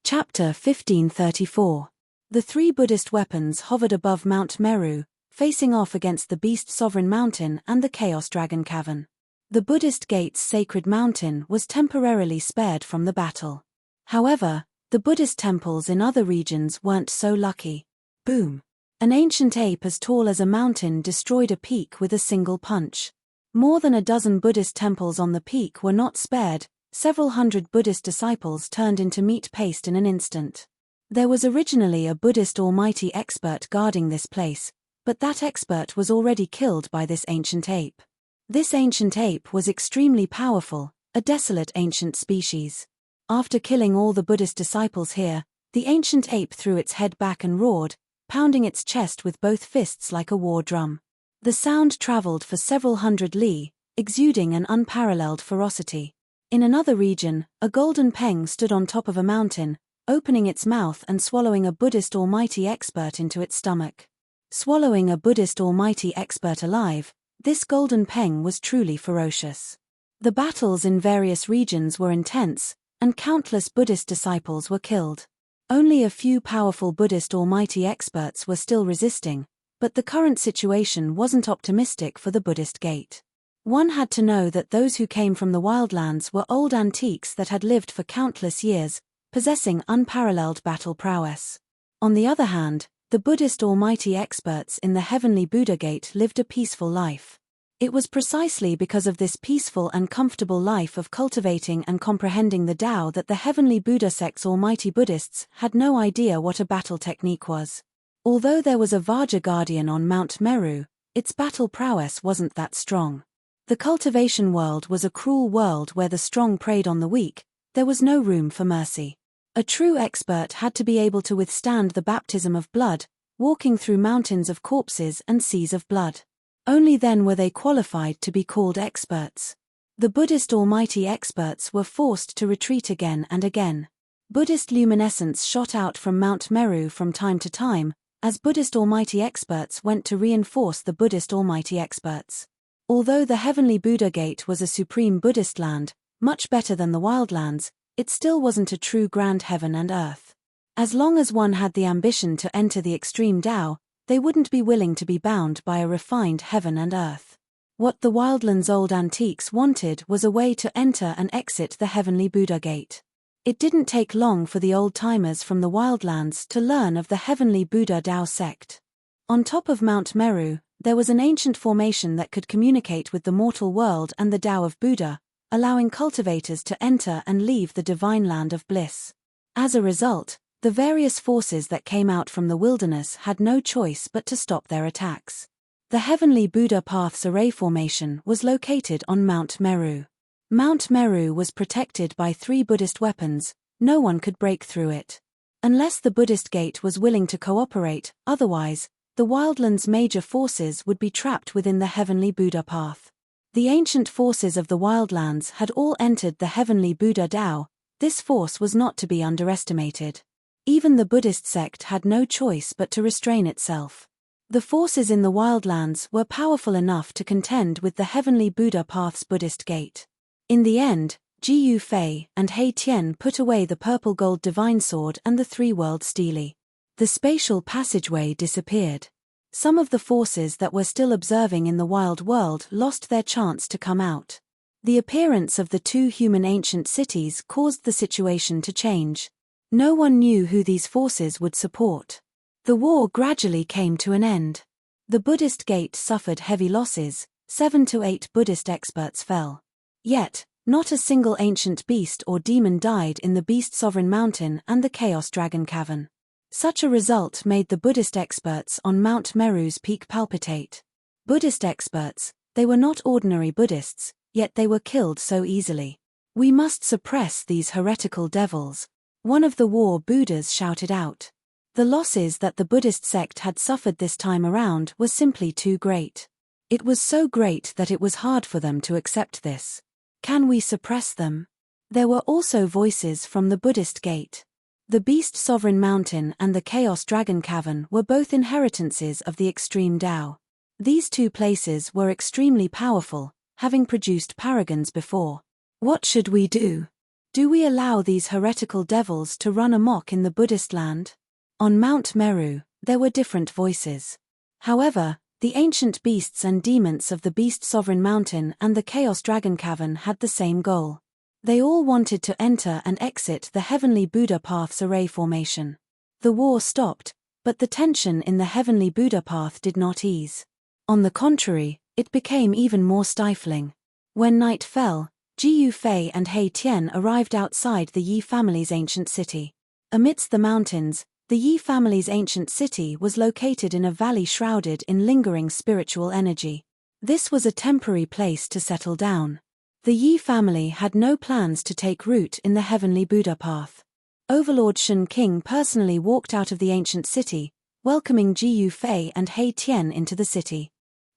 Chapter 1534. The three Buddhist weapons hovered above Mount Meru, facing off against the Beast Sovereign Mountain and the Chaos Dragon Cavern. The Buddhist Gate's sacred mountain was temporarily spared from the battle. However, the Buddhist temples in other regions weren't so lucky. Boom! An ancient ape as tall as a mountain destroyed a peak with a single punch. More than a dozen Buddhist temples on the peak were not spared. Several hundred Buddhist disciples turned into meat paste in an instant. There was originally a Buddhist almighty expert guarding this place, but that expert was already killed by this ancient ape. This ancient ape was extremely powerful, a desolate ancient species. After killing all the Buddhist disciples here, the ancient ape threw its head back and roared, pounding its chest with both fists like a war drum. The sound traveled for several hundred li, exuding an unparalleled ferocity. In another region, a golden peng stood on top of a mountain, opening its mouth and swallowing a Buddhist almighty expert into its stomach. Swallowing a Buddhist almighty expert alive, this golden peng was truly ferocious. The battles in various regions were intense, and countless Buddhist disciples were killed. Only a few powerful Buddhist almighty experts were still resisting, but the current situation wasn't optimistic for the Buddhist Gate. One had to know that those who came from the wildlands were old antiques that had lived for countless years, possessing unparalleled battle prowess. On the other hand, the Buddhist almighty experts in the Heavenly Buddha Gate lived a peaceful life. It was precisely because of this peaceful and comfortable life of cultivating and comprehending the Tao that the Heavenly Buddha sect's almighty Buddhists had no idea what a battle technique was. Although there was a Vajra Guardian on Mount Meru, its battle prowess wasn't that strong. The cultivation world was a cruel world where the strong preyed on the weak. There was no room for mercy. A true expert had to be able to withstand the baptism of blood, walking through mountains of corpses and seas of blood. Only then were they qualified to be called experts. The Buddhist almighty experts were forced to retreat again and again. Buddhist luminescence shot out from Mount Meru from time to time, as Buddhist almighty experts went to reinforce the Buddhist almighty experts. Although the Heavenly Buddha Gate was a supreme Buddhist land, much better than the wildlands, it still wasn't a true grand heaven and earth. As long as one had the ambition to enter the extreme Tao, they wouldn't be willing to be bound by a refined heaven and earth. What the wildlands' old antiques wanted was a way to enter and exit the Heavenly Buddha Gate. It didn't take long for the old-timers from the wildlands to learn of the Heavenly Buddha Tao sect. On top of Mount Meru, there was an ancient formation that could communicate with the mortal world and the Tao of Buddha, allowing cultivators to enter and leave the divine land of bliss. As a result, the various forces that came out from the wilderness had no choice but to stop their attacks. The Heavenly Buddha Path's array formation was located on Mount Meru. Mount Meru was protected by three Buddhist weapons. No one could break through it. Unless the Buddhist Gate was willing to cooperate, otherwise, the wildlands' major forces would be trapped within the Heavenly Buddha Path. The ancient forces of the wildlands had all entered the Heavenly Buddha Tao. This force was not to be underestimated. Even the Buddhist sect had no choice but to restrain itself. The forces in the wildlands were powerful enough to contend with the Heavenly Buddha Path's Buddhist Gate. In the end, Jiu Fei and Hei Tian put away the purple gold divine sword and the three-world stele. The spatial passageway disappeared. Some of the forces that were still observing in the wild world lost their chance to come out. The appearance of the two human ancient cities caused the situation to change. No one knew who these forces would support. The war gradually came to an end. The Buddhist Gate suffered heavy losses. 7 to 8 Buddhist experts fell. Yet, not a single ancient beast or demon died in the Beast Sovereign Mountain and the Chaos Dragon Cavern. Such a result made the Buddhist experts on Mount Meru's peak palpitate. Buddhist experts, they were not ordinary Buddhists, yet they were killed so easily. We must suppress these heretical devils. One of the war Buddhas shouted out. The losses that the Buddhist sect had suffered this time around were simply too great. It was so great that it was hard for them to accept this. Can we suppress them? There were also voices from the Buddhist Gate. The Beast Sovereign Mountain and the Chaos Dragon Cavern were both inheritances of the extreme Tao. These two places were extremely powerful, having produced paragons before. What should we do? Do we allow these heretical devils to run amok in the Buddhist land? On Mount Meru, there were different voices. However, the ancient beasts and demons of the Beast Sovereign Mountain and the Chaos Dragon Cavern had the same goal. They all wanted to enter and exit the Heavenly Buddha Path's array formation. The war stopped, but the tension in the Heavenly Buddha Path did not ease. On the contrary, it became even more stifling. When night fell, Ji Yufei and He Tian arrived outside the Yi family's ancient city. Amidst the mountains, the Yi family's ancient city was located in a valley shrouded in lingering spiritual energy. This was a temporary place to settle down. The Yi family had no plans to take root in the Heavenly Buddha Path. Overlord Shen King personally walked out of the ancient city, welcoming Ji Yufei and He Tian into the city.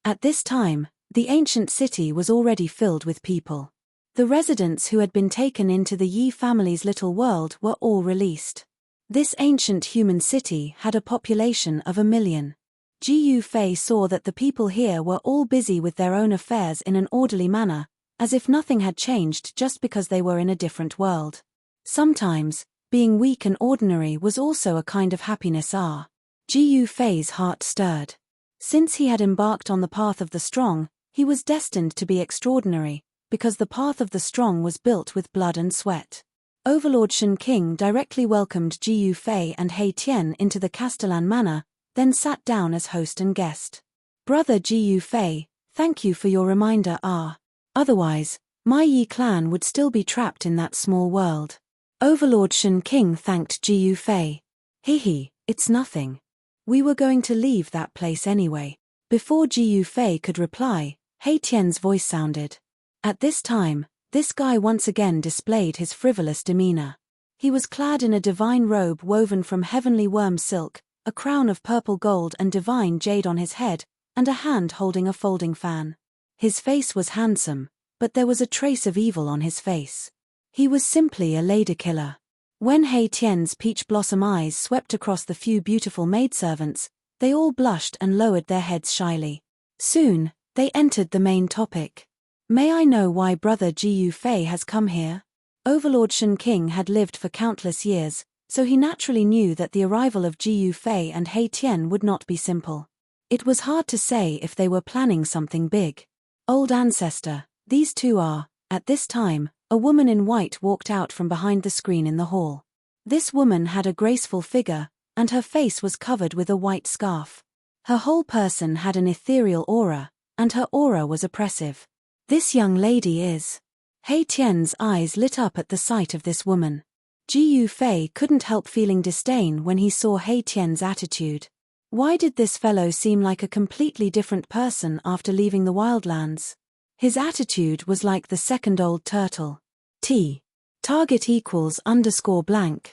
At this time, the ancient city was already filled with people. The residents who had been taken into the Yi family's little world were all released. This ancient human city had a population of 1 million. Ji Yufei saw that the people here were all busy with their own affairs in an orderly manner, as if nothing had changed just because they were in a different world. Sometimes, being weak and ordinary was also a kind of happiness. Ji Yufei's heart stirred. Since he had embarked on the path of the strong, he was destined to be extraordinary, because the path of the strong was built with blood and sweat. Overlord Shen King directly welcomed Ji Yufei and He Tian into the Castellan Manor, then sat down as host and guest. Brother Ji Yufei, thank you for your reminder. Otherwise, my Yi clan would still be trapped in that small world. Overlord Shen King thanked Ji Yufei. It's nothing. We were going to leave that place anyway. Before Ji Yufei could reply, He Tian's voice sounded. At this time, this guy once again displayed his frivolous demeanor. He was clad in a divine robe woven from heavenly worm silk, a crown of purple gold and divine jade on his head, and a hand holding a folding fan. His face was handsome, but there was a trace of evil on his face. He was simply a ladykiller. When He Tian's peach blossom eyes swept across the few beautiful maidservants, they all blushed and lowered their heads shyly. Soon, they entered the main topic. May I know why Brother Ji Yufei has come here? Overlord Shen King had lived for countless years, so he naturally knew that the arrival of Ji Yufei and He Tian would not be simple. It was hard to say if they were planning something big. Old ancestor, these two are, at this time, a woman in white walked out from behind the screen in the hall. This woman had a graceful figure, and her face was covered with a white scarf. Her whole person had an ethereal aura, and her aura was oppressive. This young lady is. He Tian's eyes lit up at the sight of this woman. Ji Yufei couldn't help feeling disdain when he saw He Tian's attitude. Why did this fellow seem like a completely different person after leaving the wildlands? His attitude was like the second old turtle. Target equals _blank.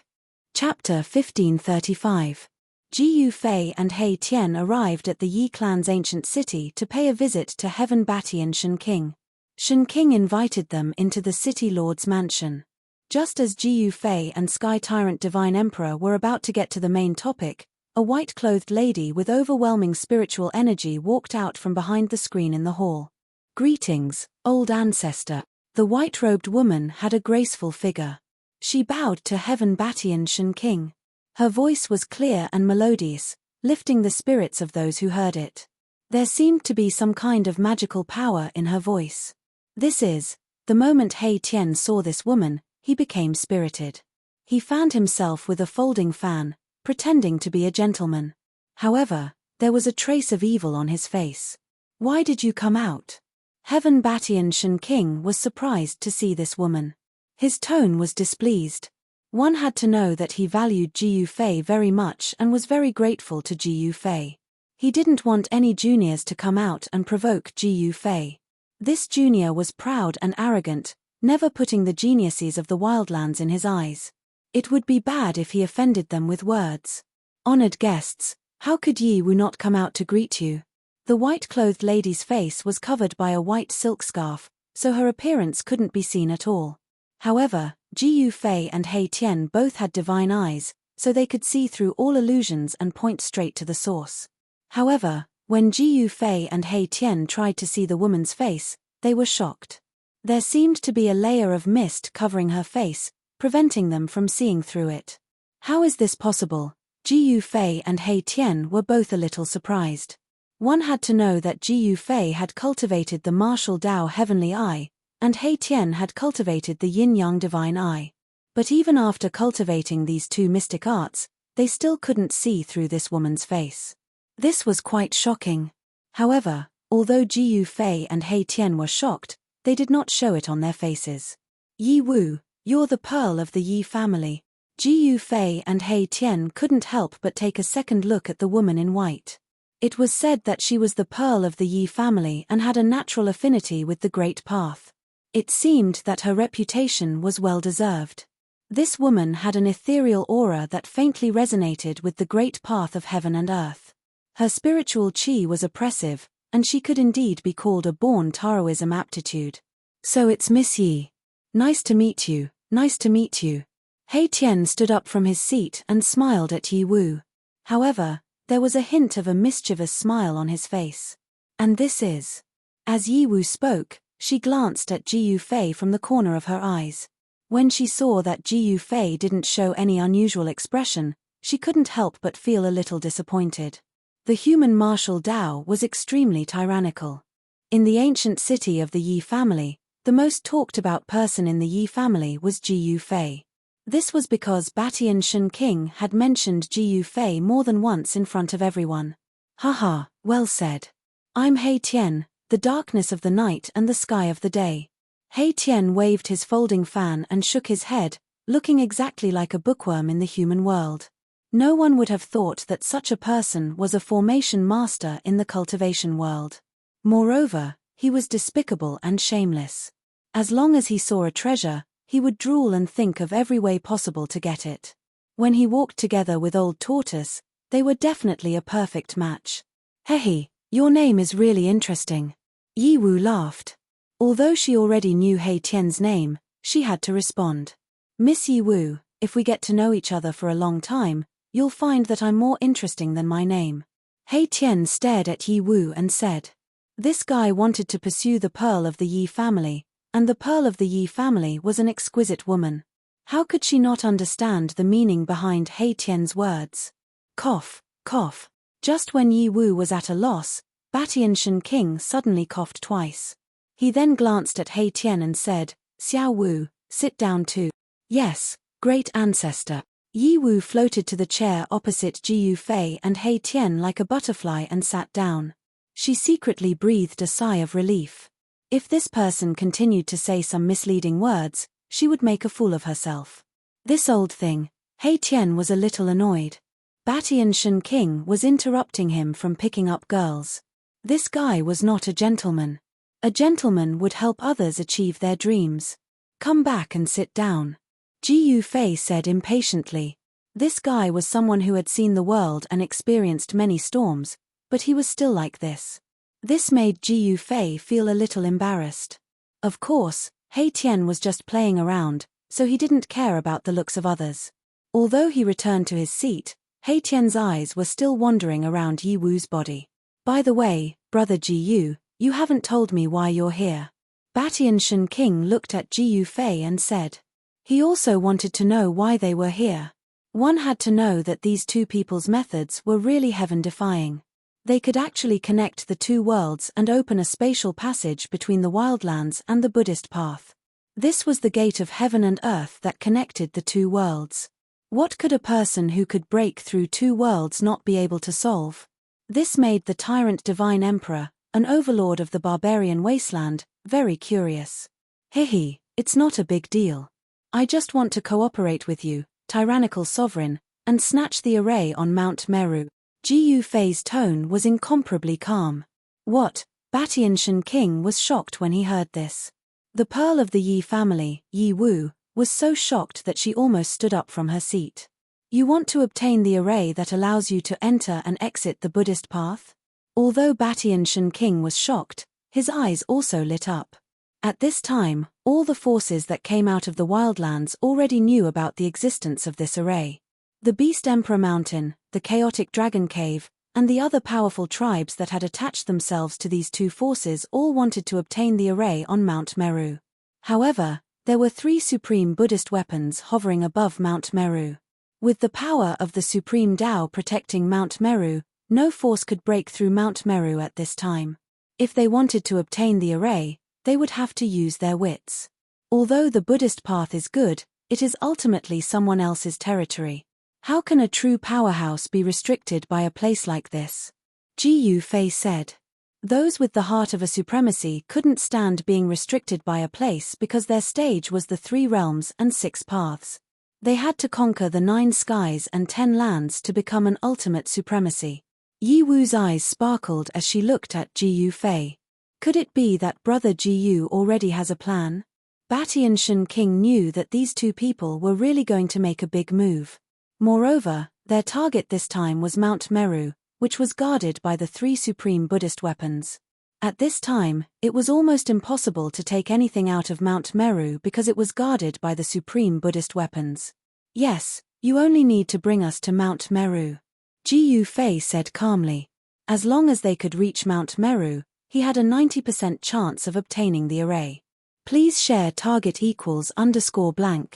Chapter 1535. Ji Yufei and He Tian arrived at the Yi clan's ancient city to pay a visit to Heaven Batian Shen King. Shen King invited them into the city lord's mansion. Just as Ji Yufei and Sky Tyrant Divine Emperor were about to get to the main topic, a white-clothed lady with overwhelming spiritual energy walked out from behind the screen in the hall. Greetings, old ancestor. The white-robed woman had a graceful figure. She bowed to Heaven Batian Shen King. Her voice was clear and melodious, lifting the spirits of those who heard it. There seemed to be some kind of magical power in her voice. The moment He Tian saw this woman, he became spirited. He fanned himself with a folding fan, pretending to be a gentleman. However, there was a trace of evil on his face. Why did you come out? Heaven Batian Shen King was surprised to see this woman. His tone was displeased. One had to know that he valued Ji Yufei very much and was very grateful to Ji Yufei. He didn't want any juniors to come out and provoke Ji Yufei. This junior was proud and arrogant, never putting the geniuses of the wildlands in his eyes. It would be bad if he offended them with words. Honored guests, how could Yi Wu not come out to greet you? The white-clothed lady's face was covered by a white silk scarf, so her appearance couldn't be seen at all. However, Ji Yufei and He Tian both had divine eyes, so they could see through all illusions and point straight to the source. However, when Ji Yufei and He Tian tried to see the woman's face, they were shocked. There seemed to be a layer of mist covering her face, preventing them from seeing through it. How is this possible? Ji Yufei and He Tian were both a little surprised. One had to know that Ji Yufei had cultivated the martial Dao Heavenly Eye, and He Tian had cultivated the Yin-Yang Divine Eye. But even after cultivating these two mystic arts, they still couldn't see through this woman's face. This was quite shocking. However, although Ji Yufei and He Tian were shocked, they did not show it on their faces. Yi Wu, you're the pearl of the Yi family. Ji Yufei and He Tian couldn't help but take a second look at the woman in white. It was said that she was the pearl of the Yi family and had a natural affinity with the Great Path. It seemed that her reputation was well deserved. This woman had an ethereal aura that faintly resonated with the Great Path of heaven and earth. Her spiritual chi was oppressive, and she could indeed be called a born Taoism aptitude. So it's Miss Yi. Nice to meet you, nice to meet you. He Tian stood up from his seat and smiled at Yi Wu. However, there was a hint of a mischievous smile on his face. And this is. As Yi Wu spoke, she glanced at Ji Yufei from the corner of her eyes. When she saw that Ji Yufei didn't show any unusual expression, she couldn't help but feel a little disappointed. The human martial Dao was extremely tyrannical. In the ancient city of the Yi family, the most talked about person in the Yi family was Ji Yufei. This was because Batian Shen King had mentioned Ji Yufei more than once in front of everyone. Haha, well said. I'm He Tian, the darkness of the night and the sky of the day. He Tian waved his folding fan and shook his head, looking exactly like a bookworm in the human world. No one would have thought that such a person was a formation master in the cultivation world. Moreover, he was despicable and shameless. As long as he saw a treasure, he would drool and think of every way possible to get it. When he walked together with Old Tortoise, they were definitely a perfect match. Hehe, your name is really interesting. Yi Wu laughed. Although she already knew He Tian's name, she had to respond. Miss Yi Wu, if we get to know each other for a long time, you'll find that I'm more interesting than my name. He Tian stared at Yi Wu and said. This guy wanted to pursue the pearl of the Yi family, and the pearl of the Yi family was an exquisite woman. How could she not understand the meaning behind He Tian's words? Cough, cough. Just when Yi Wu was at a loss, Batian Shen King suddenly coughed twice. He then glanced at He Tian and said, Xiao Wu, sit down too. Yes, great ancestor. Yi Wu floated to the chair opposite Ji Yufei and He Tian like a butterfly and sat down. She secretly breathed a sigh of relief. If this person continued to say some misleading words, she would make a fool of herself. This old thing. He Tian was a little annoyed. Batian Shen King was interrupting him from picking up girls. This guy was not a gentleman. A gentleman would help others achieve their dreams. Come back and sit down. Ji Yufei said impatiently. This guy was someone who had seen the world and experienced many storms, but he was still like this. This made Ji Yufei feel a little embarrassed. Of course, He Tian was just playing around, so he didn't care about the looks of others. Although he returned to his seat, He Tian's eyes were still wandering around Yi Wu's body. By the way, brother Ji Yu, you haven't told me why you're here. Batian Shen King looked at Ji Yufei and said. He also wanted to know why they were here. One had to know that these two people's methods were really heaven-defying. They could actually connect the two worlds and open a spatial passage between the wildlands and the Buddhist path. This was the gate of heaven and earth that connected the two worlds. What could a person who could break through two worlds not be able to solve? This made the tyrant divine emperor, an overlord of the barbarian wasteland, very curious. Hehe, it's not a big deal. I just want to cooperate with you, tyrannical sovereign, and snatch the array on Mount Meru. Ji Yufei's tone was incomparably calm. What? Batian Shen King was shocked when he heard this. The pearl of the Yi family, Yi Wu, was so shocked that she almost stood up from her seat. You want to obtain the array that allows you to enter and exit the Buddhist path? Although Batian Shen King was shocked, his eyes also lit up. At this time, all the forces that came out of the wildlands already knew about the existence of this array. The Beast Emperor Mountain, the Chaotic Dragon Cave, and the other powerful tribes that had attached themselves to these two forces all wanted to obtain the array on Mount Meru. However, there were 3 supreme Buddhist weapons hovering above Mount Meru. With the power of the Supreme Tao protecting Mount Meru, no force could break through Mount Meru at this time. If they wanted to obtain the array, they would have to use their wits. Although the Buddhist path is good, it is ultimately someone else's territory. How can a true powerhouse be restricted by a place like this? Gu Fei said. Those with the heart of a supremacy couldn't stand being restricted by a place because their stage was the 3 realms and 6 paths. They had to conquer the 9 skies and 10 lands to become an ultimate supremacy. Yi Wu's eyes sparkled as she looked at Gu Fei. Could it be that Brother Gu already has a plan? Batty and Shen King knew that these 2 people were really going to make a big move. Moreover, their target this time was Mount Meru, which was guarded by the 3 supreme Buddhist weapons. At this time, it was almost impossible to take anything out of Mount Meru because it was guarded by the supreme Buddhist weapons. Yes, you only need to bring us to Mount Meru. Gu Fei said calmly. As long as they could reach Mount Meru, he had a 90% chance of obtaining the array. Please share target =_blank.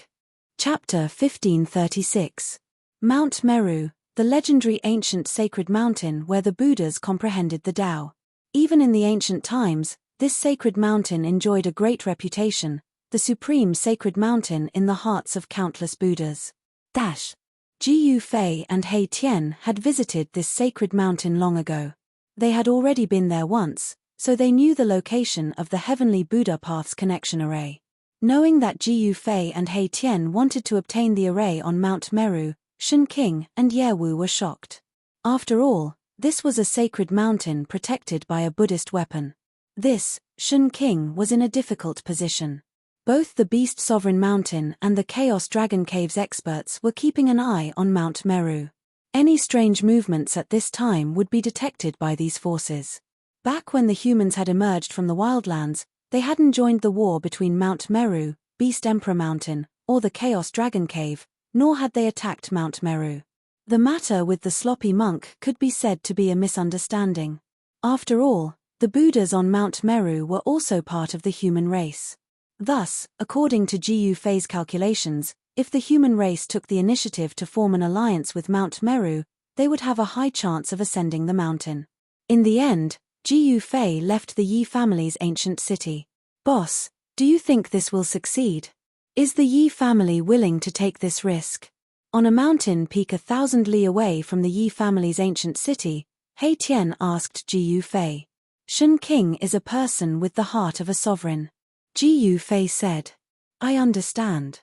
Chapter 1536. Mount Meru, the legendary ancient sacred mountain where the Buddhas comprehended the Tao. Even in the ancient times, this sacred mountain enjoyed a great reputation, the supreme sacred mountain in the hearts of countless Buddhas. Gu Fei and He Tian had visited this sacred mountain long ago. They had already been there once, so they knew the location of the Heavenly Buddha Path's connection array. Knowing that Gu Fei and He Tian wanted to obtain the array on Mount Meru, Shen King and Ye Wu were shocked. After all, this was a sacred mountain protected by a Buddhist weapon. This, Shen King was in a difficult position. Both the Beast Sovereign Mountain and the Chaos Dragon Cave's experts were keeping an eye on Mount Meru. Any strange movements at this time would be detected by these forces. Back when the humans had emerged from the wildlands, they hadn't joined the war between Mount Meru, Beast Emperor Mountain, or the Chaos Dragon Cave, nor had they attacked Mount Meru. The matter with the sloppy monk could be said to be a misunderstanding. After all, the Buddhas on Mount Meru were also part of the human race. Thus, according to Gu Fei's calculations, if the human race took the initiative to form an alliance with Mount Meru, they would have a high chance of ascending the mountain. In the end, Gu Fei left the Yi family's ancient city. Boss, do you think this will succeed? Is the Yi family willing to take this risk? On a mountain peak 1,000 li away from the Yi family's ancient city, He Tian asked Gu Fei. Shen King is a person with the heart of a sovereign. Gu Fei said. I understand.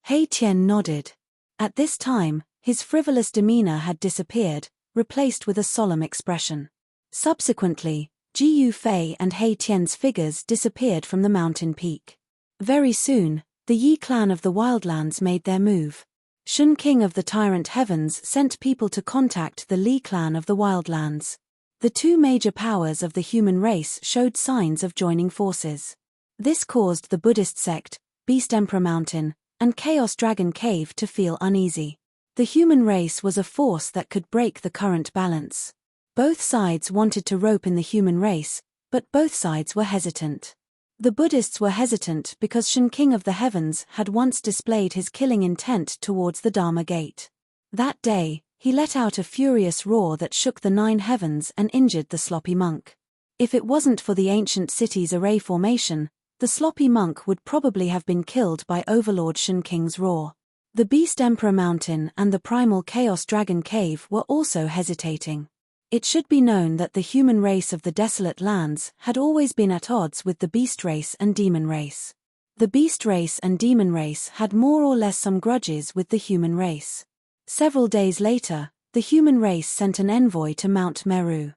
He Tian nodded. At this time, his frivolous demeanor had disappeared, replaced with a solemn expression. Subsequently, Gu Fei and He Tian's figures disappeared from the mountain peak. Very soon, the Yi clan of the Wildlands made their move. Shen King of the Tyrant Heavens sent people to contact the Li clan of the Wildlands. The 2 major powers of the human race showed signs of joining forces. This caused the Buddhist sect, Beast Emperor Mountain, and Chaos Dragon Cave to feel uneasy. The human race was a force that could break the current balance. Both sides wanted to rope in the human race, but both sides were hesitant. The Buddhists were hesitant because Shen King of the Heavens had once displayed his killing intent towards the Dharma Gate. That day, he let out a furious roar that shook the 9 heavens and injured the sloppy monk. If it wasn't for the ancient city's array formation, the sloppy monk would probably have been killed by Overlord Shen King's roar. The Beast Emperor Mountain and the Primal Chaos Dragon Cave were also hesitating. It should be known that the human race of the Desolate Lands had always been at odds with the beast race and demon race. The beast race and demon race had more or less some grudges with the human race. Several days later, the human race sent an envoy to Mount Meru.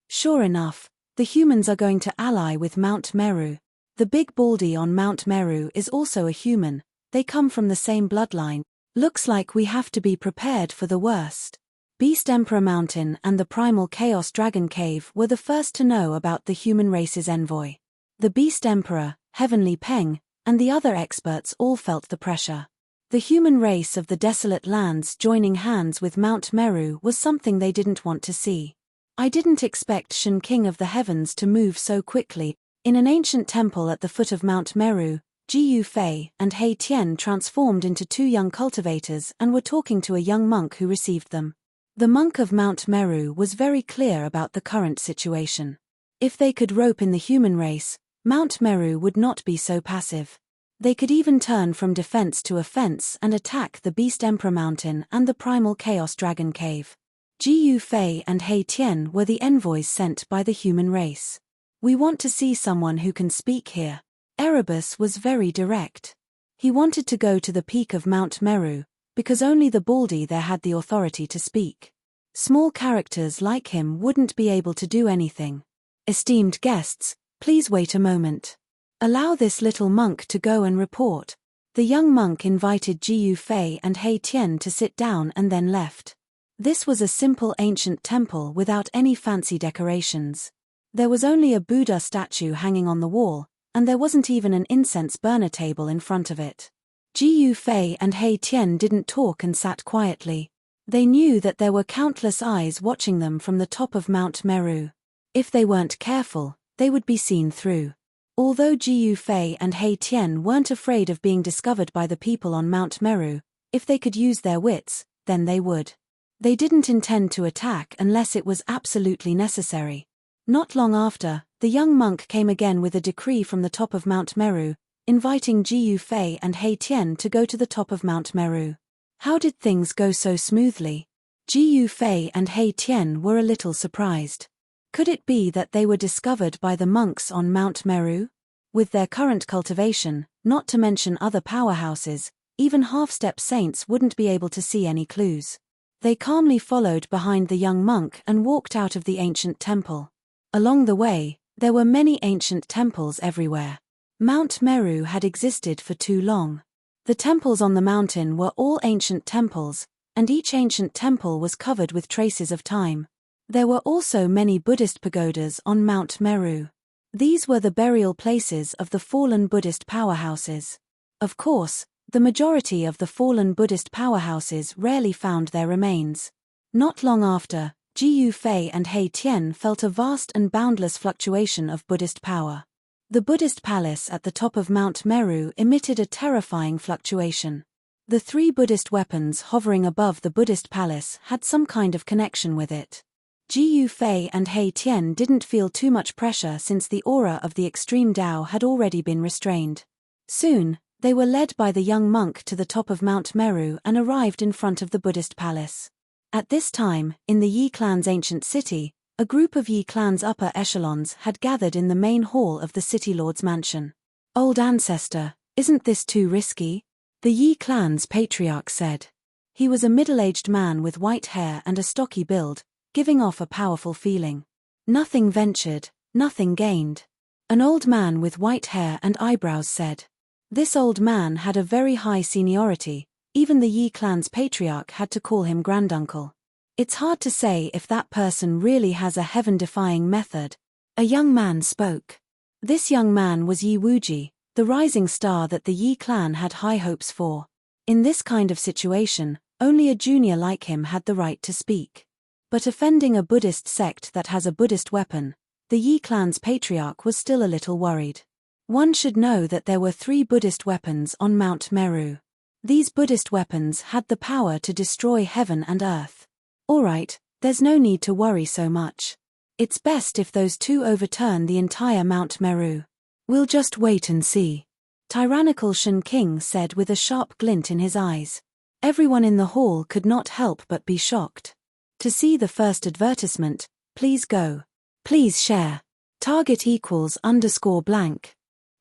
Sure enough, the humans are going to ally with Mount Meru. The big baldy on Mount Meru is also a human, they come from the same bloodline. Looks like we have to be prepared for the worst. Beast Emperor Mountain and the Primal Chaos Dragon Cave were the first to know about the human race's envoy. The Beast Emperor, Heavenly Peng, and the other experts all felt the pressure. The human race of the Desolate Lands joining hands with Mount Meru was something they didn't want to see. I didn't expect Shen King of the Heavens to move so quickly. In an ancient temple at the foot of Mount Meru, Ji Yufei and He Tian transformed into two young cultivators and were talking to a young monk who received them. The monk of Mount Meru was very clear about the current situation. If they could rope in the human race, Mount Meru would not be so passive. They could even turn from defense to offense and attack the Beast Emperor Mountain and the Primal Chaos Dragon Cave. Ji Yufei and He Tian were the envoys sent by the human race. We want to see someone who can speak here. Erebus was very direct. He wanted to go to the peak of Mount Meru, because only the Baldy there had the authority to speak. Small characters like him wouldn't be able to do anything. Esteemed guests, please wait a moment. Allow this little monk to go and report. The young monk invited Ji Yufei and He Tian to sit down and then left. This was a simple ancient temple without any fancy decorations. There was only a Buddha statue hanging on the wall, and there wasn't even an incense burner table in front of it. Ji Yufei and He Tian didn't talk and sat quietly. They knew that there were countless eyes watching them from the top of Mount Meru. If they weren't careful, they would be seen through. Although Ji Yufei and He Tian weren't afraid of being discovered by the people on Mount Meru, if they could use their wits, then they would. They didn't intend to attack unless it was absolutely necessary. Not long after, the young monk came again with a decree from the top of Mount Meru, inviting Ji Yufei and He Tian to go to the top of Mount Meru. How did things go so smoothly? Ji Yufei and He Tian were a little surprised. Could it be that they were discovered by the monks on Mount Meru? With their current cultivation, not to mention other powerhouses, even half-step saints wouldn't be able to see any clues. They calmly followed behind the young monk and walked out of the ancient temple. Along the way, there were many ancient temples everywhere. Mount Meru had existed for too long. The temples on the mountain were all ancient temples, and each ancient temple was covered with traces of time. There were also many Buddhist pagodas on Mount Meru. These were the burial places of the fallen Buddhist powerhouses. Of course, the majority of the fallen Buddhist powerhouses rarely found their remains. Not long after, Ji Yufei and He Tian felt a vast and boundless fluctuation of Buddhist power. The Buddhist palace at the top of Mount Meru emitted a terrifying fluctuation. The three Buddhist weapons hovering above the Buddhist palace had some kind of connection with it. Ji Yufei and He Tian didn't feel too much pressure since the aura of the extreme Tao had already been restrained. Soon, they were led by the young monk to the top of Mount Meru and arrived in front of the Buddhist palace. At this time, in the Yi clan's ancient city, a group of Yi clan's upper echelons had gathered in the main hall of the city lord's mansion. "Old ancestor, isn't this too risky?" the Yi clan's patriarch said. He was a middle-aged man with white hair and a stocky build, giving off a powerful feeling. "Nothing ventured, nothing gained," an old man with white hair and eyebrows said. This old man had a very high seniority. Even the Yi clan's patriarch had to call him granduncle. "It's hard to say if that person really has a heaven-defying method." A young man spoke. This young man was Yi Wuji, the rising star that the Yi clan had high hopes for. In this kind of situation, only a junior like him had the right to speak. But offending a Buddhist sect that has a Buddhist weapon, the Yi clan's patriarch was still a little worried. One should know that there were 3 Buddhist weapons on Mount Meru. These Buddhist weapons had the power to destroy heaven and earth. Alright, there's no need to worry so much. It's best if those 2 overturn the entire Mount Meru. We'll just wait and see. Tyrannical Shen King said with a sharp glint in his eyes. Everyone in the hall could not help but be shocked. To see the first advertisement, please go. Please share. Target =_blank.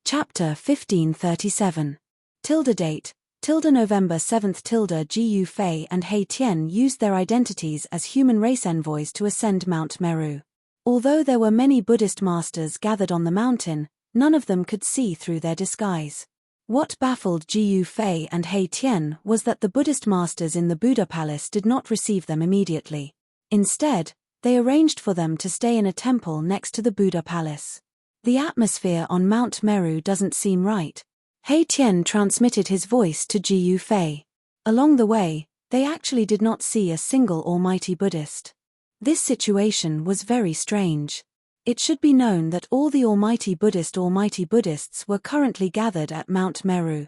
Chapter 1537. Date. November 7. Ji Yufei and He Tian used their identities as human race envoys to ascend Mount Meru. Although there were many Buddhist masters gathered on the mountain, none of them could see through their disguise. What baffled Ji Yufei and He Tian was that the Buddhist masters in the Buddha palace did not receive them immediately. Instead, they arranged for them to stay in a temple next to the Buddha palace. The atmosphere on Mount Meru doesn't seem right. He Tian transmitted his voice to Ji Yufei. Along the way, they actually did not see a single almighty Buddhist. This situation was very strange. It should be known that all the almighty Buddhists were currently gathered at Mount Meru.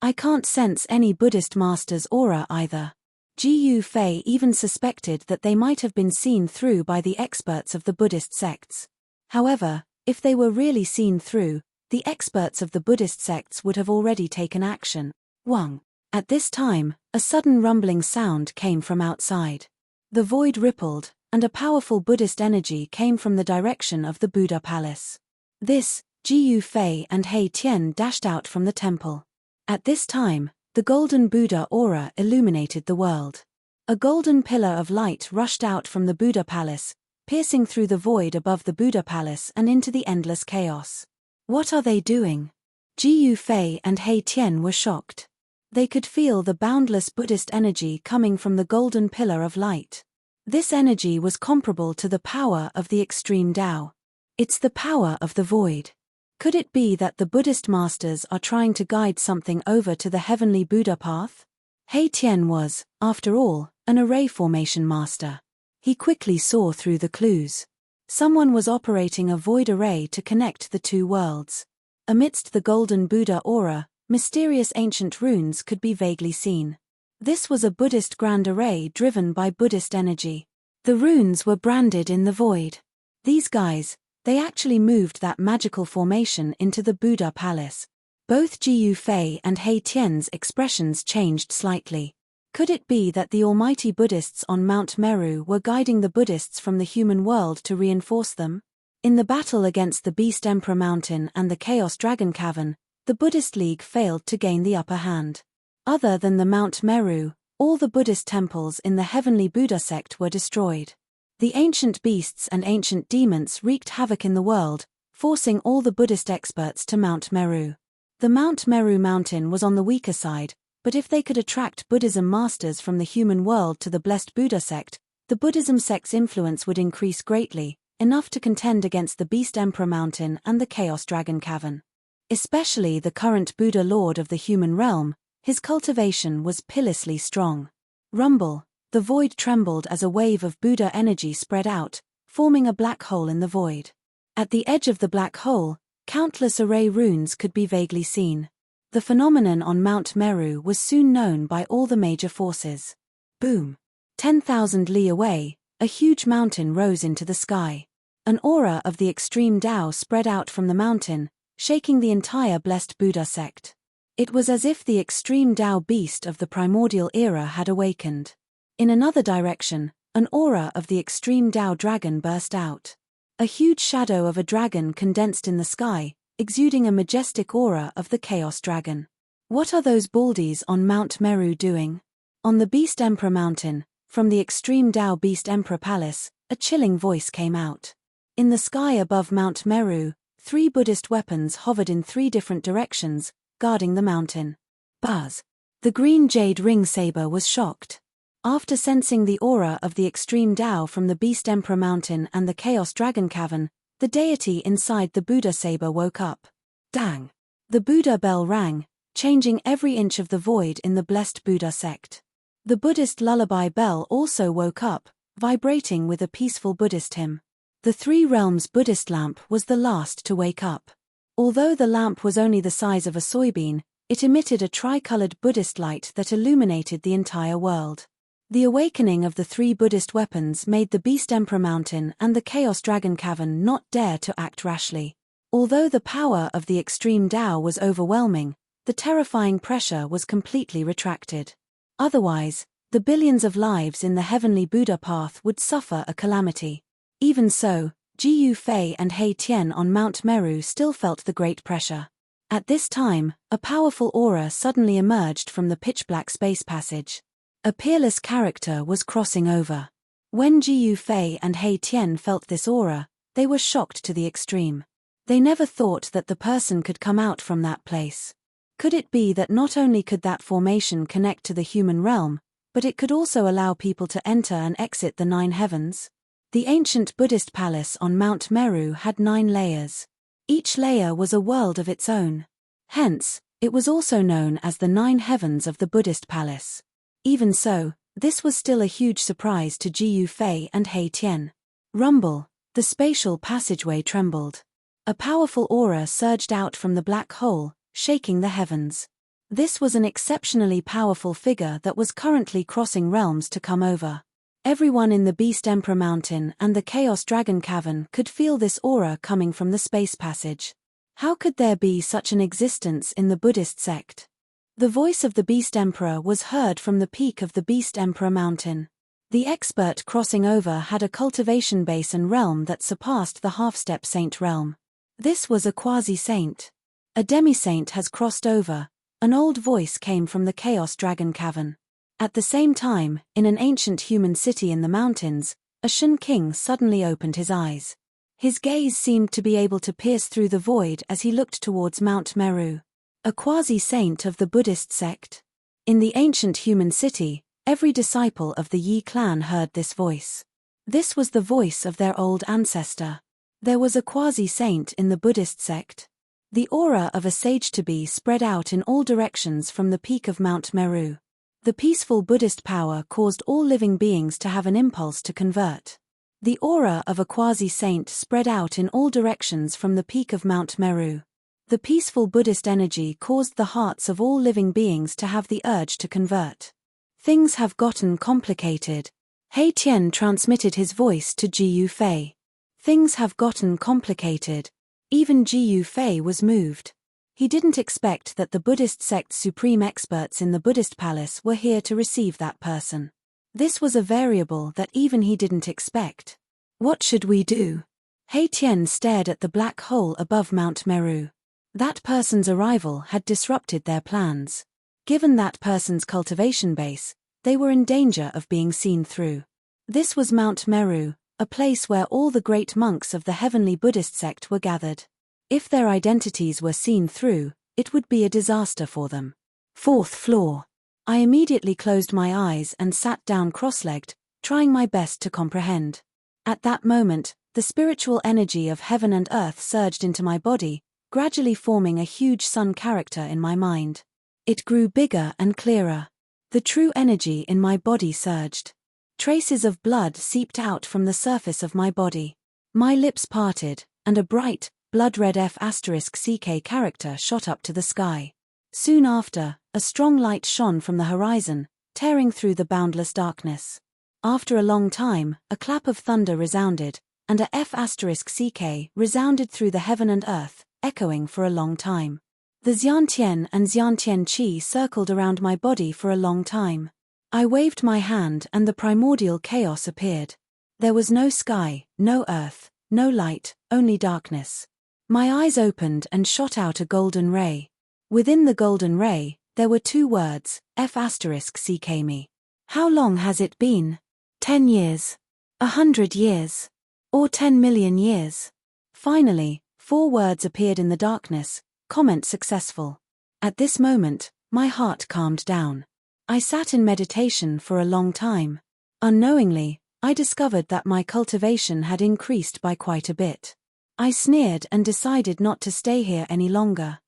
I can't sense any Buddhist master's aura either. Gu Fei even suspected that they might have been seen through by the experts of the Buddhist sects. However, if they were really seen through, the experts of the Buddhist sects would have already taken action. Wang. At this time, a sudden rumbling sound came from outside. The void rippled, and a powerful Buddhist energy came from the direction of the Buddha palace. This, Gu Fei and He Tian dashed out from the temple. At this time, the golden Buddha aura illuminated the world. A golden pillar of light rushed out from the Buddha palace, piercing through the void above the Buddha palace and into the endless chaos. What are they doing? Gu Fei and He Tian were shocked. They could feel the boundless Buddhist energy coming from the golden pillar of light. This energy was comparable to the power of the extreme Tao. It's the power of the void. Could it be that the Buddhist masters are trying to guide something over to the heavenly Buddha path? He Tian was, after all, an array formation master. He quickly saw through the clues. Someone was operating a void array to connect the two worlds. Amidst the golden Buddha aura, mysterious ancient runes could be vaguely seen. This was a Buddhist grand array driven by Buddhist energy. The runes were branded in the void. These guys, they actually moved that magical formation into the Buddha palace. Both Gu Fei and He Tian's expressions changed slightly. Could it be that the almighty Buddhists on Mount Meru were guiding the Buddhists from the human world to reinforce them? In the battle against the Beast Emperor Mountain and the Chaos Dragon Cavern, the Buddhist League failed to gain the upper hand. Other than the Mount Meru, all the Buddhist temples in the heavenly Buddha sect were destroyed. The ancient beasts and ancient demons wreaked havoc in the world, forcing all the Buddhist experts to Mount Meru. The Mount Meru mountain was on the weaker side, but if they could attract Buddhism masters from the human world to the blessed Buddha sect, the Buddhism sect's influence would increase greatly, enough to contend against the Beast Emperor Mountain and the Chaos Dragon Cavern. Especially the current Buddha Lord of the human realm, his cultivation was pitilessly strong. Rumble, the void trembled as a wave of Buddha energy spread out, forming a black hole in the void. At the edge of the black hole, countless array runes could be vaguely seen. The phenomenon on Mount Meru was soon known by all the major forces. Boom! 10,000 li away, a huge mountain rose into the sky. An aura of the extreme Tao spread out from the mountain, shaking the entire blessed Buddha sect. It was as if the extreme Tao beast of the primordial era had awakened. In another direction, an aura of the extreme Tao dragon burst out. A huge shadow of a dragon condensed in the sky, exuding a majestic aura of the Chaos Dragon. What are those baldies on Mount Meru doing? On the Beast Emperor Mountain, from the extreme Tao Beast Emperor Palace, a chilling voice came out. In the sky above Mount Meru, 3 Buddhist weapons hovered in 3 different directions, guarding the mountain. Buzz! The green jade ring saber was shocked. After sensing the aura of the extreme Tao from the Beast Emperor Mountain and the Chaos Dragon Cavern, the deity inside the Buddha saber woke up. Dang! The Buddha bell rang, changing every inch of the void in the blessed Buddha sect. The Buddhist lullaby bell also woke up, vibrating with a peaceful Buddhist hymn. The 3 Realms Buddhist lamp was the last to wake up. Although the lamp was only the size of a soybean, it emitted a tricolored Buddhist light that illuminated the entire world. The awakening of the 3 Buddhist weapons made the Beast Emperor Mountain and the Chaos Dragon Cavern not dare to act rashly. Although the power of the extreme Tao was overwhelming, the terrifying pressure was completely retracted. Otherwise, the billions of lives in the heavenly Buddha path would suffer a calamity. Even so, Gu Fei and He Tian on Mount Meru still felt the great pressure. At this time, a powerful aura suddenly emerged from the pitch-black space passage. A peerless character was crossing over. When Gu Fei and He Tian felt this aura, they were shocked to the extreme. They never thought that the person could come out from that place. Could it be that not only could that formation connect to the human realm, but it could also allow people to enter and exit the 9 heavens? The ancient Buddhist palace on Mount Meru had 9 layers. Each layer was a world of its own. Hence, it was also known as the 9 heavens of the Buddhist palace. Even so, this was still a huge surprise to Gu Fei and He Tian. Rumble! The spatial passageway trembled. A powerful aura surged out from the black hole, shaking the heavens. This was an exceptionally powerful figure that was currently crossing realms to come over. Everyone in the Beast Emperor Mountain and the Chaos Dragon Cavern could feel this aura coming from the space passage. How could there be such an existence in the Buddhist sect? The voice of the Beast Emperor was heard from the peak of the Beast Emperor Mountain. The expert crossing over had a cultivation base and realm that surpassed the half-step saint realm. This was a quasi-saint. A demi-saint has crossed over. An old voice came from the Chaos Dragon Cavern. At the same time, in an ancient human city in the mountains, a Shen king suddenly opened his eyes. His gaze seemed to be able to pierce through the void as he looked towards Mount Meru. A quasi-saint of the Buddhist sect. In the ancient human city, every disciple of the Yi clan heard this voice. This was the voice of their old ancestor. There was a quasi-saint in the Buddhist sect. The aura of a sage-to-be spread out in all directions from the peak of Mount Meru. The peaceful Buddhist power caused all living beings to have an impulse to convert. The aura of a quasi-saint spread out in all directions from the peak of Mount Meru. The peaceful Buddhist energy caused the hearts of all living beings to have the urge to convert. Things have gotten complicated. He Tian transmitted his voice to Ji Yufei. Things have gotten complicated. Even Ji Yufei was moved. He didn't expect that the Buddhist sect's supreme experts in the Buddhist palace were here to receive that person. This was a variable that even he didn't expect. What should we do? He Tian stared at the black hole above Mount Meru. That person's arrival had disrupted their plans. Given that person's cultivation base, they were in danger of being seen through. This was Mount Meru, a place where all the great monks of the heavenly Buddhist sect were gathered. If their identities were seen through, it would be a disaster for them. 4th floor. I immediately closed my eyes and sat down cross-legged, trying my best to comprehend. At that moment, the spiritual energy of heaven and earth surged into my body, gradually forming a huge sun character in my mind. It grew bigger and clearer. The true energy in my body surged. Traces of blood seeped out from the surface of my body. My lips parted, and a bright, blood-red F***CK character shot up to the sky. Soon after, a strong light shone from the horizon, tearing through the boundless darkness. After a long time, a clap of thunder resounded, and a F***CK resounded through the heaven and earth, echoing for a long time. The Xiantian and Xiantian Qi circled around my body for a long time. I waved my hand and the primordial chaos appeared. There was no sky, no earth, no light, only darkness. My eyes opened and shot out a golden ray. Within the golden ray, there were 2 words, F***CK me. How long has it been? 10 years. 100 years. Or 10 million years. Finally, 4 words appeared in the darkness, comment successful. At this moment, my heart calmed down. I sat in meditation for a long time. Unknowingly, I discovered that my cultivation had increased by quite a bit. I sneered and decided not to stay here any longer.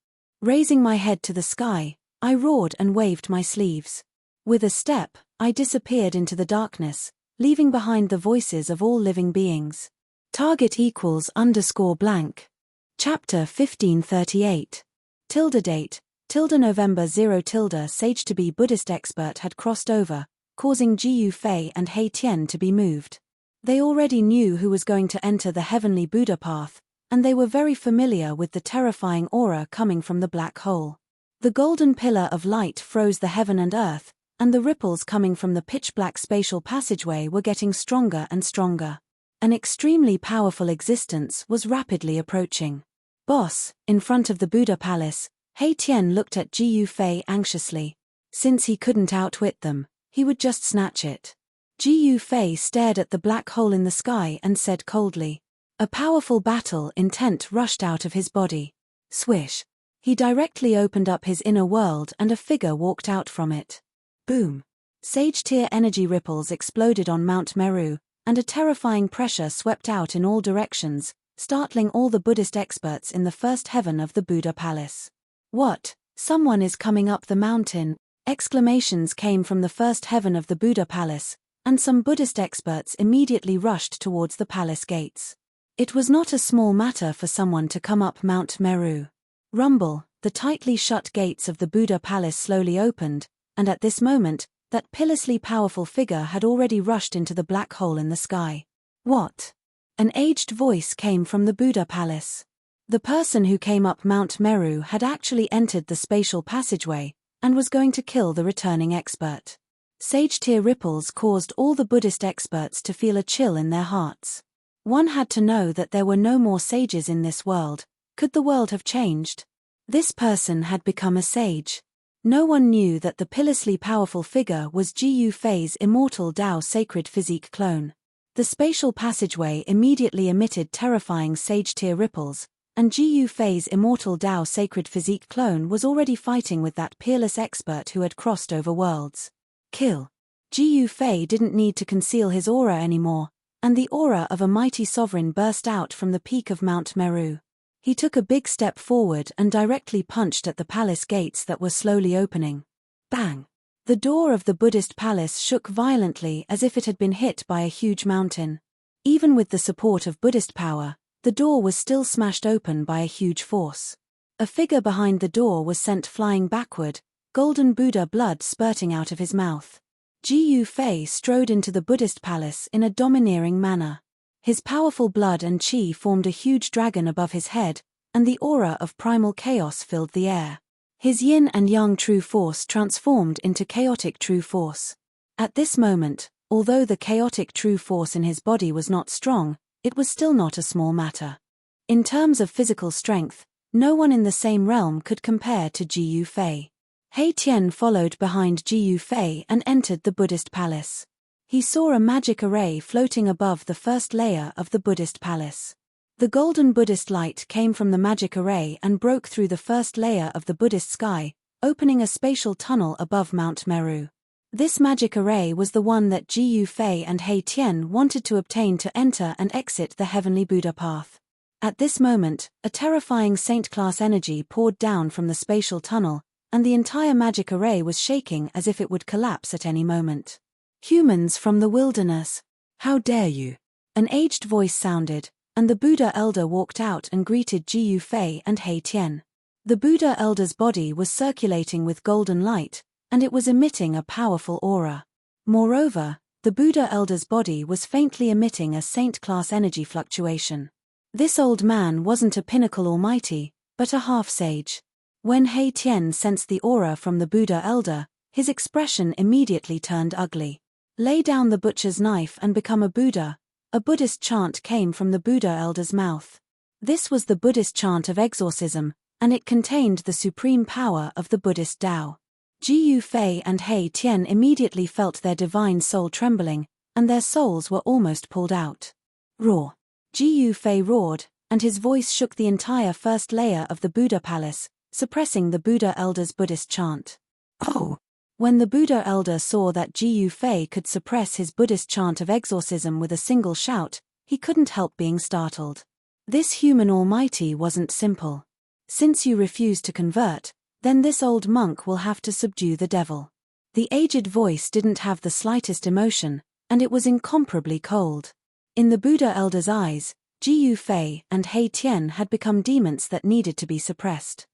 Raising my head to the sky, I roared and waved my sleeves. With a step, I disappeared into the darkness, leaving behind the voices of all living beings. Target =_ blank. Chapter 1538. Date, November 0 Sage-to-be Buddhist expert had crossed over, causing Ji Yufei and He Tian to be moved. They already knew who was going to enter the heavenly Buddha path, and they were very familiar with the terrifying aura coming from the black hole. The golden pillar of light froze the heaven and earth, and the ripples coming from the pitch-black spatial passageway were getting stronger and stronger. An extremely powerful existence was rapidly approaching. Boss, in front of the Buddha palace, He Tian looked at Ji Yufei anxiously. Since he couldn't outwit them, he would just snatch it. Ji Yufei stared at the black hole in the sky and said coldly. A powerful battle intent rushed out of his body. Swish. He directly opened up his inner world and a figure walked out from it. Boom. Sage-tier energy ripples exploded on Mount Meru, and a terrifying pressure swept out in all directions, startling all the Buddhist experts in the first heaven of the Buddha palace. What? Someone is coming up the mountain! Exclamations came from the first heaven of the Buddha palace, and some Buddhist experts immediately rushed towards the palace gates. It was not a small matter for someone to come up Mount Meru. Rumble, the tightly shut gates of the Buddha palace slowly opened, and at this moment, that pitilessly powerful figure had already rushed into the black hole in the sky. What? An aged voice came from the Buddha palace. The person who came up Mount Meru had actually entered the spatial passageway, and was going to kill the returning expert. Sage tear ripples caused all the Buddhist experts to feel a chill in their hearts. One had to know that there were no more sages in this world. Could the world have changed? This person had become a sage. No one knew that the pitilessly powerful figure was Ji Yu Fei's immortal Tao sacred physique clone. The spatial passageway immediately emitted terrifying sage tear ripples, and Ji Yu Fei's immortal Tao sacred physique clone was already fighting with that peerless expert who had crossed over worlds. Kill. Ji Yu Fei didn't need to conceal his aura anymore, and the aura of a mighty sovereign burst out from the peak of Mount Meru. He took a big step forward and directly punched at the palace gates that were slowly opening. Bang! The door of the Buddhist palace shook violently as if it had been hit by a huge mountain. Even with the support of Buddhist power, the door was still smashed open by a huge force. A figure behind the door was sent flying backward, golden Buddha blood spurting out of his mouth. Ji Yu Fei strode into the Buddhist palace in a domineering manner. His powerful blood and qi formed a huge dragon above his head, and the aura of primal chaos filled the air. His yin and yang true force transformed into chaotic true force. At this moment, although the chaotic true force in his body was not strong, it was still not a small matter. In terms of physical strength, no one in the same realm could compare to Ji Yu Fei. He Tian followed behind Ji Yu Fei and entered the Buddhist palace. He saw a magic array floating above the first layer of the Buddhist palace. The golden Buddhist light came from the magic array and broke through the first layer of the Buddhist sky, opening a spatial tunnel above Mount Meru. This magic array was the one that Ji Yu Fei and He Tian wanted to obtain to enter and exit the heavenly Buddha path. At this moment, a terrifying saint-class energy poured down from the spatial tunnel, and the entire magic array was shaking as if it would collapse at any moment. Humans from the wilderness. How dare you? An aged voice sounded, and the Buddha elder walked out and greeted Ji Yu Fei and He Tian. The Buddha elder's body was circulating with golden light, and it was emitting a powerful aura. Moreover, the Buddha elder's body was faintly emitting a saint-class energy fluctuation. This old man wasn't a pinnacle almighty, but a half-sage. When He Tian sensed the aura from the Buddha elder, his expression immediately turned ugly. Lay down the butcher's knife and become a Buddha. A Buddhist chant came from the Buddha elder's mouth. This was the Buddhist chant of exorcism, and it contained the supreme power of the Buddhist Tao. Ji Yu Fei and He Tian immediately felt their divine soul trembling, and their souls were almost pulled out. Roar! Ji Yu Fei roared, and his voice shook the entire first layer of the Buddha palace, suppressing the Buddha elder's Buddhist chant. Oh! When the Buddha elder saw that Ji Yu Fei could suppress his Buddhist chant of exorcism with a single shout, he couldn't help being startled. This human almighty wasn't simple. Since you refuse to convert, then this old monk will have to subdue the devil. The aged voice didn't have the slightest emotion, and it was incomparably cold. In the Buddha elder's eyes, Ji Yu Fei and He Tian had become demons that needed to be suppressed.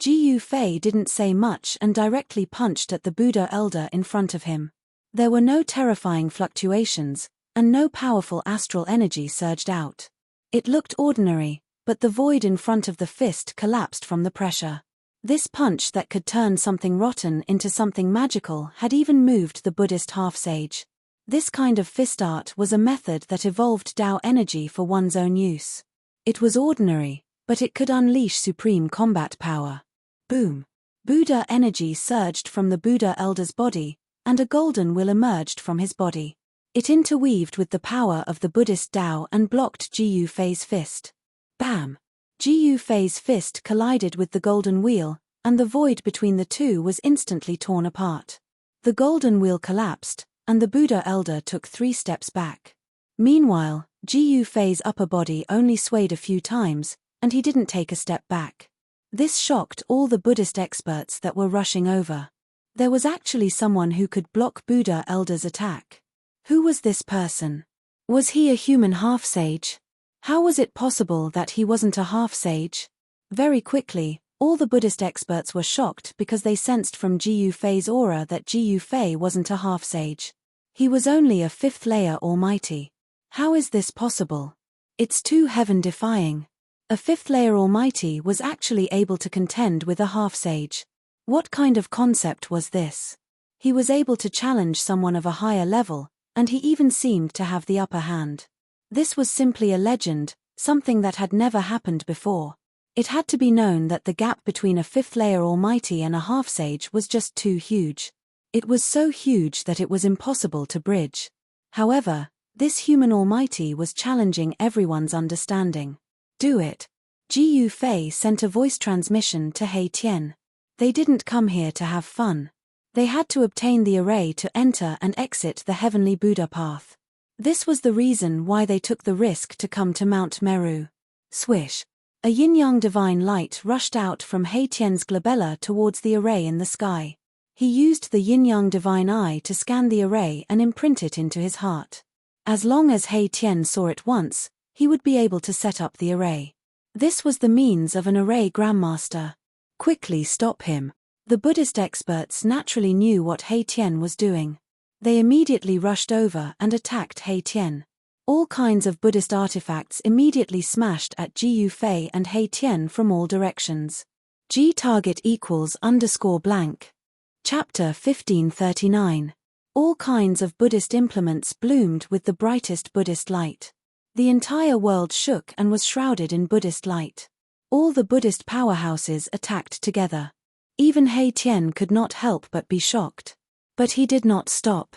Ji Yu Fei didn't say much and directly punched at the Buddha elder in front of him. There were no terrifying fluctuations, and no powerful astral energy surged out. It looked ordinary, but the void in front of the fist collapsed from the pressure. This punch that could turn something rotten into something magical had even moved the Buddhist half-sage. This kind of fist art was a method that evolved Tao energy for one's own use. It was ordinary, but it could unleash supreme combat power. Boom! Buddha energy surged from the Buddha elder's body, and a golden will emerged from his body. It interweaved with the power of the Buddhist Tao and blocked Ji Yu Fei's fist. Bam! Ji Yu Fei's fist collided with the golden wheel, and the void between the two was instantly torn apart. The golden wheel collapsed, and the Buddha elder took 3 steps back. Meanwhile, Ji Yu Fei's upper body only swayed a few times, and he didn't take a step back. This shocked all the Buddhist experts that were rushing over. There was actually someone who could block Buddha elder's attack. Who was this person? Was he a human half-sage? How was it possible that he wasn't a half-sage? Very quickly, all the Buddhist experts were shocked because they sensed from Ji Yufei's aura that Ji Yufei wasn't a half-sage. He was only a fifth-layer almighty. How is this possible? It's too heaven-defying. A fifth-layer almighty was actually able to contend with a half-sage. What kind of concept was this? He was able to challenge someone of a higher level, and he even seemed to have the upper hand. This was simply a legend, something that had never happened before. It had to be known that the gap between a fifth-layer almighty and a half-sage was just too huge. It was so huge that it was impossible to bridge. However, this human almighty was challenging everyone's understanding. Do it. Ji Yufei sent a voice transmission to He Tian. They didn't come here to have fun. They had to obtain the array to enter and exit the heavenly Buddha path. This was the reason why they took the risk to come to Mount Meru. Swish. A yin-yang divine light rushed out from He Tian's glabella towards the array in the sky. He used the yin-yang divine eye to scan the array and imprint it into his heart. As long as He Tian saw it once, he would be able to set up the array. This was the means of an array grandmaster. Quickly stop him. The Buddhist experts naturally knew what He Tian was doing. They immediately rushed over and attacked He Tian. All kinds of Buddhist artifacts immediately smashed at Ji Yufei and He Tian from all directions. G target equals _blank. Chapter 1539. All kinds of Buddhist implements bloomed with the brightest Buddhist light. The entire world shook and was shrouded in Buddhist light. All the Buddhist powerhouses attacked together. Even He Tian could not help but be shocked. But he did not stop.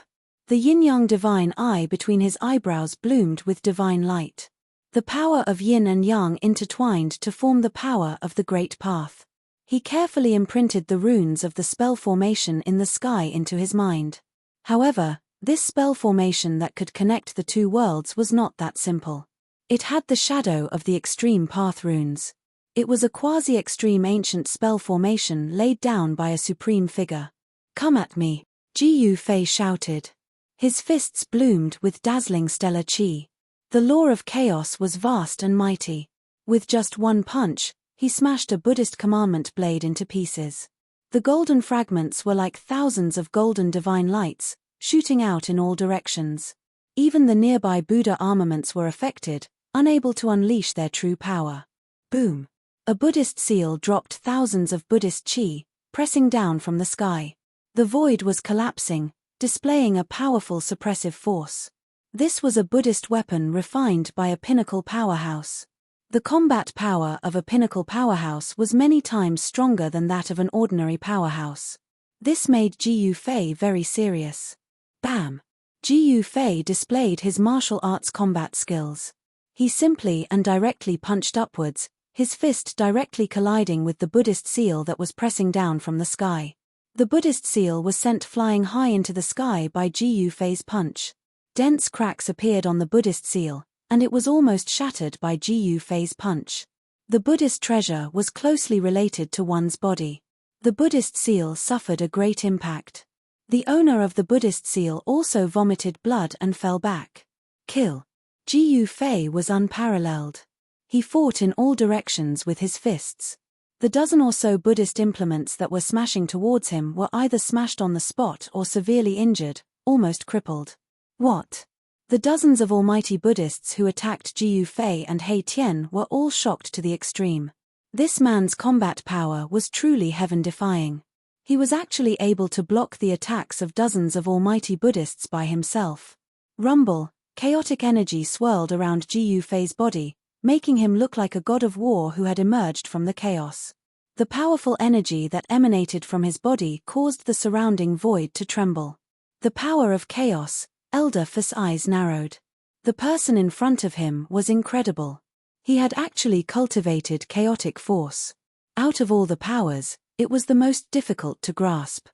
The yin-yang divine eye between his eyebrows bloomed with divine light. The power of yin and yang intertwined to form the power of the Great Path. He carefully imprinted the runes of the spell formation in the sky into his mind. However, this spell formation that could connect the two worlds was not that simple. It had the shadow of the extreme path runes. It was a quasi-extreme ancient spell formation laid down by a supreme figure. Come at me, Ji Yufei shouted. His fists bloomed with dazzling stellar chi. The law of chaos was vast and mighty. With just one punch, he smashed a Buddhist commandment blade into pieces. The golden fragments were like thousands of golden divine lights, shooting out in all directions. Even the nearby Buddha armaments were affected, unable to unleash their true power. Boom! A Buddhist seal dropped thousands of Buddhist chi, pressing down from the sky. The void was collapsing, displaying a powerful suppressive force. This was a Buddhist weapon refined by a pinnacle powerhouse. The combat power of a pinnacle powerhouse was many times stronger than that of an ordinary powerhouse. This made Ji Yufei very serious. Bam! Ji Yufei displayed his martial arts combat skills. He simply and directly punched upwards, his fist directly colliding with the Buddhist seal that was pressing down from the sky. The Buddhist seal was sent flying high into the sky by Ji Yufei's punch. Dense cracks appeared on the Buddhist seal, and it was almost shattered by Ji Yufei's punch. The Buddhist treasure was closely related to one's body. The Buddhist seal suffered a great impact. The owner of the Buddhist seal also vomited blood and fell back. Kill. Ji Yufei was unparalleled. He fought in all directions with his fists. The dozen or so Buddhist implements that were smashing towards him were either smashed on the spot or severely injured, almost crippled. What? The dozens of almighty Buddhists who attacked Ji Yufei and He Tian were all shocked to the extreme. This man's combat power was truly heaven-defying. He was actually able to block the attacks of dozens of almighty Buddhists by himself. Rumble, chaotic energy swirled around Ji Yufei's body, making him look like a god of war who had emerged from the chaos. The powerful energy that emanated from his body caused the surrounding void to tremble. The power of chaos. Elder Fu's eyes narrowed. The person in front of him was incredible. He had actually cultivated chaotic force. Out of all the powers, it was the most difficult to grasp.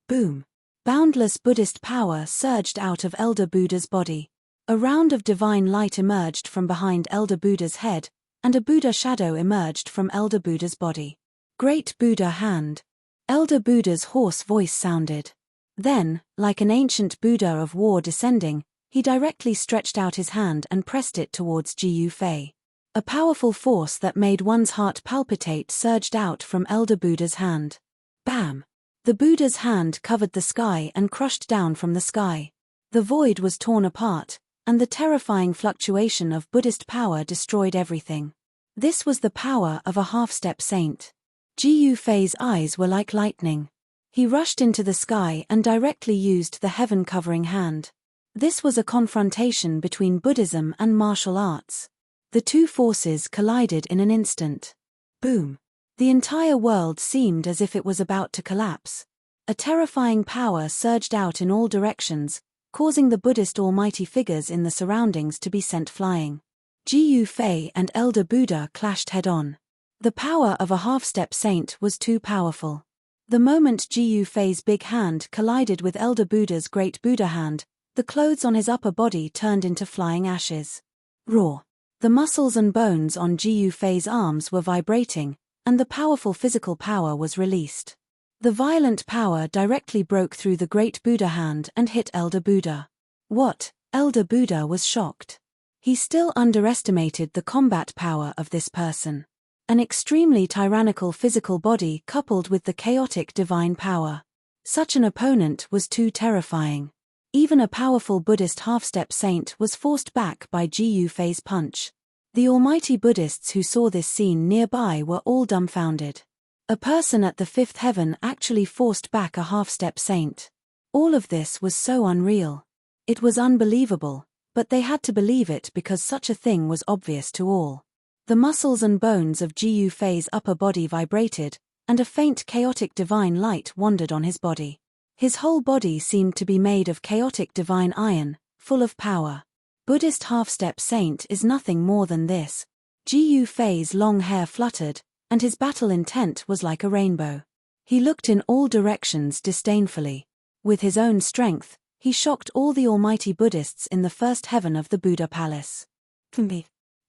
Boom! Boundless Buddhist power surged out of Elder Buddha's body. A round of divine light emerged from behind Elder Buddha's head, and a Buddha shadow emerged from Elder Buddha's body. Great Buddha hand. Elder Buddha's hoarse voice sounded. Then, like an ancient Buddha of war descending, he directly stretched out his hand and pressed it towards Ji Yufei. A powerful force that made one's heart palpitate surged out from Elder Buddha's hand. Bam! The Buddha's hand covered the sky and crushed down from the sky. The void was torn apart, and the terrifying fluctuation of Buddhist power destroyed everything. This was the power of a half-step saint. Ji Yufei's eyes were like lightning. He rushed into the sky and directly used the heaven-covering hand. This was a confrontation between Buddhism and martial arts. The two forces collided in an instant. Boom! The entire world seemed as if it was about to collapse. A terrifying power surged out in all directions, causing the Buddhist almighty figures in the surroundings to be sent flying. Ji Yufei and Elder Buddha clashed head-on. The power of a half-step saint was too powerful. The moment Ji Yufei's big hand collided with Elder Buddha's great Buddha hand, the clothes on his upper body turned into flying ashes. Roar! The muscles and bones on Ji Yufei's arms were vibrating, and the powerful physical power was released. The violent power directly broke through the great Buddha hand and hit Elder Buddha. What? Elder Buddha was shocked. He still underestimated the combat power of this person. An extremely tyrannical physical body coupled with the chaotic divine power. Such an opponent was too terrifying. Even a powerful Buddhist half-step saint was forced back by Ji Yufei's punch. The almighty Buddhists who saw this scene nearby were all dumbfounded. A person at the fifth heaven actually forced back a half-step saint. All of this was so unreal. It was unbelievable, but they had to believe it because such a thing was obvious to all. The muscles and bones of Ji Yufei's upper body vibrated, and a faint chaotic divine light wandered on his body. His whole body seemed to be made of chaotic divine iron, full of power. Buddhist half-step saint is nothing more than this. Ji Yufei's long hair fluttered, and his battle intent was like a rainbow. He looked in all directions disdainfully. With his own strength, he shocked all the almighty Buddhists in the first heaven of the Buddha palace.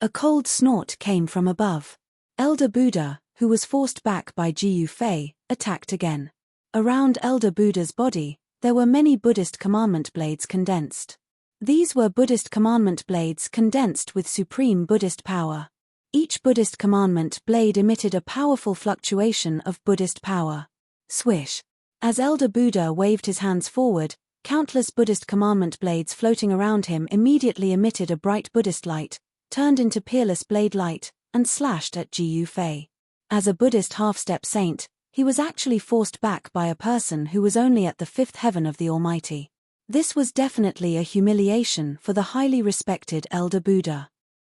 A cold snort came from above. Elder Buddha, who was forced back by Ji Yufei, attacked again. Around Elder Buddha's body, there were many Buddhist commandment blades condensed. These were Buddhist commandment blades condensed with supreme Buddhist power. Each Buddhist commandment blade emitted a powerful fluctuation of Buddhist power. Swish! As Elder Buddha waved his hands forward, countless Buddhist commandment blades floating around him immediately emitted a bright Buddhist light, turned into peerless blade light, and slashed at Ji Yufei. As a Buddhist half-step saint, he was actually forced back by a person who was only at the fifth heaven of the Almighty. This was definitely a humiliation for the highly respected Elder Buddha.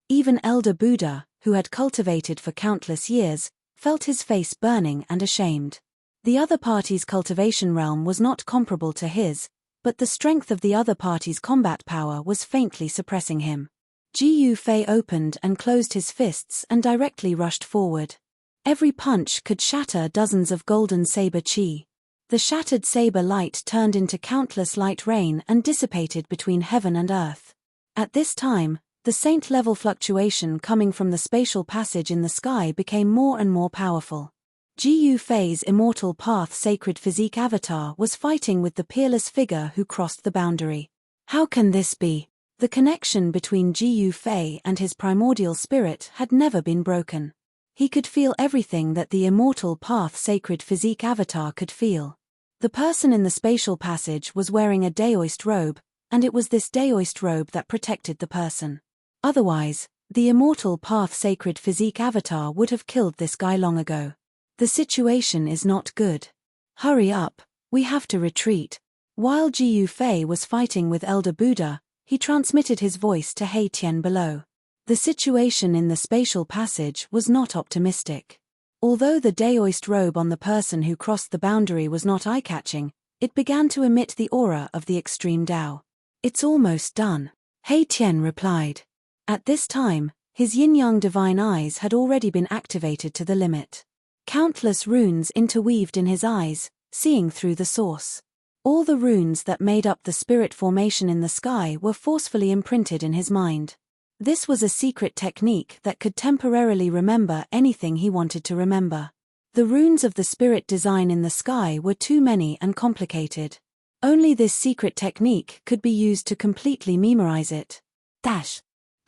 Even Elder Buddha, who had cultivated for countless years, felt his face burning and ashamed. The other party's cultivation realm was not comparable to his, but the strength of the other party's combat power was faintly suppressing him. Ji Yufei opened and closed his fists and directly rushed forward. Every punch could shatter dozens of golden saber chi. The shattered saber light turned into countless light rain and dissipated between heaven and earth. At this time, the saint-level fluctuation coming from the spatial passage in the sky became more and more powerful. Ji Yufei's immortal path sacred physique avatar was fighting with the peerless figure who crossed the boundary. How can this be? The connection between Ji Yufei and his primordial spirit had never been broken. He could feel everything that the immortal path sacred physique avatar could feel. The person in the spatial passage was wearing a daoist robe, and it was this daoist robe that protected the person. Otherwise, the immortal path sacred physique avatar would have killed this guy long ago. The situation is not good. Hurry up, we have to retreat. While Ji Yufei was fighting with Elder Buddha, he transmitted his voice to Hei Tian below. The situation in the spatial passage was not optimistic. Although the daoist robe on the person who crossed the boundary was not eye-catching, it began to emit the aura of the extreme Tao. It's almost done, Hei Tian replied. At this time, his yin-yang divine eyes had already been activated to the limit. Countless runes interweaved in his eyes, seeing through the source. All the runes that made up the spirit formation in the sky were forcefully imprinted in his mind. This was a secret technique that could temporarily remember anything he wanted to remember. The runes of the spirit design in the sky were too many and complicated. Only this secret technique could be used to completely memorize it.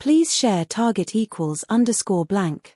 Please share target equals _blank.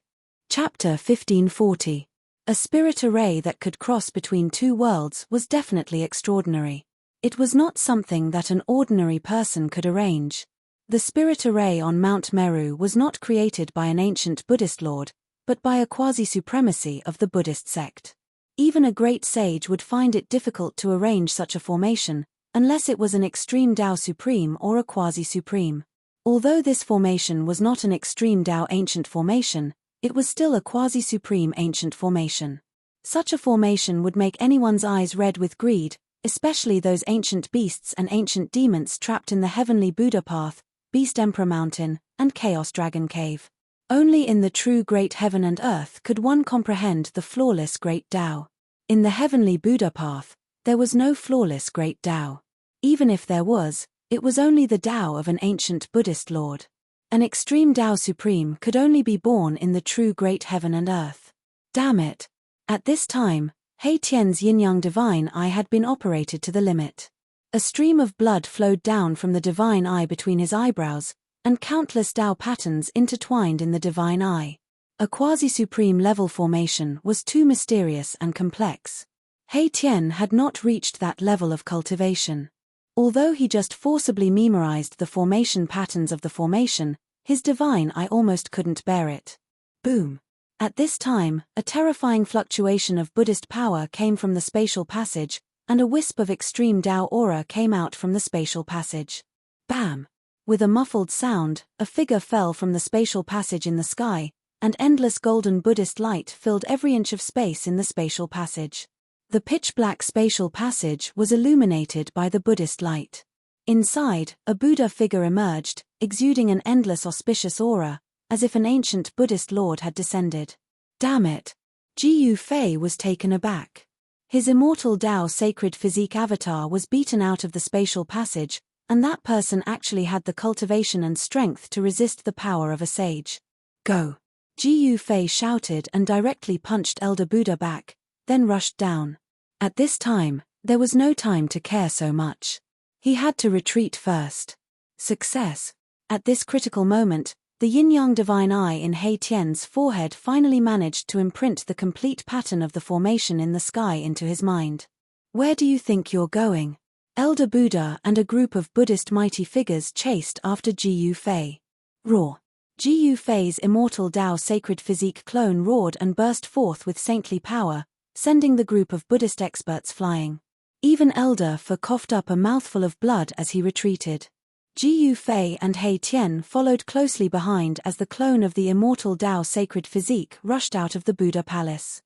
Chapter 1540. A spirit array that could cross between two worlds was definitely extraordinary. It was not something that an ordinary person could arrange. The spirit array on Mount Meru was not created by an ancient Buddhist lord, but by a quasi-supremacy of the Buddhist sect. Even a great sage would find it difficult to arrange such a formation, unless it was an extreme Tao supreme or a quasi-supreme. Although this formation was not an extreme Tao ancient formation, it was still a quasi-supreme ancient formation. Such a formation would make anyone's eyes red with greed, especially those ancient beasts and ancient demons trapped in the heavenly Buddha path, Beast Emperor Mountain, and Chaos Dragon Cave. Only in the true great heaven and earth could one comprehend the flawless great Tao. In the heavenly Buddha path, there was no flawless great Tao. Even if there was, it was only the Tao of an ancient Buddhist lord. An extreme Tao supreme could only be born in the true great heaven and earth. Damn it! At this time, He Tian's yin-yang divine eye had been operated to the limit. A stream of blood flowed down from the divine eye between his eyebrows, and countless Tao patterns intertwined in the divine eye. A quasi-supreme level formation was too mysterious and complex. He Tian had not reached that level of cultivation. Although he just forcibly memorized the formation patterns of the formation, his divine eye almost couldn't bear it. Boom! At this time, a terrifying fluctuation of Buddhist power came from the spatial passage, and a wisp of extreme Tao aura came out from the spatial passage. Bam! With a muffled sound, a figure fell from the spatial passage in the sky, and endless golden Buddhist light filled every inch of space in the spatial passage. The pitch-black spatial passage was illuminated by the Buddhist light. Inside, a Buddha figure emerged, exuding an endless auspicious aura, as if an ancient Buddhist lord had descended. Damn it! Ji Fei was taken aback. His immortal Tao sacred physique avatar was beaten out of the spatial passage, and that person actually had the cultivation and strength to resist the power of a sage. Go! Ji Fei shouted and directly punched Elder Buddha back, then rushed down. At this time, there was no time to care so much. He had to retreat first. Success! At this critical moment, the yin-yang divine eye in He Tian's forehead finally managed to imprint the complete pattern of the formation in the sky into his mind. Where do you think you're going? Elder Buddha and a group of Buddhist mighty figures chased after Ji Fei. Roar! Ji Fei's immortal Tao sacred physique clone roared and burst forth with saintly power, sending the group of Buddhist experts flying. Even Elder Fu coughed up a mouthful of blood as he retreated. Ji Fei and He Tian followed closely behind as the clone of the immortal Tao sacred physique rushed out of the Buddha palace.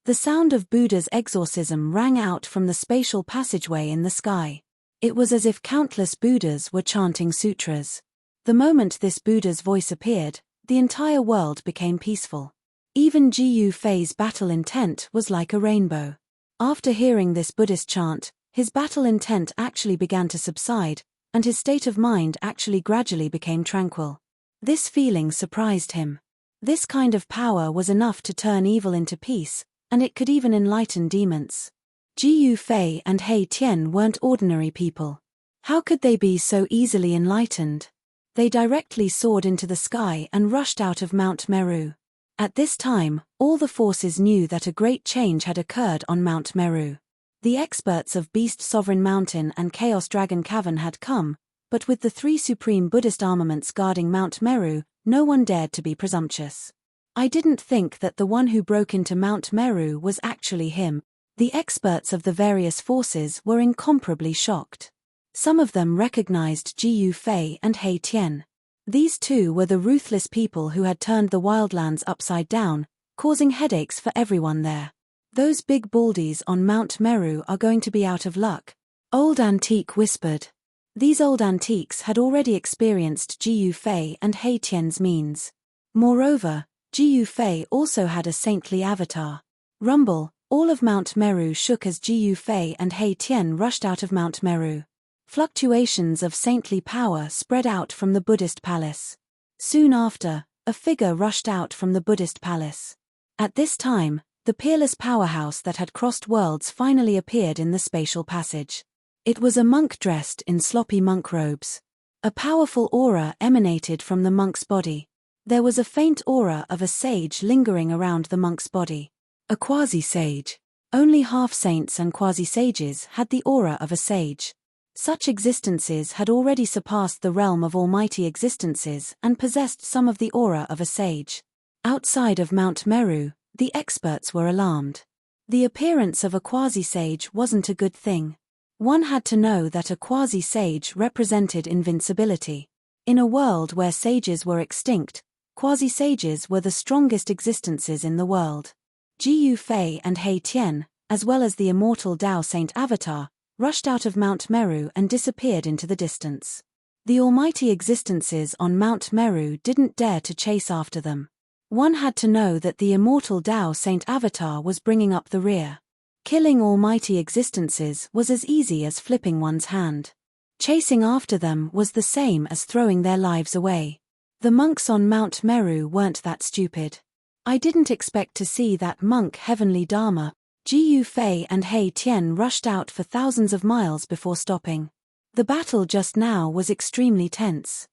The sound of Buddha's exorcism rang out from the spatial passageway in the sky. It was as if countless Buddhas were chanting sutras. The moment this Buddha's voice appeared, the entire world became peaceful. Even Ji Fei's battle intent was like a rainbow. After hearing this Buddhist chant, his battle intent actually began to subside, and his state of mind actually gradually became tranquil. This feeling surprised him. This kind of power was enough to turn evil into peace, and it could even enlighten demons. Ji Fei and He Tian weren't ordinary people. How could they be so easily enlightened? They directly soared into the sky and rushed out of Mount Meru. At this time, all the forces knew that a great change had occurred on Mount Meru. The experts of Beast Sovereign Mountain and Chaos Dragon Cavern had come, but with the three supreme Buddhist armaments guarding Mount Meru, no one dared to be presumptuous. I didn't think that the one who broke into Mount Meru was actually him. The experts of the various forces were incomparably shocked. Some of them recognized Ji Fei and He Tian. These two were the ruthless people who had turned the wildlands upside down, causing headaches for everyone there. Those big baldies on Mount Meru are going to be out of luck. Old Antique whispered. These old antiques had already experienced Ji Fei and He Tian's means. Moreover, Ji Fei also had a saintly avatar. Rumble, all of Mount Meru shook as Ji Fei and He Tian rushed out of Mount Meru. Fluctuations of saintly power spread out from the Buddhist palace. Soon after, a figure rushed out from the Buddhist palace. At this time, the peerless powerhouse that had crossed worlds finally appeared in the spatial passage. It was a monk dressed in sloppy monk robes. A powerful aura emanated from the monk's body. There was a faint aura of a sage lingering around the monk's body. A quasi-sage. Only half-saints and quasi-sages had the aura of a sage. Such existences had already surpassed the realm of almighty existences and possessed some of the aura of a sage. Outside of Mount Meru, the experts were alarmed. The appearance of a quasi-sage wasn't a good thing. One had to know that a quasi-sage represented invincibility. In a world where sages were extinct, quasi-sages were the strongest existences in the world. Jiyu Fei and He Tian, as well as the immortal Tao Saint Avatar, rushed out of Mount Meru and disappeared into the distance. The almighty existences on Mount Meru didn't dare to chase after them. One had to know that the immortal Tao Saint Avatar was bringing up the rear. Killing almighty existences was as easy as flipping one's hand. Chasing after them was the same as throwing their lives away. The monks on Mount Meru weren't that stupid. I didn't expect to see that monk Heavenly Dharma. Jiyu Fei and He Tian rushed out for thousands of miles before stopping. The battle just now was extremely tense.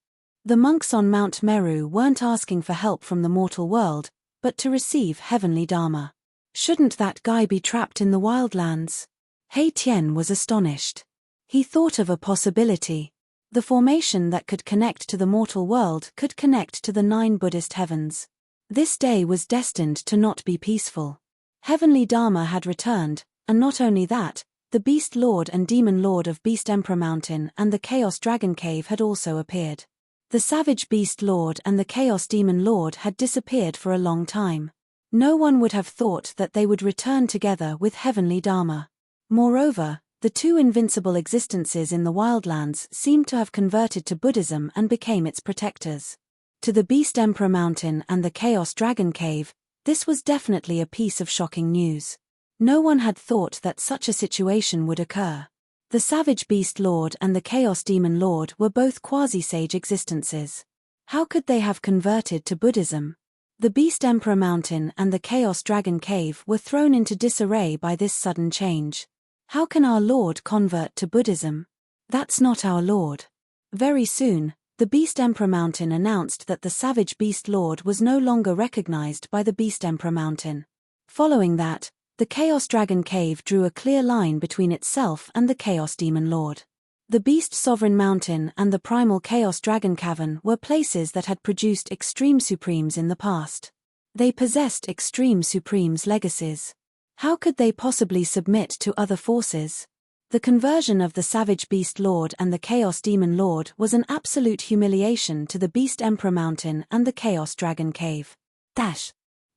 The monks on Mount Meru weren't asking for help from the mortal world, but to receive Heavenly Dharma. Shouldn't that guy be trapped in the wildlands? He Tian was astonished. He thought of a possibility. The formation that could connect to the mortal world could connect to the 9 Buddhist heavens. This day was destined to not be peaceful. Heavenly Dharma had returned, and not only that, the Beast Lord and Demon Lord of Beast Emperor Mountain and the Chaos Dragon Cave had also appeared. The Savage Beast Lord and the Chaos Demon Lord had disappeared for a long time. No one would have thought that they would return together with Heavenly Dharma. Moreover, the 2 invincible existences in the wildlands seemed to have converted to Buddhism and became its protectors. To the Beast Emperor Mountain and the Chaos Dragon Cave, this was definitely a piece of shocking news. No one had thought that such a situation would occur. The Savage Beast Lord and the Chaos Demon Lord were both quasi-sage existences. How could they have converted to Buddhism? The Beast Emperor Mountain and the Chaos Dragon Cave were thrown into disarray by this sudden change. How can our Lord convert to Buddhism? That's not our Lord. Very soon, the Beast Emperor Mountain announced that the Savage Beast Lord was no longer recognized by the Beast Emperor Mountain. Following that, the Chaos Dragon Cave drew a clear line between itself and the Chaos Demon Lord. The Beast Sovereign Mountain and the Primal Chaos Dragon Cavern were places that had produced Extreme Supremes in the past. They possessed Extreme Supremes' legacies. How could they possibly submit to other forces? The conversion of the Savage Beast Lord and the Chaos Demon Lord was an absolute humiliation to the Beast Emperor Mountain and the Chaos Dragon Cave.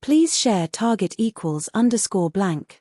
Please share target =_blank.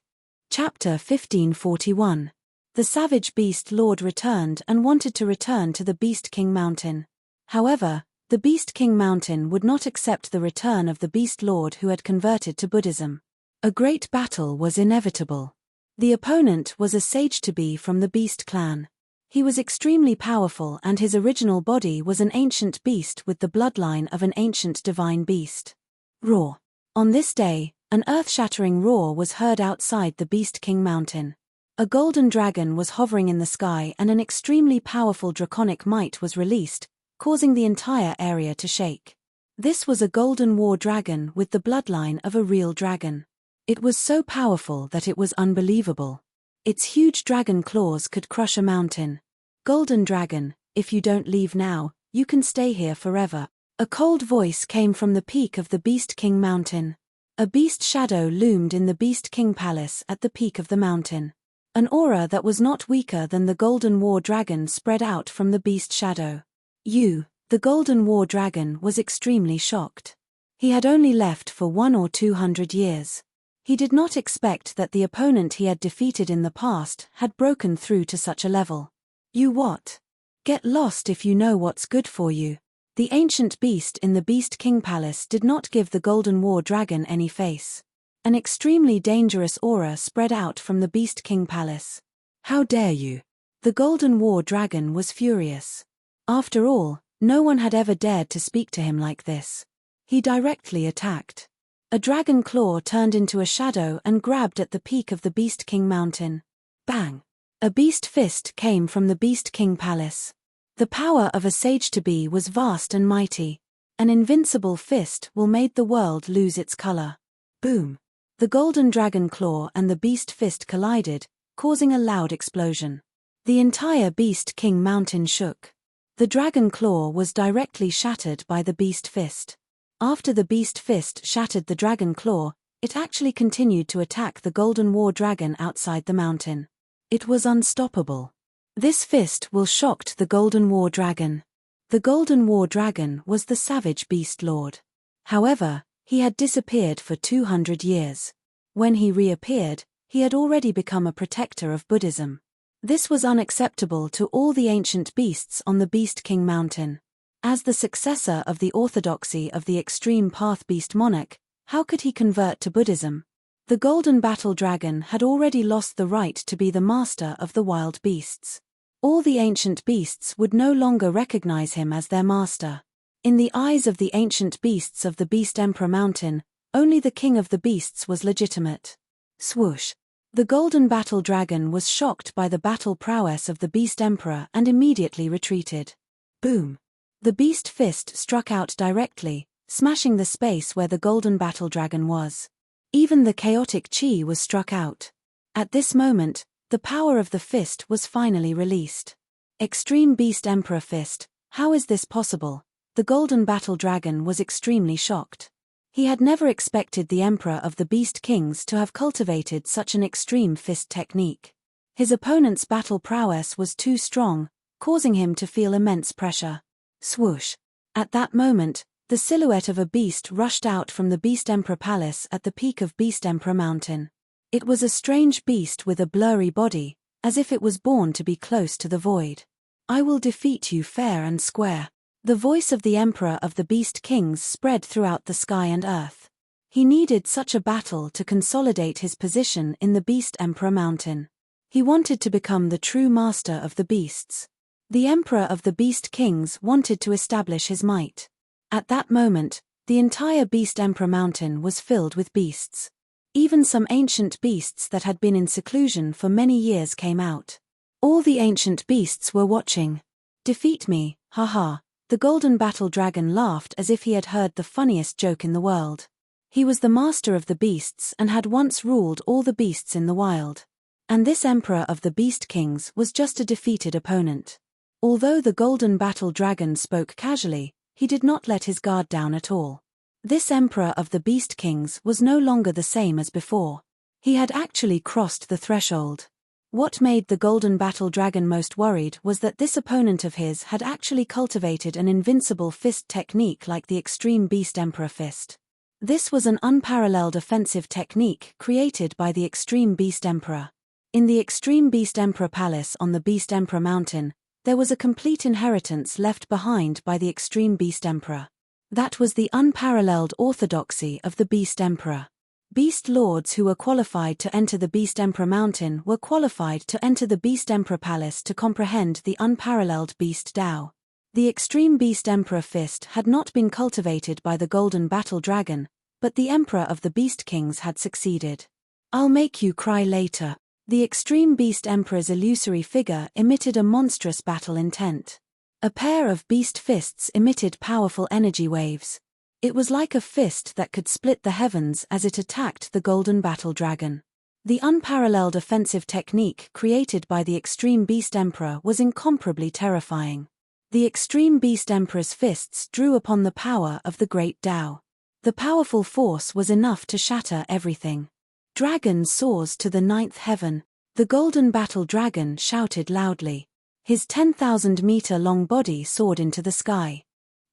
Chapter 1541. The Savage Beast Lord returned and wanted to return to the Beast King Mountain. However, the Beast King Mountain would not accept the return of the Beast Lord who had converted to Buddhism. A great battle was inevitable. The opponent was a sage-to-be from the Beast clan. He was extremely powerful and his original body was an ancient beast with the bloodline of an ancient divine beast. Roar. On this day, an earth-shattering roar was heard outside the Beast King Mountain. A golden dragon was hovering in the sky and an extremely powerful draconic might was released, causing the entire area to shake. This was a golden war dragon with the bloodline of a real dragon. It was so powerful that it was unbelievable. Its huge dragon claws could crush a mountain. Golden dragon, if you don't leave now, you can stay here forever. A cold voice came from the peak of the Beast King Mountain. A beast shadow loomed in the Beast King Palace at the peak of the mountain. An aura that was not weaker than the Golden War Dragon spread out from the beast shadow. The Golden War Dragon was extremely shocked. He had only left for 100 or 200 years. He did not expect that the opponent he had defeated in the past had broken through to such a level. You what? Get lost if you know what's good for you. The ancient beast in the Beast King Palace did not give the Golden War Dragon any face. An extremely dangerous aura spread out from the Beast King Palace. How dare you? The Golden War Dragon was furious. After all, no one had ever dared to speak to him like this. He directly attacked. A dragon claw turned into a shadow and grabbed at the peak of the Beast King Mountain. Bang! A beast fist came from the Beast King Palace. The power of a sage-to-be was vast and mighty. An invincible fist will made the world lose its color. Boom! The golden dragon claw and the beast fist collided, causing a loud explosion. The entire Beast King mountain shook. The dragon claw was directly shattered by the beast fist. After the beast fist shattered the dragon claw, it actually continued to attack the golden war dragon outside the mountain. It was unstoppable. This fist will shocked the golden war dragon. The golden war dragon was the savage beast lord. However, he had disappeared for 200 years. When he reappeared, he had already become a protector of Buddhism. This was unacceptable to all the ancient beasts on the Beast King mountain. As the successor of the orthodoxy of the extreme path beast Monarch, how could he convert to Buddhism? The golden battle dragon had already lost the right to be the master of the wild beasts. All the ancient beasts would no longer recognize him as their master. In the eyes of the ancient beasts of the Beast Emperor Mountain, only the king of the beasts was legitimate. Swoosh! The golden battle dragon was shocked by the battle prowess of the Beast Emperor and immediately retreated. Boom! The beast fist struck out directly, smashing the space where the golden battle dragon was. Even the chaotic chi was struck out. At this moment, the power of the fist was finally released. Extreme Beast Emperor Fist, how is this possible? The golden battle dragon was extremely shocked. He had never expected the Emperor of the Beast Kings to have cultivated such an extreme fist technique. His opponent's battle prowess was too strong, causing him to feel immense pressure. Swoosh! At that moment, the silhouette of a beast rushed out from the Beast Emperor Palace at the peak of Beast Emperor Mountain. It was a strange beast with a blurry body, as if it was born to be close to the void. I will defeat you fair and square. The voice of the Emperor of the Beast Kings spread throughout the sky and earth. He needed such a battle to consolidate his position in the Beast Emperor Mountain. He wanted to become the true master of the beasts. The Emperor of the Beast Kings wanted to establish his might. At that moment, the entire Beast Emperor Mountain was filled with beasts. Even some ancient beasts that had been in seclusion for many years came out. All the ancient beasts were watching. Defeat me, haha. The golden battle dragon laughed as if he had heard the funniest joke in the world. He was the master of the beasts and had once ruled all the beasts in the wild. And this Emperor of the Beast Kings was just a defeated opponent. Although the golden battle dragon spoke casually, he did not let his guard down at all. This Emperor of the Beast Kings was no longer the same as before. He had actually crossed the threshold. What made the golden battle dragon most worried was that this opponent of his had actually cultivated an invincible fist technique like the Extreme Beast Emperor Fist. This was an unparalleled offensive technique created by the Extreme Beast Emperor. In the Extreme Beast Emperor Palace on the Beast Emperor Mountain, there was a complete inheritance left behind by the Extreme Beast Emperor. That was the unparalleled orthodoxy of the Beast Emperor. Beast lords who were qualified to enter the Beast Emperor Mountain were qualified to enter the Beast Emperor Palace to comprehend the unparalleled Beast Tao. The Extreme Beast Emperor Fist had not been cultivated by the Golden Battle Dragon, but the Emperor of the Beast Kings had succeeded. I'll make you cry later. The Extreme Beast Emperor's illusory figure emitted a monstrous battle intent. A pair of beast fists emitted powerful energy waves. It was like a fist that could split the heavens as it attacked the Golden Battle Dragon. The unparalleled offensive technique created by the Extreme Beast Emperor was incomparably terrifying. The Extreme Beast Emperor's fists drew upon the power of the Great Tao. The powerful force was enough to shatter everything. Dragon soars to the ninth heaven. The Golden Battle Dragon shouted loudly. His 10,000-meter-long body soared into the sky.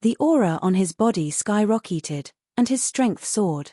The aura on his body skyrocketed, and his strength soared.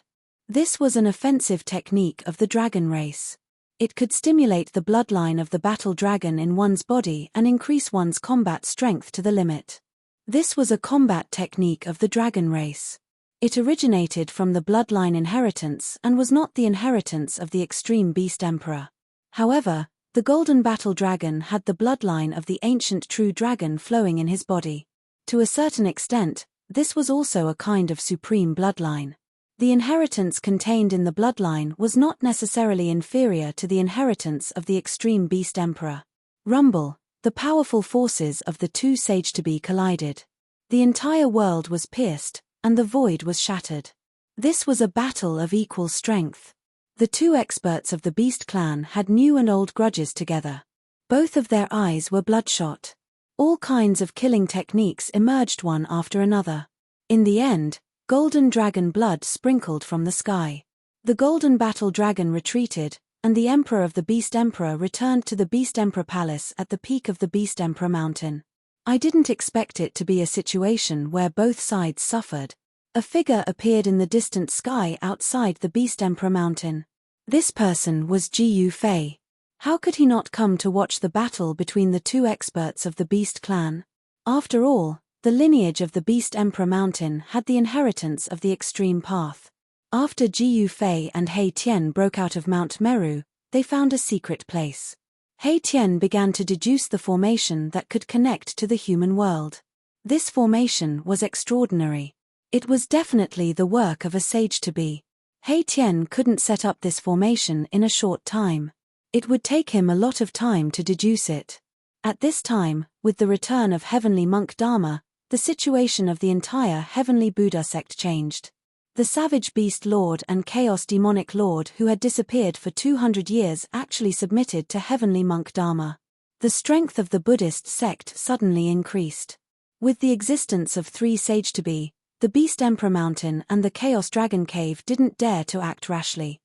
This was an offensive technique of the dragon race. It could stimulate the bloodline of the battle dragon in one's body and increase one's combat strength to the limit. This was a combat technique of the dragon race. It originated from the bloodline inheritance and was not the inheritance of the Extreme Beast Emperor. However, the Golden Battle Dragon had the bloodline of the ancient true dragon flowing in his body. To a certain extent, this was also a kind of supreme bloodline. The inheritance contained in the bloodline was not necessarily inferior to the inheritance of the Extreme Beast Emperor. Rumble, The powerful forces of the two sage-to-be collided. The entire world was pierced, and the void was shattered. This was a battle of equal strength. The two experts of the Beast clan had new and old grudges together. Both of their eyes were bloodshot. All kinds of killing techniques emerged one after another. In the end, golden dragon blood sprinkled from the sky. The golden battle dragon retreated, and the Emperor of the Beast Emperor returned to the Beast Emperor Palace at the peak of the Beast Emperor Mountain. I didn't expect it to be a situation where both sides suffered. A figure appeared in the distant sky outside the Beast Emperor Mountain. This person was Jiyu Fei. How could he not come to watch the battle between the two experts of the Beast clan? After all, the lineage of the Beast Emperor Mountain had the inheritance of the extreme path. After Jiyu Fei and He Tian broke out of Mount Meru, they found a secret place. He Tian began to deduce the formation that could connect to the human world. This formation was extraordinary. It was definitely the work of a sage-to-be. He Tian couldn't set up this formation in a short time. It would take him a lot of time to deduce it. At this time, with the return of Heavenly Monk Dharma, the situation of the entire Heavenly Buddha sect changed. The Savage Beast Lord and Chaos Demonic Lord who had disappeared for 200 years actually submitted to Heavenly Monk Dharma. The strength of the Buddhist sect suddenly increased. With the existence of three sage-to-be, the Beast Emperor Mountain and the Chaos Dragon Cave didn't dare to act rashly.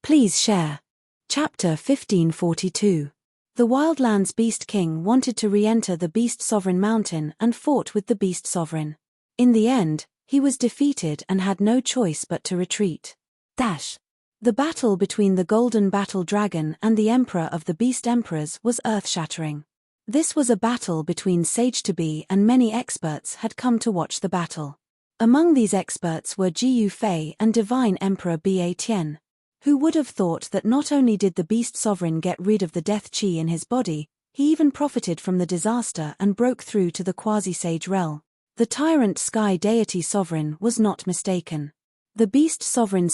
Please share. Chapter 1542. The Wildlands Beast King wanted to re-enter the Beast Sovereign Mountain and fought with the Beast Sovereign. In the end, he was defeated and had no choice but to retreat. The battle between the Golden Battle Dragon and the Emperor of the Beast Emperors was earth-shattering. This was a battle between sage-to-be, and many experts had come to watch the battle. Among these experts were Jiyu Fei and Divine Emperor Ba Tian. Who would have thought that not only did the Beast Sovereign get rid of the death chi in his body, he even profited from the disaster and broke through to the quasi-sage realm. The tyrant sky deity sovereign was not mistaken. The Beast Sovereign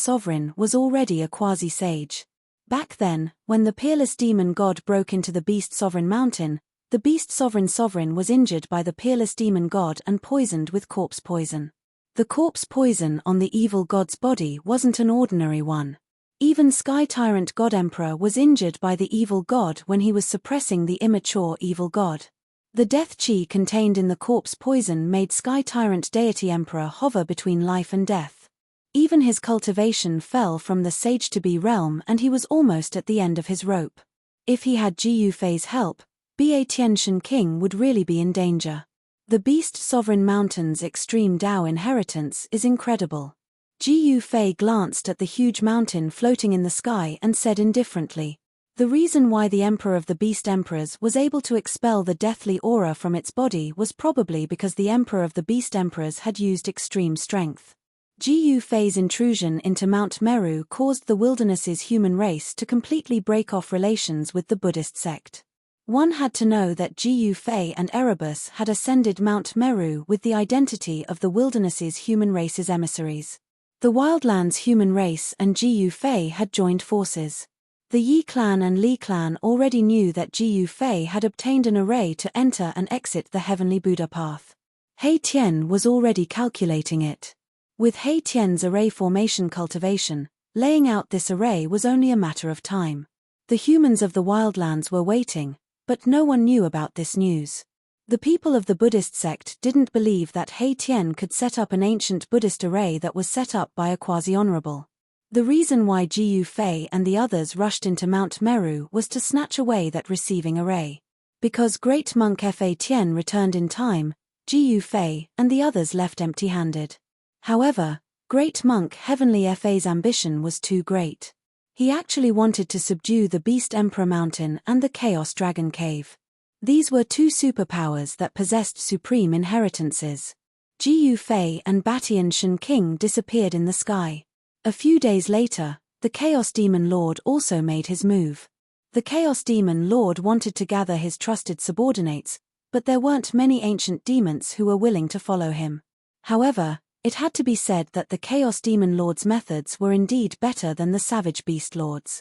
was already a quasi-sage. Back then, when the peerless demon god broke into the Beast Sovereign Mountain, the Beast Sovereign was injured by the peerless demon god and poisoned with corpse poison. The corpse poison on the evil god's body wasn't an ordinary one. Even Sky Tyrant God Emperor was injured by the evil god when he was suppressing the immature evil god. The death chi contained in the corpse poison made Sky Tyrant Deity Emperor hover between life and death. Even his cultivation fell from the sage-to-be realm and he was almost at the end of his rope. If he had Jiyu Fei's help, Ba Tianxian King would really be in danger. The Beast Sovereign Mountain's extreme Dao inheritance is incredible. Jiyu Fei glanced at the huge mountain floating in the sky and said indifferently, "The reason why the Emperor of the Beast Emperors was able to expel the deathly aura from its body was probably because the Emperor of the Beast Emperors had used extreme strength." Jiyu Fei's intrusion into Mount Meru caused the wilderness's human race to completely break off relations with the Buddhist sect. One had to know that Jiyu Fei and Erebus had ascended Mount Meru with the identity of the wilderness's human race's emissaries. The Wildlands human race and Jiyu Fei had joined forces. The Yi clan and Li clan already knew that Jiyu Fei had obtained an array to enter and exit the Heavenly Buddha path. He Tian was already calculating it. With He Tian's array formation cultivation, laying out this array was only a matter of time. The humans of the Wildlands were waiting, but no one knew about this news. The people of the Buddhist sect didn't believe that He Tian could set up an ancient Buddhist array that was set up by a quasi-honorable. The reason why Jiyu Fei and the others rushed into Mount Meru was to snatch away that receiving array. Because Great Monk Fa Tian returned in time, Jiyu Fei and the others left empty-handed. However, Great Monk Heavenly Fa's ambition was too great. He actually wanted to subdue the Beast Emperor Mountain and the Chaos Dragon Cave. These were two superpowers that possessed supreme inheritances. Jiyu Fei and Batianshan King disappeared in the sky. A few days later, the Chaos Demon Lord also made his move. The Chaos Demon Lord wanted to gather his trusted subordinates, but there weren't many ancient demons who were willing to follow him. However, it had to be said that the Chaos Demon Lord's methods were indeed better than the Savage Beast Lord's.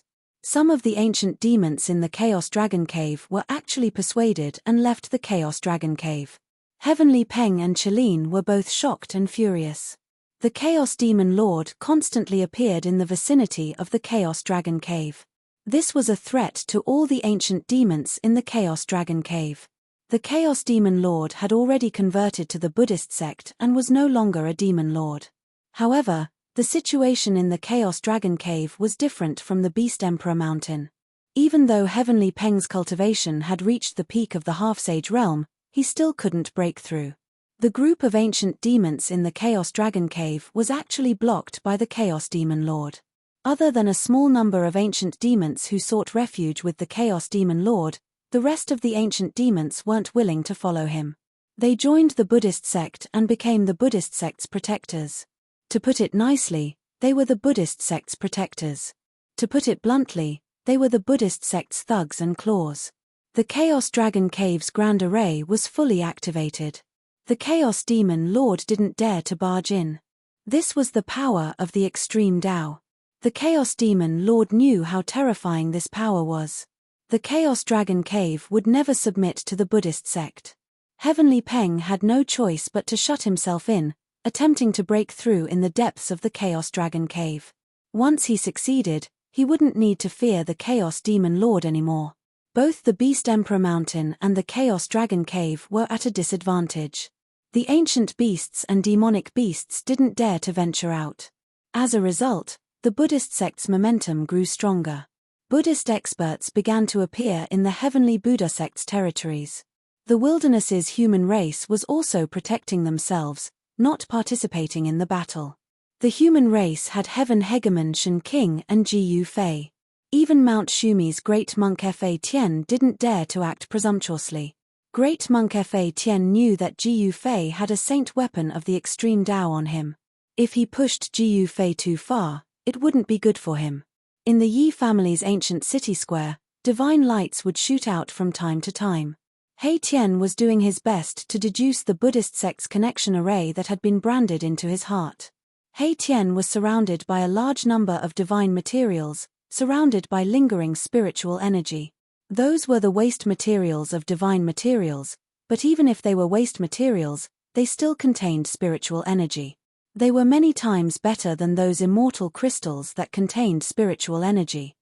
Some of the ancient demons in the Chaos Dragon Cave were actually persuaded and left the Chaos Dragon Cave. Heavenly Peng and Cheline were both shocked and furious. The Chaos Demon Lord constantly appeared in the vicinity of the Chaos Dragon Cave. This was a threat to all the ancient demons in the Chaos Dragon Cave. The Chaos Demon Lord had already converted to the Buddhist sect and was no longer a demon lord. However, the situation in the Chaos Dragon Cave was different from the Beast Emperor Mountain. Even though Heavenly Peng's cultivation had reached the peak of the Half-Sage realm, he still couldn't break through. The group of ancient demons in the Chaos Dragon Cave was actually blocked by the Chaos Demon Lord. Other than a small number of ancient demons who sought refuge with the Chaos Demon Lord, the rest of the ancient demons weren't willing to follow him. They joined the Buddhist sect and became the Buddhist sect's protectors. To put it nicely, they were the Buddhist sect's protectors. To put it bluntly, they were the Buddhist sect's thugs and claws. The Chaos Dragon Cave's Grand Array was fully activated. The Chaos Demon Lord didn't dare to barge in. This was the power of the extreme Tao. The Chaos Demon Lord knew how terrifying this power was. The Chaos Dragon Cave would never submit to the Buddhist sect. Heavenly Peng had no choice but to shut himself in, attempting to break through in the depths of the Chaos Dragon Cave. Once he succeeded, he wouldn't need to fear the Chaos Demon Lord anymore. Both the Beast Emperor Mountain and the Chaos Dragon Cave were at a disadvantage. The ancient beasts and demonic beasts didn't dare to venture out. As a result, the Buddhist sect's momentum grew stronger. Buddhist experts began to appear in the Heavenly Buddha sect's territories. The wilderness's human race was also protecting themselves, not participating in the battle. The human race had Heaven Hegemon Shen King and Ji Yu Fei. Even Mount Shumi's Great Monk Fa Tien didn't dare to act presumptuously. Great Monk Fa Tien knew that Ji Yu Fei had a saint weapon of the extreme Tao on him. If he pushed Ji Yu Fei too far, it wouldn't be good for him. In the Yi family's ancient city square, divine lights would shoot out from time to time. He Tian was doing his best to deduce the Buddhist sect's connection array that had been branded into his heart. He Tian was surrounded by a large number of divine materials, surrounded by lingering spiritual energy. Those were the waste materials of divine materials, but even if they were waste materials, they still contained spiritual energy. They were many times better than those immortal crystals that contained spiritual energy.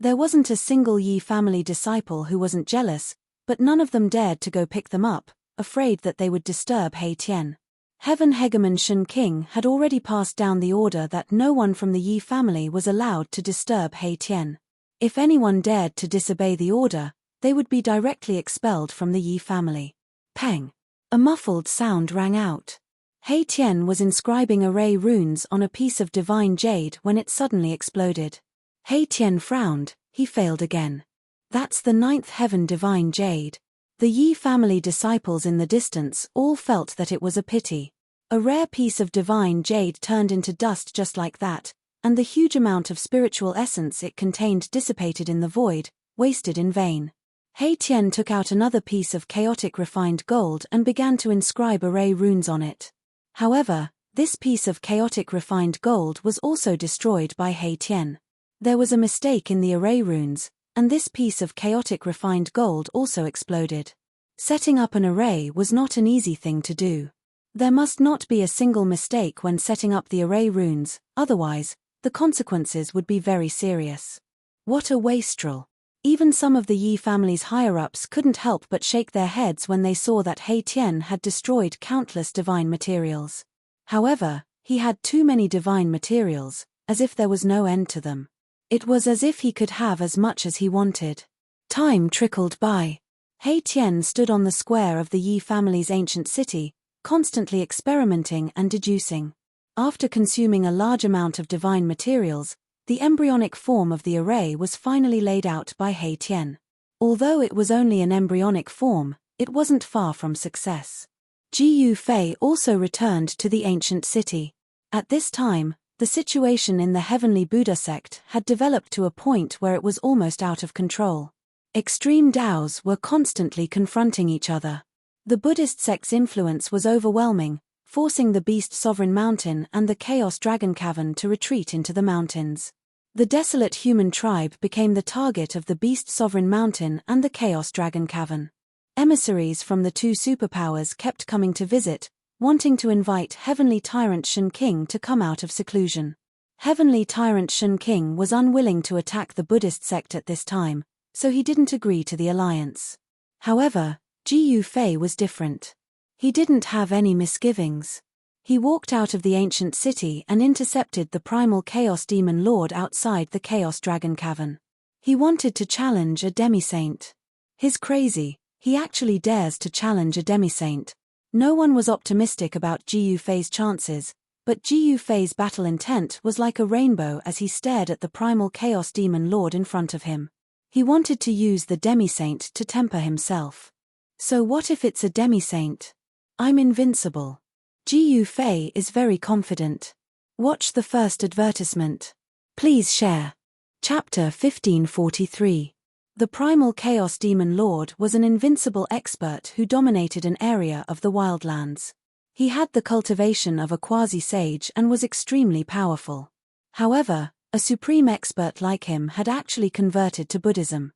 There wasn't a single Yi family disciple who wasn't jealous, but none of them dared to go pick them up, afraid that they would disturb He Tian. Heaven Hegemon Shen King had already passed down the order that no one from the Yi family was allowed to disturb He Tian. If anyone dared to disobey the order, they would be directly expelled from the Yi family. Peng! A muffled sound rang out. He Tian was inscribing array runes on a piece of divine jade when it suddenly exploded. He Tian frowned, he failed again. That's the 9th heaven divine jade. The Yi family disciples in the distance all felt that it was a pity. A rare piece of divine jade turned into dust just like that, and the huge amount of spiritual essence it contained dissipated in the void, wasted in vain. He Tian took out another piece of chaotic refined gold and began to inscribe array runes on it. However, this piece of chaotic refined gold was also destroyed by He Tian. There was a mistake in the array runes, and this piece of chaotic refined gold also exploded. Setting up an array was not an easy thing to do. There must not be a single mistake when setting up the array runes, otherwise, the consequences would be very serious. What a wastrel! Even some of the Yi family's higher-ups couldn't help but shake their heads when they saw that He Tian had destroyed countless divine materials. However, he had too many divine materials, as if there was no end to them. It was as if he could have as much as he wanted. Time trickled by. He Tian stood on the square of the Yi family's ancient city, constantly experimenting and deducing. After consuming a large amount of divine materials, the embryonic form of the array was finally laid out by He Tian. Although it was only an embryonic form, it wasn't far from success. Ji Yu Fei also returned to the ancient city. At this time, the situation in the Heavenly Buddha sect had developed to a point where it was almost out of control. Extreme Taos were constantly confronting each other. The Buddhist sect's influence was overwhelming, forcing the Beast Sovereign Mountain and the Chaos Dragon Cavern to retreat into the mountains. The desolate human tribe became the target of the Beast Sovereign Mountain and the Chaos Dragon Cavern. Emissaries from the two superpowers kept coming to visit, wanting to invite Heavenly Tyrant Shen King to come out of seclusion. Heavenly Tyrant Shen King was unwilling to attack the Buddhist sect at this time, so he didn't agree to the alliance. However, Ji Fei was different. He didn't have any misgivings. He walked out of the ancient city and intercepted the primal Chaos Demon Lord outside the Chaos Dragon Cavern. He wanted to challenge a demi-saint. He's crazy, he actually dares to challenge a demi-saint. No one was optimistic about Ji Fei's chances, but Ji Fei's battle intent was like a rainbow as he stared at the primal Chaos Demon Lord in front of him. He wanted to use the demi-saint to temper himself. So what if it's a demi-saint? I'm invincible. Ji Fei is very confident. Watch the first advertisement. Please share. Chapter 1543. The primal Chaos Demon Lord was an invincible expert who dominated an area of the wildlands. He had the cultivation of a quasi-sage and was extremely powerful. However, a supreme expert like him had actually converted to Buddhism.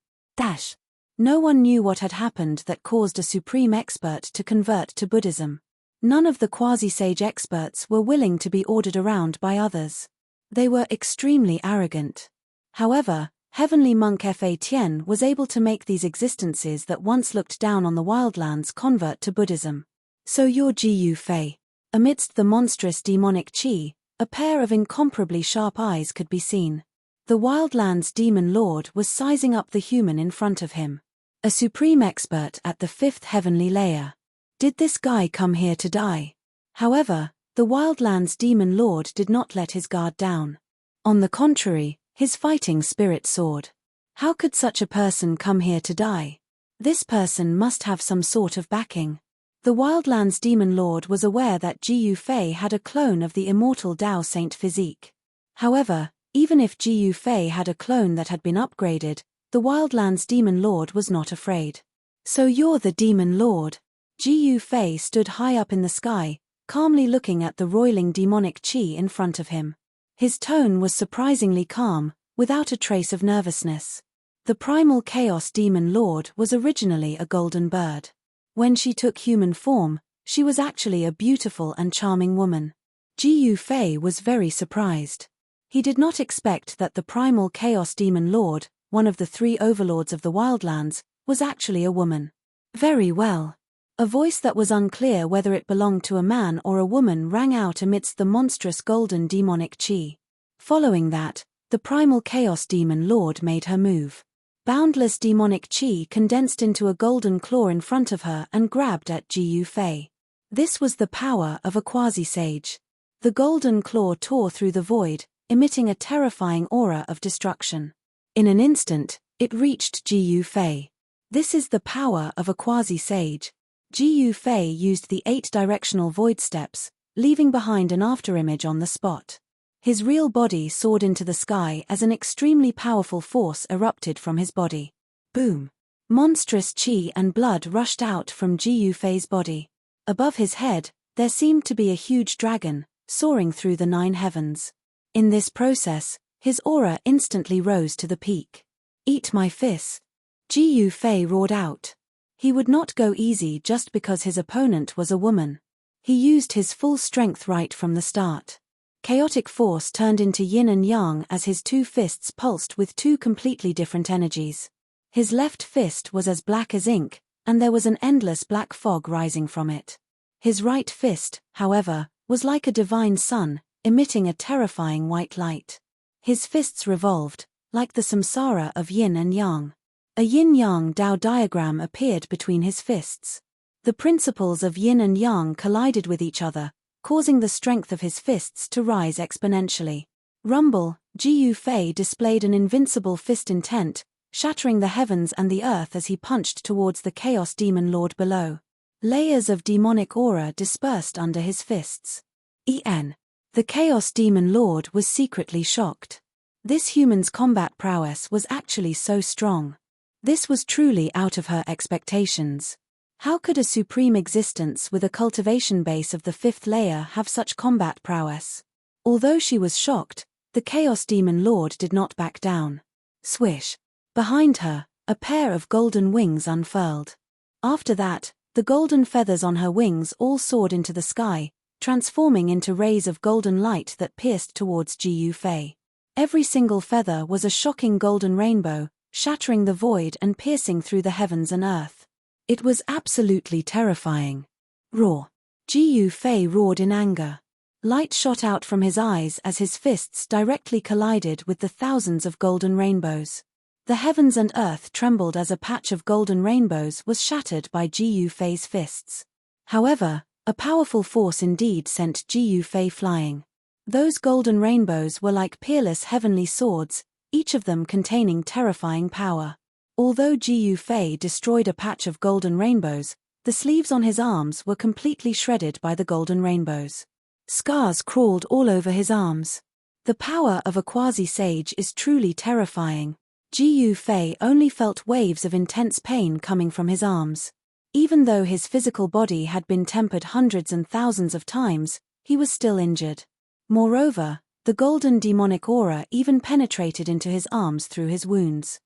No one knew what had happened that caused a supreme expert to convert to Buddhism. None of the quasi-sage experts were willing to be ordered around by others. They were extremely arrogant. However, Heavenly Monk Fa Tien was able to make these existences that once looked down on the wildlands convert to Buddhism. So you're Ji Fei. Amidst the monstrous demonic qi, a pair of incomparably sharp eyes could be seen. The wildlands demon lord was sizing up the human in front of him. A supreme expert at the 5th heavenly layer. Did this guy come here to die? However, the wildlands demon lord did not let his guard down. On the contrary, his fighting spirit soared. How could such a person come here to die? This person must have some sort of backing. The wildlands demon lord was aware that Ji Fei had a clone of the immortal Tao Saint physique. However, even if Ji Fei had a clone that had been upgraded, the wildlands demon lord was not afraid. So you're the demon lord? Ji Fei stood high up in the sky, calmly looking at the roiling demonic qi in front of him. His tone was surprisingly calm, without a trace of nervousness. The primal chaos demon lord was originally a golden bird. When she took human form, she was actually a beautiful and charming woman. Ji Fei was very surprised. He did not expect that the primal chaos demon lord, one of the 3 overlords of the wildlands, was actually a woman. Very well. A voice that was unclear whether it belonged to a man or a woman rang out amidst the monstrous golden demonic qi. Following that, the primal chaos demon lord made her move. Boundless demonic qi condensed into a golden claw in front of her and grabbed at Ji Fei. This was the power of a quasi-sage. The golden claw tore through the void, emitting a terrifying aura of destruction. In an instant, it reached Ji Fei. This is the power of a quasi-sage. Ji Fei used the 8 directional void steps, leaving behind an afterimage on the spot. His real body soared into the sky as an extremely powerful force erupted from his body. Boom! Monstrous qi and blood rushed out from Ji Fei's body. Above his head, there seemed to be a huge dragon, soaring through the 9 heavens. In this process, his aura instantly rose to the peak. Eat my fist! Ji Fei roared out. He would not go easy just because his opponent was a woman. He used his full strength right from the start. Chaotic force turned into yin and yang as his 2 fists pulsed with 2 completely different energies. His left fist was as black as ink, and there was an endless black fog rising from it. His right fist, however, was like a divine sun, emitting a terrifying white light. His fists revolved, like the samsara of yin and yang. A yin-yang Tao diagram appeared between his fists. The principles of yin and yang collided with each other, causing the strength of his fists to rise exponentially. Rumble, Ji Fei displayed an invincible fist intent, shattering the heavens and the earth as he punched towards the Chaos Demon Lord below. Layers of demonic aura dispersed under his fists. The Chaos Demon Lord was secretly shocked. This human's combat prowess was actually so strong. This was truly out of her expectations. How could a supreme existence with a cultivation base of the 5th layer have such combat prowess? Although she was shocked, the Chaos Demon Lord did not back down. Swish! Behind her, a pair of golden wings unfurled. After that, the golden feathers on her wings all soared into the sky, transforming into rays of golden light that pierced towards Ji Yufei. Every single feather was a shocking golden rainbow, shattering the void and piercing through the heavens and earth. It was absolutely terrifying. Roar! Ji Yufei roared in anger. Light shot out from his eyes as his fists directly collided with the thousands of golden rainbows. The heavens and earth trembled as a patch of golden rainbows was shattered by Ji Yufei's fists. However, a powerful force indeed sent Ji Yufei flying. Those golden rainbows were like peerless heavenly swords, each of them containing terrifying power. Although Ji Yufei destroyed a patch of golden rainbows, the sleeves on his arms were completely shredded by the golden rainbows. Scars crawled all over his arms. The power of a quasi-sage is truly terrifying. Ji Yufei only felt waves of intense pain coming from his arms. Even though his physical body had been tempered hundreds and thousands of times, he was still injured. Moreover, the golden demonic aura even penetrated into his arms through his wounds.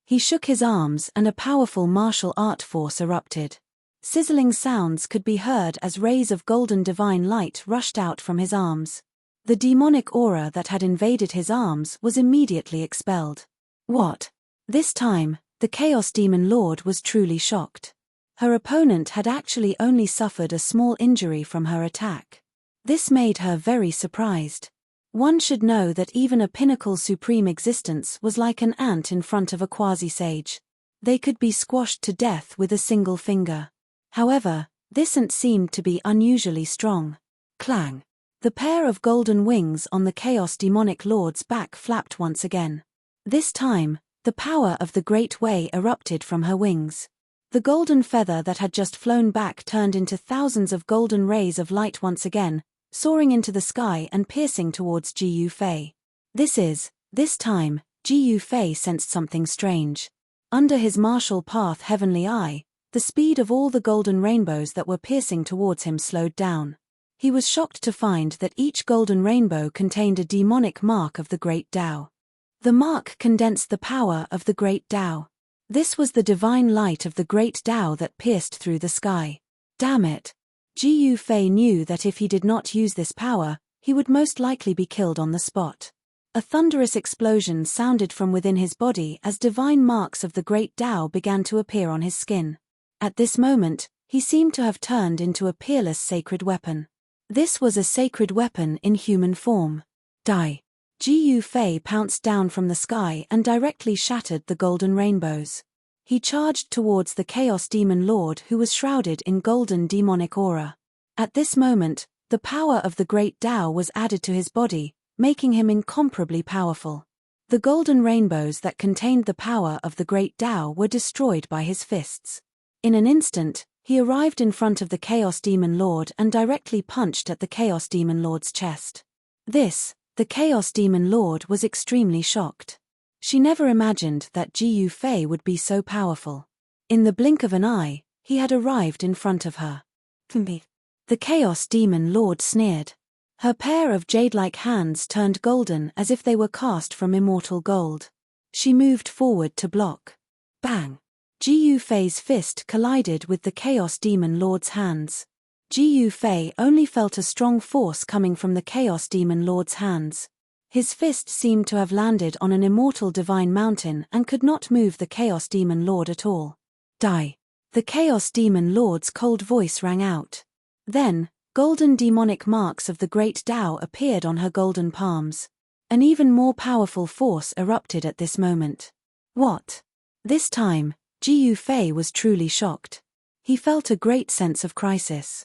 He shook his arms and a powerful martial art force erupted. Sizzling sounds could be heard as rays of golden divine light rushed out from his arms. The demonic aura that had invaded his arms was immediately expelled. What? This time, the Chaos Demon Lord was truly shocked. Her opponent had actually only suffered a small injury from her attack. This made her very surprised. One should know that even a pinnacle supreme existence was like an ant in front of a quasi-sage. They could be squashed to death with a single finger. However, this ant seemed to be unusually strong. Clang! The pair of golden wings on the Chaos Demonic Lord's back flapped once again. This time, the power of the Great Way erupted from her wings. The golden feather that had just flown back turned into thousands of golden rays of light once again, soaring into the sky and piercing towards Ji Yufei. This time, Ji Yufei sensed something strange. Under his martial path heavenly eye, the speed of all the golden rainbows that were piercing towards him slowed down. He was shocked to find that each golden rainbow contained a demonic mark of the Great Tao. The mark condensed the power of the Great Tao. This was the divine light of the Great Tao that pierced through the sky. Damn it! Ji Yufei knew that if he did not use this power, he would most likely be killed on the spot. A thunderous explosion sounded from within his body as divine marks of the Great Tao began to appear on his skin. At this moment, he seemed to have turned into a peerless sacred weapon. This was a sacred weapon in human form. Die! Ji Yufei pounced down from the sky and directly shattered the golden rainbows. He charged towards the Chaos Demon Lord who was shrouded in golden demonic aura. At this moment, the power of the Great Tao was added to his body, making him incomparably powerful. The golden rainbows that contained the power of the Great Tao were destroyed by his fists. In an instant, he arrived in front of the Chaos Demon Lord and directly punched at the Chaos Demon Lord's chest. The Chaos Demon Lord was extremely shocked. She never imagined that Ji Yufei would be so powerful. In the blink of an eye, he had arrived in front of her. The Chaos Demon Lord sneered. Her pair of jade-like hands turned golden as if they were cast from immortal gold. She moved forward to block. Bang! Ji Yufei's fist collided with the Chaos Demon Lord's hands. Ji Yufei only felt a strong force coming from the Chaos Demon Lord's hands. His fist seemed to have landed on an immortal divine mountain and could not move the Chaos Demon Lord at all. Die! The Chaos Demon Lord's cold voice rang out. Then, golden demonic marks of the Great Tao appeared on her golden palms. An even more powerful force erupted at this moment. What? This time, Ji Yufei was truly shocked. He felt a great sense of crisis.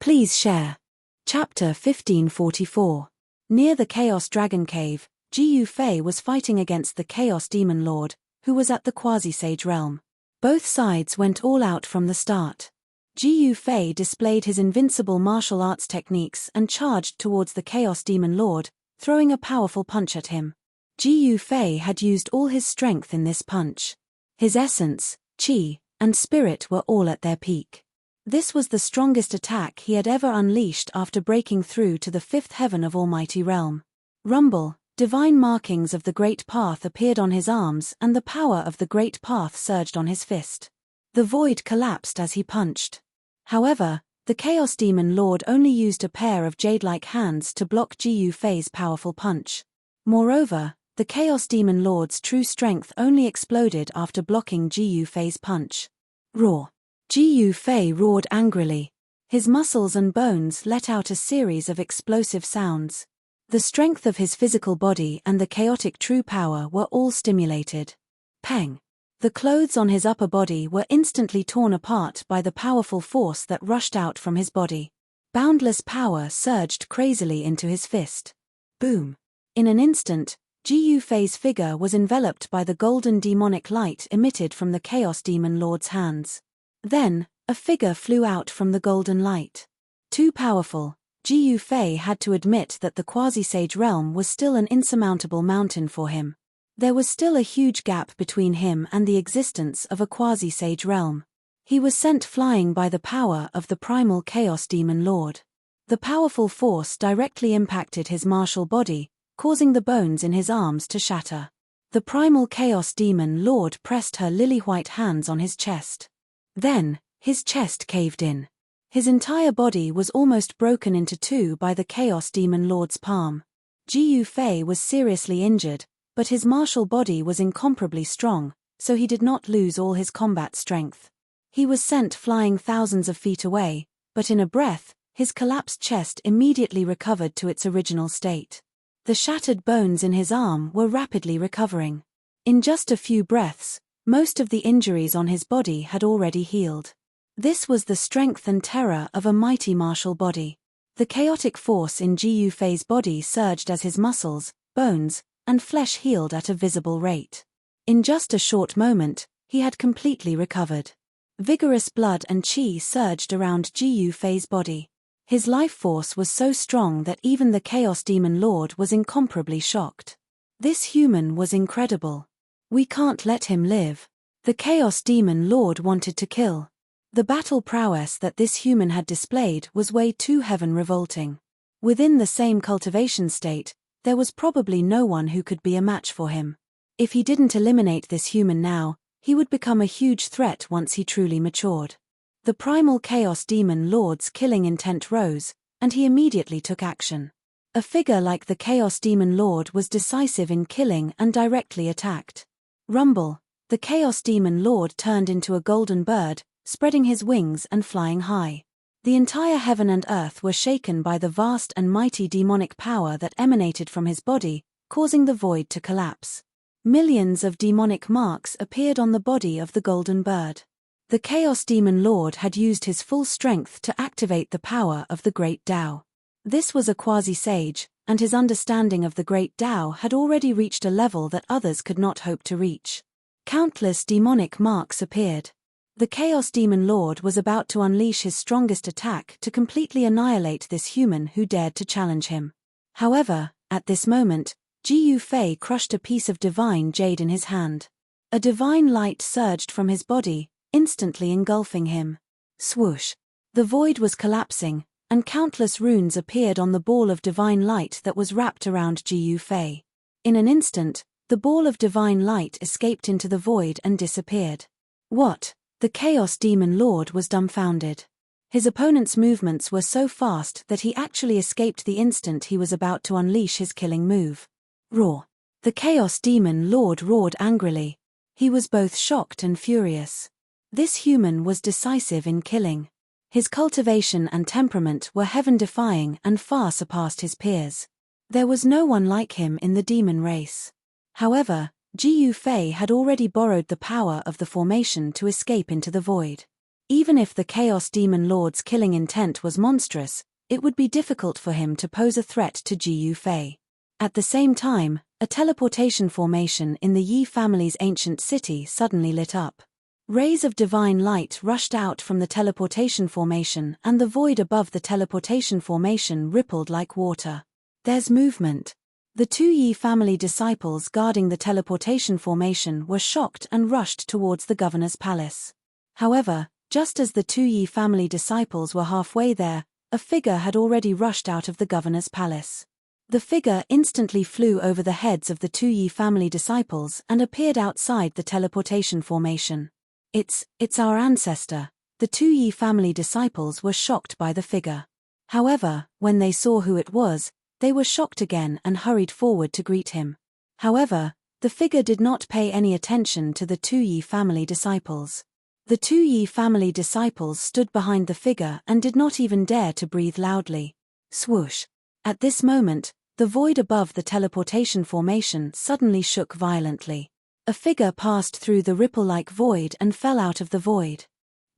Please share. Chapter 1544. Near the Chaos Dragon Cave, Ji Yufei was fighting against the Chaos Demon Lord, who was at the Quasi-Sage realm. Both sides went all out from the start. Ji Yufei displayed his invincible martial arts techniques and charged towards the Chaos Demon Lord, throwing a powerful punch at him. Ji Yufei had used all his strength in this punch. His essence, chi, and spirit were all at their peak. This was the strongest attack he had ever unleashed after breaking through to the fifth heaven of Almighty Realm. Rumble, divine markings of the Great Path appeared on his arms and the power of the Great Path surged on his fist. The void collapsed as he punched. However, the Chaos Demon Lord only used a pair of jade-like hands to block Ji Yufei's powerful punch. Moreover, the Chaos Demon Lord's true strength only exploded after blocking Ji Yufei's punch. Roar! Ji Yufei roared angrily. His muscles and bones let out a series of explosive sounds. The strength of his physical body and the chaotic true power were all stimulated. Pang! The clothes on his upper body were instantly torn apart by the powerful force that rushed out from his body. Boundless power surged crazily into his fist. Boom! In an instant, Ji Yufei's figure was enveloped by the golden demonic light emitted from the Chaos Demon Lord's hands. Then, a figure flew out from the golden light. Too powerful, Ji Yufei had to admit that the quasi-sage realm was still an insurmountable mountain for him. There was still a huge gap between him and the existence of a quasi-sage realm. He was sent flying by the power of the primal Chaos Demon Lord. The powerful force directly impacted his martial body, causing the bones in his arms to shatter. The primal Chaos Demon Lord pressed her lily-white hands on his chest. Then, his chest caved in. His entire body was almost broken into two by the Chaos Demon Lord's palm. Ji Yufei was seriously injured, but his martial body was incomparably strong, so he did not lose all his combat strength. He was sent flying thousands of feet away, but in a breath, his collapsed chest immediately recovered to its original state. The shattered bones in his arm were rapidly recovering. In just a few breaths, most of the injuries on his body had already healed. This was the strength and terror of a mighty martial body. The chaotic force in Ji Yufei's body surged as his muscles, bones, and flesh healed at a visible rate. In just a short moment, he had completely recovered. Vigorous blood and qi surged around Ji Yufei's body. His life force was so strong that even the Chaos Demon Lord was incomparably shocked. This human was incredible. We can't let him live. The Chaos Demon Lord wanted to kill. The battle prowess that this human had displayed was way too heaven-revolting. Within the same cultivation state, there was probably no one who could be a match for him. If he didn't eliminate this human now, he would become a huge threat once he truly matured. The primal Chaos Demon Lord's killing intent rose, and he immediately took action. A figure like the Chaos Demon Lord was decisive in killing and directly attacked. Rumble, the Chaos Demon Lord turned into a golden bird, spreading his wings and flying high. The entire heaven and earth were shaken by the vast and mighty demonic power that emanated from his body, causing the void to collapse. Millions of demonic marks appeared on the body of the golden bird. The Chaos Demon Lord had used his full strength to activate the power of the Great Tao. This was a quasi-sage, and his understanding of the Great Tao had already reached a level that others could not hope to reach. Countless demonic marks appeared. The Chaos Demon Lord was about to unleash his strongest attack to completely annihilate this human who dared to challenge him. However, at this moment, Ji Yufei crushed a piece of divine jade in his hand. A divine light surged from his body, instantly engulfing him. Swoosh! The void was collapsing, and countless runes appeared on the ball of divine light that was wrapped around Ji Yufei. In an instant, the ball of divine light escaped into the void and disappeared. What? The Chaos Demon Lord was dumbfounded. His opponent's movements were so fast that he actually escaped the instant he was about to unleash his killing move. Roar! The Chaos Demon Lord roared angrily. He was both shocked and furious. This human was decisive in killing. His cultivation and temperament were heaven-defying and far surpassed his peers. There was no one like him in the demon race. However, Ji Yufei had already borrowed the power of the formation to escape into the void. Even if the Chaos Demon Lord's killing intent was monstrous, it would be difficult for him to pose a threat to Ji Yufei. At the same time, a teleportation formation in the Yi family's ancient city suddenly lit up. Rays of divine light rushed out from the teleportation formation and the void above the teleportation formation rippled like water. There's movement. The two Yi family disciples guarding the teleportation formation were shocked and rushed towards the governor's palace. However, just as the two Yi family disciples were halfway there, a figure had already rushed out of the governor's palace. The figure instantly flew over the heads of the Tu Yi family disciples and appeared outside the teleportation formation. It's our ancestor. The Tu Yi family disciples were shocked by the figure. However, when they saw who it was, they were shocked again and hurried forward to greet him. However, the figure did not pay any attention to the Tu Yi family disciples. The Tu Yi family disciples stood behind the figure and did not even dare to breathe loudly. Swoosh! At this moment, the void above the teleportation formation suddenly shook violently. A figure passed through the ripple-like void and fell out of the void.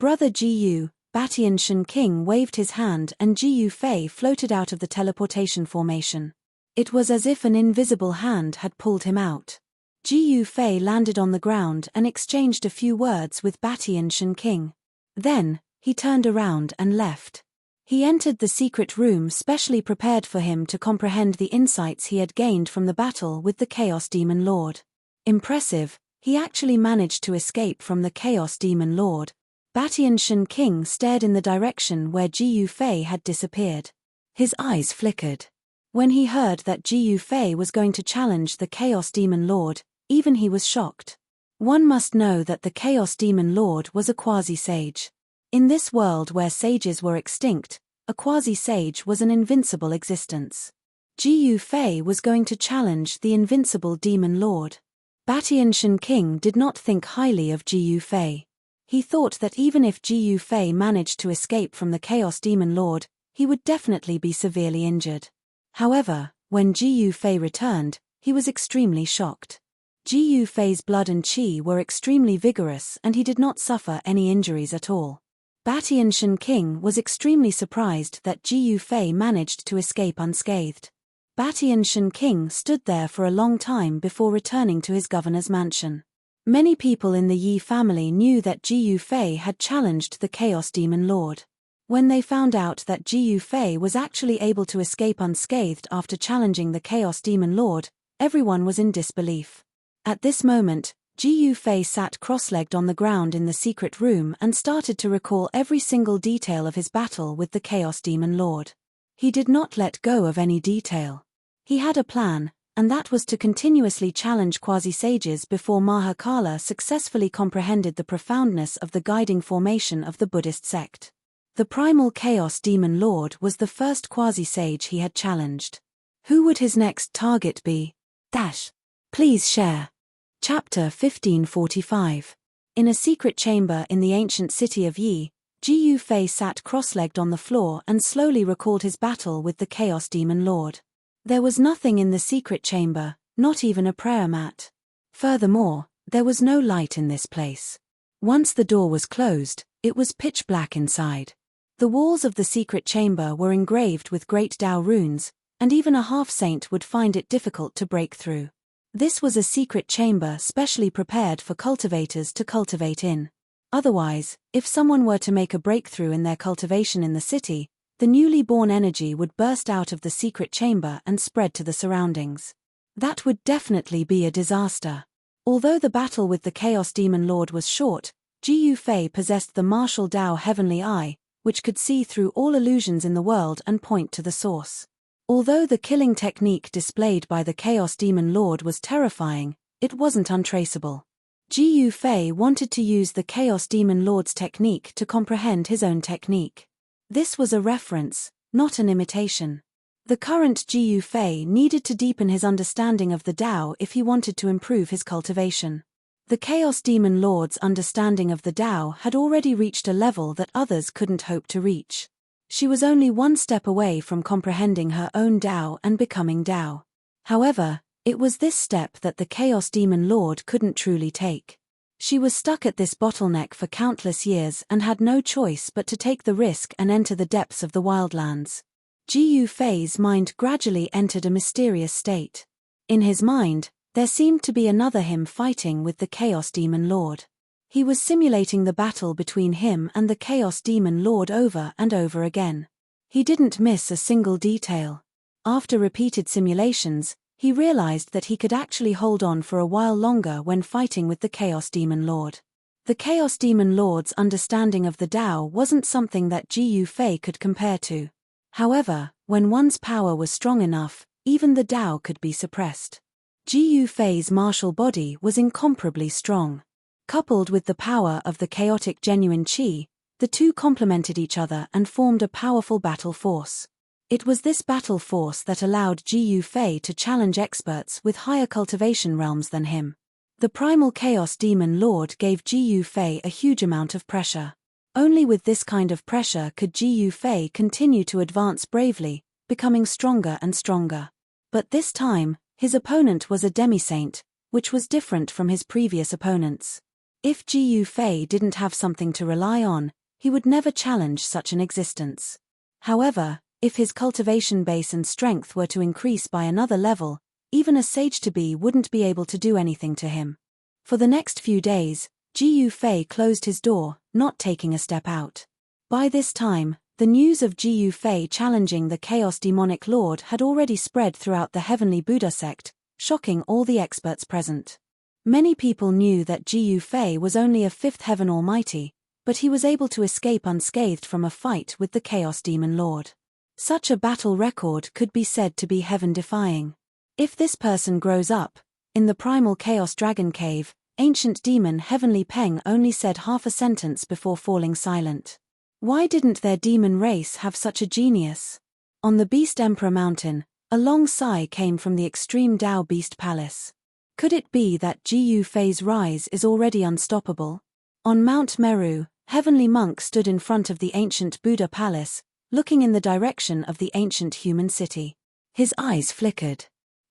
Brother Ji Batian Shen King waved his hand and Ji Fei floated out of the teleportation formation. It was as if an invisible hand had pulled him out. Ji Fei landed on the ground and exchanged a few words with Batian Shen King. Then, he turned around and left. He entered the secret room specially prepared for him to comprehend the insights he had gained from the battle with the Chaos Demon Lord. Impressive, he actually managed to escape from the Chaos Demon Lord. Batian Shen King stared in the direction where Ji Fei had disappeared. His eyes flickered. When he heard that Ji Fei was going to challenge the Chaos Demon Lord, even he was shocked. One must know that the Chaos Demon Lord was a quasi-sage. In this world where sages were extinct, a quasi-sage was an invincible existence. Ji Fei was going to challenge the invincible Demon Lord. Batian Shen King did not think highly of Ji Fei. He thought that even if Ji Fei managed to escape from the Chaos Demon Lord, he would definitely be severely injured. However, when Ji Fei returned, he was extremely shocked. Ji Fei's blood and qi were extremely vigorous and he did not suffer any injuries at all. Batian Shen King was extremely surprised that Ji Fei managed to escape unscathed. Batian Shen King stood there for a long time before returning to his governor's mansion. Many people in the Yi family knew that Ji Fei had challenged the Chaos Demon Lord. When they found out that Ji Fei was actually able to escape unscathed after challenging the Chaos Demon Lord, everyone was in disbelief. At this moment, Ji Fei sat cross-legged on the ground in the secret room and started to recall every single detail of his battle with the Chaos Demon Lord. He did not let go of any detail. He had a plan, and that was to continuously challenge quasi-sages before Mahakala successfully comprehended the profoundness of the guiding formation of the Buddhist sect. The primal Chaos Demon Lord was the first quasi-sage he had challenged. Who would his next target be? Please share. Chapter 1545. In a secret chamber in the ancient city of Yi, Ji Fei sat cross-legged on the floor and slowly recalled his battle with the Chaos Demon Lord. There was nothing in the secret chamber, not even a prayer mat. Furthermore, there was no light in this place. Once the door was closed, it was pitch black inside. The walls of the secret chamber were engraved with great Tao runes, and even a half-saint would find it difficult to break through. This was a secret chamber specially prepared for cultivators to cultivate in. Otherwise, if someone were to make a breakthrough in their cultivation in the city, the newly born energy would burst out of the secret chamber and spread to the surroundings. That would definitely be a disaster. Although the battle with the Chaos Demon Lord was short, Ji Fei possessed the martial Tao Heavenly Eye, which could see through all illusions in the world and point to the source. Although the killing technique displayed by the Chaos Demon Lord was terrifying, it wasn't untraceable. Ji Fei wanted to use the Chaos Demon Lord's technique to comprehend his own technique. This was a reference, not an imitation. The current Ji Fei needed to deepen his understanding of the Tao if he wanted to improve his cultivation. The Chaos Demon Lord's understanding of the Tao had already reached a level that others couldn't hope to reach. She was only one step away from comprehending her own Tao and becoming Tao. However, it was this step that the Chaos Demon Lord couldn't truly take. She was stuck at this bottleneck for countless years and had no choice but to take the risk and enter the depths of the wildlands. Ji Fei's mind gradually entered a mysterious state. In his mind, there seemed to be another him fighting with the Chaos Demon Lord. He was simulating the battle between him and the Chaos Demon Lord over and over again. He didn't miss a single detail. After repeated simulations, he realized that he could actually hold on for a while longer when fighting with the Chaos Demon Lord. The Chaos Demon Lord's understanding of the Tao wasn't something that Ji Fei could compare to. However, when one's power was strong enough, even the Tao could be suppressed. Ji Yufei's martial body was incomparably strong. Coupled with the power of the chaotic genuine qi, the two complemented each other and formed a powerful battle force. It was this battle force that allowed Ji Yufei to challenge experts with higher cultivation realms than him. The primal chaos demon lord gave Ji Yufei a huge amount of pressure. Only with this kind of pressure could Ji Yufei continue to advance bravely, becoming stronger and stronger. But this time, his opponent was a demi-saint, which was different from his previous opponents. If Ji Yufei didn't have something to rely on, he would never challenge such an existence. However, if his cultivation base and strength were to increase by another level, even a sage-to-be wouldn't be able to do anything to him. For the next few days, Ji Yufei closed his door, not taking a step out. By this time, the news of Ji Yufei challenging the Chaos Demonic Lord had already spread throughout the Heavenly Buddha sect, shocking all the experts present. Many people knew that Ji Yufei was only a fifth heaven almighty, but he was able to escape unscathed from a fight with the Chaos Demon Lord. Such a battle record could be said to be heaven-defying. If this person grows up, in the primal Chaos Dragon Cave, ancient demon Heavenly Peng only said half a sentence before falling silent. Why didn't their demon race have such a genius? On the Beast Emperor Mountain, a long sigh came from the extreme Tao Beast Palace. Could it be that Ji Yufei's rise is already unstoppable? On Mount Meru, Heavenly Monk stood in front of the ancient Buddha Palace, looking in the direction of the ancient human city. His eyes flickered.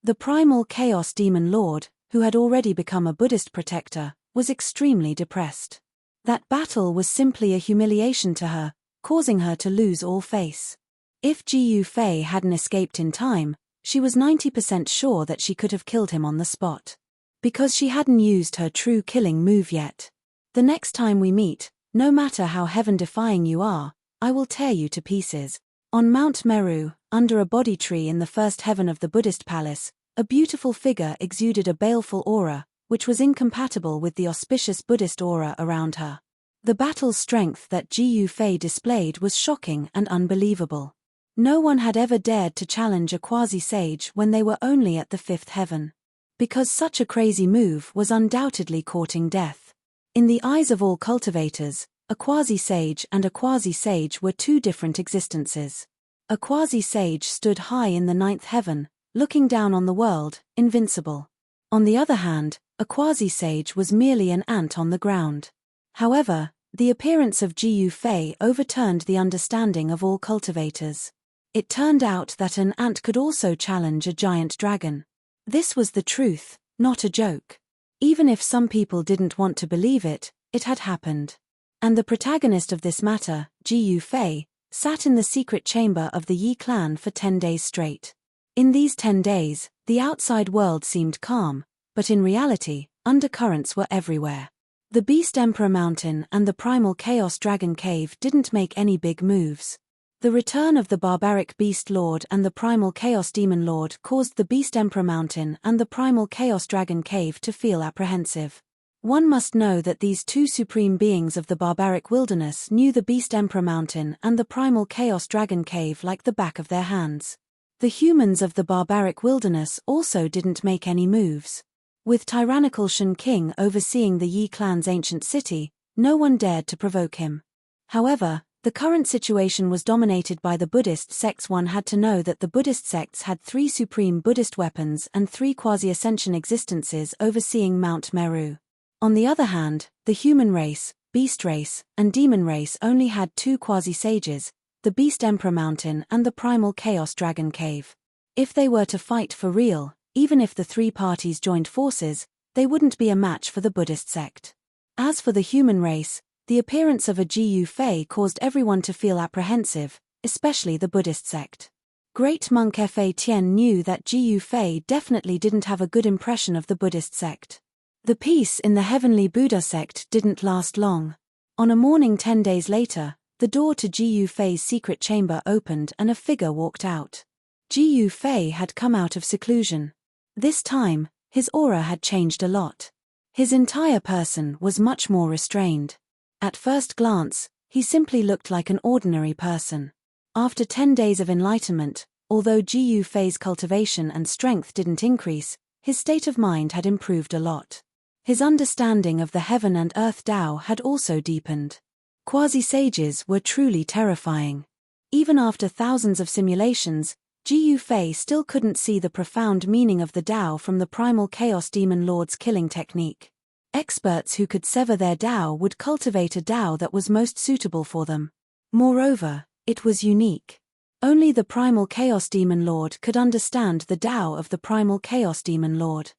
The primal Chaos Demon Lord, who had already become a Buddhist protector, was extremely depressed. That battle was simply a humiliation to her, causing her to lose all face. If Ji Yufei hadn't escaped in time, she was 90% sure that she could have killed him on the spot. Because she hadn't used her true killing move yet. The next time we meet, no matter how heaven-defying you are, I will tear you to pieces. On Mount Meru, under a Bodhi tree in the first heaven of the Buddhist palace, a beautiful figure exuded a baleful aura, which was incompatible with the auspicious Buddhist aura around her. The battle strength that Ji Yufei displayed was shocking and unbelievable. No one had ever dared to challenge a quasi-sage when they were only at the fifth heaven. Because such a crazy move was undoubtedly courting death. In the eyes of all cultivators, a quasi-sage and a quasi-sage were two different existences. A quasi-sage stood high in the ninth heaven, looking down on the world, invincible. On the other hand, a quasi-sage was merely an ant on the ground. However, the appearance of Ji Yufei overturned the understanding of all cultivators. It turned out that an ant could also challenge a giant dragon. This was the truth, not a joke. Even if some people didn't want to believe it, it had happened. And the protagonist of this matter, Ji Yufei, sat in the secret chamber of the Yi clan for 10 days straight. In these 10 days, the outside world seemed calm, but in reality, undercurrents were everywhere. The Beast Emperor Mountain and the Primal Chaos Dragon Cave didn't make any big moves. The return of the barbaric Beast Lord and the Primal Chaos Demon Lord caused the Beast Emperor Mountain and the Primal Chaos Dragon Cave to feel apprehensive. One must know that these two supreme beings of the barbaric wilderness knew the Beast Emperor Mountain and the Primal Chaos Dragon Cave like the back of their hands. The humans of the barbaric wilderness also didn't make any moves. With tyrannical Shen King overseeing the Yi clan's ancient city, no one dared to provoke him. However, the current situation was dominated by the Buddhist sects. One had to know that the Buddhist sects had 3 supreme Buddhist weapons and 3 quasi-ascension existences overseeing Mount Meru. On the other hand, the human race, beast race, and demon race only had 2 quasi-sages, the Beast Emperor Mountain and the Primal Chaos Dragon Cave. If they were to fight for real, even if the 3 parties joined forces, they wouldn't be a match for the Buddhist sect. As for the human race, the appearance of a Ji Yufei caused everyone to feel apprehensive, especially the Buddhist sect. Great Monk Fa Tien knew that Ji Yufei definitely didn't have a good impression of the Buddhist sect. The peace in the Heavenly Buddha sect didn't last long. On a morning 10 days later, the door to Ji Yufei's secret chamber opened and a figure walked out. Ji Yufei had come out of seclusion. This time, his aura had changed a lot. His entire person was much more restrained. At first glance, he simply looked like an ordinary person. After 10 days of enlightenment, Although Gu Fei's cultivation and strength didn't increase, his state of mind had improved a lot. His understanding of the heaven and earth Tao had also deepened. Quasi-sages were truly terrifying. Even after thousands of simulations, Gu Fei still couldn't see the profound meaning of the Tao from the primal Chaos Demon Lord's killing technique. Experts who could sever their Tao would cultivate a Tao that was most suitable for them. Moreover, it was unique. Only the primal Chaos Demon Lord could understand the Tao of the primal Chaos Demon Lord.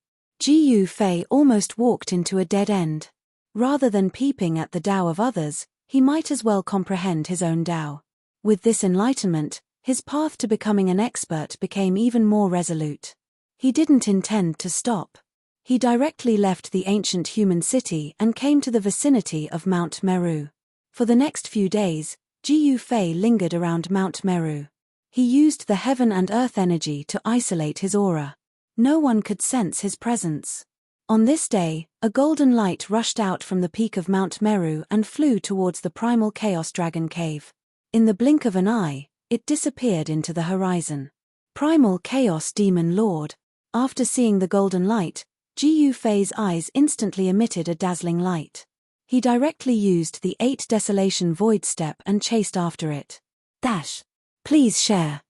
Gu Fei almost walked into a dead end. Rather than peeping at the Tao of others, he might as well comprehend his own Tao. With this enlightenment, his path to becoming an expert became even more resolute. He didn't intend to stop. He directly left the ancient human city and came to the vicinity of Mount Meru. For the next few days, Gu Fei lingered around Mount Meru. He used the heaven and earth energy to isolate his aura. No one could sense his presence. On this day, a golden light rushed out from the peak of Mount Meru and flew towards the primal Chaos Dragon Cave. In the blink of an eye, it disappeared into the horizon. Primal Chaos Demon Lord. After seeing the golden light, Gu Fei's eyes instantly emitted a dazzling light. He directly used the 8 Desolation Void Step and chased after it. Please share.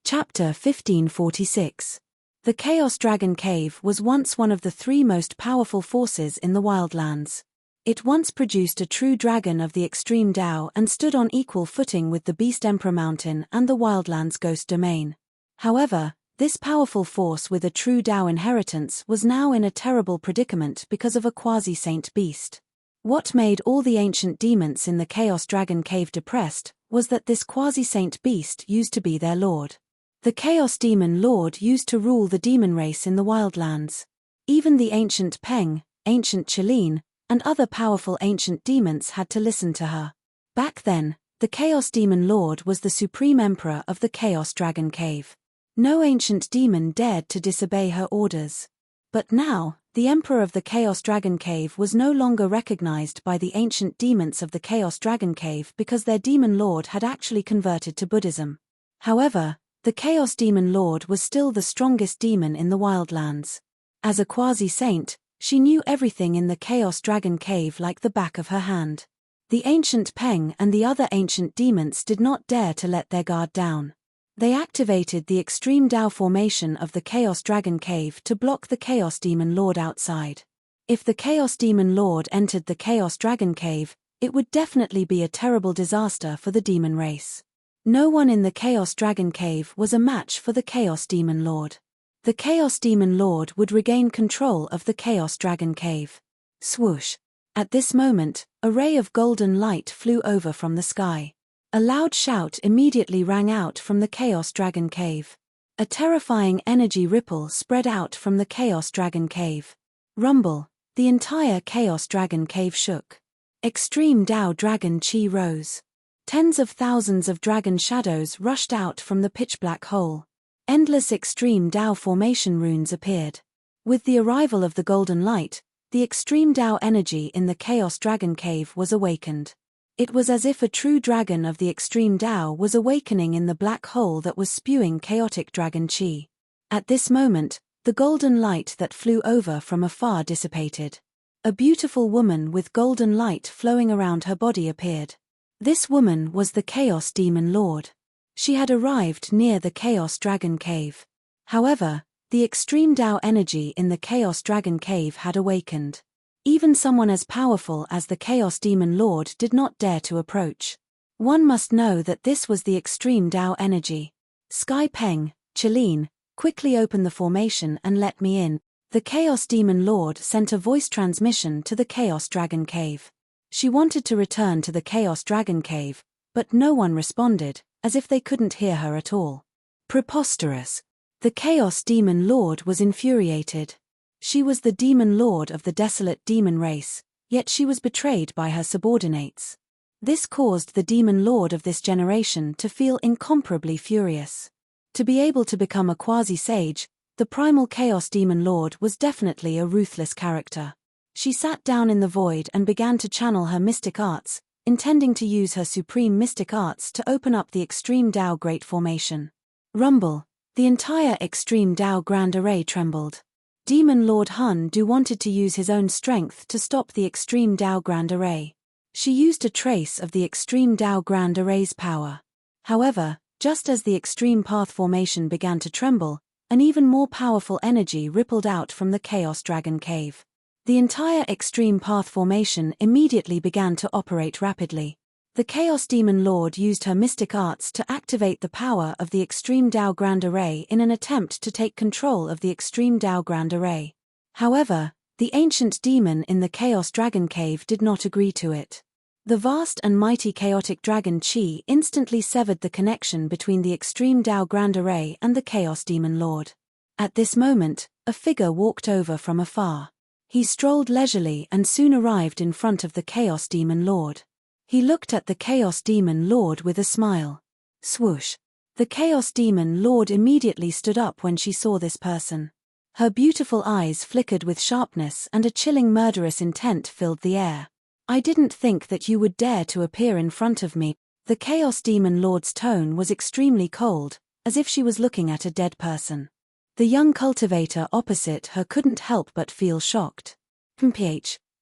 Chapter 1546. The Chaos Dragon Cave was once one of the 3 most powerful forces in the Wildlands. It once produced a true dragon of the extreme Tao and stood on equal footing with the Beast Emperor Mountain and the Wildlands Ghost Domain. However, this powerful force with a true Tao inheritance was now in a terrible predicament because of a quasi-saint beast. What made all the ancient demons in the Chaos Dragon Cave depressed was that this quasi-saint beast used to be their lord. The Chaos Demon Lord used to rule the demon race in the Wildlands. Even the ancient Peng, ancient Qilin, and other powerful ancient demons had to listen to her. Back then, the Chaos Demon Lord was the supreme emperor of the Chaos Dragon Cave. No ancient demon dared to disobey her orders. But now, the emperor of the Chaos Dragon Cave was no longer recognized by the ancient demons of the Chaos Dragon Cave because their demon lord had actually converted to Buddhism. However, the Chaos Demon Lord was still the strongest demon in the Wildlands. As a quasi-saint, she knew everything in the Chaos Dragon Cave like the back of her hand. The ancient Peng and the other ancient demons did not dare to let their guard down. They activated the extreme Tao formation of the Chaos Dragon Cave to block the Chaos Demon Lord outside. If the Chaos Demon Lord entered the Chaos Dragon Cave, it would definitely be a terrible disaster for the demon race. No one in the Chaos Dragon Cave was a match for the Chaos Demon Lord. The Chaos Demon Lord would regain control of the Chaos Dragon Cave. Swoosh! At this moment, a ray of golden light flew over from the sky. A loud shout immediately rang out from the Chaos Dragon Cave. A terrifying energy ripple spread out from the Chaos Dragon Cave. Rumble! The entire Chaos Dragon Cave shook. Extreme Tao Dragon Chi rose. Tens of thousands of dragon shadows rushed out from the pitch-black hole. Endless extreme Tao formation runes appeared. With the arrival of the golden light, the extreme Tao energy in the Chaos Dragon Cave was awakened. It was as if a true dragon of the extreme Tao was awakening in the black hole that was spewing chaotic dragon chi. At this moment, the golden light that flew over from afar dissipated. A beautiful woman with golden light flowing around her body appeared. This woman was the Chaos Demon Lord. She had arrived near the Chaos Dragon Cave. However, the extreme Tao energy in the Chaos Dragon Cave had awakened. Even someone as powerful as the Chaos Demon Lord did not dare to approach. One must know that this was the extreme Tao energy. Sky Peng, Qilin, quickly open the formation and let me in. The Chaos Demon Lord sent a voice transmission to the Chaos Dragon Cave. She wanted to return to the Chaos Dragon Cave, but no one responded, as if they couldn't hear her at all. Preposterous! The Chaos Demon Lord was infuriated. She was the Demon Lord of the desolate demon race, yet she was betrayed by her subordinates. This caused the Demon Lord of this generation to feel incomparably furious. To be able to become a quasi-sage, the primal Chaos Demon Lord was definitely a ruthless character. She sat down in the void and began to channel her mystic arts, intending to use her supreme mystic arts to open up the extreme Tao Great Formation. Rumble! The entire Extreme Tao Grand Array trembled. Demon Lord Hun Du wanted to use his own strength to stop the Extreme Tao Grand Array. She used a trace of the Extreme Tao Grand Array's power. However, just as the Extreme Path formation began to tremble, an even more powerful energy rippled out from the Chaos Dragon Cave. The entire Extreme Path formation immediately began to operate rapidly. The Chaos Demon Lord used her mystic arts to activate the power of the Extreme Tao Grand Array in an attempt to take control of the Extreme Tao Grand Array. However, the ancient demon in the Chaos Dragon Cave did not agree to it. The vast and mighty chaotic dragon Qi instantly severed the connection between the Extreme Tao Grand Array and the Chaos Demon Lord. At this moment, a figure walked over from afar. He strolled leisurely and soon arrived in front of the Chaos Demon Lord. He looked at the Chaos Demon Lord with a smile. Swoosh! The Chaos Demon Lord immediately stood up when she saw this person. Her beautiful eyes flickered with sharpness and a chilling murderous intent filled the air. "I didn't think that you would dare to appear in front of me." The Chaos Demon Lord's tone was extremely cold, as if she was looking at a dead person. The young cultivator opposite her couldn't help but feel shocked.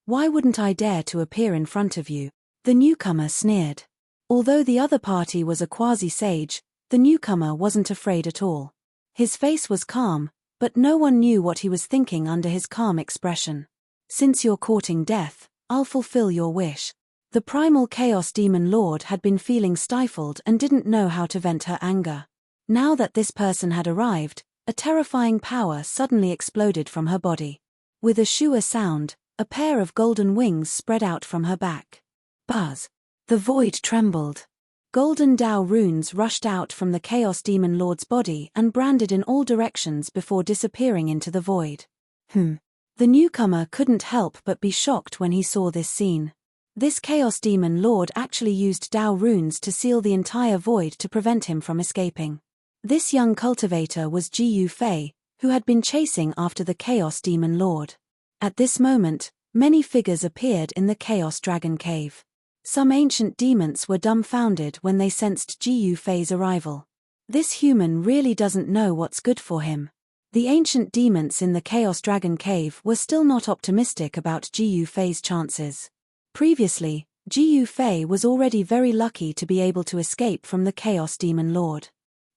Why wouldn't I dare to appear in front of you?" The newcomer sneered. Although the other party was a quasi-sage, the newcomer wasn't afraid at all. His face was calm, but no one knew what he was thinking under his calm expression. "Since you're courting death, I'll fulfill your wish." The primal Chaos Demon Lord had been feeling stifled and didn't know how to vent her anger. Now that this person had arrived, a terrifying power suddenly exploded from her body. With a shua sound, a pair of golden wings spread out from her back. Buzz! The void trembled. Golden Tao runes rushed out from the Chaos Demon Lord's body and branded in all directions before disappearing into the void. The newcomer couldn't help but be shocked when he saw this scene. This Chaos Demon Lord actually used Tao runes to seal the entire void to prevent him from escaping. This young cultivator was Ji Yu Fei, who had been chasing after the Chaos Demon Lord. At this moment, many figures appeared in the Chaos Dragon Cave. Some ancient demons were dumbfounded when they sensed Ji Yu Fei's arrival. This human really doesn't know what's good for him. The ancient demons in the Chaos Dragon Cave were still not optimistic about Ji Yu Fei's chances. Previously, Ji Yu Fei was already very lucky to be able to escape from the Chaos Demon Lord.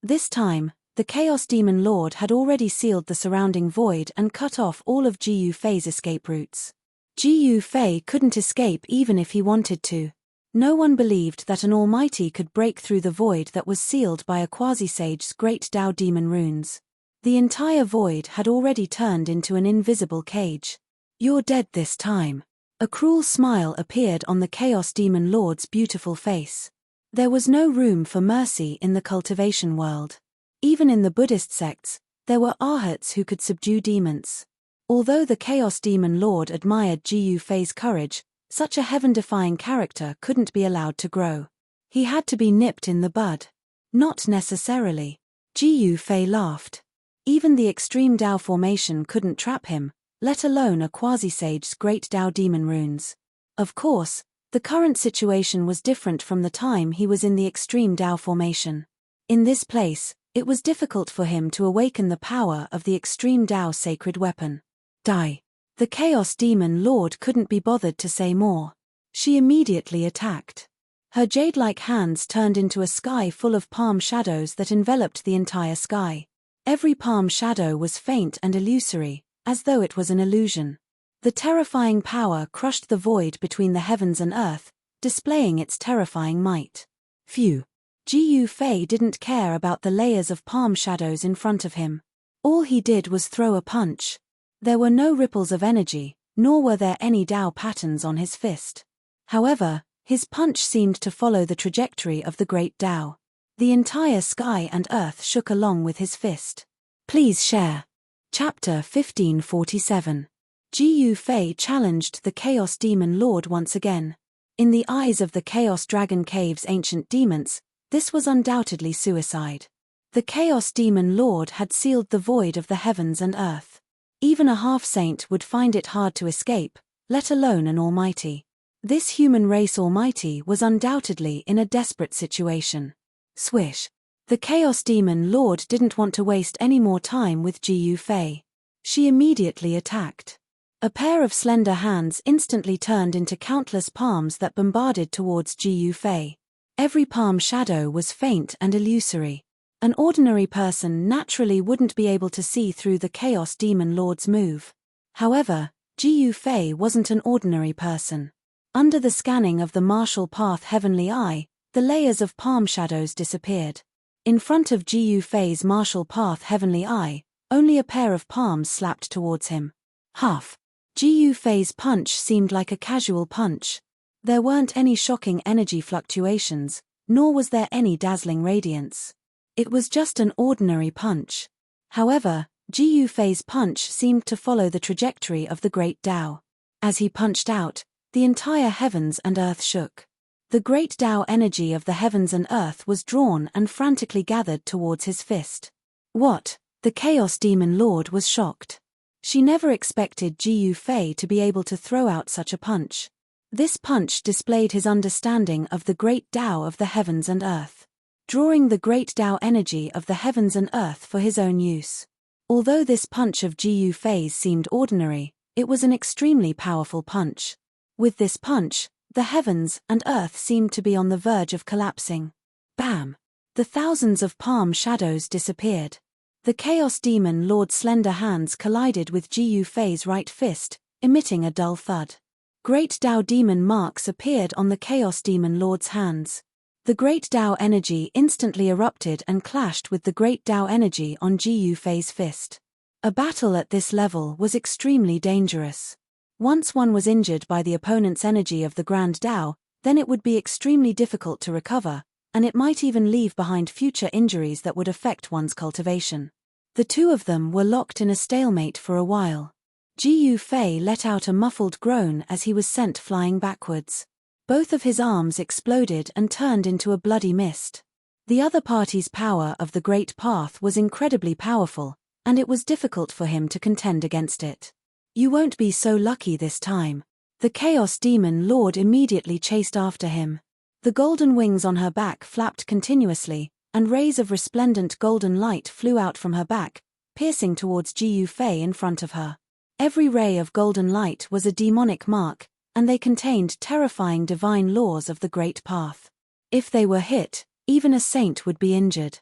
This time, the Chaos Demon Lord had already sealed the surrounding void and cut off all of Ji Yu Fei's escape routes. Ji Yu Fei couldn't escape even if he wanted to. No one believed that an almighty could break through the void that was sealed by a quasi-sage's great Tao demon runes. The entire void had already turned into an invisible cage. "You're dead this time." A cruel smile appeared on the Chaos Demon Lord's beautiful face. There was no room for mercy in the cultivation world. Even in the Buddhist sects, there were arhats who could subdue demons. Although the Chaos Demon Lord admired Ji Yu Fei's courage, such a heaven-defying character couldn't be allowed to grow. He had to be nipped in the bud. Not necessarily. Ji Yu Fei laughed. Even the extreme Tao formation couldn't trap him, let alone a quasi-sage's great Tao demon runes. Of course, the current situation was different from the time he was in the extreme Tao formation. In this place, it was difficult for him to awaken the power of the extreme Tao sacred weapon. Die. The Chaos Demon Lord couldn't be bothered to say more. She immediately attacked. Her jade-like hands turned into a sky full of palm shadows that enveloped the entire sky. Every palm shadow was faint and illusory, as though it was an illusion. The terrifying power crushed the void between the heavens and earth, displaying its terrifying might. Phew! Ji Yu Fei didn't care about the layers of palm shadows in front of him. All he did was throw a punch. There were no ripples of energy, nor were there any Tao patterns on his fist. However, his punch seemed to follow the trajectory of the great Tao. The entire sky and earth shook along with his fist. Please share. Chapter 1547. Ji Yu Fei challenged the Chaos Demon Lord once again. In the eyes of the Chaos Dragon Cave's ancient demons, this was undoubtedly suicide. The Chaos Demon Lord had sealed the void of the heavens and earth. Even a half-saint would find it hard to escape, let alone an almighty. This human race almighty was undoubtedly in a desperate situation. Swish! The Chaos Demon Lord didn't want to waste any more time with Ji Fei. She immediately attacked. A pair of slender hands instantly turned into countless palms that bombarded towards Ji Fei. Every palm shadow was faint and illusory. An ordinary person naturally wouldn't be able to see through the Chaos Demon Lord's move. However, Ji Fei wasn't an ordinary person. Under the scanning of the martial path Heavenly Eye, the layers of palm shadows disappeared. In front of Ji Fei's martial path Heavenly Eye, only a pair of palms slapped towards him. Huff! Ji Fei's punch seemed like a casual punch. There weren't any shocking energy fluctuations, nor was there any dazzling radiance. It was just an ordinary punch. However, Ji Fei's punch seemed to follow the trajectory of the Great Tao. As he punched out, the entire heavens and earth shook. The Great Tao energy of the heavens and earth was drawn and frantically gathered towards his fist. What? The Chaos Demon Lord was shocked. She never expected Ji Fei to be able to throw out such a punch. This punch displayed his understanding of the Great Tao of the heavens and earth, drawing the Great Tao energy of the heavens and earth for his own use. Although this punch of Ji Fei's seemed ordinary, it was an extremely powerful punch. With this punch, the heavens and earth seemed to be on the verge of collapsing. Bam! The thousands of palm shadows disappeared. The Chaos Demon Lord's slender hands collided with Ji Fei's right fist, emitting a dull thud. Great Tao demon marks appeared on the Chaos Demon Lord's hands. The Great Tao energy instantly erupted and clashed with the Great Tao energy on Ji Fei's fist. A battle at this level was extremely dangerous. Once one was injured by the opponent's energy of the Grand Tao, then it would be extremely difficult to recover, and it might even leave behind future injuries that would affect one's cultivation. The two of them were locked in a stalemate for a while. Ji Fei let out a muffled groan as he was sent flying backwards. Both of his arms exploded and turned into a bloody mist. The other party's power of the Great Path was incredibly powerful, and it was difficult for him to contend against it. You won't be so lucky this time. The Chaos Demon Lord immediately chased after him. The golden wings on her back flapped continuously, and rays of resplendent golden light flew out from her back, piercing towards Ji Fei in front of her. Every ray of golden light was a demonic mark, and they contained terrifying divine laws of the Great Path. If they were hit, even a saint would be injured.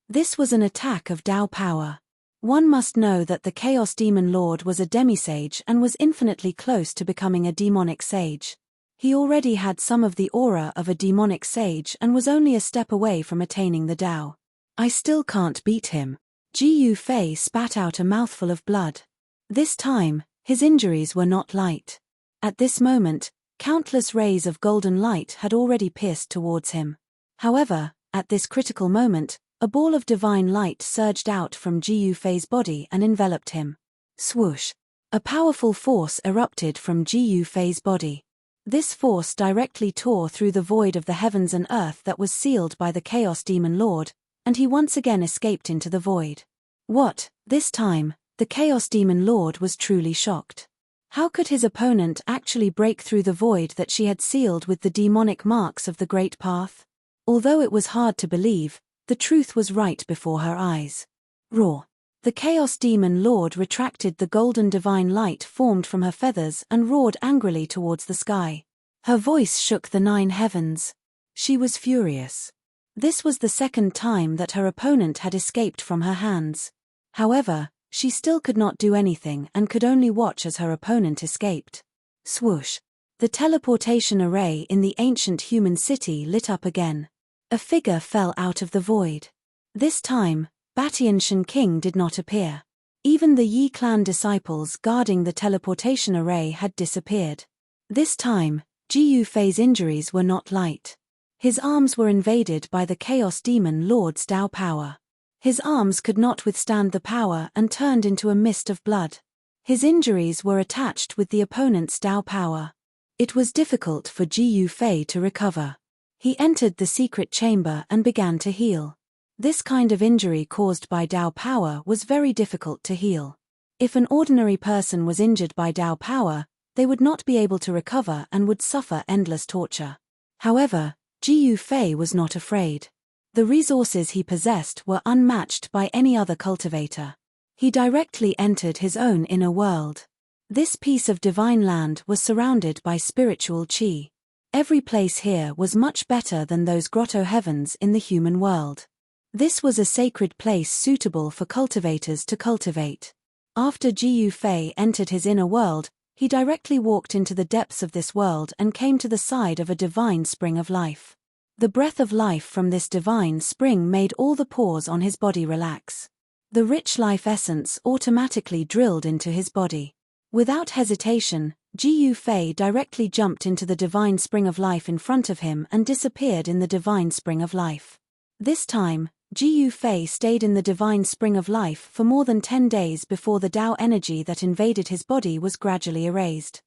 This was an attack of Tao power. One must know that the Chaos Demon Lord was a demisage and was infinitely close to becoming a demonic sage. He already had some of the aura of a demonic sage and was only a step away from attaining the Tao. I still can't beat him. Ji Fei spat out a mouthful of blood. This time, his injuries were not light. At this moment, countless rays of golden light had already pierced towards him. However, at this critical moment, a ball of divine light surged out from Ji Fei's body and enveloped him. Swoosh! A powerful force erupted from Ji Fei's body. This force directly tore through the void of the heavens and earth that was sealed by the Chaos Demon Lord, and he once again escaped into the void. What? This time, the Chaos Demon Lord was truly shocked. How could his opponent actually break through the void that she had sealed with the demonic marks of the Great Path? Although it was hard to believe, the truth was right before her eyes. Roar! The Chaos Demon Lord retracted the golden divine light formed from her feathers and roared angrily towards the sky. Her voice shook the 9 heavens. She was furious. This was the second time that her opponent had escaped from her hands. However, she still could not do anything and could only watch as her opponent escaped. Swoosh! The teleportation array in the ancient human city lit up again. A figure fell out of the void. This time, Batian Shen King did not appear. Even the Yi clan disciples guarding the teleportation array had disappeared. This time, Ji Fei's injuries were not light. His arms were invaded by the Chaos Demon Lord's Tao power. His arms could not withstand the power and turned into a mist of blood. His injuries were attached with the opponent's Tao power. It was difficult for Ji Fei to recover. He entered the secret chamber and began to heal. This kind of injury caused by Tao power was very difficult to heal. If an ordinary person was injured by Tao power, they would not be able to recover and would suffer endless torture. However, Ji Fei was not afraid. The resources he possessed were unmatched by any other cultivator. He directly entered his own inner world. This piece of divine land was surrounded by spiritual chi. Every place here was much better than those grotto heavens in the human world. This was a sacred place suitable for cultivators to cultivate. After Jiyu Fei entered his inner world, he directly walked into the depths of this world and came to the side of a divine spring of life. The breath of life from this divine spring made all the pores on his body relax. The rich life essence automatically drilled into his body. Without hesitation, Jiyu Fei directly jumped into the divine spring of life in front of him and disappeared in the divine spring of life. This time, Jiyu Fei stayed in the divine spring of life for more than 10 days before the Tao energy that invaded his body was gradually erased.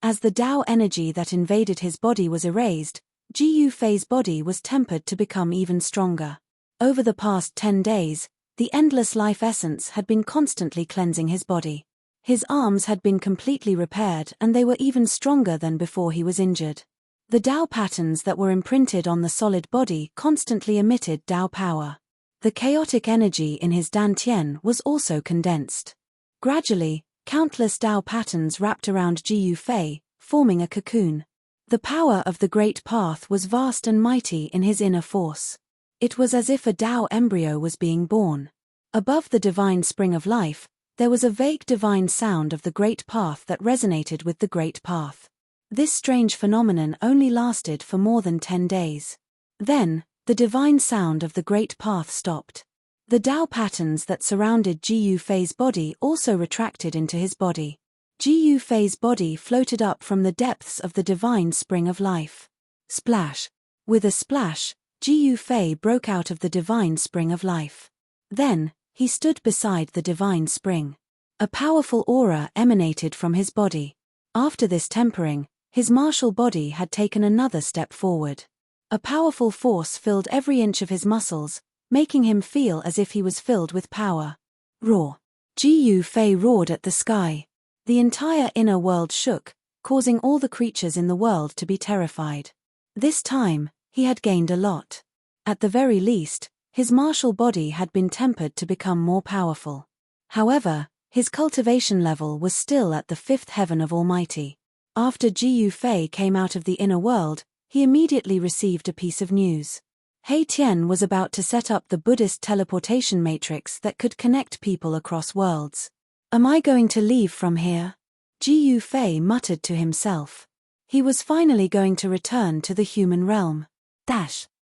As the Tao energy that invaded his body was erased, Jiyu Fei's body was tempered to become even stronger. Over the past 10 days, the endless life essence had been constantly cleansing his body. His arms had been completely repaired and they were even stronger than before he was injured. The Tao patterns that were imprinted on the solid body constantly emitted Tao power. The chaotic energy in his dantian was also condensed. Gradually, countless Tao patterns wrapped around Jiyu Fei, forming a cocoon. The power of the Great Path was vast and mighty in his inner force. It was as if a Tao embryo was being born. Above the divine spring of life, there was a vague divine sound of the Great Path that resonated with the Great Path. This strange phenomenon only lasted for more than 10 days. Then, the divine sound of the Great Path stopped. The Tao patterns that surrounded Jiyu Fei's body also retracted into his body. Jiyu Fei's body floated up from the depths of the divine spring of life. Splash! With a splash, Jiyu Fei broke out of the divine spring of life. Then, he stood beside the divine spring. A powerful aura emanated from his body. After this tempering, his martial body had taken another step forward. A powerful force filled every inch of his muscles, making him feel as if he was filled with power. Roar! Jiyu Fei roared at the sky. The entire inner world shook, causing all the creatures in the world to be terrified. This time, he had gained a lot. At the very least, his martial body had been tempered to become more powerful. However, his cultivation level was still at the 5th heaven of Almighty. After Jiyu Fei came out of the inner world, he immediately received a piece of news. He Tian was about to set up the Buddhist teleportation matrix that could connect people across worlds. Am I going to leave from here? Jiyu Fei muttered to himself. He was finally going to return to the human realm.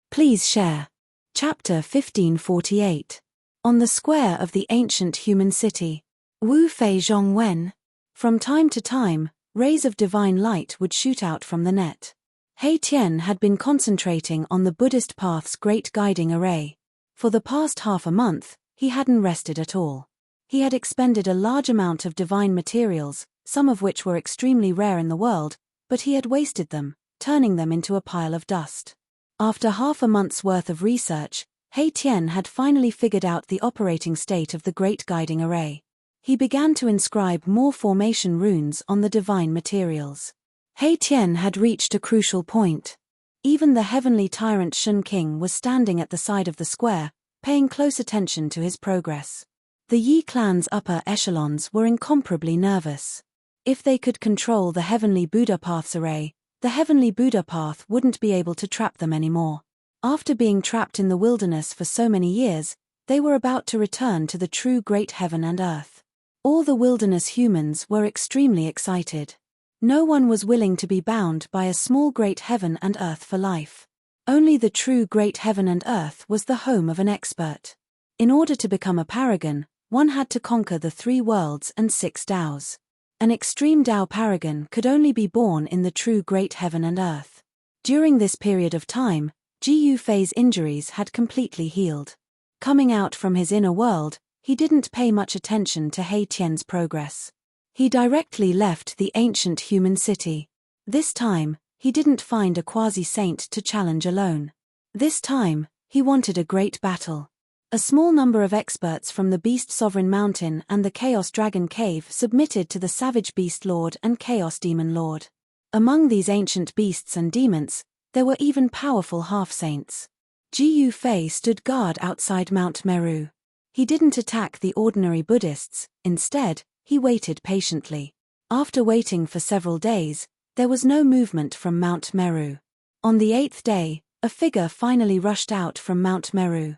Please share. Chapter 1548. On the square of the ancient human city. Wu Fei Zhongwen. From time to time, rays of divine light would shoot out from the net. He Tian had been concentrating on the Buddhist path's great guiding array. For the past half a month, he hadn't rested at all. He had expended a large amount of divine materials, some of which were extremely rare in the world, but he had wasted them, turning them into a pile of dust. After half a month's worth of research, He Tian had finally figured out the operating state of the great guiding array. He began to inscribe more formation runes on the divine materials. He Tian had reached a crucial point. Even the heavenly tyrant Shun King was standing at the side of the square, paying close attention to his progress. The Yi clan's upper echelons were incomparably nervous. If they could control the heavenly Buddha Path's array, the heavenly Buddha Path wouldn't be able to trap them anymore. After being trapped in the wilderness for so many years, they were about to return to the true great heaven and earth. All the wilderness humans were extremely excited. No one was willing to be bound by a small great heaven and earth for life. Only the true great heaven and earth was the home of an expert. In order to become a paragon, one had to conquer the 3 worlds and 6 Taos. An extreme Tao paragon could only be born in the true great heaven and earth. During this period of time, Jiyu Fei's injuries had completely healed. Coming out from his inner world, he didn't pay much attention to He Tian's progress. He directly left the ancient human city. This time, he didn't find a quasi-saint to challenge alone. This time, he wanted a great battle. A small number of experts from the Beast Sovereign Mountain and the Chaos Dragon Cave submitted to the Savage Beast Lord and Chaos Demon Lord. Among these ancient beasts and demons, there were even powerful half-saints. Ji Fei stood guard outside Mount Meru. He didn't attack the ordinary Buddhists, instead, he waited patiently. After waiting for several days, there was no movement from Mount Meru. On the 8th day, a figure finally rushed out from Mount Meru.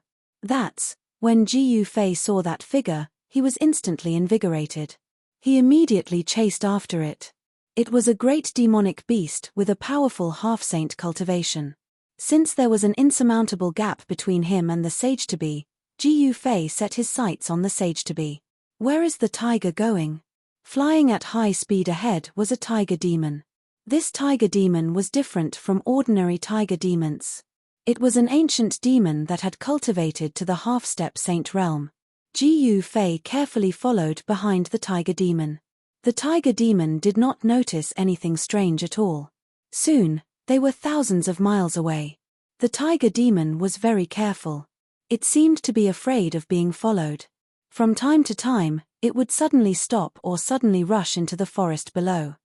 When Ji Fei saw that figure, he was instantly invigorated. He immediately chased after it. It was a great demonic beast with a powerful half-saint cultivation. Since there was an insurmountable gap between him and the sage-to-be, Ji Fei set his sights on the sage-to-be. Where is the tiger going? Flying at high speed ahead was a tiger demon. This tiger demon was different from ordinary tiger demons. It was an ancient demon that had cultivated to the half-step saint realm. Ji Fei carefully followed behind the tiger demon. The tiger demon did not notice anything strange at all. Soon, they were thousands of miles away. The tiger demon was very careful. It seemed to be afraid of being followed. From time to time, it would suddenly stop or suddenly rush into the forest below.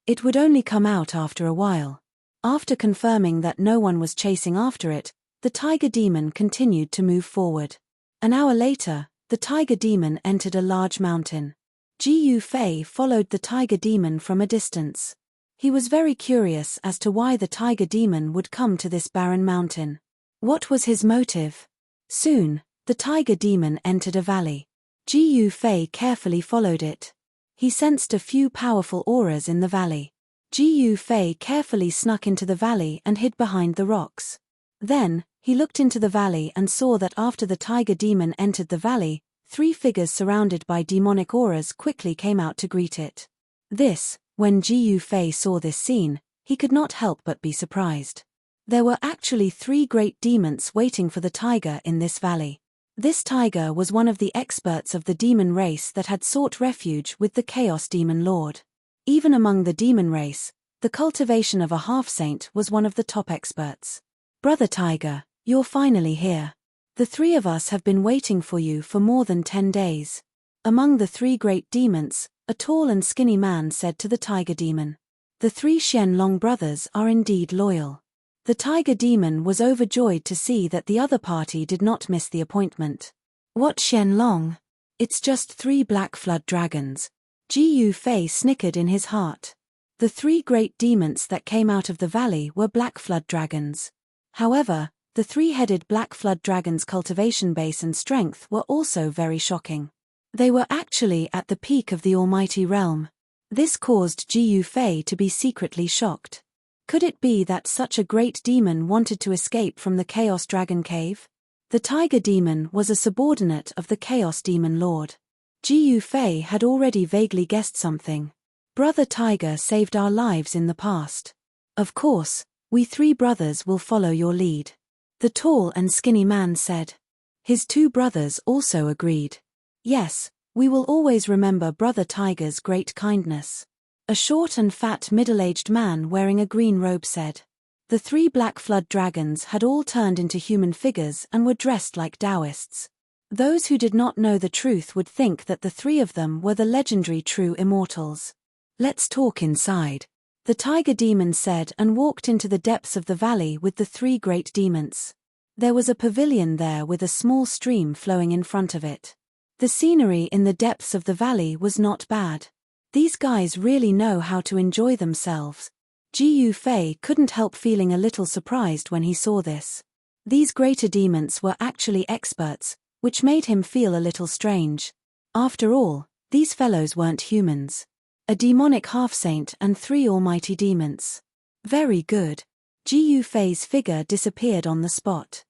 It would only come out after a while. After confirming that no one was chasing after it, the tiger demon continued to move forward. An hour later, the tiger demon entered a large mountain. Ji Fei followed the tiger demon from a distance. He was very curious as to why the tiger demon would come to this barren mountain. What was his motive? Soon, the tiger demon entered a valley. Ji Fei carefully followed it. He sensed a few powerful auras in the valley. Ji Fei carefully snuck into the valley and hid behind the rocks. Then, he looked into the valley and saw that after the tiger demon entered the valley, 3 figures surrounded by demonic auras quickly came out to greet it. When Ji Fei saw this scene, he could not help but be surprised. There were actually 3 great demons waiting for the tiger in this valley. This tiger was one of the experts of the demon race that had sought refuge with the Chaos Demon Lord. Even among the demon race, the cultivation of a half-saint was one of the top experts. Brother Tiger, you're finally here. The 3 of us have been waiting for you for more than 10 days. Among the 3 great demons, a tall and skinny man said to the tiger demon. The 3 Xianlong brothers are indeed loyal. The tiger demon was overjoyed to see that the other party did not miss the appointment. What Xianlong? It's just 3 black flood dragons. Ji Fei snickered in his heart. The 3 great demons that came out of the valley were black flood dragons. However, the 3-headed black flood dragon's cultivation base and strength were also very shocking. They were actually at the peak of the almighty realm. This caused Ji Fei to be secretly shocked. Could it be that such a great demon wanted to escape from the Chaos Dragon Cave? The tiger demon was a subordinate of the Chaos Demon Lord. Ji Fei had already vaguely guessed something. Brother Tiger saved our lives in the past. Of course, we 3 brothers will follow your lead. The tall and skinny man said. His 2 brothers also agreed. Yes, we will always remember Brother Tiger's great kindness. A short and fat middle-aged man wearing a green robe said. The 3 black flood dragons had all turned into human figures and were dressed like Taoists. Those who did not know the truth would think that the 3 of them were the legendary true immortals. Let's talk inside, the tiger demon said and walked into the depths of the valley with the 3 great demons. There was a pavilion there with a small stream flowing in front of it. The scenery in the depths of the valley was not bad. These guys really know how to enjoy themselves. Ji Fei couldn't help feeling a little surprised when he saw this. These greater demons were actually experts, which made him feel a little strange. After all, these fellows weren't humans. A demonic half-saint and 3 almighty demons. Very good. Ji Fei's figure disappeared on the spot.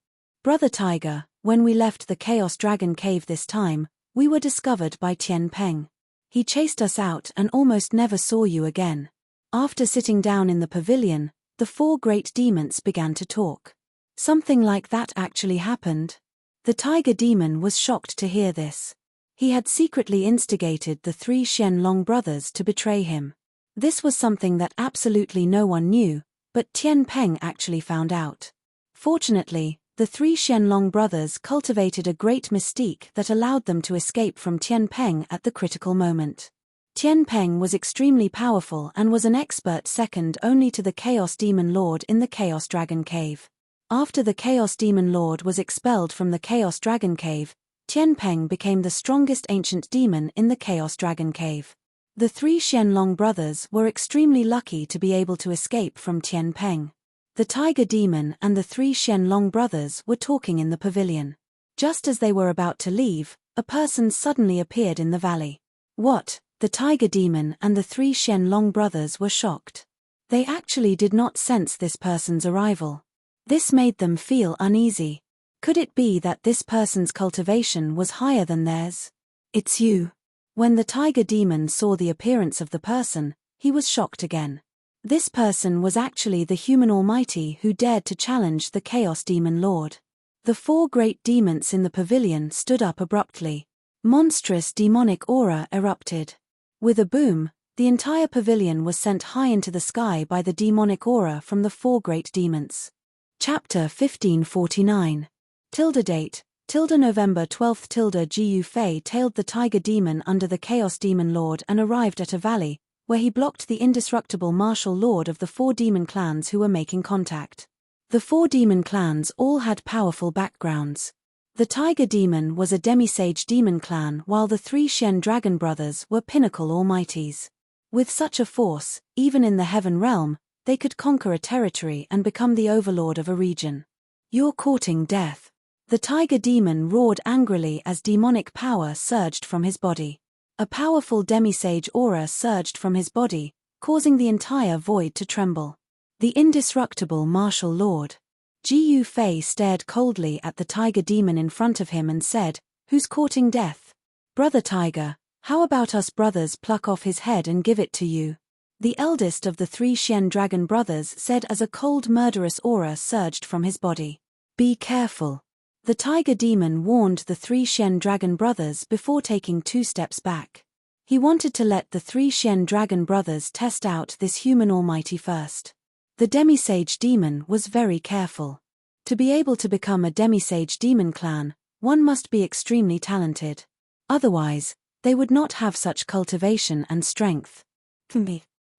Brother Tiger, when we left the Chaos Dragon Cave this time, we were discovered by Tian Peng. He chased us out and almost never saw you again. After sitting down in the pavilion, the 4 great demons began to talk. Something like that actually happened. The tiger demon was shocked to hear this. He had secretly instigated the 3 Xianlong brothers to betray him. This was something that absolutely no one knew, but Tian Peng actually found out. Fortunately, the 3 Xianlong brothers cultivated a great mystique that allowed them to escape from Tian Peng at the critical moment. Tian Peng was extremely powerful and was an expert second only to the Chaos Demon Lord in the Chaos Dragon Cave. After the Chaos Demon Lord was expelled from the Chaos Dragon Cave, Tianpeng became the strongest ancient demon in the Chaos Dragon Cave. The three Xianlong brothers were extremely lucky to be able to escape from Tianpeng. The Tiger Demon and the three Xianlong brothers were talking in the pavilion. Just as they were about to leave, a person suddenly appeared in the valley. What? The Tiger Demon and the three Xianlong brothers were shocked. They actually did not sense this person's arrival. This made them feel uneasy. Could it be that this person's cultivation was higher than theirs? It's you. When the Tiger Demon saw the appearance of the person, he was shocked again. This person was actually the human almighty who dared to challenge the Chaos Demon Lord. The four great demons in the pavilion stood up abruptly. Monstrous demonic aura erupted. With a boom, the entire pavilion was sent high into the sky by the demonic aura from the four great demons. Chapter 1549. Date, November 12 Gu Fei tailed the Tiger Demon under the Chaos Demon Lord and arrived at a valley, where he blocked the indestructible martial lord of the four demon clans who were making contact. The four demon clans all had powerful backgrounds. The Tiger Demon was a demisage demon clan while the three Shen Dragon brothers were pinnacle almighties. With such a force, even in the Heaven Realm, they could conquer a territory and become the overlord of a region. You're courting death. The Tiger Demon roared angrily as demonic power surged from his body. A powerful demisage aura surged from his body, causing the entire void to tremble. The indestructible martial lord. Gu Fei stared coldly at the Tiger Demon in front of him and said, "Who's courting death? Brother Tiger, how about us brothers pluck off his head and give it to you?" The eldest of the three Shen Dragon brothers said as a cold murderous aura surged from his body. "Be careful." The Tiger Demon warned the three Shen Dragon brothers before taking 2 steps back. He wanted to let the three Shen Dragon brothers test out this human almighty first. The Demisage Demon was very careful. To be able to become a Demisage Demon clan, one must be extremely talented. Otherwise, they would not have such cultivation and strength.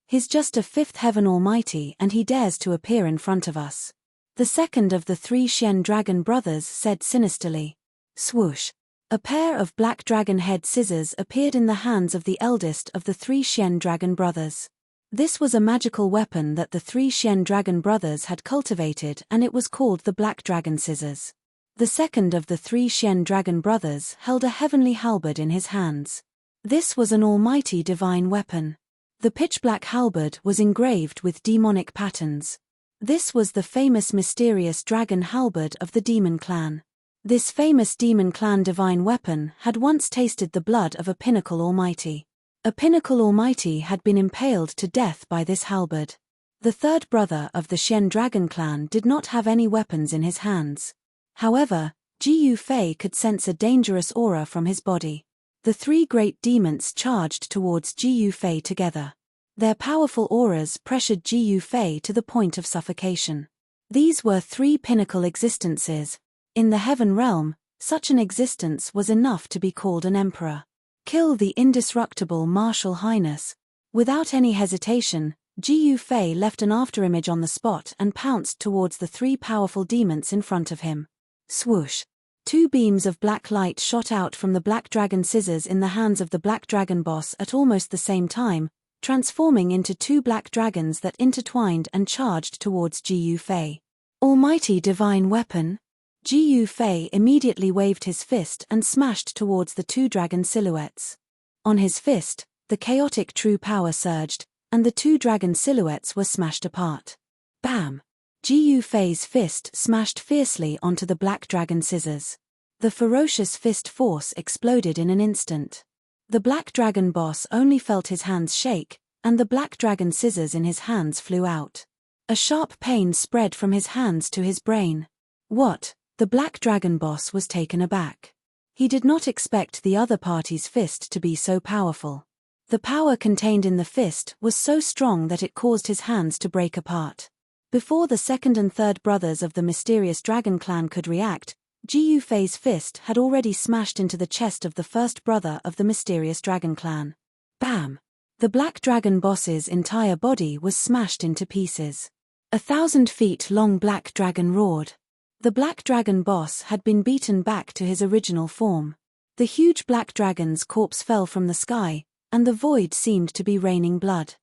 He's just a 5th Heaven Almighty and he dares to appear in front of us. The second of the three Shen Dragon brothers said sinisterly. Swoosh. A pair of black dragon head scissors appeared in the hands of the eldest of the three Shen Dragon brothers. This was a magical weapon that the three Shen Dragon brothers had cultivated and it was called the Black Dragon Scissors. The second of the three Shen Dragon brothers held a heavenly halberd in his hands. This was an almighty divine weapon. The pitch-black halberd was engraved with demonic patterns. This was the famous mysterious dragon halberd of the demon clan. This famous demon clan divine weapon had once tasted the blood of a pinnacle almighty. A pinnacle almighty had been impaled to death by this halberd. The third brother of the Shen Dragon clan did not have any weapons in his hands. However, Gu Fei could sense a dangerous aura from his body. The three great demons charged towards Gu Fei together. Their powerful auras pressured Gu Fei to the point of suffocation. These were 3 pinnacle existences. In the Heaven Realm, such an existence was enough to be called an emperor. Kill the indestructible martial highness. Without any hesitation, Gu Fei left an afterimage on the spot and pounced towards the 3 powerful demons in front of him. Swoosh. 2 beams of black light shot out from the Black Dragon Scissors in the hands of the Black Dragon boss at almost the same time, transforming into 2 black dragons that intertwined and charged towards Gu Fei. Almighty divine weapon? Gu Fei immediately waved his fist and smashed towards the 2 dragon silhouettes. On his fist, the chaotic true power surged, and the 2 dragon silhouettes were smashed apart. Bam! Gu Fei's fist smashed fiercely onto the Black Dragon Scissors. The ferocious fist force exploded in an instant. The Black Dragon boss only felt his hands shake, and the Black Dragon Scissors in his hands flew out. A sharp pain spread from his hands to his brain. What? The Black Dragon boss was taken aback. He did not expect the other party's fist to be so powerful. The power contained in the fist was so strong that it caused his hands to break apart. Before the second and third brothers of the mysterious dragon clan could react, Gu Fei's fist had already smashed into the chest of the first brother of the mysterious dragon clan. Bam! The Black Dragon boss's entire body was smashed into pieces. 1,000-feet-long black dragon roared. The black dragon boss had been beaten back to his original form. The huge black dragon's corpse fell from the sky, and the void seemed to be raining blood.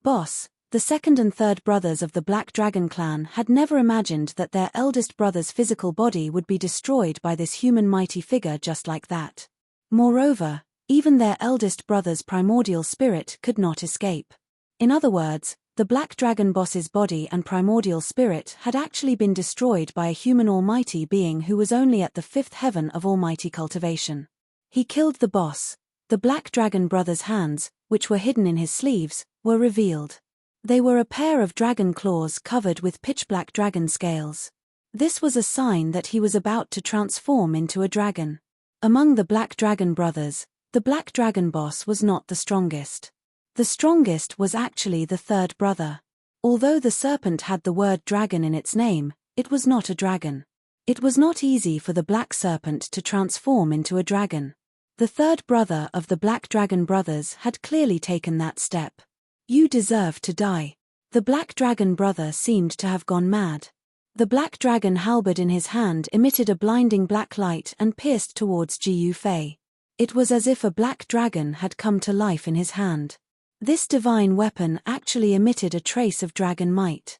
Boss, the second and third brothers of the Black Dragon clan had never imagined that their eldest brother's physical body would be destroyed by this human mighty figure just like that. Moreover, even their eldest brother's primordial spirit could not escape. In other words, the Black Dragon boss's body and primordial spirit had actually been destroyed by a human almighty being who was only at the fifth heaven of almighty cultivation. He killed the boss. The Black Dragon brother's hands, which were hidden in his sleeves, were revealed. They were a pair of dragon claws covered with pitch-black dragon scales. This was a sign that he was about to transform into a dragon. Among the Black Dragon brothers, the Black Dragon boss was not the strongest. The strongest was actually the third brother. Although the serpent had the word dragon in its name, it was not a dragon. It was not easy for the black serpent to transform into a dragon. The third brother of the Black Dragon brothers had clearly taken that step. You deserve to die. The Black Dragon brother seemed to have gone mad. The black dragon halberd in his hand emitted a blinding black light and pierced towards Ji Fei. It was as if a black dragon had come to life in his hand. This divine weapon actually emitted a trace of dragon might.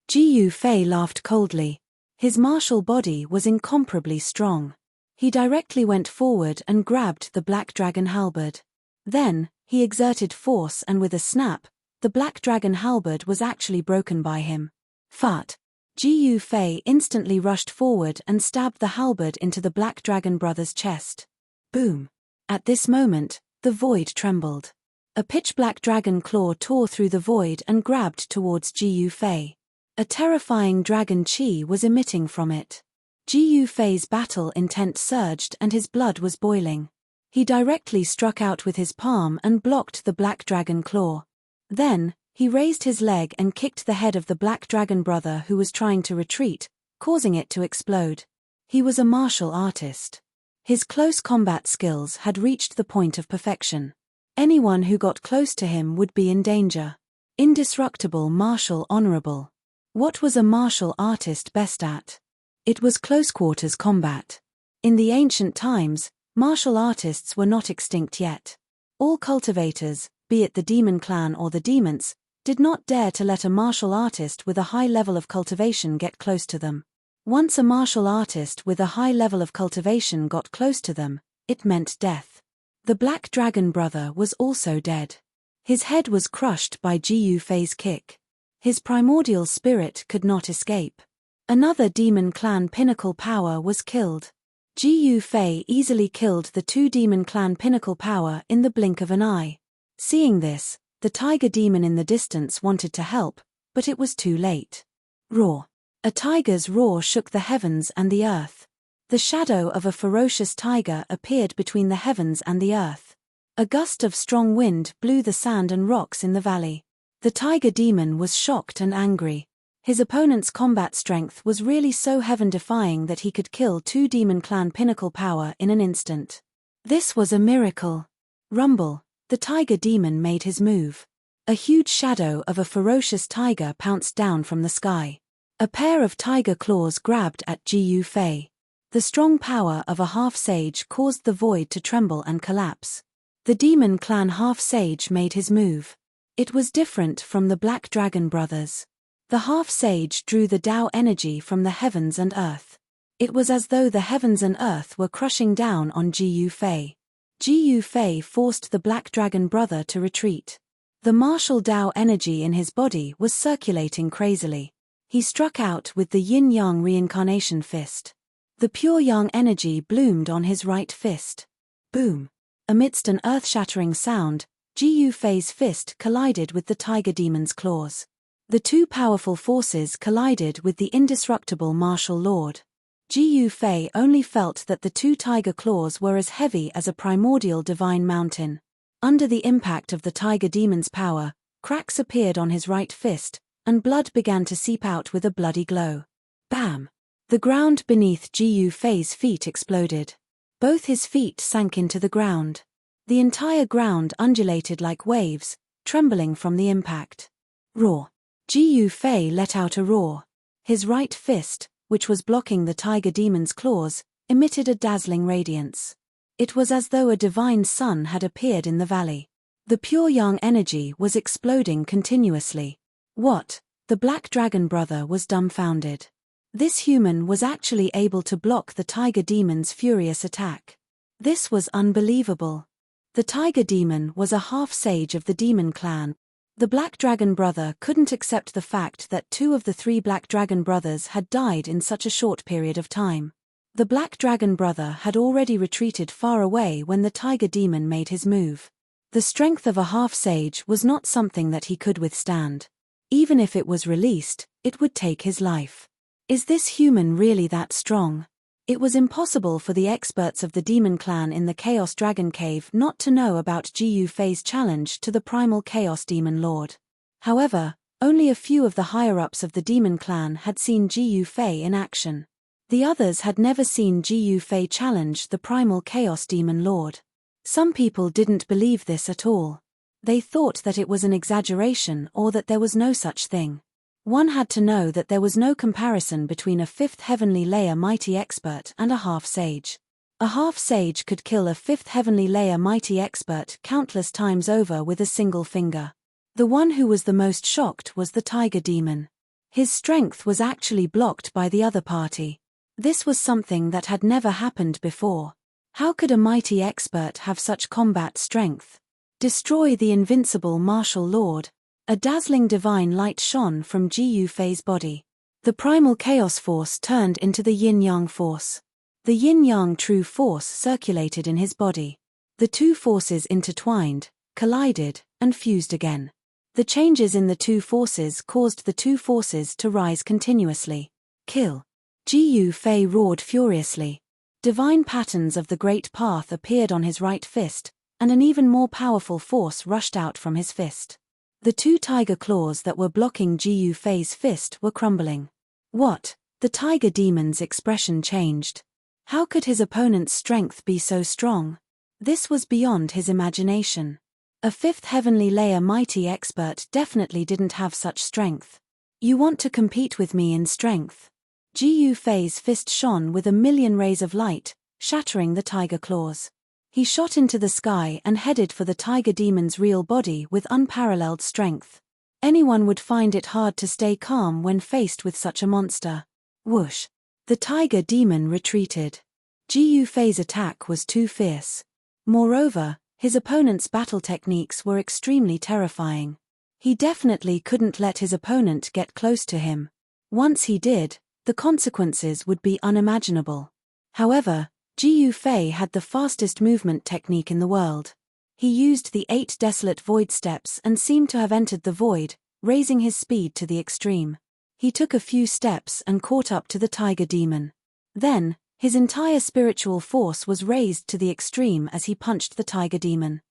Ji Fei laughed coldly. His martial body was incomparably strong. He directly went forward and grabbed the black dragon halberd. Then, he exerted force and with a snap, the black dragon halberd was actually broken by him. Fart. Ji Fei instantly rushed forward and stabbed the halberd into the Black Dragon brother's chest. Boom. At this moment, the void trembled. A pitch-black dragon claw tore through the void and grabbed towards Ji Fei. A terrifying dragon chi was emitting from it. Ji Fei's battle intent surged and his blood was boiling. He directly struck out with his palm and blocked the black dragon claw. Then, he raised his leg and kicked the head of the Black Dragon brother who was trying to retreat, causing it to explode. He was a martial artist. His close combat skills had reached the point of perfection. Anyone who got close to him would be in danger. Indestructible martial honorable. What was a martial artist best at? It was close-quarters combat. In the ancient times, martial artists were not extinct yet. All cultivators, be it the demon clan or the demons, did not dare to let a martial artist with a high level of cultivation get close to them. Once a martial artist with a high level of cultivation got close to them, it meant death. The Black Dragon brother was also dead. His head was crushed by Ji Fei's kick. His primordial spirit could not escape. Another demon clan pinnacle power was killed. Ji Fei easily killed the two demon clan pinnacle power in the blink of an eye. Seeing this, the tiger demon in the distance wanted to help, but it was too late. Roar. A tiger's roar shook the heavens and the earth. The shadow of a ferocious tiger appeared between the heavens and the earth. A gust of strong wind blew the sand and rocks in the valley. The tiger demon was shocked and angry. His opponent's combat strength was really so heaven-defying that he could kill two demon clan pinnacle power in an instant. This was a miracle. Rumble. The tiger demon made his move. A huge shadow of a ferocious tiger pounced down from the sky. A pair of tiger claws grabbed at Ji Fei. The strong power of a half-sage caused the void to tremble and collapse. The demon clan half-sage made his move. It was different from the Black Dragon brothers. The half-sage drew the Tao energy from the heavens and earth. It was as though the heavens and earth were crushing down on Ji Fei. Ji Fei forced the Black Dragon brother to retreat. The martial Tao energy in his body was circulating crazily. He struck out with the yin-yang reincarnation fist. The pure yang energy bloomed on his right fist. Boom! Amidst an earth-shattering sound, Ji Fei's fist collided with the tiger demon's claws. The two powerful forces collided with the indestructible martial lord. Ji Fei only felt that the two tiger claws were as heavy as a primordial divine mountain. Under the impact of the tiger demon's power, cracks appeared on his right fist, and blood began to seep out with a bloody glow. Bam! The ground beneath Ji Fei's feet exploded. Both his feet sank into the ground. The entire ground undulated like waves, trembling from the impact. Roar! Ji Yufei let out a roar. His right fist, which was blocking the tiger demon's claws, emitted a dazzling radiance. It was as though a divine sun had appeared in the valley. The pure yang energy was exploding continuously. What? The Black Dragon brother was dumbfounded. This human was actually able to block the tiger demon's furious attack. This was unbelievable. The tiger demon was a half-sage of the demon clan. The Black Dragon brother couldn't accept the fact that 2 of the 3 Black Dragon brothers had died in such a short period of time. The Black Dragon brother had already retreated far away when the tiger demon made his move. The strength of a half-sage was not something that he could withstand. Even if it was released, it would take his life. Is this human really that strong? It was impossible for the experts of the demon clan in the Chaos Dragon Cave not to know about Ji Yufei's challenge to the primal Chaos Demon Lord. However, only a few of the higher-ups of the demon clan had seen Ji Yufei in action. The others had never seen Ji Yufei challenge the primal Chaos Demon Lord. Some people didn't believe this at all. They thought that it was an exaggeration or that there was no such thing. One had to know that there was no comparison between a 5th heavenly layer mighty expert and a half-sage. A half-sage could kill a 5th heavenly layer mighty expert countless times over with a single finger. The one who was the most shocked was the tiger demon. His strength was actually blocked by the other party. This was something that had never happened before. How could a mighty expert have such combat strength? Destroy the invincible martial lord. A dazzling divine light shone from Ji Yufei's body. The primal chaos force turned into the yin-yang force. The yin-yang true force circulated in his body. The 2 forces intertwined, collided, and fused again. The changes in the 2 forces caused the 2 forces to rise continuously. Kill. Ji Yufei roared furiously. Divine patterns of the Great Path appeared on his right fist, and an even more powerful force rushed out from his fist. The 2 tiger claws that were blocking Ji Yufei's fist were crumbling. What? The tiger demon's expression changed. How could his opponent's strength be so strong? This was beyond his imagination. A 5th heavenly layer mighty expert definitely didn't have such strength. You want to compete with me in strength? Ji Yufei's fist shone with a million rays of light, shattering the tiger claws. He shot into the sky and headed for the tiger demon's real body with unparalleled strength. Anyone would find it hard to stay calm when faced with such a monster. Whoosh! The tiger demon retreated. Ji Yufei's attack was too fierce. Moreover, his opponent's battle techniques were extremely terrifying. He definitely couldn't let his opponent get close to him. Once he did, the consequences would be unimaginable. However, Ji Yufei had the fastest movement technique in the world. He used the 8 desolate void steps and seemed to have entered the void, raising his speed to the extreme. He took a few steps and caught up to the tiger demon. Then, his entire spiritual force was raised to the extreme as he punched the tiger demon.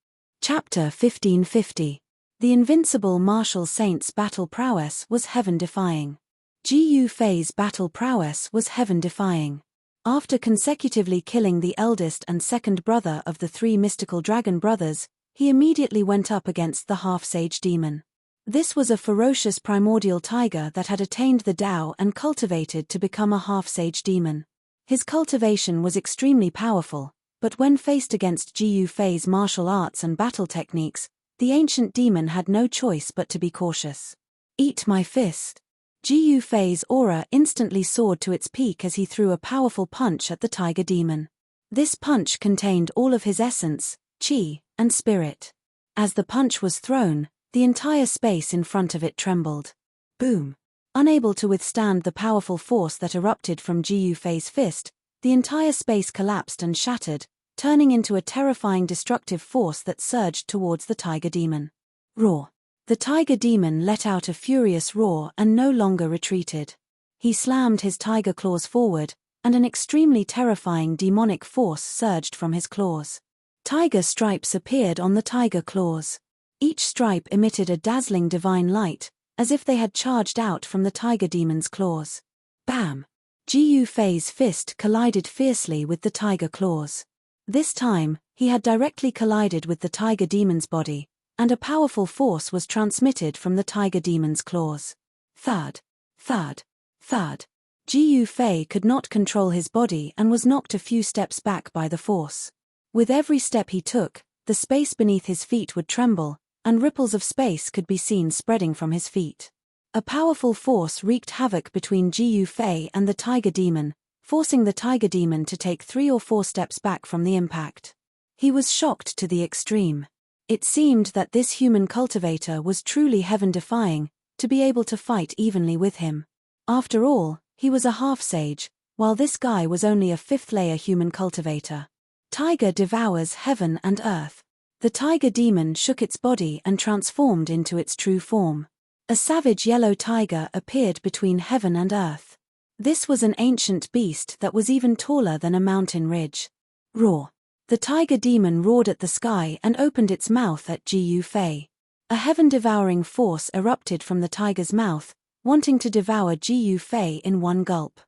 Chapter 1550. The invincible martial saint's battle prowess was heaven-defying. Ji Yufei's battle prowess was heaven-defying. After consecutively killing the eldest and second brother of the 3 mystical dragon brothers, he immediately went up against the half-sage demon. This was a ferocious primordial tiger that had attained the Tao and cultivated to become a half-sage demon. His cultivation was extremely powerful, but when faced against Ji Yufei's martial arts and battle techniques, the ancient demon had no choice but to be cautious. Eat my fist. Ji Yufei's aura instantly soared to its peak as he threw a powerful punch at the tiger demon. This punch contained all of his essence, chi, and spirit. As the punch was thrown, the entire space in front of it trembled. Boom! Unable to withstand the powerful force that erupted from Ji Yufei's fist, the entire space collapsed and shattered, turning into a terrifying destructive force that surged towards the tiger demon. Roar! The tiger demon let out a furious roar and no longer retreated. He slammed his tiger claws forward, and an extremely terrifying demonic force surged from his claws. Tiger stripes appeared on the tiger claws. Each stripe emitted a dazzling divine light, as if they had charged out from the tiger demon's claws. Bam! Ji Yufei's fist collided fiercely with the tiger claws. This time, he had directly collided with the tiger demon's body, and a powerful force was transmitted from the tiger demon's claws. Thud. Thud. Thud. Ji Fei could not control his body and was knocked a few steps back by the force. With every step he took, the space beneath his feet would tremble, and ripples of space could be seen spreading from his feet. A powerful force wreaked havoc between Ji Fei and the tiger demon, forcing the tiger demon to take 3 or 4 steps back from the impact. He was shocked to the extreme. It seemed that this human cultivator was truly heaven-defying, to be able to fight evenly with him. After all, he was a half-sage, while this guy was only a 5th-layer human cultivator. Tiger devours heaven and earth. The tiger demon shook its body and transformed into its true form. A savage yellow tiger appeared between heaven and earth. This was an ancient beast that was even taller than a mountain ridge. Roar. The tiger demon roared at the sky and opened its mouth at Ji Fei. A heaven-devouring force erupted from the tiger's mouth, wanting to devour Ji Fei in one gulp.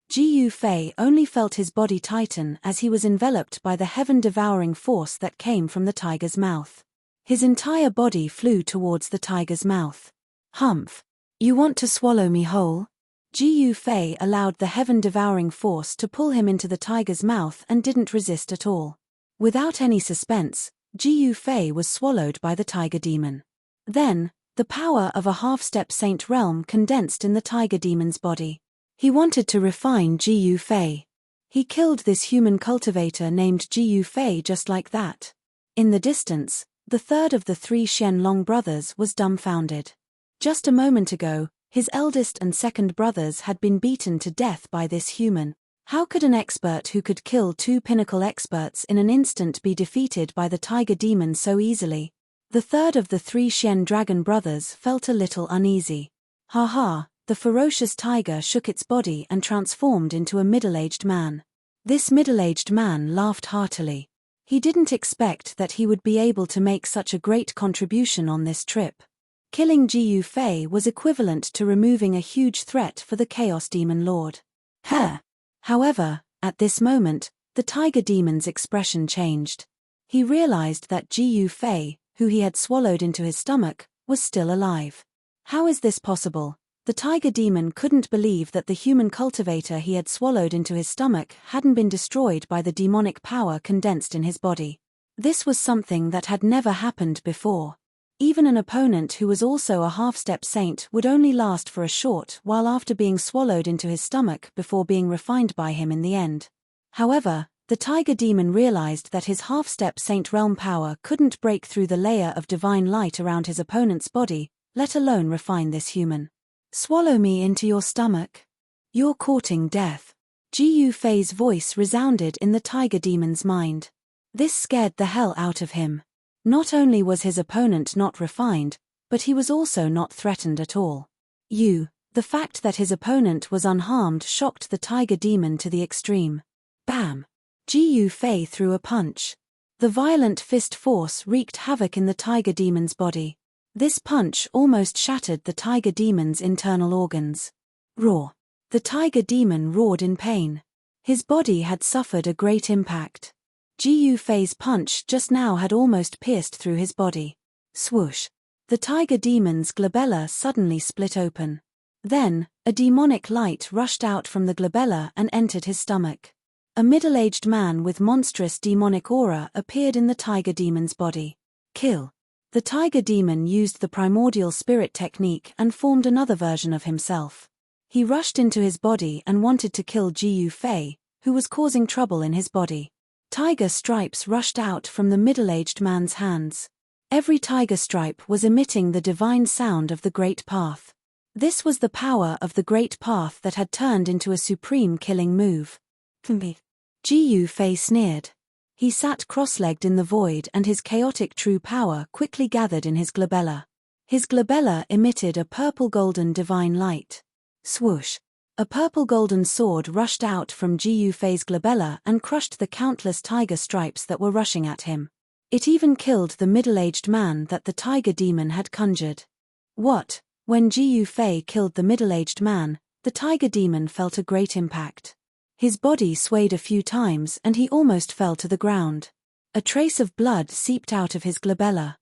Ji Fei only felt his body tighten as he was enveloped by the heaven-devouring force that came from the tiger's mouth. His entire body flew towards the tiger's mouth. Humph! You want to swallow me whole? Ji Fei allowed the heaven-devouring force to pull him into the tiger's mouth and didn't resist at all. Without any suspense, Ji Fei was swallowed by the tiger demon. Then, the power of a half-step saint realm condensed in the tiger demon's body. He wanted to refine Ji Fei. He killed this human cultivator named Ji Fei just like that. In the distance, the third of the 3 Xianlong brothers was dumbfounded. Just a moment ago, his eldest and second brothers had been beaten to death by this human. How could an expert who could kill 2 pinnacle experts in an instant be defeated by the tiger demon so easily? The third of the 3 Xian dragon brothers felt a little uneasy. Ha ha, the ferocious tiger shook its body and transformed into a middle-aged man. This middle-aged man laughed heartily. He didn't expect that he would be able to make such a great contribution on this trip. Killing Ji Fei was equivalent to removing a huge threat for the Chaos Demon Lord. However, at this moment, the tiger demon's expression changed. He realized that Ji Fei, who he had swallowed into his stomach, was still alive. How is this possible? The tiger demon couldn't believe that the human cultivator he had swallowed into his stomach hadn't been destroyed by the demonic power condensed in his body. This was something that had never happened before. Even an opponent who was also a half-step saint would only last for a short while after being swallowed into his stomach before being refined by him in the end. However, the tiger demon realized that his half-step saint realm power couldn't break through the layer of divine light around his opponent's body, let alone refine this human. Swallow me into your stomach? You're courting death. Ji Fei's voice resounded in the tiger demon's mind. This scared the hell out of him. Not only was his opponent not refined, but he was also not threatened at all. The fact that his opponent was unharmed shocked the tiger demon to the extreme. Bam! Ji Fei threw a punch. The violent fist force wreaked havoc in the tiger demon's body. This punch almost shattered the tiger demon's internal organs. Roar! The tiger demon roared in pain. His body had suffered a great impact. Ji Fei's punch just now had almost pierced through his body. Swoosh! The tiger demon's glabella suddenly split open. Then, a demonic light rushed out from the glabella and entered his stomach. A middle-aged man with monstrous demonic aura appeared in the tiger demon's body. Kill! The tiger demon used the primordial spirit technique and formed another version of himself. He rushed into his body and wanted to kill Ji Fei, who was causing trouble in his body. Tiger stripes rushed out from the middle-aged man's hands. Every tiger stripe was emitting the divine sound of the Great Path. This was the power of the Great Path that had turned into a supreme killing move. Ji Fei sneered. He sat cross-legged in the void and his chaotic true power quickly gathered in his glabella. His glabella emitted a purple-golden divine light. Swoosh! A purple-golden sword rushed out from Ji Fei's glabella and crushed the countless tiger stripes that were rushing at him. It even killed the middle-aged man that the tiger demon had conjured. What? When Ji Fei killed the middle-aged man, the tiger demon felt a great impact. His body swayed a few times and he almost fell to the ground. A trace of blood seeped out of his glabella.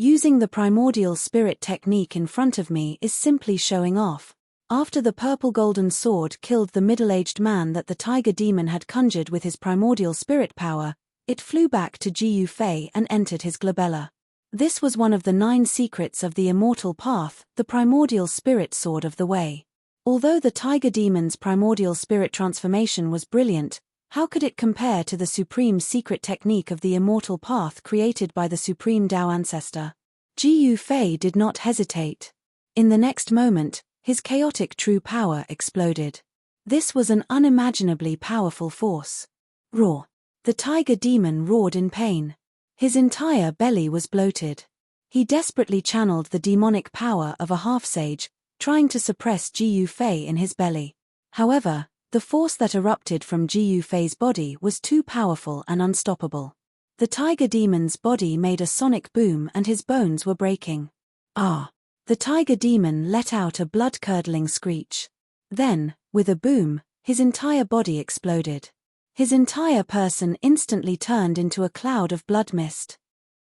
Using the primordial spirit technique in front of me is simply showing off. After the purple golden sword killed the middle-aged man that the tiger demon had conjured with his primordial spirit power, it flew back to Ji Yufei and entered his glabella. This was one of the 9 secrets of the immortal path, the primordial spirit sword of the way. Although the tiger demon's primordial spirit transformation was brilliant, how could it compare to the supreme secret technique of the immortal path created by the supreme Tao ancestor? Ji Yufei did not hesitate. In the next moment, his chaotic true power exploded. This was an unimaginably powerful force. Roar! The tiger demon roared in pain. His entire belly was bloated. He desperately channeled the demonic power of a half-sage, trying to suppress Ji Yufei in his belly. However, the force that erupted from Ji Yufei's body was too powerful and unstoppable. The tiger demon's body made a sonic boom and his bones were breaking. Ah! The tiger demon let out a blood-curdling screech. Then, with a boom, his entire body exploded. His entire person instantly turned into a cloud of blood mist.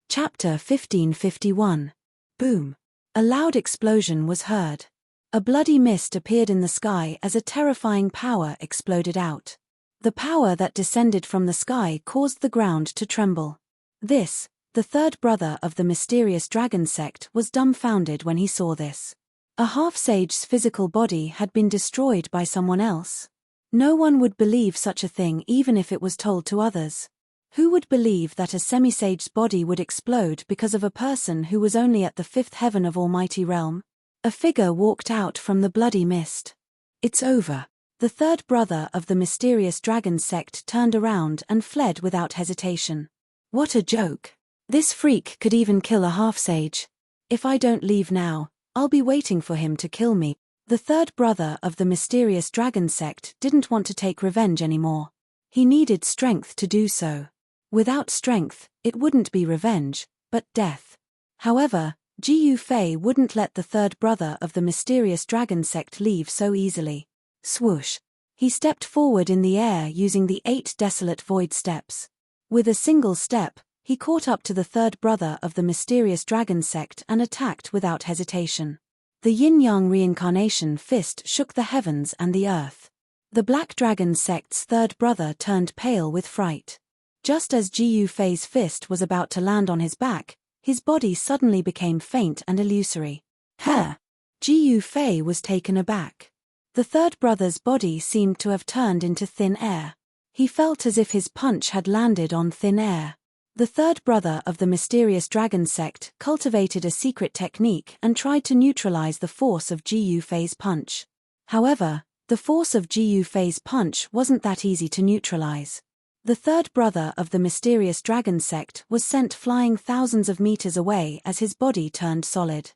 Chapter 1551. Boom! A loud explosion was heard. A bloody mist appeared in the sky as a terrifying power exploded out. The power that descended from the sky caused the ground to tremble. This, the third brother of the mysterious dragon sect, was dumbfounded when he saw this. A half-sage's physical body had been destroyed by someone else. No one would believe such a thing even if it was told to others. Who would believe that a semi-sage's body would explode because of a person who was only at the 5th heaven of Almighty Realm? A figure walked out from the bloody mist. It's over. The third brother of the mysterious dragon sect turned around and fled without hesitation. What a joke. This freak could even kill a half-sage. If I don't leave now, I'll be waiting for him to kill me. The third brother of the mysterious dragon sect didn't want to take revenge anymore. He needed strength to do so. Without strength, it wouldn't be revenge, but death. However, Ji Yufei wouldn't let the third brother of the mysterious dragon sect leave so easily. Swoosh! He stepped forward in the air using the 8 desolate void steps. With a single step, he caught up to the third brother of the mysterious dragon sect and attacked without hesitation. The yin-yang reincarnation fist shook the heavens and the earth. The black dragon sect's third brother turned pale with fright. Just as Ji Yufei's fist was about to land on his back, his body suddenly became faint and illusory. Huh! Ji Yufei was taken aback. The third brother's body seemed to have turned into thin air. He felt as if his punch had landed on thin air. The third brother of the mysterious dragon sect cultivated a secret technique and tried to neutralize the force of Ji Yufei's punch. However, the force of Ji Yufei's punch wasn't that easy to neutralize. The third brother of the mysterious dragon sect was sent flying thousands of meters away as his body turned solid.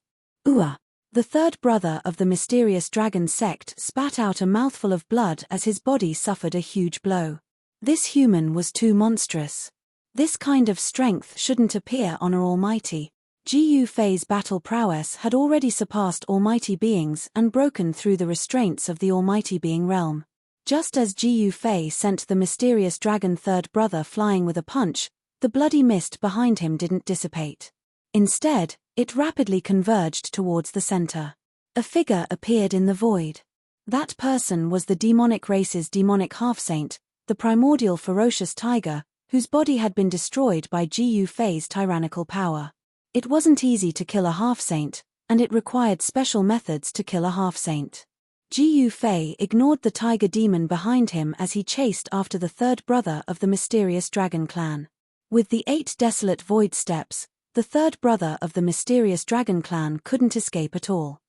Ooh! The third brother of the mysterious dragon sect spat out a mouthful of blood as his body suffered a huge blow. This human was too monstrous. This kind of strength shouldn't appear on our Almighty. Ji Yufei's battle prowess had already surpassed Almighty beings and broken through the restraints of the Almighty being realm. Just as Ji Yufei sent the mysterious dragon third brother flying with a punch, the bloody mist behind him didn't dissipate. Instead, it rapidly converged towards the center. A figure appeared in the void. That person was the demonic race's demonic half-saint, the primordial ferocious tiger, whose body had been destroyed by Ji Yufei's tyrannical power. It wasn't easy to kill a half-saint, and it required special methods to kill a half-saint. Ji Yufei ignored the tiger demon behind him as he chased after the third brother of the mysterious dragon clan. With the 8 desolate void steps, the third brother of the mysterious dragon clan couldn't escape at all.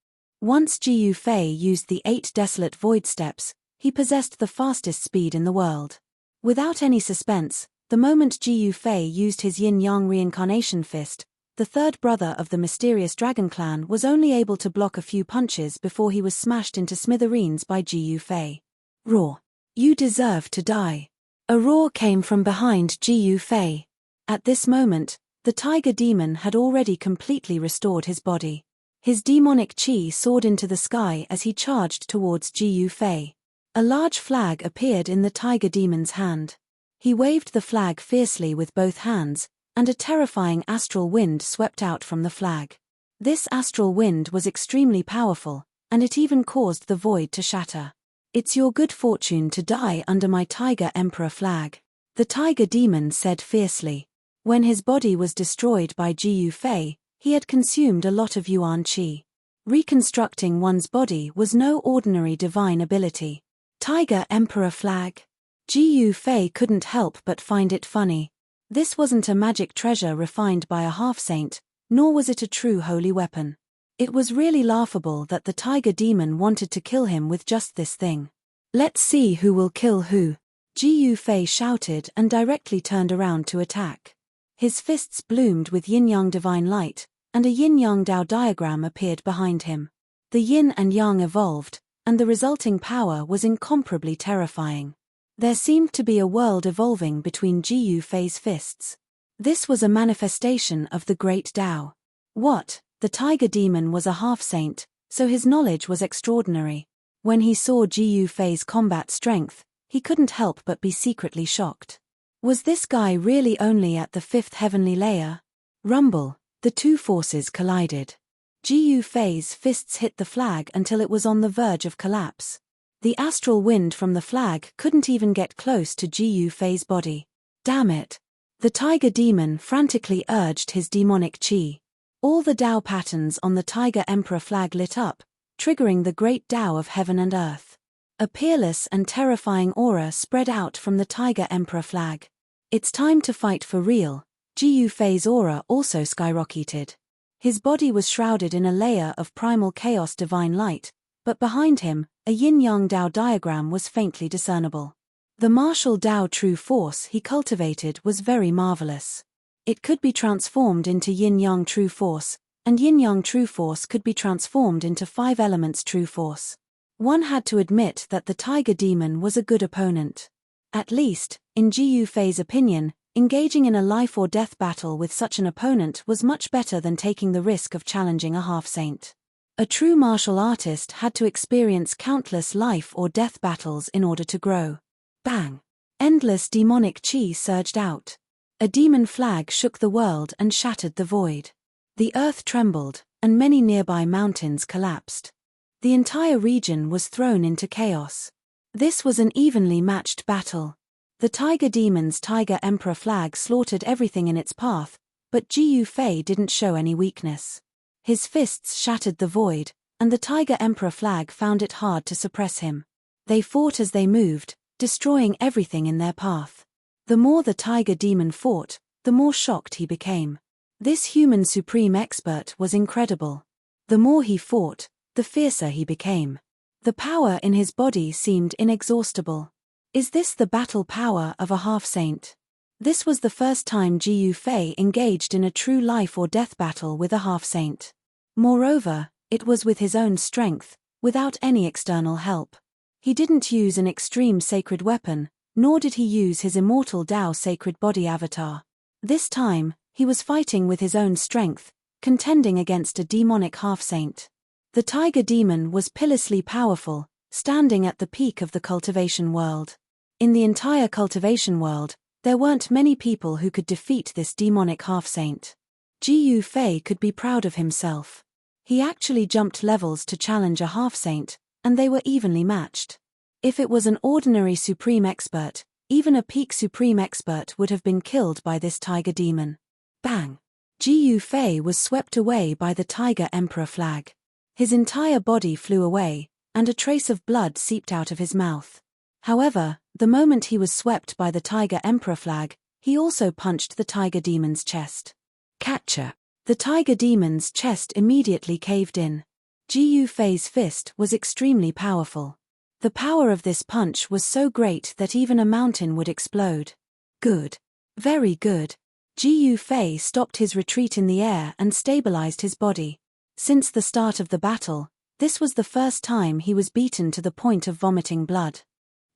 Once Ji Yufei used the 8 desolate void steps, he possessed the fastest speed in the world. Without any suspense, the moment Ji Yufei used his yin-yang reincarnation fist, the third brother of the mysterious dragon clan was only able to block a few punches before he was smashed into smithereens by Ji Yufei. Roar! You deserve to die! A roar came from behind Ji Yufei. At this moment, the tiger demon had already completely restored his body. His demonic chi soared into the sky as he charged towards Ji Yufei. A large flag appeared in the tiger demon's hand. He waved the flag fiercely with both hands, and a terrifying astral wind swept out from the flag. This astral wind was extremely powerful, and it even caused the void to shatter. "It's your good fortune to die under my Tiger Emperor flag," the tiger demon said fiercely. When his body was destroyed by Jiyu Fei, he had consumed a lot of Yuan Qi. Reconstructing one's body was no ordinary divine ability. Tiger Emperor flag? Jiyu Fei couldn't help but find it funny. This wasn't a magic treasure refined by a half-saint, nor was it a true holy weapon. It was really laughable that the tiger demon wanted to kill him with just this thing. "Let's see who will kill who," Jiyu Fei shouted and directly turned around to attack. His fists bloomed with yin-yang divine light, and a yin-yang Dao diagram appeared behind him. The yin and yang evolved, and the resulting power was incomparably terrifying. There seemed to be a world evolving between Jiyu Fei's fists. This was a manifestation of the great Dao. What? The tiger demon was a half-saint, so his knowledge was extraordinary. When he saw Jiyu Fei's combat strength, he couldn't help but be secretly shocked. Was this guy really only at the 5th heavenly layer? Rumble. The two forces collided. Jiyu Fei's fists hit the flag until it was on the verge of collapse. The astral wind from the flag couldn't even get close to Jiyu Fei's body. Damn it! The tiger demon frantically urged his demonic qi. All the Dao patterns on the Tiger Emperor flag lit up, triggering the great Dao of heaven and earth. A peerless and terrifying aura spread out from the Tiger Emperor flag. It's time to fight for real. Jiyu Fei's aura also skyrocketed. His body was shrouded in a layer of primal chaos divine light, but behind him, a yin-yang Dao diagram was faintly discernible. The martial Dao true force he cultivated was very marvelous. It could be transformed into yin-yang true force, and yin-yang true force could be transformed into 5 elements true force. One had to admit that the tiger demon was a good opponent. At least, in Jiyu Fei's opinion, engaging in a life-or-death battle with such an opponent was much better than taking the risk of challenging a half-saint. A true martial artist had to experience countless life-or-death battles in order to grow. Bang! Endless demonic qi surged out. A demon flag shook the world and shattered the void. The earth trembled, and many nearby mountains collapsed. The entire region was thrown into chaos. This was an evenly matched battle. The tiger demon's Tiger Emperor flag slaughtered everything in its path, but Jiyu Fei didn't show any weakness. His fists shattered the void, and the Tiger Emperor flag found it hard to suppress him. They fought as they moved, destroying everything in their path. The more the tiger demon fought, the more shocked he became. This human supreme expert was incredible. The more he fought, the fiercer he became. The power in his body seemed inexhaustible. Is this the battle power of a half-saint? This was the first time Jiyu Fei engaged in a true life-or-death battle with a half-saint. Moreover, it was with his own strength, without any external help. He didn't use an extreme sacred weapon, nor did he use his immortal Dao sacred body avatar. This time, he was fighting with his own strength, contending against a demonic half-saint. The tiger demon was pitilessly powerful, standing at the peak of the cultivation world. In the entire cultivation world, there weren't many people who could defeat this demonic half-saint. Jiyu Fei could be proud of himself. He actually jumped levels to challenge a half-saint, and they were evenly matched. If it was an ordinary supreme expert, even a peak supreme expert would have been killed by this tiger demon. Bang! Jiyu Fei was swept away by the Tiger Emperor flag. His entire body flew away, and a trace of blood seeped out of his mouth. However, the moment he was swept by the Tiger Emperor flag, he also punched the tiger demon's chest. Catcher! The tiger demon's chest immediately caved in. Jiyu Fei's fist was extremely powerful. The power of this punch was so great that even a mountain would explode. Good. Very good. Jiyu Fei stopped his retreat in the air and stabilized his body. Since the start of the battle, this was the first time he was beaten to the point of vomiting blood.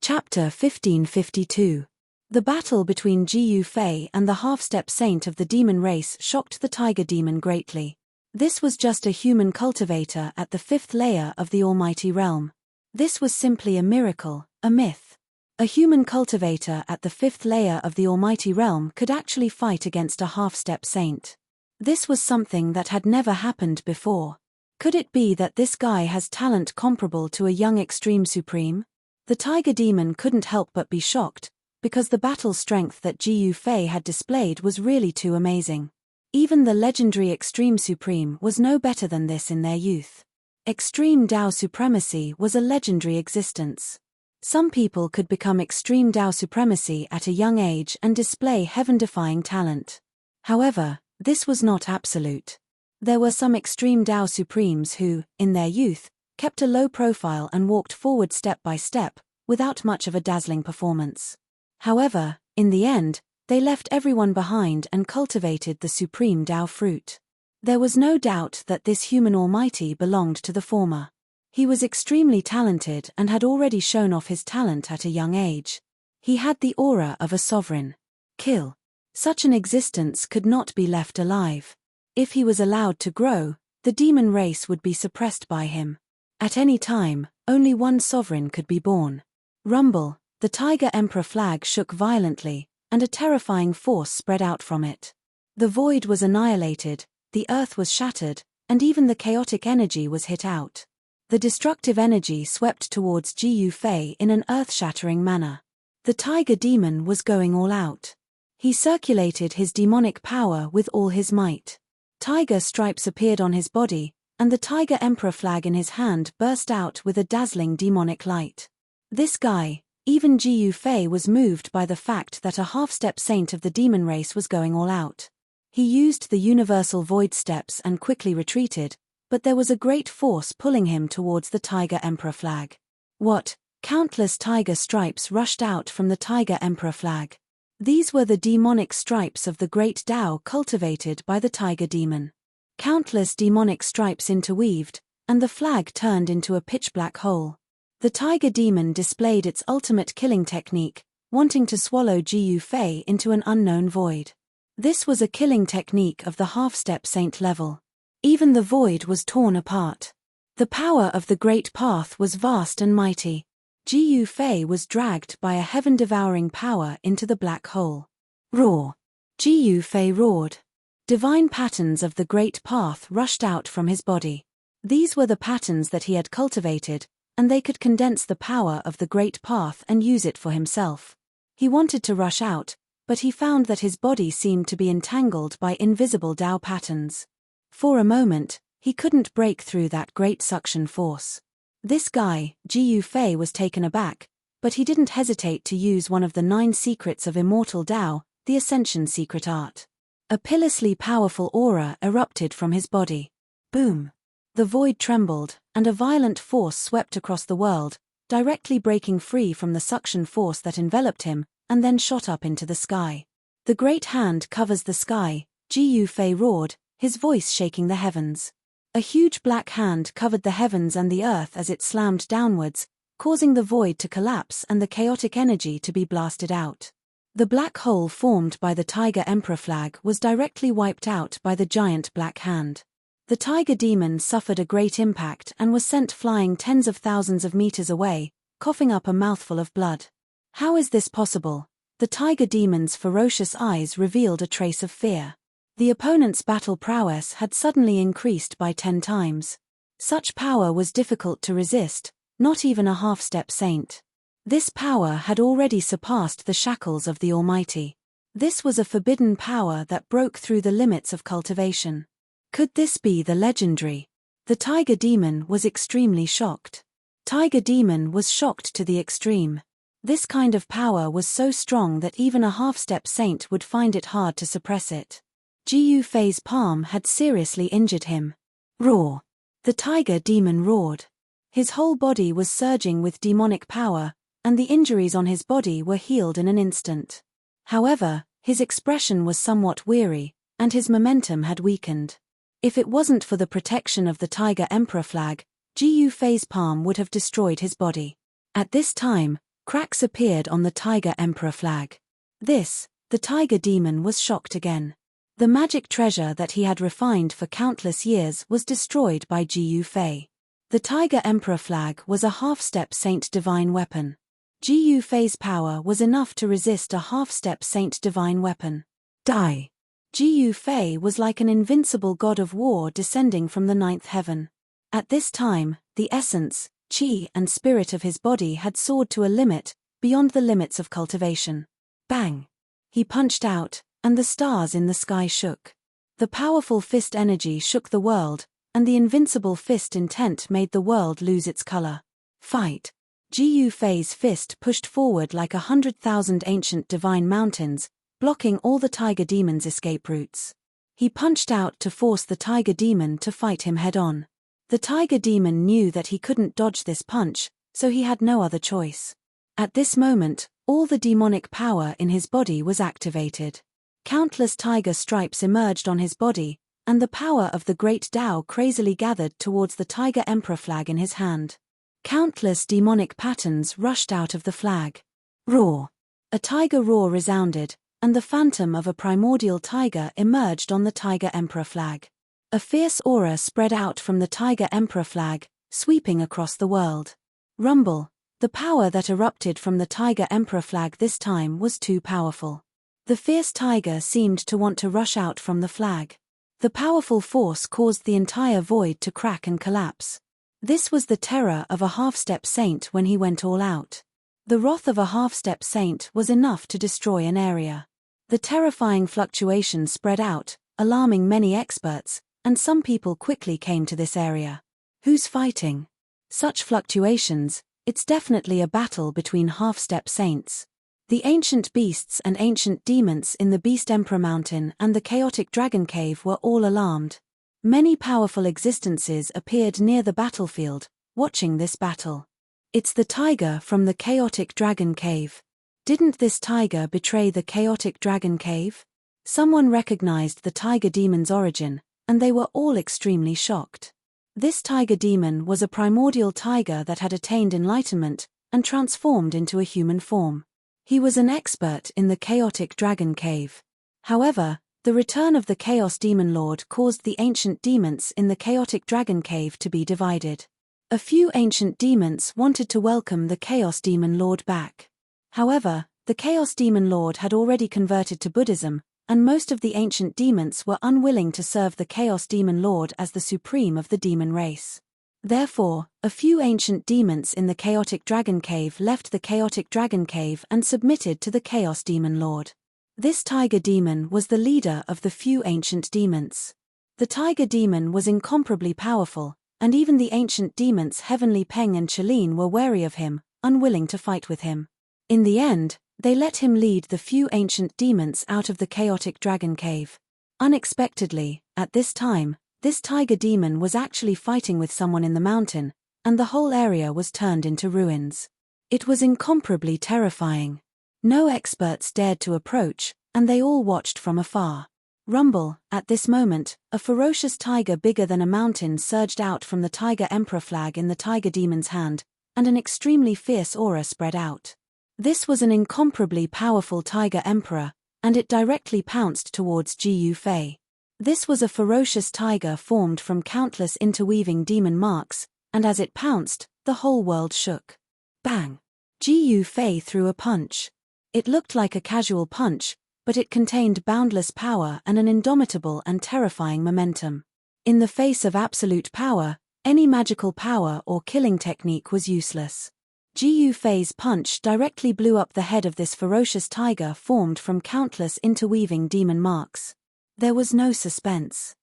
Chapter 1552. The battle between Jiyu Fei and the half-step saint of the demon race shocked the tiger demon greatly. This was just a human cultivator at the 5th layer of the almighty realm. This was simply a miracle, a myth. A human cultivator at the fifth layer of the almighty realm could actually fight against a half-step saint. This was something that had never happened before. Could it be that this guy has talent comparable to a young extreme supreme? The tiger demon couldn't help but be shocked, because the battle strength that Jiyu Fei had displayed was really too amazing. Even the legendary extreme supreme was no better than this in their youth. Extreme Dao supremacy was a legendary existence. Some people could become extreme Dao supremacy at a young age and display heaven-defying talent. However, this was not absolute. There were some extreme Dao supremes who, in their youth, kept a low profile and walked forward step by step, without much of a dazzling performance. However, in the end, they left everyone behind and cultivated the supreme Dao fruit. There was no doubt that this human almighty belonged to the former. He was extremely talented and had already shown off his talent at a young age. He had the aura of a sovereign. Kill. Such an existence could not be left alive. If he was allowed to grow, the demon race would be suppressed by him. At any time, only one sovereign could be born. Rumble, the Tiger Emperor flag shook violently, and a terrifying force spread out from it. The void was annihilated, the earth was shattered, and even the chaotic energy was hit out. The destructive energy swept towards Jiyu Fei in an earth-shattering manner. The tiger demon was going all out. He circulated his demonic power with all his might. Tiger stripes appeared on his body, and the Tiger Emperor flag in his hand burst out with a dazzling demonic light. This guy, even Jiyu Fei, was moved by the fact that a half-step saint of the demon race was going all out. He used the universal void steps and quickly retreated, but there was a great force pulling him towards the Tiger Emperor flag. What? Countless tiger stripes rushed out from the Tiger Emperor flag. These were the demonic stripes of the great Tao cultivated by the tiger demon. Countless demonic stripes interweaved, and the flag turned into a pitch-black hole. The tiger demon displayed its ultimate killing technique, wanting to swallow Jiyu Fei into an unknown void. This was a killing technique of the half-step saint level. Even the void was torn apart. The power of the great path was vast and mighty. Jiyu Fei was dragged by a heaven-devouring power into the black hole. Roar! Jiyu Fei roared. Divine patterns of the great path rushed out from his body. These were the patterns that he had cultivated, and they could condense the power of the great path and use it for himself. He wanted to rush out, but he found that his body seemed to be entangled by invisible Tao patterns. For a moment, he couldn't break through that great suction force. This guy, Jiyu Fei, was taken aback, but he didn't hesitate to use one of the 9 secrets of immortal Tao, the Ascension secret art. A pitilessly powerful aura erupted from his body. Boom! The void trembled, and a violent force swept across the world, directly breaking free from the suction force that enveloped him, and then shot up into the sky. The great hand covers the sky, Jiyu Fei roared, his voice shaking the heavens. A huge black hand covered the heavens and the earth as it slammed downwards, causing the void to collapse and the chaotic energy to be blasted out. The black hole formed by the Tiger Emperor flag was directly wiped out by the giant black hand. The tiger demon suffered a great impact and was sent flying tens of thousands of meters away, coughing up a mouthful of blood. How is this possible? The tiger demon's ferocious eyes revealed a trace of fear. The opponent's battle prowess had suddenly increased by 10 times. Such power was difficult to resist, not even a half-step saint. This power had already surpassed the shackles of the Almighty. This was a forbidden power that broke through the limits of cultivation. Could this be the legendary? The tiger demon was extremely shocked. Tiger demon was shocked to the extreme. This kind of power was so strong that even a half-step saint would find it hard to suppress it. Jiyu Fei's palm had seriously injured him. Roar! The tiger demon roared. His whole body was surging with demonic power, and the injuries on his body were healed in an instant. However, his expression was somewhat weary, and his momentum had weakened. If it wasn't for the protection of the Tiger Emperor flag, Jiyu Fei's palm would have destroyed his body. At this time, cracks appeared on the Tiger Emperor flag. The tiger demon was shocked again. The magic treasure that he had refined for countless years was destroyed by Jiyu Fei. The Tiger Emperor flag was a half-step saint divine weapon. Ji Fei's power was enough to resist a half-step saint divine weapon. Die! Ji Fei was like an invincible god of war descending from the ninth heaven. At this time, the essence, qi and spirit of his body had soared to a limit, beyond the limits of cultivation. Bang! He punched out, and the stars in the sky shook. The powerful fist energy shook the world, and the invincible fist intent made the world lose its color. Fight! Ji Fei's fist pushed forward like 100,000 ancient divine mountains, blocking all the tiger demon's escape routes. He punched out to force the tiger demon to fight him head-on. The tiger demon knew that he couldn't dodge this punch, so he had no other choice. At this moment, all the demonic power in his body was activated. Countless tiger stripes emerged on his body, and the power of the great Tao crazily gathered towards the tiger emperor flag in his hand. Countless demonic patterns rushed out of the flag. Roar! A tiger roar resounded, and the phantom of a primordial tiger emerged on the tiger emperor flag. A fierce aura spread out from the tiger emperor flag, sweeping across the world. Rumble! The power that erupted from the tiger emperor flag this time was too powerful. The fierce tiger seemed to want to rush out from the flag. The powerful force caused the entire void to crack and collapse. This was the terror of a half-step saint when he went all out. The wrath of a half-step saint was enough to destroy an area. The terrifying fluctuation spread out, alarming many experts, and some people quickly came to this area. Who's fighting? Such fluctuations, it's definitely a battle between half-step saints. The ancient beasts and ancient demons in the Beast Emperor Mountain and the chaotic dragon cave were all alarmed. Many powerful existences appeared near the battlefield, watching this battle. It's the tiger from the chaotic dragon cave. Didn't this tiger betray the chaotic dragon cave? Someone recognized the tiger demon's origin, and they were all extremely shocked. This tiger demon was a primordial tiger that had attained enlightenment and transformed into a human form. He was an expert in the chaotic dragon cave. However, the return of the Chaos Demon Lord caused the ancient demons in the chaotic dragon cave to be divided. A few ancient demons wanted to welcome the Chaos Demon Lord back. However, the Chaos Demon Lord had already converted to Buddhism, and most of the ancient demons were unwilling to serve the Chaos Demon Lord as the supreme of the demon race. Therefore, a few ancient demons in the chaotic dragon cave left the chaotic dragon cave and submitted to the Chaos Demon Lord. This tiger demon was the leader of the few ancient demons. The tiger demon was incomparably powerful, and even the ancient demons Heavenly Peng and Chelene were wary of him, unwilling to fight with him. In the end, they let him lead the few ancient demons out of the chaotic dragon cave. Unexpectedly, at this time, this tiger demon was actually fighting with someone in the mountain, and the whole area was turned into ruins. It was incomparably terrifying. No experts dared to approach, and they all watched from afar. Rumble! At this moment, a ferocious tiger bigger than a mountain surged out from the tiger emperor flag in the tiger demon's hand, and an extremely fierce aura spread out. This was an incomparably powerful tiger emperor, and it directly pounced towards Ji Fei. This was a ferocious tiger formed from countless interweaving demon marks, and as it pounced, the whole world shook. Bang! Ji Fei threw a punch. It looked like a casual punch, but it contained boundless power and an indomitable and terrifying momentum. In the face of absolute power, any magical power or killing technique was useless. Ji Fei's punch directly blew up the head of this ferocious tiger formed from countless interweaving demon marks. There was no suspense.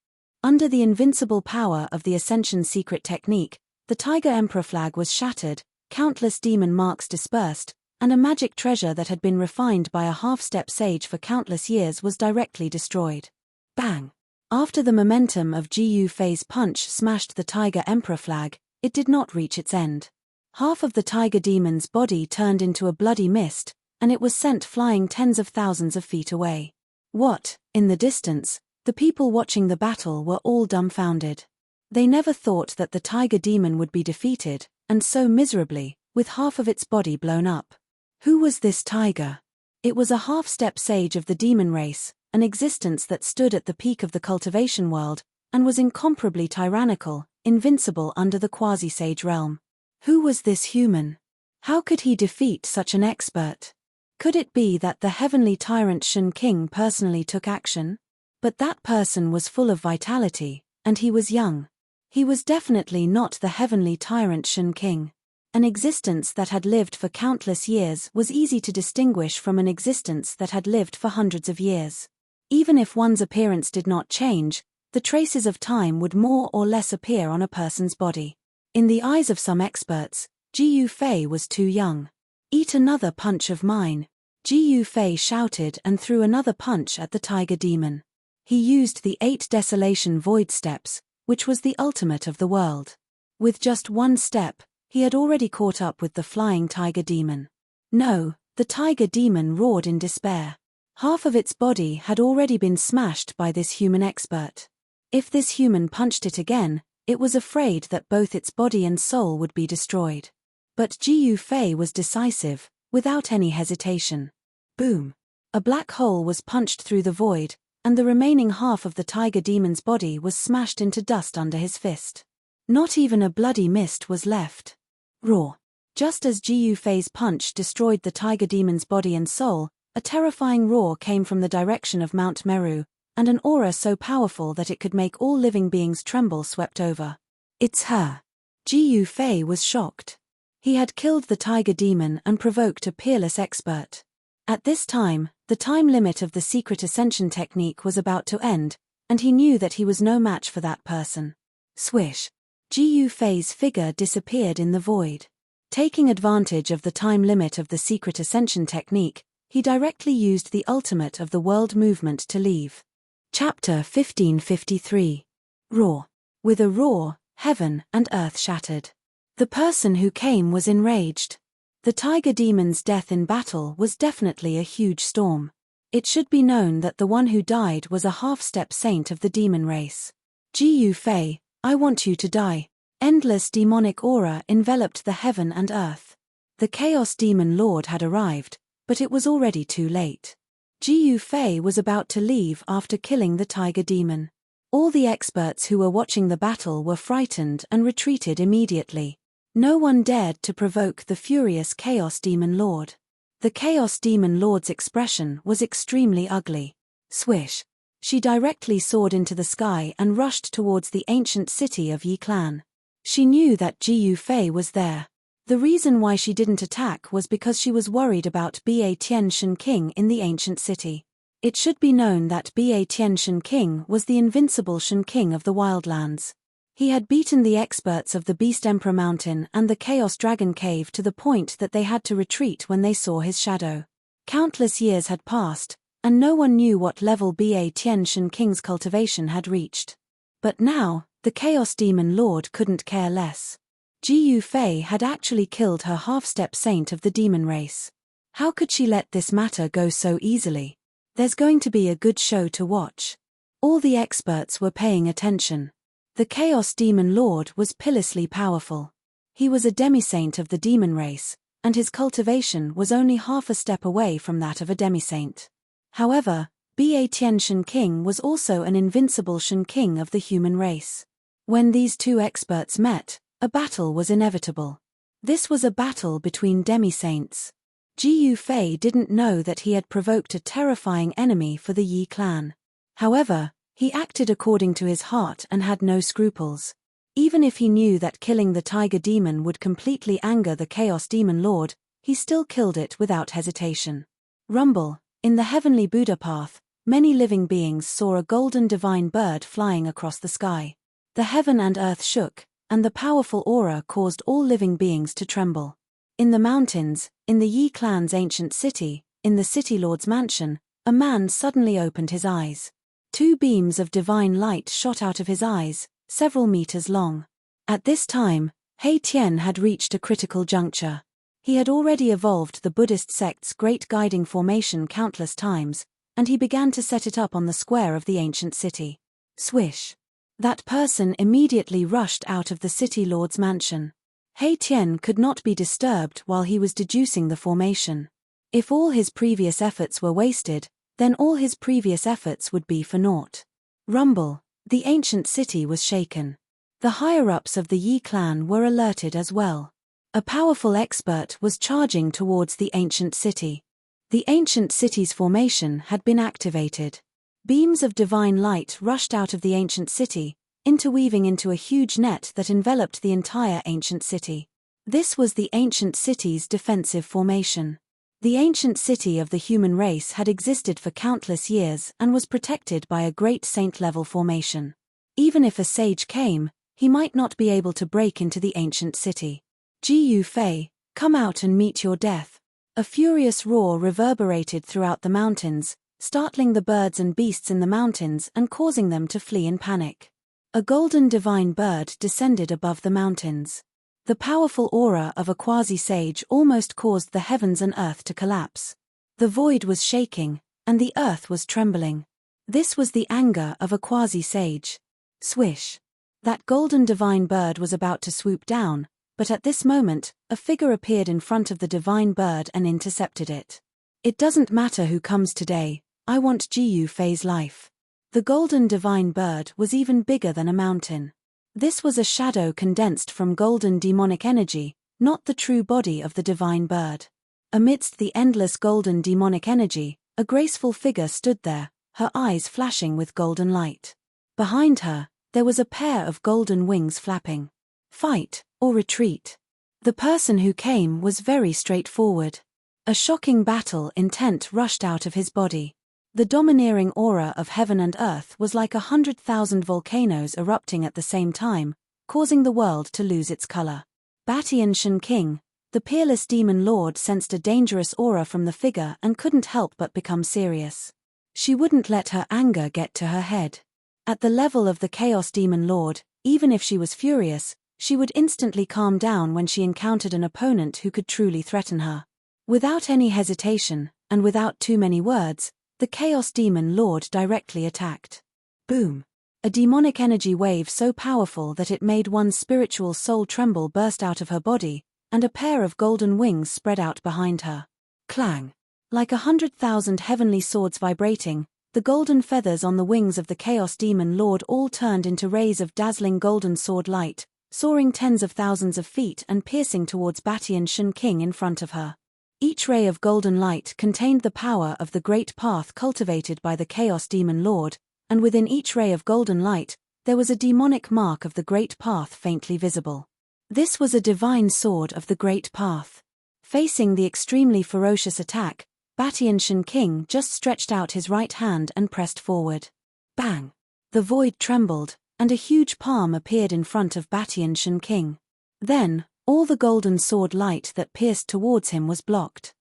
Under the invincible power of the Ascension secret technique, the Tiger Emperor flag was shattered, countless demon marks dispersed, and a magic treasure that had been refined by a half-step sage for countless years was directly destroyed. Bang! After the momentum of Ji Fei's punch smashed the Tiger Emperor flag, it did not reach its end. Half of the tiger demon's body turned into a bloody mist, and it was sent flying tens of thousands of feet away. What? In the distance, the people watching the battle were all dumbfounded. They never thought that the tiger demon would be defeated, and so miserably, with half of its body blown up. Who was this tiger? It was a half-step sage of the demon race, an existence that stood at the peak of the cultivation world, and was incomparably tyrannical, invincible under the quasi-sage realm. Who was this human? How could he defeat such an expert? Could it be that the heavenly tyrant Shen King personally took action? But that person was full of vitality, and he was young. He was definitely not the heavenly tyrant Shen King. An existence that had lived for countless years was easy to distinguish from an existence that had lived for hundreds of years. Even if one's appearance did not change, the traces of time would more or less appear on a person's body. In the eyes of some experts, Ji Yufei was too young. "Eat another punch of mine," Ji Yufei shouted and threw another punch at the tiger demon. He used the 8 Desolation Void Steps, which was the ultimate of the world. With just one step, he had already caught up with the flying tiger demon. No, the tiger demon roared in despair. Half of its body had already been smashed by this human expert. If this human punched it again, it was afraid that both its body and soul would be destroyed. But Ji Yufei was decisive, without any hesitation. Boom! A black hole was punched through the void, and the remaining half of the tiger demon's body was smashed into dust under his fist. Not even a bloody mist was left. Roar! Just as Ji Yufei's punch destroyed the tiger demon's body and soul, a terrifying roar came from the direction of Mount Meru, and an aura so powerful that it could make all living beings tremble swept over. "It's her." Ji Yufei was shocked. He had killed the tiger demon and provoked a peerless expert. At this time, the time limit of the secret ascension technique was about to end, and he knew that he was no match for that person. Swish! Ji Yufei's figure disappeared in the void. Taking advantage of the time limit of the secret ascension technique, he directly used the ultimate of the world movement to leave. Chapter 1553. Roar. With a roar, heaven and earth shattered. The person who came was enraged. The tiger demon's death in battle was definitely a huge storm. It should be known that the one who died was a half-step saint of the demon race. Ji Yufei, I want you to die. Endless demonic aura enveloped the heaven and earth. The Chaos Demon Lord had arrived, but it was already too late. Ji Yufei was about to leave after killing the tiger demon. All the experts who were watching the battle were frightened and retreated immediately. No one dared to provoke the furious Chaos Demon Lord. The Chaos Demon Lord's expression was extremely ugly. Swish! She directly soared into the sky and rushed towards the ancient city of Yi Clan. She knew that Ji Yufei was there. The reason why she didn't attack was because she was worried about Ba Tian Shen King in the ancient city. It should be known that Ba Tian Shen King was the invincible Shen King of the Wildlands. He had beaten the experts of the Beast Emperor Mountain and the Chaos Dragon Cave to the point that they had to retreat when they saw his shadow. Countless years had passed, and no one knew what level Ba Tian Shen King's cultivation had reached. But now, the Chaos Demon Lord couldn't care less. Ji Yufei had actually killed her half-step saint of the demon race. How could she let this matter go so easily? There's going to be a good show to watch. All the experts were paying attention. The Chaos Demon Lord was pitilessly powerful. He was a demi-saint of the demon race, and his cultivation was only half a step away from that of a demi-saint. However, Ba Tian Shen King was also an invincible Shen King of the human race. When these two experts met, a battle was inevitable. This was a battle between demi-saints. Ji Yufei didn't know that he had provoked a terrifying enemy for the Yi clan. However, he acted according to his heart and had no scruples. Even if he knew that killing the tiger demon would completely anger the Chaos Demon Lord, he still killed it without hesitation. Rumble. In the heavenly Buddha path, many living beings saw a golden divine bird flying across the sky. The heaven and earth shook, and the powerful aura caused all living beings to tremble. In the mountains, in the Yi clan's ancient city, in the city lord's mansion, a man suddenly opened his eyes. 2 beams of divine light shot out of his eyes, several meters long. At this time, He Tian had reached a critical juncture. He had already evolved the Buddhist sect's great guiding formation countless times, and he began to set it up on the square of the ancient city. Swish! That person immediately rushed out of the city lord's mansion. He Tian could not be disturbed while he was deducing the formation. If all his previous efforts were wasted, then all his previous efforts would be for naught. Rumble. The ancient city was shaken. The higher-ups of the Yi clan were alerted as well. A powerful expert was charging towards the ancient city. The ancient city's formation had been activated. Beams of divine light rushed out of the ancient city, interweaving into a huge net that enveloped the entire ancient city. This was the ancient city's defensive formation. The ancient city of the human race had existed for countless years and was protected by a great saint-level formation. Even if a sage came, he might not be able to break into the ancient city. Ji Fei, come out and meet your death. A furious roar reverberated throughout the mountains, startling the birds and beasts in the mountains and causing them to flee in panic. A golden divine bird descended above the mountains. The powerful aura of a quasi-sage almost caused the heavens and earth to collapse. The void was shaking, and the earth was trembling. This was the anger of a quasi-sage. Swish! That golden divine bird was about to swoop down, but at this moment, a figure appeared in front of the divine bird and intercepted it. It doesn't matter who comes today, I want Ji Fei's life. The golden divine bird was even bigger than a mountain. This was a shadow condensed from golden demonic energy, not the true body of the divine bird. Amidst the endless golden demonic energy, a graceful figure stood there, her eyes flashing with golden light. Behind her, there was a pair of golden wings flapping. Fight, or retreat. The person who came was very straightforward. A shocking battle intent rushed out of his body. The domineering aura of heaven and earth was like 100,000 volcanoes erupting at the same time, causing the world to lose its color. Batian King, the peerless demon lord, sensed a dangerous aura from the figure and couldn't help but become serious. She wouldn't let her anger get to her head. At the level of the Chaos Demon Lord, even if she was furious, she would instantly calm down when she encountered an opponent who could truly threaten her. Without any hesitation, and without too many words, the Chaos Demon Lord directly attacked. Boom! A demonic energy wave so powerful that it made one's spiritual soul tremble burst out of her body, and a pair of golden wings spread out behind her. Clang! Like 100,000 heavenly swords vibrating, the golden feathers on the wings of the Chaos Demon Lord all turned into rays of dazzling golden sword light, soaring tens of thousands of feet and piercing towards Batian King in front of her. Each ray of golden light contained the power of the great path cultivated by the Chaos Demon Lord, and within each ray of golden light, there was a demonic mark of the great path faintly visible. This was a divine sword of the great path. Facing the extremely ferocious attack, Batian King just stretched out his right hand and pressed forward. Bang! The void trembled, and a huge palm appeared in front of Batian King. Then, all the golden sword light that pierced towards him was blocked.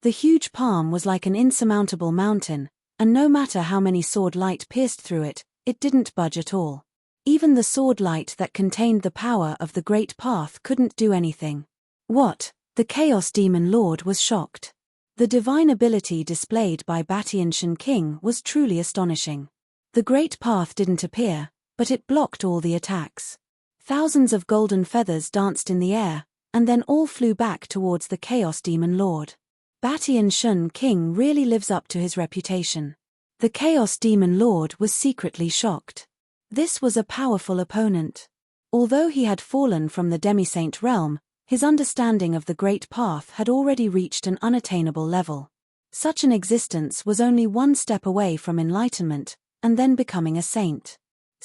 The huge palm was like an insurmountable mountain, and no matter how many sword light pierced through it, it didn't budge at all. Even the sword light that contained the power of the great path couldn't do anything. What? The Chaos Demon Lord was shocked. The divine ability displayed by Batian King was truly astonishing. The great path didn't appear, but it blocked all the attacks. Thousands of golden feathers danced in the air, and then all flew back towards the Chaos Demon Lord. Batian King really lives up to his reputation. The Chaos Demon Lord was secretly shocked. This was a powerful opponent. Although he had fallen from the demi-saint realm, his understanding of the great path had already reached an unattainable level. Such an existence was only one step away from enlightenment, and then becoming a saint.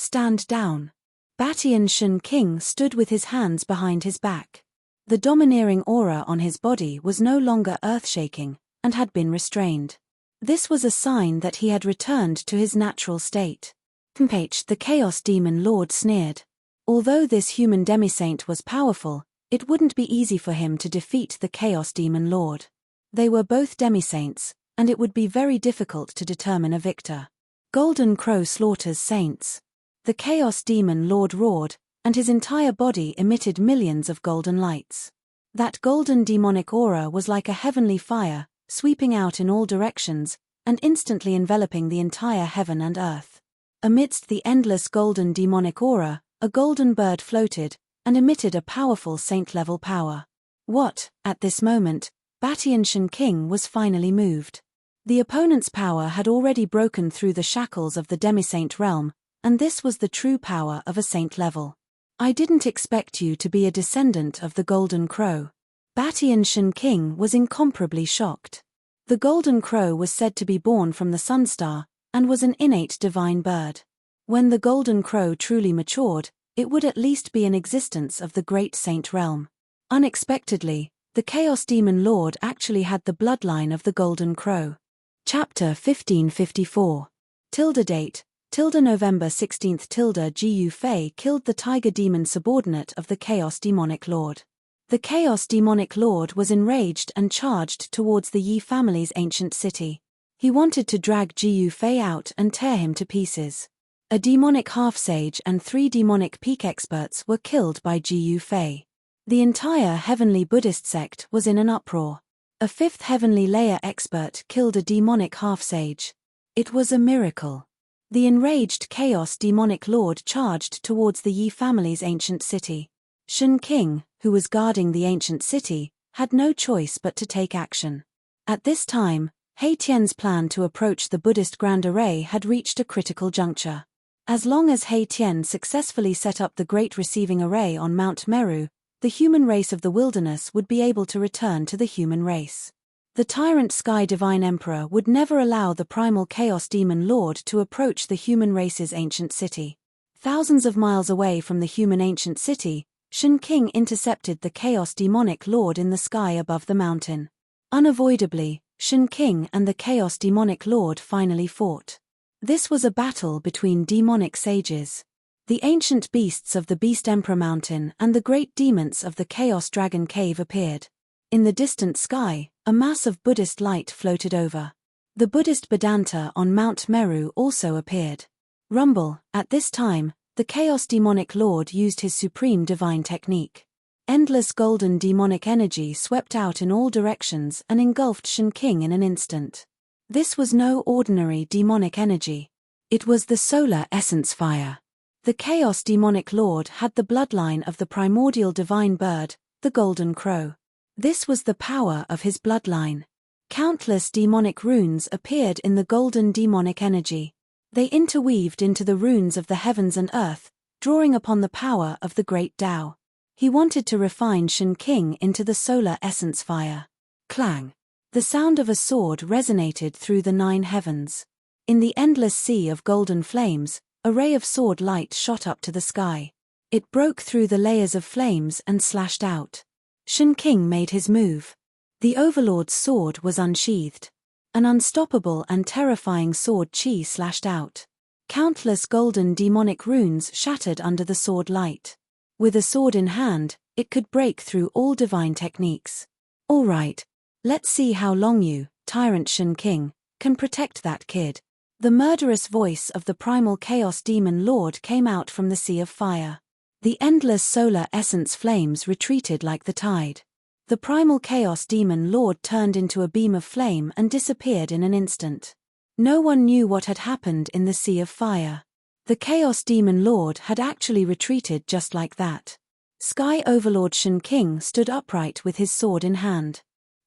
Stand down. Batian King stood with his hands behind his back. The domineering aura on his body was no longer earth-shaking, and had been restrained. This was a sign that he had returned to his natural state. The Chaos Demon Lord sneered. Although this human demi-saint was powerful, it wouldn't be easy for him to defeat the Chaos Demon Lord. They were both demi-saints, and it would be very difficult to determine a victor. Golden Crow slaughters saints. The Chaos Demon Lord roared, and his entire body emitted millions of golden lights. That golden demonic aura was like a heavenly fire, sweeping out in all directions, and instantly enveloping the entire heaven and earth. Amidst the endless golden demonic aura, a golden bird floated, and emitted a powerful saint-level power. What, at this moment, Batian King was finally moved. The opponent's power had already broken through the shackles of the demi-saint realm, and this was the true power of a saint level. I didn't expect you to be a descendant of the Golden Crow. Batian Shen King was incomparably shocked. The golden crow was said to be born from the sun star, and was an innate divine bird. When the golden crow truly matured, it would at least be an existence of the great saint realm. Unexpectedly, the Chaos Demon Lord actually had the bloodline of the golden crow. Chapter 1554. Date, November 16 Gu Fei killed the tiger demon subordinate of the Chaos Demonic Lord. The Chaos Demonic Lord was enraged and charged towards the Yi family's ancient city. He wanted to drag Gu Fei out and tear him to pieces. A demonic half-sage and 3 demonic peak experts were killed by Gu Fei. The entire heavenly Buddhist sect was in an uproar. A 5th heavenly layer expert killed a demonic half-sage. It was a miracle. The enraged Chaos Demonic Lord charged towards the Yi family's ancient city. Shen King, who was guarding the ancient city, had no choice but to take action. At this time, He Tian's plan to approach the Buddhist Grand Array had reached a critical juncture. As long as He Tian successfully set up the Great Receiving Array on Mount Meru, the human race of the wilderness would be able to return to the human race. The tyrant Sky Divine Emperor would never allow the primal Chaos Demon Lord to approach the human race's ancient city. Thousands of miles away from the human ancient city, Shen King intercepted the Chaos Demonic Lord in the sky above the mountain. Unavoidably, Shen King and the Chaos Demonic Lord finally fought. This was a battle between demonic sages. The ancient beasts of the Beast Emperor Mountain and the great demons of the Chaos Dragon Cave appeared. In the distant sky, a mass of Buddhist light floated over. The Buddhist Vedanta on Mount Meru also appeared. Rumble, at this time, the Chaos Demonic Lord used his supreme divine technique. Endless golden demonic energy swept out in all directions and engulfed Shen King in an instant. This was no ordinary demonic energy. It was the solar essence fire. The Chaos Demonic Lord had the bloodline of the primordial divine bird, the golden crow. This was the power of his bloodline. Countless demonic runes appeared in the golden demonic energy. They interweaved into the runes of the heavens and earth, drawing upon the power of the great Tao. He wanted to refine Shen King into the solar essence fire. Clang! The sound of a sword resonated through the 9 heavens. In the endless sea of golden flames, a ray of sword light shot up to the sky. It broke through the layers of flames and slashed out. Shen King made his move. The Overlord's sword was unsheathed. An unstoppable and terrifying sword chi slashed out. Countless golden demonic runes shattered under the sword light. With a sword in hand, it could break through all divine techniques. All right, let's see how long you, tyrant Shen King, can protect that kid. The murderous voice of the primal Chaos Demon Lord came out from the sea of fire. The endless solar essence flames retreated like the tide. The primal Chaos Demon Lord turned into a beam of flame and disappeared in an instant. No one knew what had happened in the sea of fire. The Chaos Demon Lord had actually retreated just like that. Sky Overlord Shen King stood upright with his sword in hand.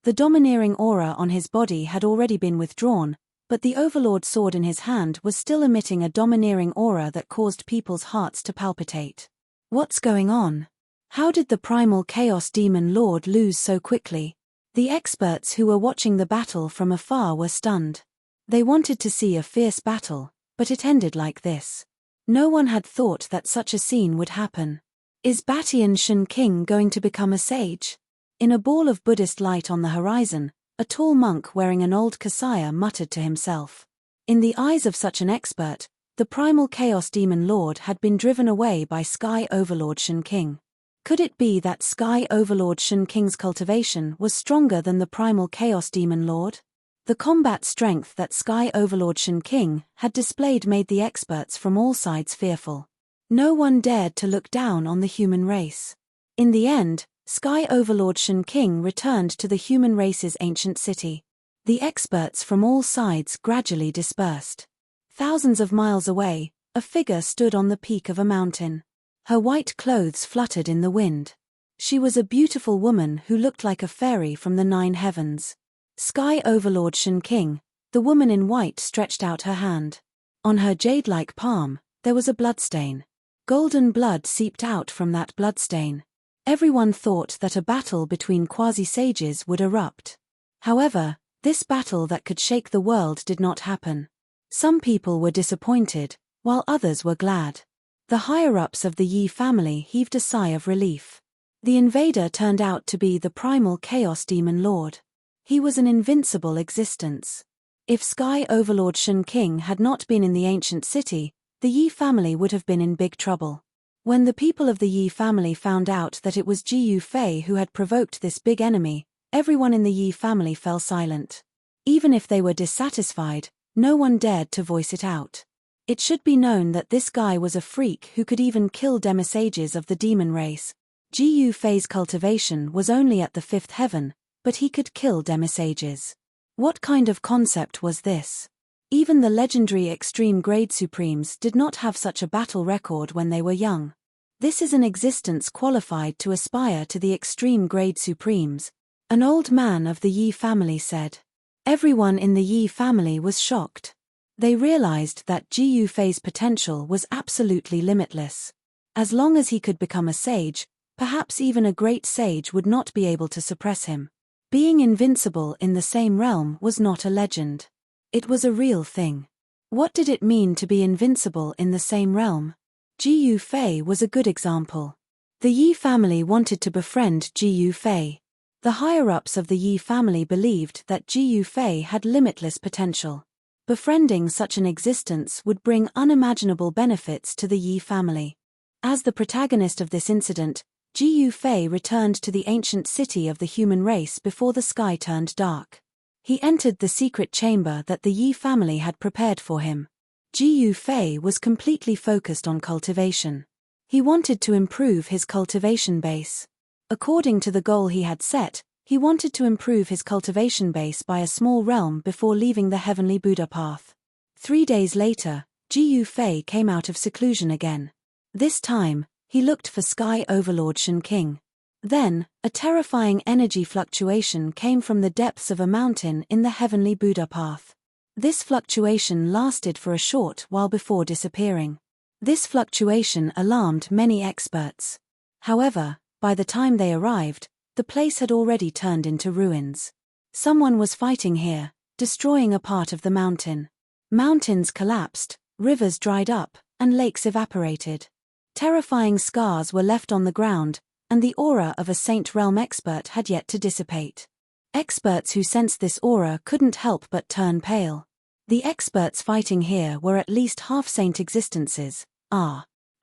The domineering aura on his body had already been withdrawn, but the Overlord sword in his hand was still emitting a domineering aura that caused people's hearts to palpitate. What's going on? How did the primal Chaos Demon Lord lose so quickly? The experts who were watching the battle from afar were stunned. They wanted to see a fierce battle, but it ended like this. No one had thought that such a scene would happen. Is Batian Shen King going to become a sage? In a ball of Buddhist light on the horizon, a tall monk wearing an old kasaya muttered to himself. In the eyes of such an expert, the primal Chaos Demon Lord had been driven away by Sky Overlord Shen King. Could it be that Sky Overlord Shen King's cultivation was stronger than the primal Chaos Demon Lord? The combat strength that Sky Overlord Shen King had displayed made the experts from all sides fearful. No one dared to look down on the human race. In the end, Sky Overlord Shen King returned to the human race's ancient city. The experts from all sides gradually dispersed. Thousands of miles away, a figure stood on the peak of a mountain. Her white clothes fluttered in the wind. She was a beautiful woman who looked like a fairy from the 9 heavens. Sky Overlord Shen King, the woman in white stretched out her hand. On her jade-like palm, there was a bloodstain. Golden blood seeped out from that bloodstain. Everyone thought that a battle between quasi-sages would erupt. However, this battle that could shake the world did not happen. Some people were disappointed, while others were glad. The higher-ups of the Yi family heaved a sigh of relief. The invader turned out to be the primal Chaos Demon Lord. He was an invincible existence. If Sky Overlord Shen King had not been in the ancient city, the Yi family would have been in big trouble. When the people of the Yi family found out that it was Ji Yu Fei who had provoked this big enemy, everyone in the Yi family fell silent. Even if they were dissatisfied, no one dared to voice it out. It should be known that this guy was a freak who could even kill demisages of the demon race. Ji Yu Fei's cultivation was only at the 5th heaven, but he could kill demisages. What kind of concept was this? Even the legendary extreme grade supremes did not have such a battle record when they were young. This is an existence qualified to aspire to the extreme grade supremes, an old man of the Yi family said. Everyone in the Yi family was shocked. They realized that Ji Yu Fei's potential was absolutely limitless. As long as he could become a sage, perhaps even a great sage would not be able to suppress him. Being invincible in the same realm was not a legend. It was a real thing. What did it mean to be invincible in the same realm? Ji Yu Fei was a good example. The Yi family wanted to befriend Ji Yu Fei. The higher-ups of the Yi family believed that Ji Yu Fei had limitless potential. Befriending such an existence would bring unimaginable benefits to the Yi family. As the protagonist of this incident, Ji Yu Fei returned to the ancient city of the human race before the sky turned dark. He entered the secret chamber that the Yi family had prepared for him. Ji Yu Fei was completely focused on cultivation. He wanted to improve his cultivation base. According to the goal he had set, he wanted to improve his cultivation base by a small realm before leaving the heavenly Buddha path. 3 days later, Ji Yu Fei came out of seclusion again. This time, he looked for Sky Overlord Shen King. Then, a terrifying energy fluctuation came from the depths of a mountain in the heavenly Buddha path. This fluctuation lasted for a short while before disappearing. This fluctuation alarmed many experts. However, by the time they arrived, the place had already turned into ruins. Someone was fighting here, destroying a part of the mountain. Mountains collapsed, rivers dried up, and lakes evaporated. Terrifying scars were left on the ground, and the aura of a Saint Realm expert had yet to dissipate. Experts who sensed this aura couldn't help but turn pale. The experts fighting here were at least half-saint existences.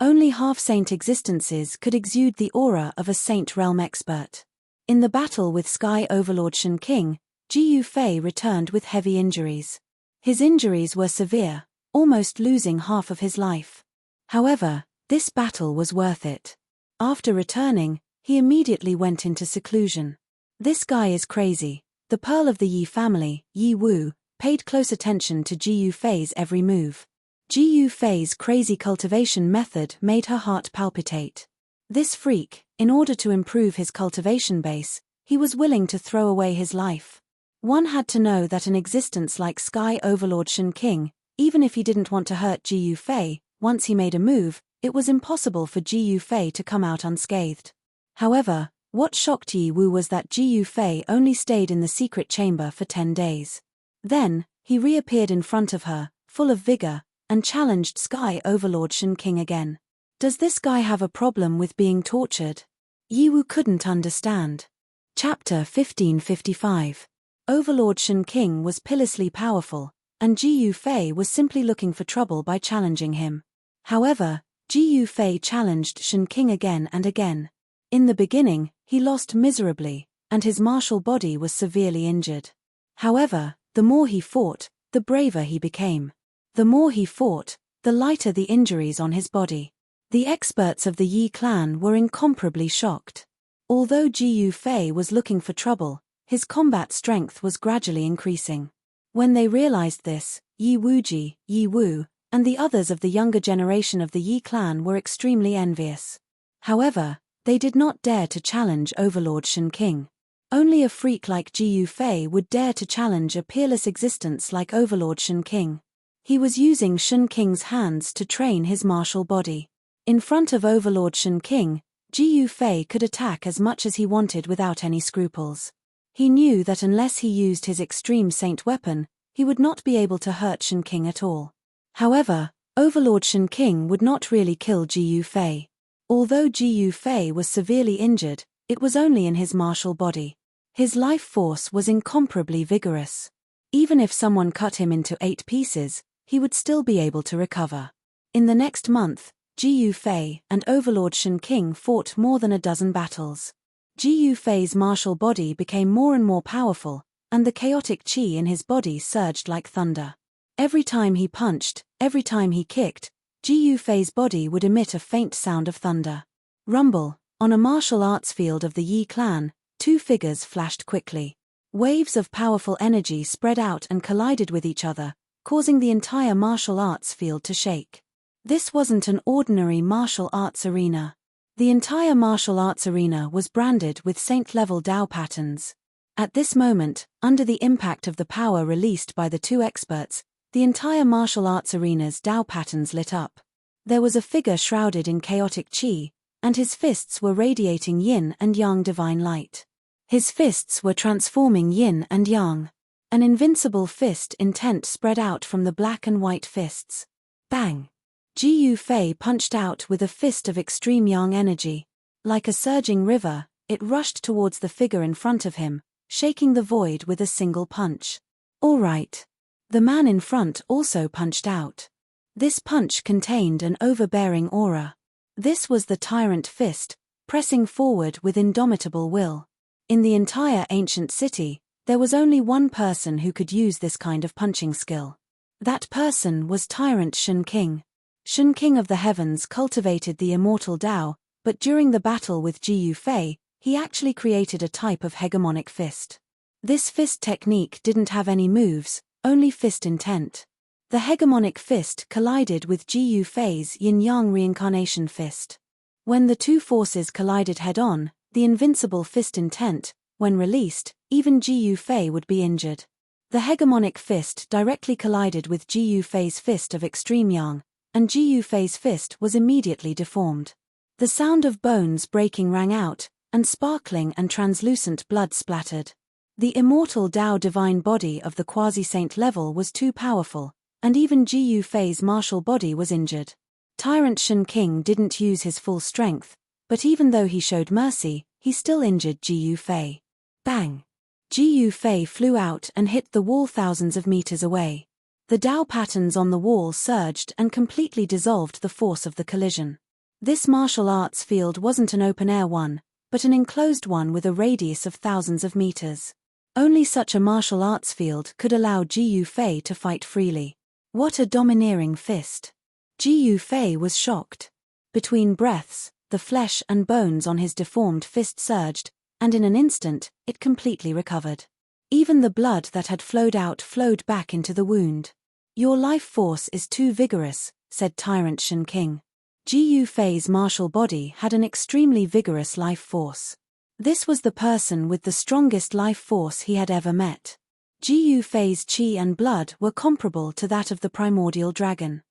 Only half-saint existences could exude the aura of a Saint Realm expert. In the battle with Sky Overlord Shen King, Ji Yu Fei returned with heavy injuries. His injuries were severe, almost losing half of his life. However, this battle was worth it. After returning, he immediately went into seclusion. This guy is crazy. The Pearl of the Yi family, Yi Wu, paid close attention to Ji Yu Fei's every move. Ji Yu Fei's crazy cultivation method made her heart palpitate. This freak, in order to improve his cultivation base, he was willing to throw away his life. One had to know that an existence like Sky Overlord Shen King, even if he didn't want to hurt Ji Yu Fei, once he made a move, it was impossible for Ji Yu Fei to come out unscathed. However, what shocked Yi Wu was that Ji Yu Fei only stayed in the secret chamber for 10 days. Then, he reappeared in front of her, full of vigor, and challenged Sky Overlord Shen King again. Does this guy have a problem with being tortured? Yi Wu couldn't understand. Chapter 1555. Overlord Shen King was pitilessly powerful, and Ji Yu Fei was simply looking for trouble by challenging him. However, Ji Yu Fei challenged Shen King again and again. In the beginning, he lost miserably, and his martial body was severely injured. However, the more he fought, the braver he became. The more he fought, the lighter the injuries on his body. The experts of the Yi clan were incomparably shocked. Although Ji Yu Fei was looking for trouble, his combat strength was gradually increasing. When they realized this, Yi Wuji, Yi Wu, and the others of the younger generation of the Yi clan were extremely envious. However, they did not dare to challenge Overlord Shen King. Only a freak like Ji Yu Fei would dare to challenge a peerless existence like Overlord Shen King. He was using Shen King's hands to train his martial body. In front of Overlord Shen King, Ji Yufei could attack as much as he wanted without any scruples. He knew that unless he used his extreme saint weapon, he would not be able to hurt Shen King at all. However, Overlord Shen King would not really kill Ji Yufei. Although Ji Yufei was severely injured, it was only in his martial body. His life force was incomparably vigorous. Even if someone cut him into 8 pieces, he would still be able to recover. In the next month, Ji Yufei and Overlord Shen King fought more than a dozen battles. Ji Yufei's martial body became more and more powerful, and the chaotic qi in his body surged like thunder. Every time he punched, every time he kicked, Ji Yufei's body would emit a faint sound of thunder. Rumble. On a martial arts field of the Yi clan, 2 figures flashed quickly. Waves of powerful energy spread out and collided with each other, causing the entire martial arts field to shake. This wasn't an ordinary martial arts arena. The entire martial arts arena was branded with saint-level Dao patterns. At this moment, under the impact of the power released by the 2 experts, the entire martial arts arena's Dao patterns lit up. There was a figure shrouded in chaotic qi, and his fists were radiating yin and yang divine light. His fists were transforming yin and yang. An invincible fist intent spread out from the black and white fists. Bang! Ji Yufei punched out with a fist of extreme yang energy. Like a surging river, it rushed towards the figure in front of him, shaking the void with a single punch. All right. The man in front also punched out. This punch contained an overbearing aura. This was the Tyrant Fist, pressing forward with indomitable will. In the entire ancient city, there was only one person who could use this kind of punching skill. That person was Tyrant Shen King. Shen King of the Heavens cultivated the immortal Tao, but during the battle with Ji Yufei, he actually created a type of hegemonic fist. This fist technique didn't have any moves, only fist intent. The hegemonic fist collided with Ji Yufei's yin-yang reincarnation fist. When the 2 forces collided head-on, the invincible fist intent, when released, even Ji Yufei would be injured. The hegemonic fist directly collided with Ji Yufei's fist of extreme yang, and Ji Yufei's fist was immediately deformed. The sound of bones breaking rang out, and sparkling and translucent blood splattered. The immortal Dao divine body of the quasi-saint level was too powerful, and even Ji Yufei's martial body was injured. Tyrant Shen King didn't use his full strength, but even though he showed mercy, he still injured Ji Yufei. Bang! Ji Yufei flew out and hit the wall thousands of meters away. The Dao patterns on the wall surged and completely dissolved the force of the collision. This martial arts field wasn't an open-air one, but an enclosed one with a radius of thousands of meters. Only such a martial arts field could allow Ji Yufei to fight freely. What a domineering fist! Ji Yufei was shocked. Between breaths, the flesh and bones on his deformed fist surged, and in an instant, it completely recovered. Even the blood that had flowed out flowed back into the wound. Your life force is too vigorous, said Tyrant Shen King. Ji Yufei's martial body had an extremely vigorous life force. This was the person with the strongest life force he had ever met. Ji Yufei's qi and blood were comparable to that of the primordial dragon.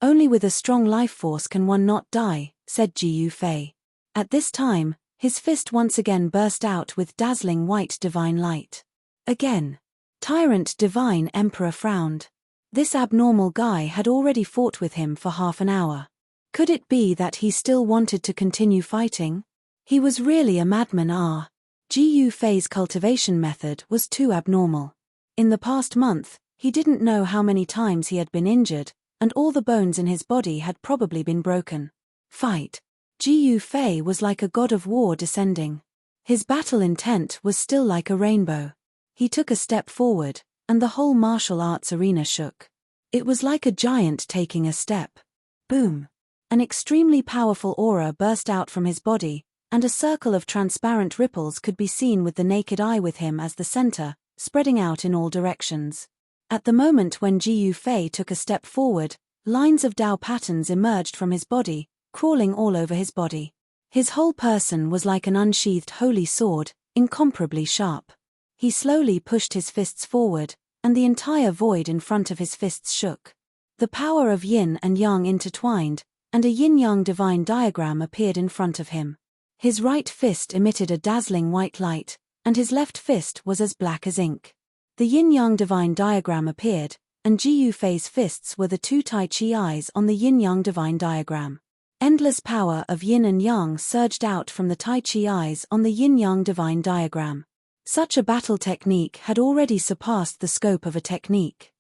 Only with a strong life force can one not die, said Ji Yufei. At this time, his fist once again burst out with dazzling white divine light. Again. Tyrant Divine Emperor frowned. This abnormal guy had already fought with him for half an hour. Could it be that he still wanted to continue fighting? He was really a madman. Ji Yufei's cultivation method was too abnormal. In the past month, he didn't know how many times he had been injured, and all the bones in his body had probably been broken. Fight. Ji Yufei was like a god of war descending. His battle intent was still like a rainbow. He took a step forward, and the whole martial arts arena shook. It was like a giant taking a step. Boom. An extremely powerful aura burst out from his body, and a circle of transparent ripples could be seen with the naked eye with him as the center, spreading out in all directions. At the moment when Ji Yufei took a step forward, lines of Dao patterns emerged from his body, crawling all over his body. His whole person was like an unsheathed holy sword, incomparably sharp. He slowly pushed his fists forward, and the entire void in front of his fists shook. The power of yin and yang intertwined, and a yin-yang divine diagram appeared in front of him. His right fist emitted a dazzling white light, and his left fist was as black as ink. The yin-yang divine diagram appeared, and Ji Yufei's fists were the two Tai Chi eyes on the yin-yang divine diagram. Endless power of yin and yang surged out from the Tai Chi eyes on the yin-yang divine diagram. Such a battle technique had already surpassed the scope of a technique.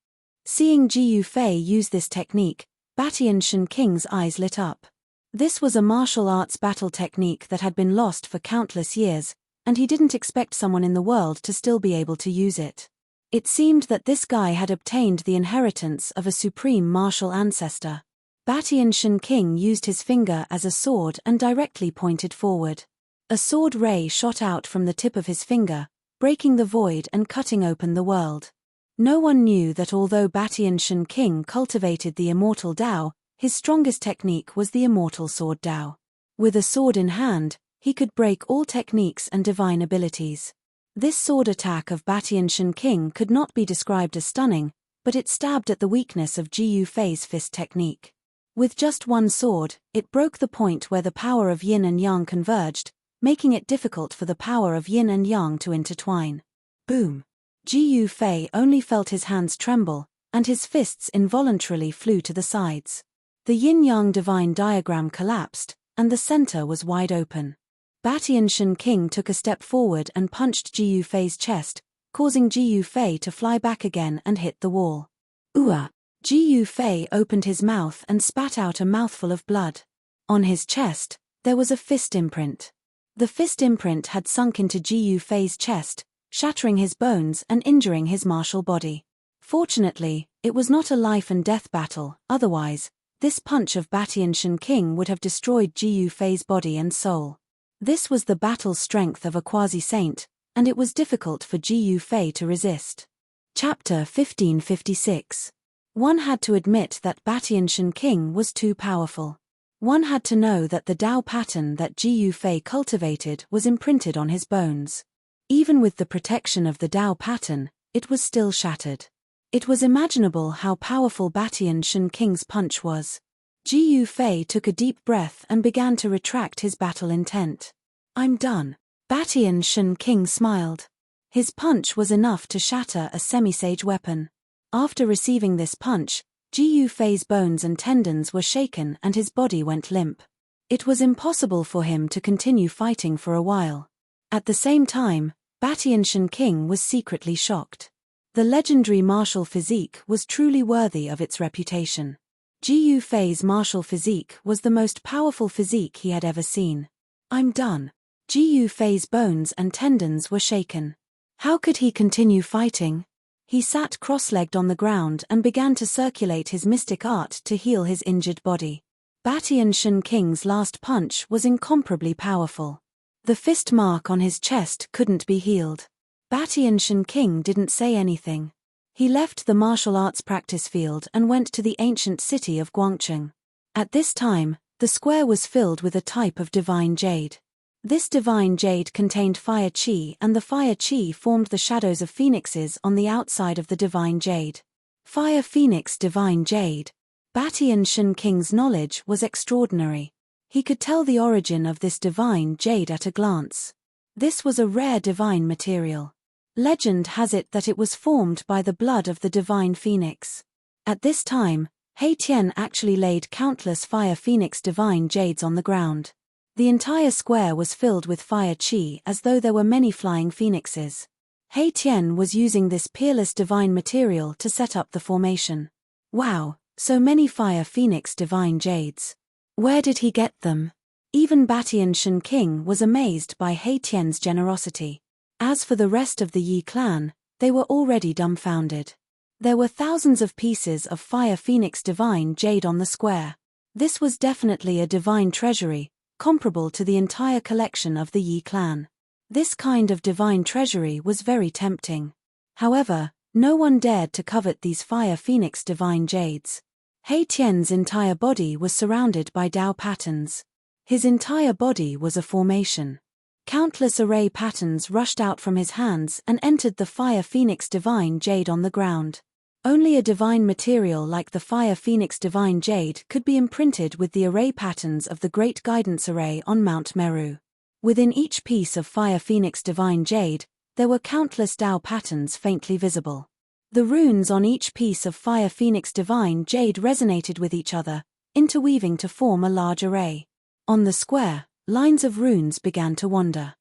Seeing Ji Yufei use this technique, Batian Shen King's eyes lit up. This was a martial arts battle technique that had been lost for countless years, and he didn't expect someone in the world to still be able to use it. It seemed that this guy had obtained the inheritance of a supreme martial ancestor. Batian Shen King used his finger as a sword and directly pointed forward. A sword ray shot out from the tip of his finger, breaking the void and cutting open the world. No one knew that although Batian Shen King cultivated the immortal Dao, his strongest technique was the immortal sword Dao. With a sword in hand, he could break all techniques and divine abilities. This sword attack of Batian Shen King could not be described as stunning, but it stabbed at the weakness of Ji Yufei's fist technique. With just one sword, it broke the point where the power of yin and yang converged, making it difficult for the power of yin and yang to intertwine. Boom! Ji Yufei only felt his hands tremble, and his fists involuntarily flew to the sides. The yin-yang divine diagram collapsed, and the center was wide open. Batian Shen King took a step forward and punched Ji Yufei's chest, causing Ji Yufei to fly back again and hit the wall. Ooh! Ji Yufei opened his mouth and spat out a mouthful of blood. On his chest, there was a fist imprint. The fist imprint had sunk into Ji Yufei's chest, shattering his bones and injuring his martial body. Fortunately, it was not a life-and-death battle, otherwise, this punch of Batian Shen King would have destroyed Ji Yufei's body and soul. This was the battle strength of a quasi-saint, and it was difficult for Ji Yufei to resist. Chapter 1556. One had to admit that Batian Shen King was too powerful. One had to know that the Dao pattern that Ji Yufei cultivated was imprinted on his bones. Even with the protection of the Dao pattern, it was still shattered. It was imaginable how powerful Batian Shen King's punch was. Ji Yufei took a deep breath and began to retract his battle intent. "I'm done." Batian Shen King smiled. His punch was enough to shatter a semi-sage weapon. After receiving this punch, Ji Yufei's bones and tendons were shaken and his body went limp. It was impossible for him to continue fighting for a while. At the same time, Batian Shen King was secretly shocked. The legendary martial physique was truly worthy of its reputation. Ji Yufei's martial physique was the most powerful physique he had ever seen. "I'm done." Ji Yufei's bones and tendons were shaken. How could he continue fighting? He sat cross-legged on the ground and began to circulate his mystic art to heal his injured body. Batian Shen King's last punch was incomparably powerful. The fist mark on his chest couldn't be healed. Batian Shen King didn't say anything. He left the martial arts practice field and went to the ancient city of Guangcheng. At this time, the square was filled with a type of divine jade. This divine jade contained fire chi, and the fire chi formed the shadows of phoenixes on the outside of the divine jade. Fire Phoenix Divine Jade. Batian Shen King's knowledge was extraordinary. He could tell the origin of this divine jade at a glance. This was a rare divine material. Legend has it that it was formed by the blood of the divine phoenix. At this time, He Tian actually laid countless fire phoenix divine jades on the ground. The entire square was filled with fire chi as though there were many flying phoenixes. He Tian was using this peerless divine material to set up the formation. Wow, so many fire phoenix divine jades. Where did he get them? Even Batian Shen King was amazed by He Tian's generosity. As for the rest of the Yi clan, they were already dumbfounded. There were thousands of pieces of fire phoenix divine jade on the square. This was definitely a divine treasury, comparable to the entire collection of the Yi clan. This kind of divine treasury was very tempting. However, no one dared to covet these fire phoenix divine jades. He Tian's entire body was surrounded by Dao patterns. His entire body was a formation. Countless array patterns rushed out from his hands and entered the fire phoenix divine jade on the ground. Only a divine material like the Fire Phoenix Divine Jade could be imprinted with the array patterns of the Great Guidance Array on Mount Meru. Within each piece of Fire Phoenix Divine Jade, there were countless Tao patterns faintly visible. The runes on each piece of Fire Phoenix Divine Jade resonated with each other, interweaving to form a large array. On the square, lines of runes began to wander.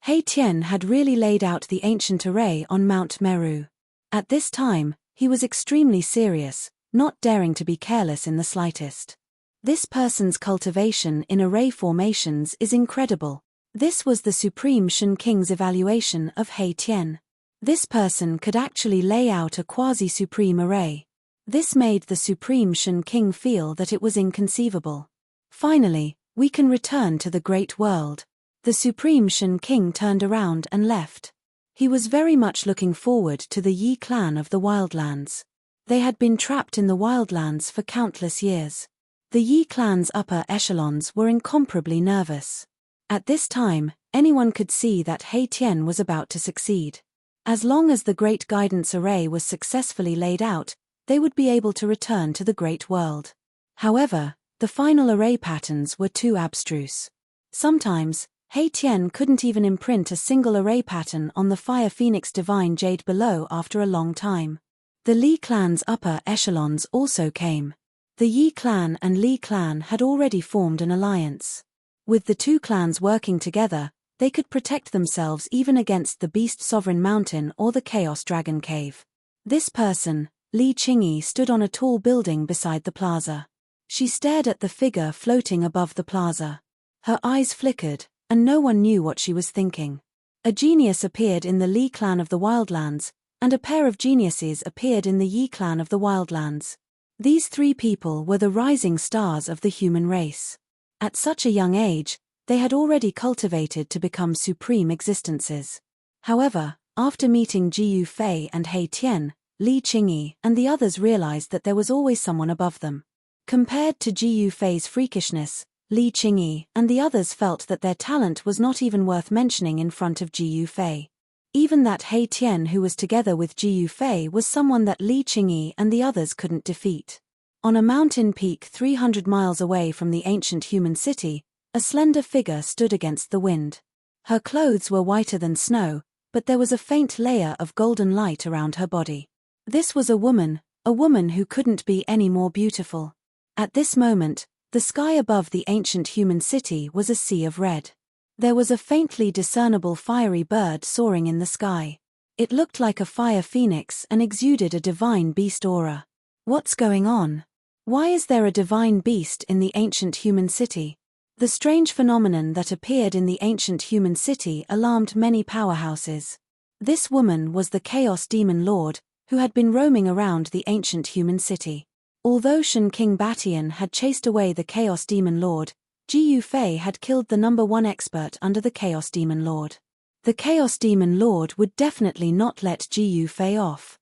He Tian had really laid out the ancient array on Mount Meru. At this time, he was extremely serious, not daring to be careless in the slightest. This person's cultivation in array formations is incredible. This was the Supreme Shen King's evaluation of He Tian. This person could actually lay out a quasi-supreme array. This made the Supreme Shen King feel that it was inconceivable. Finally, we can return to the great world. The Supreme Shen King turned around and left. He was very much looking forward to the Yi clan of the Wildlands. They had been trapped in the Wildlands for countless years. The Yi clan's upper echelons were incomparably nervous. At this time, anyone could see that He Tian was about to succeed. As long as the Great Guidance Array was successfully laid out, they would be able to return to the Great World. However, the final array patterns were too abstruse. Sometimes, He Tian couldn't even imprint a single array pattern on the Fire Phoenix Divine Jade below after a long time. The Li clan's upper echelons also came. The Yi clan and Li clan had already formed an alliance. With the two clans working together, they could protect themselves even against the Beast Sovereign Mountain or the Chaos Dragon Cave. This person, Li Qingyi, stood on a tall building beside the plaza. She stared at the figure floating above the plaza. Her eyes flickered, and no one knew what she was thinking. A genius appeared in the Li clan of the Wildlands, and a pair of geniuses appeared in the Yi clan of the Wildlands. These three people were the rising stars of the human race. At such a young age, they had already cultivated to become supreme existences. However, after meeting Ji Yufei and He Tian, Li Qingyi and the others realized that there was always someone above them. Compared to Ji Yufei's freakishness, Li Qingyi and the others felt that their talent was not even worth mentioning in front of Ji Yufei. Even that He Tian who was together with Ji Yufei was someone that Li Qingyi and the others couldn't defeat. On a mountain peak 300 miles away from the ancient human city, a slender figure stood against the wind. Her clothes were whiter than snow, but there was a faint layer of golden light around her body. This was a woman who couldn't be any more beautiful. At this moment, the sky above the ancient human city was a sea of red. There was a faintly discernible fiery bird soaring in the sky. It looked like a fire phoenix and exuded a divine beast aura. What's going on? Why is there a divine beast in the ancient human city? The strange phenomenon that appeared in the ancient human city alarmed many powerhouses. This woman was the Chaos Demon Lord, who had been roaming around the ancient human city. Although Shen King Batian had chased away the Chaos Demon Lord, Ji Yufei had killed the #1 expert under the Chaos Demon Lord. The Chaos Demon Lord would definitely not let Ji Yufei off.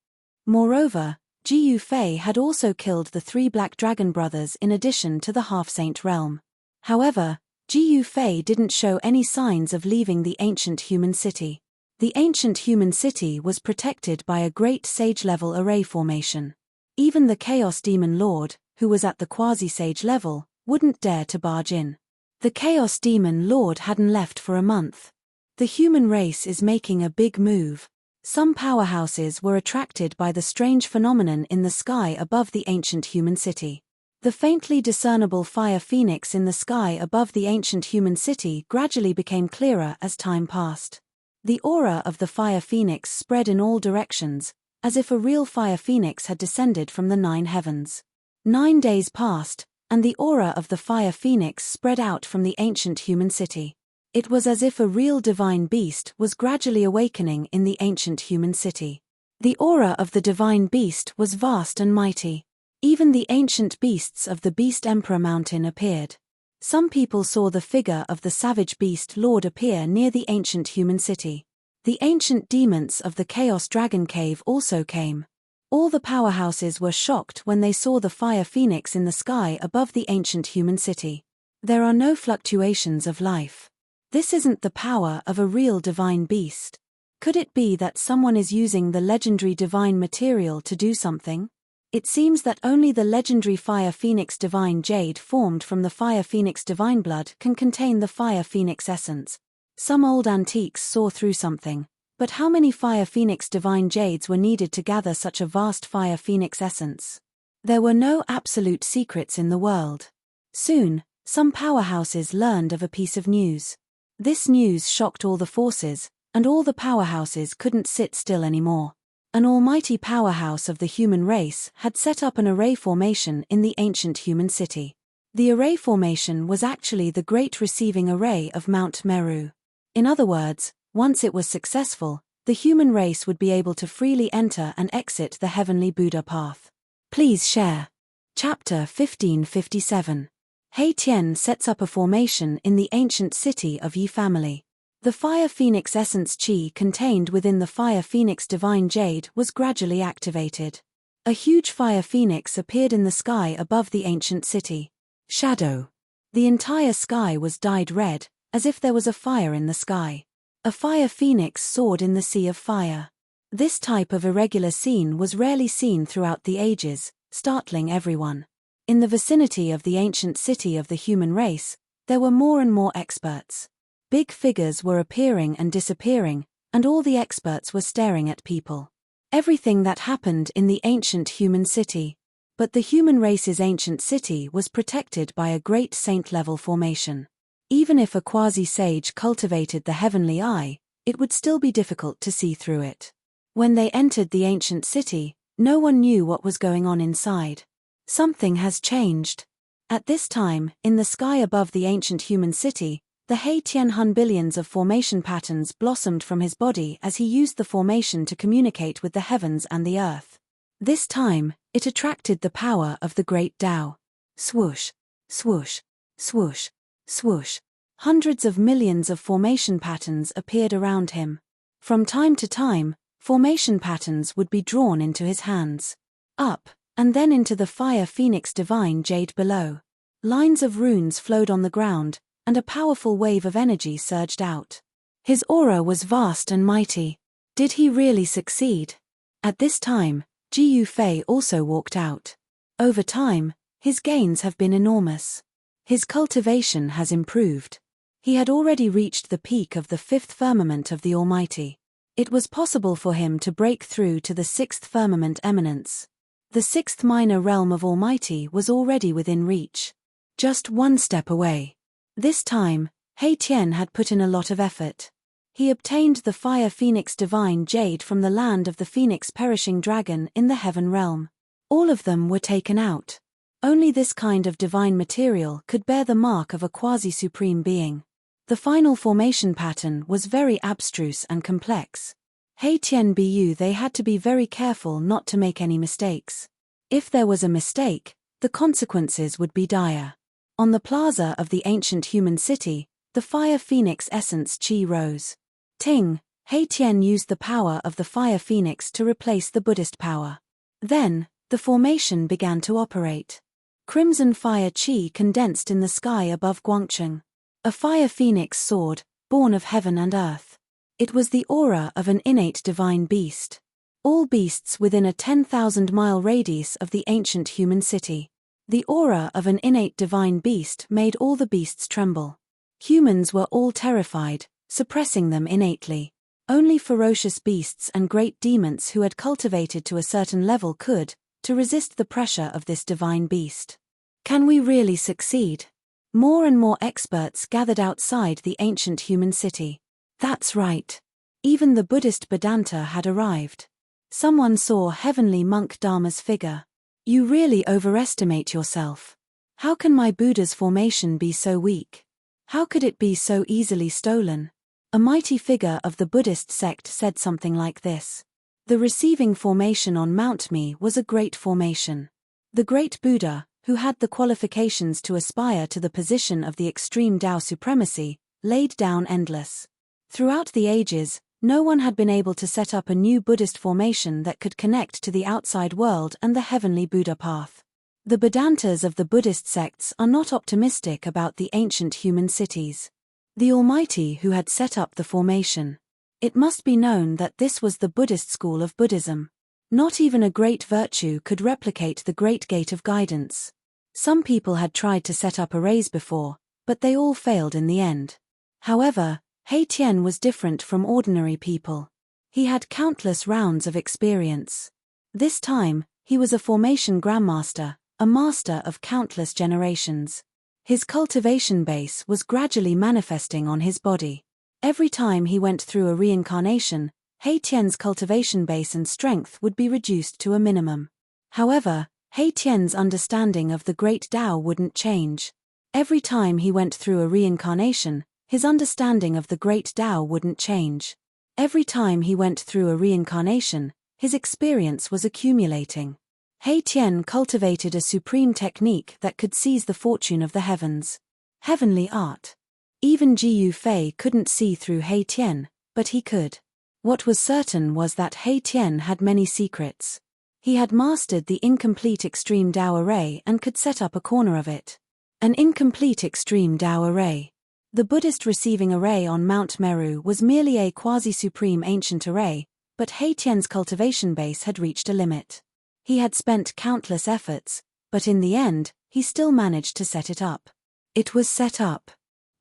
Moreover, Ji Yufei had also killed the 3 Black Dragon brothers in addition to the Half-Saint realm. However, Ji Yufei didn't show any signs of leaving the ancient human city. The ancient human city was protected by a great sage-level array formation. Even the Chaos Demon Lord, who was at the quasi-sage level, wouldn't dare to barge in. The Chaos Demon Lord hadn't left for a month. The human race is making a big move. Some powerhouses were attracted by the strange phenomenon in the sky above the ancient human city. The faintly discernible fire phoenix in the sky above the ancient human city gradually became clearer as time passed. The aura of the fire phoenix spread in all directions, as if a real fire phoenix had descended from the 9 heavens. 9 days passed, and the aura of the fire phoenix spread out from the ancient human city. It was as if a real divine beast was gradually awakening in the ancient human city. The aura of the divine beast was vast and mighty. Even the ancient beasts of the Beast Emperor Mountain appeared. Some people saw the figure of the savage beast lord appear near the ancient human city. The ancient demons of the Chaos Dragon Cave also came. All the powerhouses were shocked when they saw the fire phoenix in the sky above the ancient human city. There are no fluctuations of life. This isn't the power of a real divine beast. Could it be that someone is using the legendary divine material to do something? It seems that only the legendary Fire Phoenix Divine Jade formed from the Fire Phoenix Divine Blood can contain the Fire Phoenix essence. Some old antiques saw through something, but how many Fire Phoenix Divine Jades were needed to gather such a vast Fire Phoenix essence? There were no absolute secrets in the world. Soon, some powerhouses learned of a piece of news. This news shocked all the forces, and all the powerhouses couldn't sit still anymore. An almighty powerhouse of the human race had set up an array formation in the ancient human city. The array formation was actually the great receiving array of Mount Meru. In other words, once it was successful, the human race would be able to freely enter and exit the heavenly Buddha path. Please share. Chapter 1557. Hei Tian sets up a formation in the ancient city of Yi family. The Fire Phoenix Essence Chi contained within the Fire Phoenix Divine Jade was gradually activated. A huge Fire Phoenix appeared in the sky above the ancient city. Shadow. The entire sky was dyed red, as if there was a fire in the sky. A Fire Phoenix soared in the sea of fire. This type of irregular scene was rarely seen throughout the ages, startling everyone. In the vicinity of the ancient city of the human race, there were more and more experts. Big figures were appearing and disappearing, and all the experts were staring at people. Everything that happened in the ancient human city. But the human race's ancient city was protected by a great saint-level formation. Even if a quasi-sage cultivated the heavenly eye, it would still be difficult to see through it. When they entered the ancient city, no one knew what was going on inside. Something has changed. At this time, in the sky above the ancient human city, the Hei Tian Hun billions of formation patterns blossomed from his body as he used the formation to communicate with the heavens and the earth. This time, it attracted the power of the great Tao. Swoosh, swoosh, swoosh, swoosh. Hundreds of millions of formation patterns appeared around him. From time to time, formation patterns would be drawn into his hands. Up, and then into the Fire Phoenix Divine Jade below. Lines of runes flowed on the ground, and a powerful wave of energy surged out. His aura was vast and mighty. Did he really succeed? At this time, Ji Yufei also walked out. Over time, his gains have been enormous. His cultivation has improved. He had already reached the peak of the fifth firmament of the Almighty. It was possible for him to break through to the sixth firmament eminence. The sixth minor realm of Almighty was already within reach. Just one step away. This time, Hei Tian had put in a lot of effort. He obtained the Fire Phoenix Divine Jade from the land of the Phoenix Perishing Dragon in the Heaven Realm. All of them were taken out. Only this kind of divine material could bear the mark of a quasi-supreme being. The final formation pattern was very abstruse and complex. Hei Tian Bu they had to be very careful not to make any mistakes. If there was a mistake, the consequences would be dire. On the plaza of the ancient human city, the Fire Phoenix Essence Chi rose. Ting, Hei Tian used the power of the Fire Phoenix to replace the Buddhist power. Then, the formation began to operate. Crimson Fire Chi condensed in the sky above Guangcheng. A Fire Phoenix soared, born of heaven and earth. It was the aura of an innate divine beast. All beasts within a 10,000-mile radius of the ancient human city. The aura of an innate divine beast made all the beasts tremble. Humans were all terrified, suppressing them innately. Only ferocious beasts and great demons who had cultivated to a certain level could, to resist the pressure of this divine beast. Can we really succeed? More and more experts gathered outside the ancient human city. That's right. Even the Buddhist Vedanta had arrived. Someone saw heavenly monk Dharma's figure. You really overestimate yourself. How can my Buddha's formation be so weak? How could it be so easily stolen? A mighty figure of the Buddhist sect said something like this. The receiving formation on Mount Me was a great formation. The great Buddha, who had the qualifications to aspire to the position of the extreme Tao supremacy, laid down endless. Throughout the ages, no one had been able to set up a new Buddhist formation that could connect to the outside world and the heavenly Buddha path. The Vedantas of the Buddhist sects are not optimistic about the ancient human cities. The Almighty who had set up the formation. It must be known that this was the Buddhist school of Buddhism. Not even a great virtue could replicate the Great Gate of Guidance. Some people had tried to set up arrays before, but they all failed in the end. However, He Tian was different from ordinary people. He had countless rounds of experience. This time, he was a formation grandmaster, a master of countless generations. His cultivation base was gradually manifesting on his body. Every time he went through a reincarnation, He Tian's cultivation base and strength would be reduced to a minimum. However, He Tian's understanding of the Great Tao wouldn't change. Every time he went through a reincarnation, his understanding of the Great Tao wouldn't change. Every time he went through a reincarnation, his experience was accumulating. He Tian cultivated a supreme technique that could seize the fortune of the heavens. Heavenly art. Even Jiu Fei couldn't see through He Tian, but he could. What was certain was that He Tian had many secrets. He had mastered the incomplete extreme Tao array and could set up a corner of it. An incomplete extreme Tao array. The Buddhist receiving array on Mount Meru was merely a quasi-supreme ancient array, but He Tian's cultivation base had reached a limit. He had spent countless efforts, but in the end, he still managed to set it up. It was set up.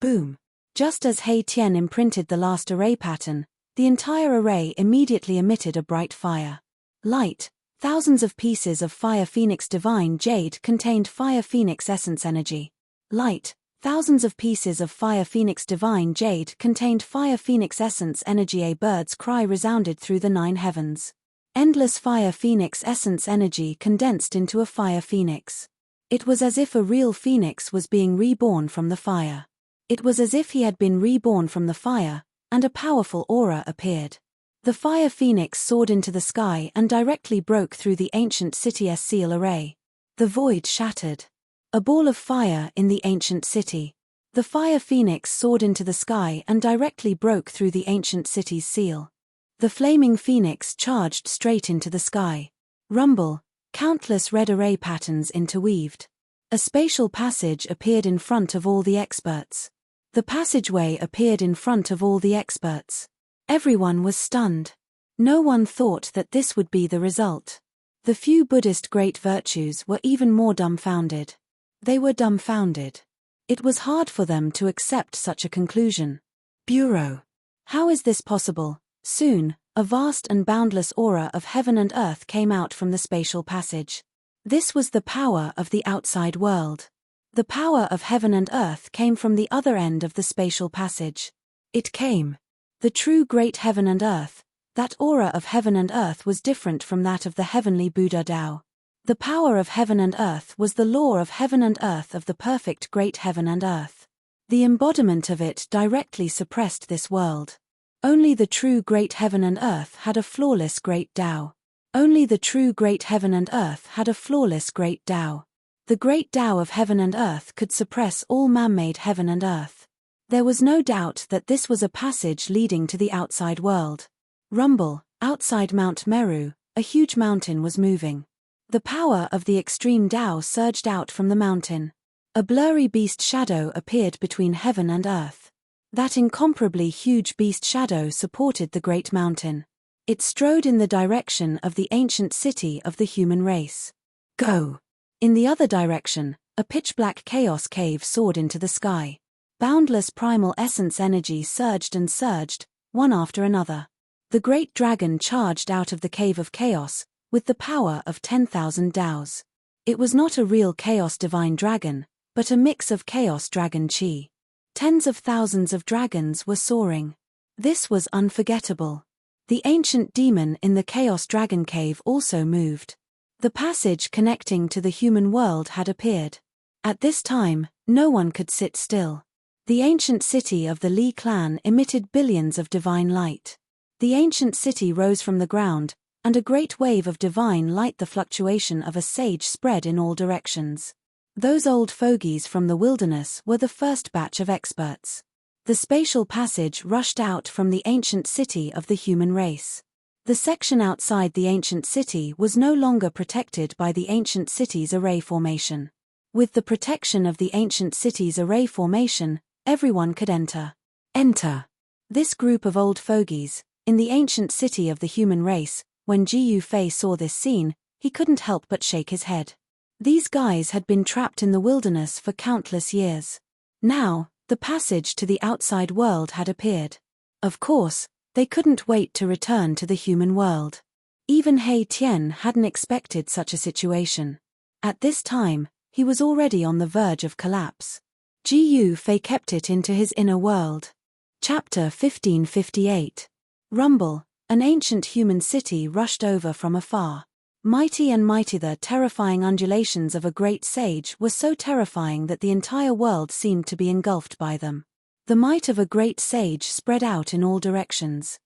Boom. Just as He Tian imprinted the last array pattern, the entire array immediately emitted a bright fire. Light. Thousands of pieces of Fire Phoenix Divine Jade contained Fire Phoenix Essence Energy. Light. Thousands of pieces of Fire Phoenix Divine Jade contained Fire Phoenix Essence Energy. A bird's cry resounded through the 9 heavens. Endless Fire Phoenix Essence Energy condensed into a Fire Phoenix. It was as if a real phoenix was being reborn from the fire. It was as if he had been reborn from the fire, and a powerful aura appeared. The Fire Phoenix soared into the sky and directly broke through the ancient city's seal array. The void shattered. A ball of fire in the ancient city. The Fire Phoenix soared into the sky and directly broke through the ancient city's seal. The flaming phoenix charged straight into the sky. Rumble. Countless red array patterns interweaved. A spatial passage appeared in front of all the experts. The passageway appeared in front of all the experts. Everyone was stunned. No one thought that this would be the result. The few Buddhist great virtues were even more dumbfounded. They were dumbfounded. It was hard for them to accept such a conclusion. Bureau. How is this possible? Soon, a vast and boundless aura of heaven and earth came out from the spatial passage. This was the power of the outside world. The power of heaven and earth came from the other end of the spatial passage. It came. The true great heaven and earth, that aura of heaven and earth was different from that of the heavenly Buddha Tao. The power of heaven and earth was the law of heaven and earth of the perfect great heaven and earth. The embodiment of it directly suppressed this world. Only the true great heaven and earth had a flawless great Tao. Only the true great heaven and earth had a flawless great Tao. The great Tao of heaven and earth could suppress all man-made heaven and earth. There was no doubt that this was a passage leading to the outside world. Rumble. Outside Mount Meru, a huge mountain was moving. The power of the extreme Tao surged out from the mountain. A blurry beast shadow appeared between heaven and earth. That incomparably huge beast shadow supported the great mountain. It strode in the direction of the ancient city of the human race. Go! In the other direction, a pitch-black chaos cave soared into the sky. Boundless primal essence energy surged and surged, one after another. The great dragon charged out of the cave of chaos, with the power of 10,000 Taos. It was not a real chaos divine dragon, but a mix of chaos dragon chi. Tens of thousands of dragons were soaring. This was unforgettable. The ancient demon in the Chaos Dragon Cave also moved. The passage connecting to the human world had appeared. At this time, no one could sit still. The ancient city of the Li clan emitted billions of divine light. The ancient city rose from the ground, and a great wave of divine light, the fluctuation of a sage, spread in all directions. Those old fogies from the wilderness were the first batch of experts. The spatial passage rushed out from the ancient city of the human race. The section outside the ancient city was no longer protected by the ancient city's array formation. With the protection of the ancient city's array formation, everyone could enter. Enter. This group of old fogies, in the ancient city of the human race. When Jiu Fei saw this scene, he couldn't help but shake his head. These guys had been trapped in the wilderness for countless years. Now, the passage to the outside world had appeared. Of course, they couldn't wait to return to the human world. Even He Tian hadn't expected such a situation. At this time, he was already on the verge of collapse. Jiu Fei kept it into his inner world. Chapter 1558. Rumble. An ancient human city rushed over from afar. Mighty and mighty, the terrifying undulations of a great sage were so terrifying that the entire world seemed to be engulfed by them. The might of a great sage spread out in all directions.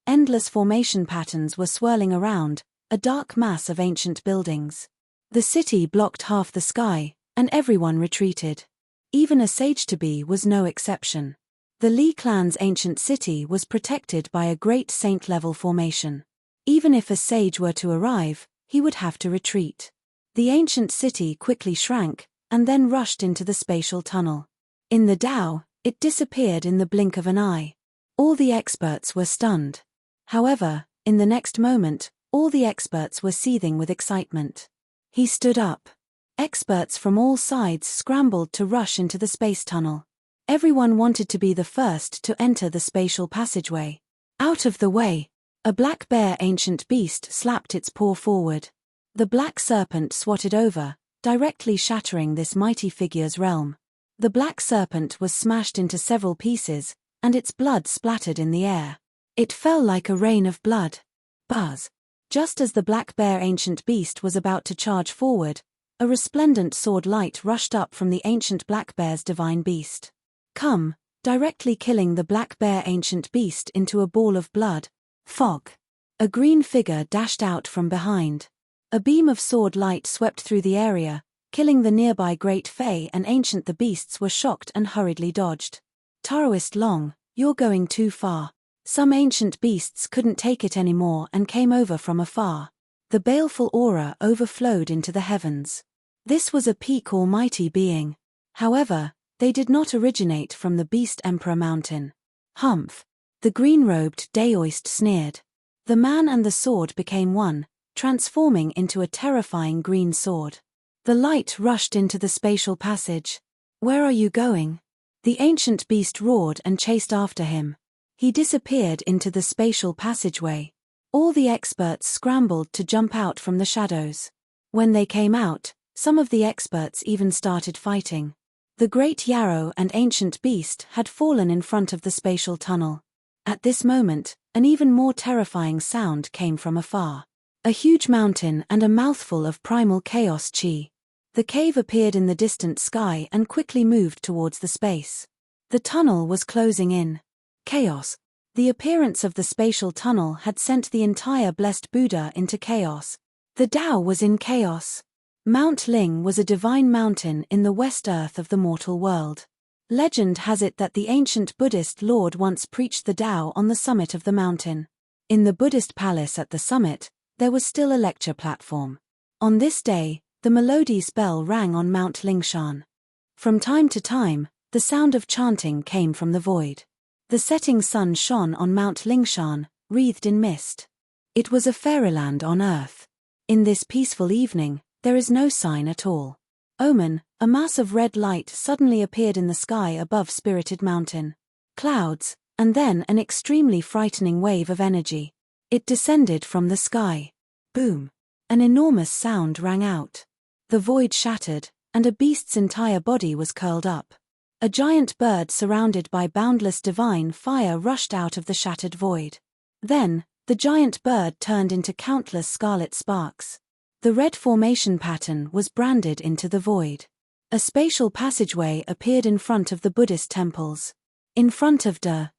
Endless formation patterns were swirling around, a dark mass of ancient buildings. The city blocked half the sky, and everyone retreated. Even a sage-to-be was no exception. The Li clan's ancient city was protected by a great saint-level formation. Even if a sage were to arrive, he would have to retreat. The ancient city quickly shrank, and then rushed into the spatial tunnel. In the Tao, it disappeared in the blink of an eye. All the experts were stunned. However, in the next moment, all the experts were seething with excitement. He stood up. Experts from all sides scrambled to rush into the space tunnel. Everyone wanted to be the first to enter the spatial passageway. Out of the way! A black bear ancient beast slapped its paw forward. The black serpent swatted over, directly shattering this mighty figure's realm. The black serpent was smashed into several pieces, and its blood splattered in the air. It fell like a rain of blood. Buzz! Just as the black bear ancient beast was about to charge forward, a resplendent sword light rushed up from the ancient black bear's divine beast. Come, directly killing the black bear ancient beast into a ball of blood. Fog. A green figure dashed out from behind. A beam of sword light swept through the area, killing the nearby Great Fey and Ancient. The beasts were shocked and hurriedly dodged. Taoist Long, you're going too far. Some ancient beasts couldn't take it anymore and came over from afar. The baleful aura overflowed into the heavens. This was a peak almighty being. However, they did not originate from the Beast Emperor Mountain. Humph! The green-robed Daoist sneered. The man and the sword became one, transforming into a terrifying green sword. The light rushed into the spatial passage. Where are you going? The ancient beast roared and chased after him. He disappeared into the spatial passageway. All the experts scrambled to jump out from the shadows. When they came out, some of the experts even started fighting. The great Yarrow and ancient beast had fallen in front of the spatial tunnel. At this moment, an even more terrifying sound came from afar. A huge mountain and a mouthful of primal chaos chi. The cave appeared in the distant sky and quickly moved towards the space. The tunnel was closing in. Chaos. The appearance of the spatial tunnel had sent the entire blessed Buddha into chaos. The Tao was in chaos. Mount Ling was a divine mountain in the west earth of the mortal world. Legend has it that the ancient Buddhist Lord once preached the Tao on the summit of the mountain. In the Buddhist palace at the summit, there was still a lecture platform. On this day, the melodious bell rang on Mount Lingshan. From time to time, the sound of chanting came from the void. The setting sun shone on Mount Lingshan, wreathed in mist. It was a fairyland on earth. In this peaceful evening, there is no sign at all. Omen, a mass of red light suddenly appeared in the sky above Spirited Mountain. Clouds, and then an extremely frightening wave of energy. It descended from the sky. Boom! An enormous sound rang out. The void shattered, and a beast's entire body was curled up. A giant bird surrounded by boundless divine fire rushed out of the shattered void. Then, the giant bird turned into countless scarlet sparks. The red formation pattern was branded into the void. A spatial passageway appeared in front of the Buddhist temples. In front of the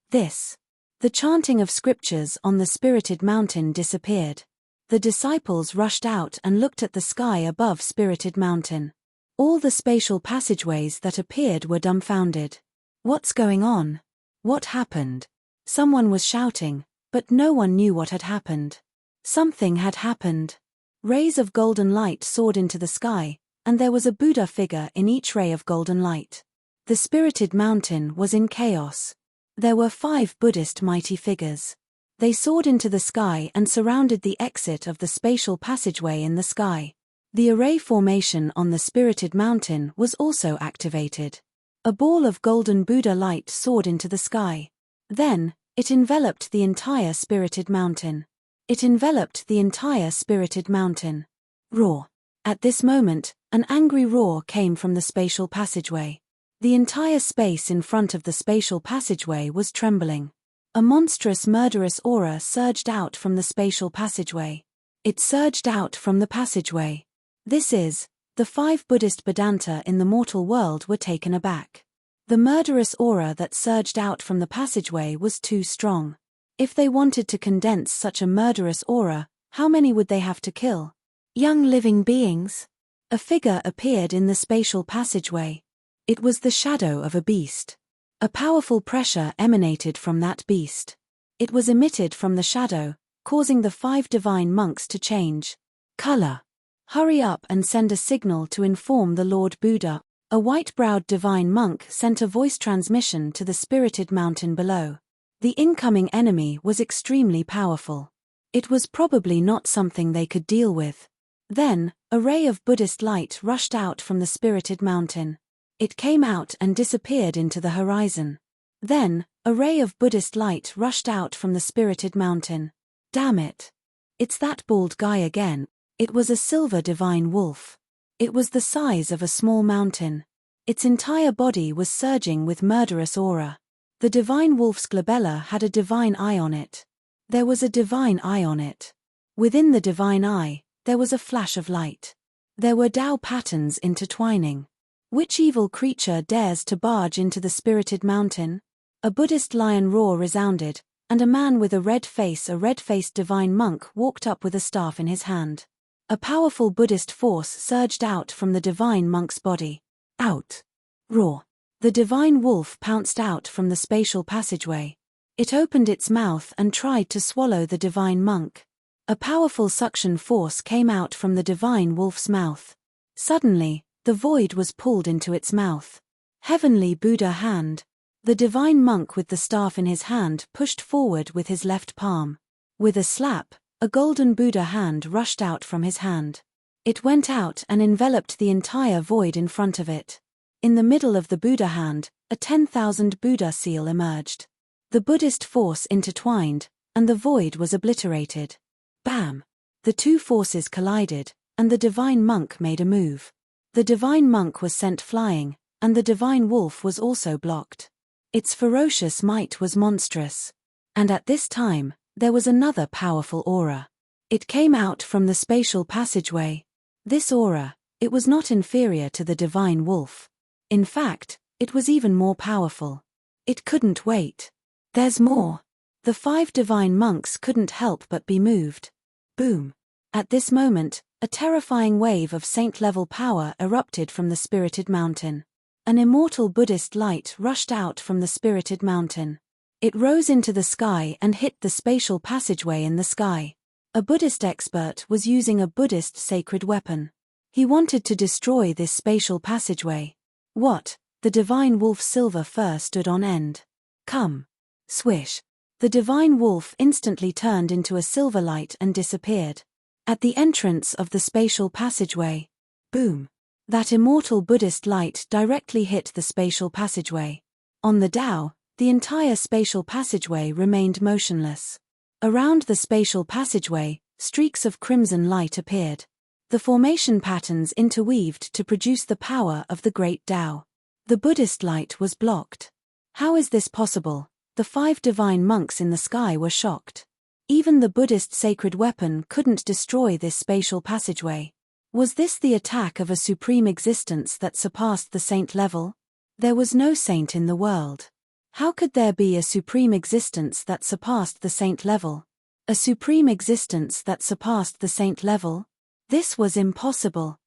chanting of scriptures on the Spirited Mountain disappeared. The disciples rushed out and looked at the sky above Spirited Mountain. All the spatial passageways that appeared were dumbfounded. What's going on? What happened? Someone was shouting, but no one knew what had happened. Something had happened. Rays of golden light soared into the sky, and there was a Buddha figure in each ray of golden light. The Spirited Mountain was in chaos. There were 5 Buddhist mighty figures. They soared into the sky and surrounded the exit of the spatial passageway in the sky. The array formation on the spirited mountain was also activated. A ball of golden Buddha light soared into the sky. Then, it enveloped the entire spirited mountain. It enveloped the entire spirited mountain. Roar. At this moment, an angry roar came from the spatial passageway. The entire space in front of the spatial passageway was trembling. A monstrous murderous aura surged out from the spatial passageway. It surged out from the passageway. The 5 Buddhist Vedanta in the mortal world were taken aback. The murderous aura that surged out from the passageway was too strong. If they wanted to condense such a murderous aura, how many would they have to kill? Young living beings? A figure appeared in the spatial passageway. It was the shadow of a beast. A powerful pressure emanated from that beast. It was emitted from the shadow, causing the 5 divine monks to change color. Hurry up and send a signal to inform the Lord Buddha. A white-browed divine monk sent a voice transmission to the spirited mountain below. The incoming enemy was extremely powerful. It was probably not something they could deal with. Then, a ray of Buddhist light rushed out from the spirited mountain. It came out and disappeared into the horizon. Then, a ray of Buddhist light rushed out from the spirited mountain. Damn it. It's that bald guy again. It was a silver divine wolf. It was the size of a small mountain. Its entire body was surging with murderous aura. The divine wolf's glabella had a divine eye on it. There was a divine eye on it. Within the divine eye, there was a flash of light. There were Tao patterns intertwining. Which evil creature dares to barge into the spirited mountain? A Buddhist lion roar resounded, and a man with a red-faced divine monk walked up with a staff in his hand. A powerful Buddhist force surged out from the divine monk's body. Out. Roar. The divine wolf pounced out from the spatial passageway. It opened its mouth and tried to swallow the divine monk. A powerful suction force came out from the divine wolf's mouth. Suddenly, the void was pulled into its mouth. Heavenly Buddha hand. The divine monk with the staff in his hand pushed forward with his left palm. With a slap, a golden Buddha hand rushed out from his hand. It went out and enveloped the entire void in front of it. In the middle of the Buddha hand, a 10,000 Buddha seal emerged. The Buddhist force intertwined, and the void was obliterated. Bam! The two forces collided, and the divine monk made a move. The divine monk was sent flying, and the divine wolf was also blocked. Its ferocious might was monstrous. And at this time, there was another powerful aura. It came out from the spatial passageway. This aura, it was not inferior to the divine wolf. In fact, it was even more powerful. It couldn't wait. There's more. The 5 divine monks couldn't help but be moved. Boom. At this moment, a terrifying wave of saint-level power erupted from the spirited mountain. An immortal Buddhist light rushed out from the spirited mountain. It rose into the sky and hit the spatial passageway in the sky. A Buddhist expert was using a Buddhist sacred weapon. He wanted to destroy this spatial passageway. What? The divine wolf's silver fur stood on end. Come. Swish. The divine wolf instantly turned into a silver light and disappeared. At the entrance of the spatial passageway. Boom. That immortal Buddhist light directly hit the spatial passageway. On the Tao, the entire spatial passageway remained motionless. Around the spatial passageway, streaks of crimson light appeared. The formation patterns interweaved to produce the power of the great Tao. The Buddhist light was blocked. How is this possible? The 5 divine monks in the sky were shocked. Even the Buddhist sacred weapon couldn't destroy this spatial passageway. Was this the attack of a supreme existence that surpassed the saint level? There was no saint in the world. How could there be a supreme existence that surpassed the saint level? A supreme existence that surpassed the saint level? This was impossible.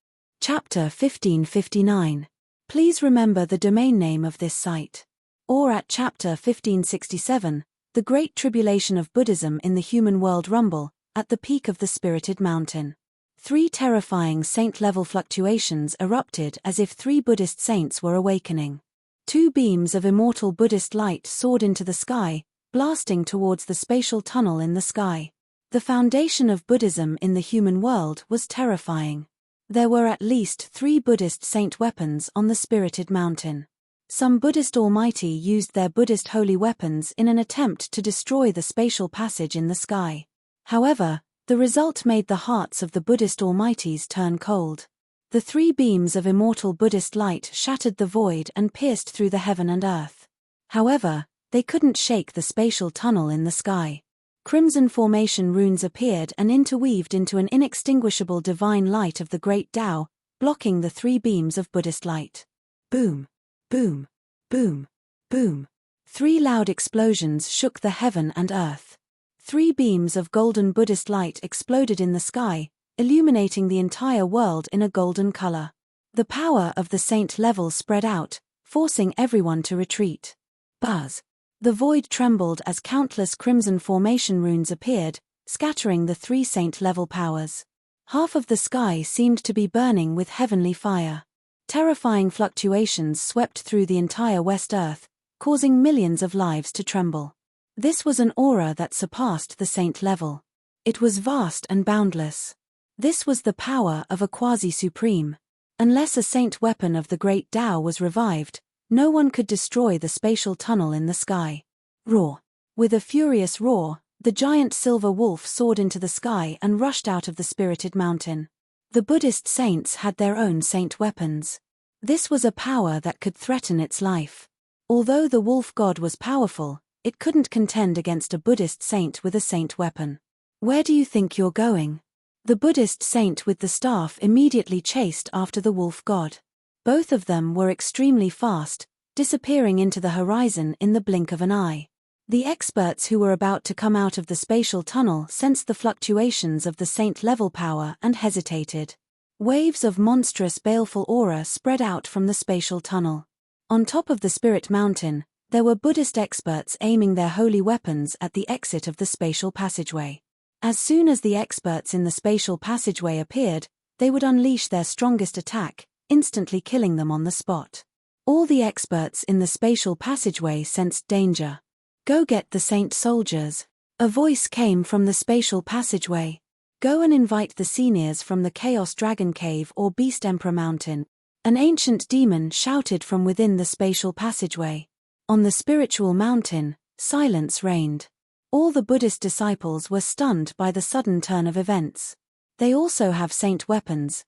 Chapter 1559. Please remember the domain name of this site. Or at Chapter 1567, The Great Tribulation of Buddhism in the Human World Rumble, at the peak of the Spirited Mountain. 3 terrifying saint-level fluctuations erupted as if 3 Buddhist saints were awakening. 2 beams of immortal Buddhist light soared into the sky, blasting towards the spatial tunnel in the sky. The foundation of Buddhism in the human world was terrifying. There were at least 3 Buddhist saint weapons on the spirited mountain. Some Buddhist almighty used their Buddhist holy weapons in an attempt to destroy the spatial passage in the sky. However, the result made the hearts of the Buddhist almighties turn cold. The 3 beams of immortal Buddhist light shattered the void and pierced through the heaven and earth. However, they couldn't shake the spatial tunnel in the sky. Crimson formation runes appeared and interweaved into an inextinguishable divine light of the great Tao, blocking the 3 beams of Buddhist light. Boom! Boom! Boom! Boom! 3 loud explosions shook the heaven and earth. 3 beams of golden Buddhist light exploded in the sky, illuminating the entire world in a golden color. The power of the saint level spread out, forcing everyone to retreat. Buzz! The void trembled as countless crimson formation runes appeared, scattering the 3 saint level powers. Half of the sky seemed to be burning with heavenly fire. Terrifying fluctuations swept through the entire West Earth, causing millions of lives to tremble. This was an aura that surpassed the saint level. It was vast and boundless. This was the power of a quasi-supreme. Unless a saint weapon of the great Tao was revived, no one could destroy the spatial tunnel in the sky. Roar! With a furious roar, the giant silver wolf soared into the sky and rushed out of the spirited mountain. The Buddhist saints had their own saint weapons. This was a power that could threaten its life. Although the wolf god was powerful, it couldn't contend against a Buddhist saint with a saint weapon. Where do you think you're going? The Buddhist saint with the staff immediately chased after the wolf god. Both of them were extremely fast, disappearing into the horizon in the blink of an eye. The experts who were about to come out of the spatial tunnel sensed the fluctuations of the saint-level power and hesitated. Waves of monstrous baleful aura spread out from the spatial tunnel. On top of the spirit mountain, there were Buddhist experts aiming their holy weapons at the exit of the spatial passageway. As soon as the experts in the spatial passageway appeared, they would unleash their strongest attack, instantly killing them on the spot. All the experts in the spatial passageway sensed danger. Go get the saint soldiers. A voice came from the spatial passageway. Go and invite the seniors from the Chaos Dragon Cave or Beast Emperor Mountain. An ancient demon shouted from within the spatial passageway. On the spiritual mountain, silence reigned. All the Buddhist disciples were stunned by the sudden turn of events. They also have saint weapons.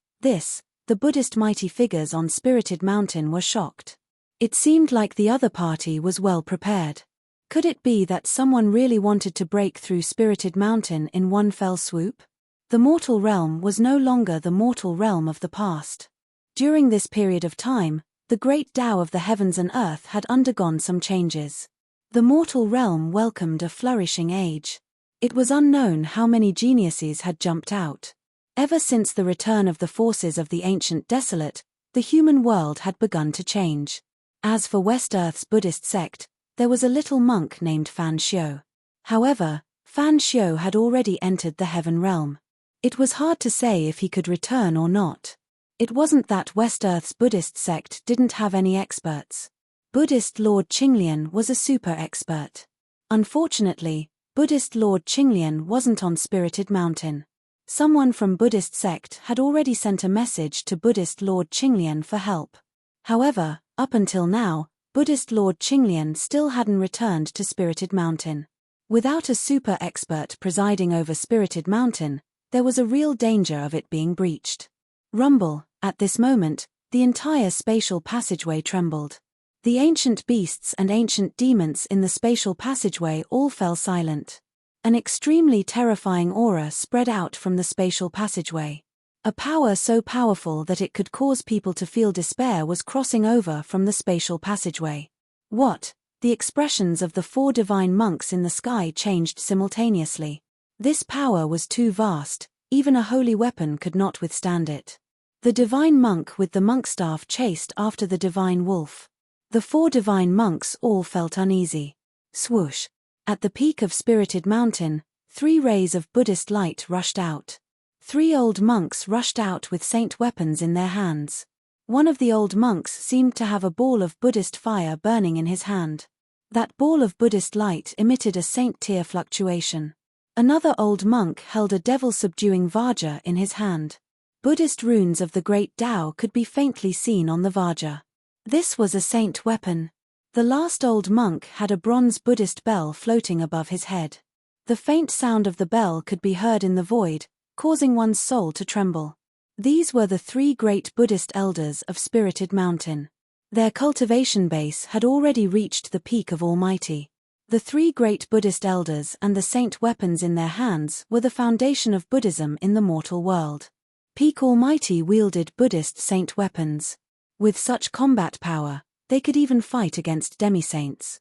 The Buddhist mighty figures on Spirited Mountain were shocked. It seemed like the other party was well prepared. Could it be that someone really wanted to break through Spirited Mountain in one fell swoop? The mortal realm was no longer the mortal realm of the past. During this period of time, the great Tao of the heavens and earth had undergone some changes. The mortal realm welcomed a flourishing age. It was unknown how many geniuses had jumped out. Ever since the return of the forces of the ancient desolate, the human world had begun to change. As for West Earth's Buddhist sect, there was a little monk named Fan Xiu. However, Fan Xiu had already entered the heaven realm. It was hard to say if he could return or not. It wasn't that West Earth's Buddhist sect didn't have any experts. Buddhist Lord Qinglian was a super expert. Unfortunately, Buddhist Lord Qinglian wasn't on Spirited Mountain. Someone from Buddhist sect had already sent a message to Buddhist Lord Qinglian for help. However, up until now, Buddhist Lord Qinglian still hadn't returned to Spirited Mountain. Without a super expert presiding over Spirited Mountain, there was a real danger of it being breached. Rumble, at this moment, the entire spatial passageway trembled. The ancient beasts and ancient demons in the spatial passageway all fell silent. An extremely terrifying aura spread out from the spatial passageway. A power so powerful that it could cause people to feel despair was crossing over from the spatial passageway. What? The expressions of the 4 divine monks in the sky changed simultaneously. This power was too vast, even a holy weapon could not withstand it. The divine monk with the monk staff chased after the divine wolf. The 4 divine monks all felt uneasy. Swoosh! At the peak of Spirited Mountain, 3 rays of Buddhist light rushed out. 3 old monks rushed out with saint weapons in their hands. One of the old monks seemed to have a ball of Buddhist fire burning in his hand. That ball of Buddhist light emitted a saint-tier fluctuation. Another old monk held a devil-subduing vajra in his hand. Buddhist runes of the great Tao could be faintly seen on the vajra. This was a saint weapon. The last old monk had a bronze Buddhist bell floating above his head. The faint sound of the bell could be heard in the void, causing one's soul to tremble. These were the three great Buddhist elders of Spirited Mountain. Their cultivation base had already reached the peak of Almighty. The three great Buddhist elders and the saint weapons in their hands were the foundation of Buddhism in the mortal world. Peak Almighty wielded Buddhist saint weapons. With such combat power, they could even fight against demi-saints.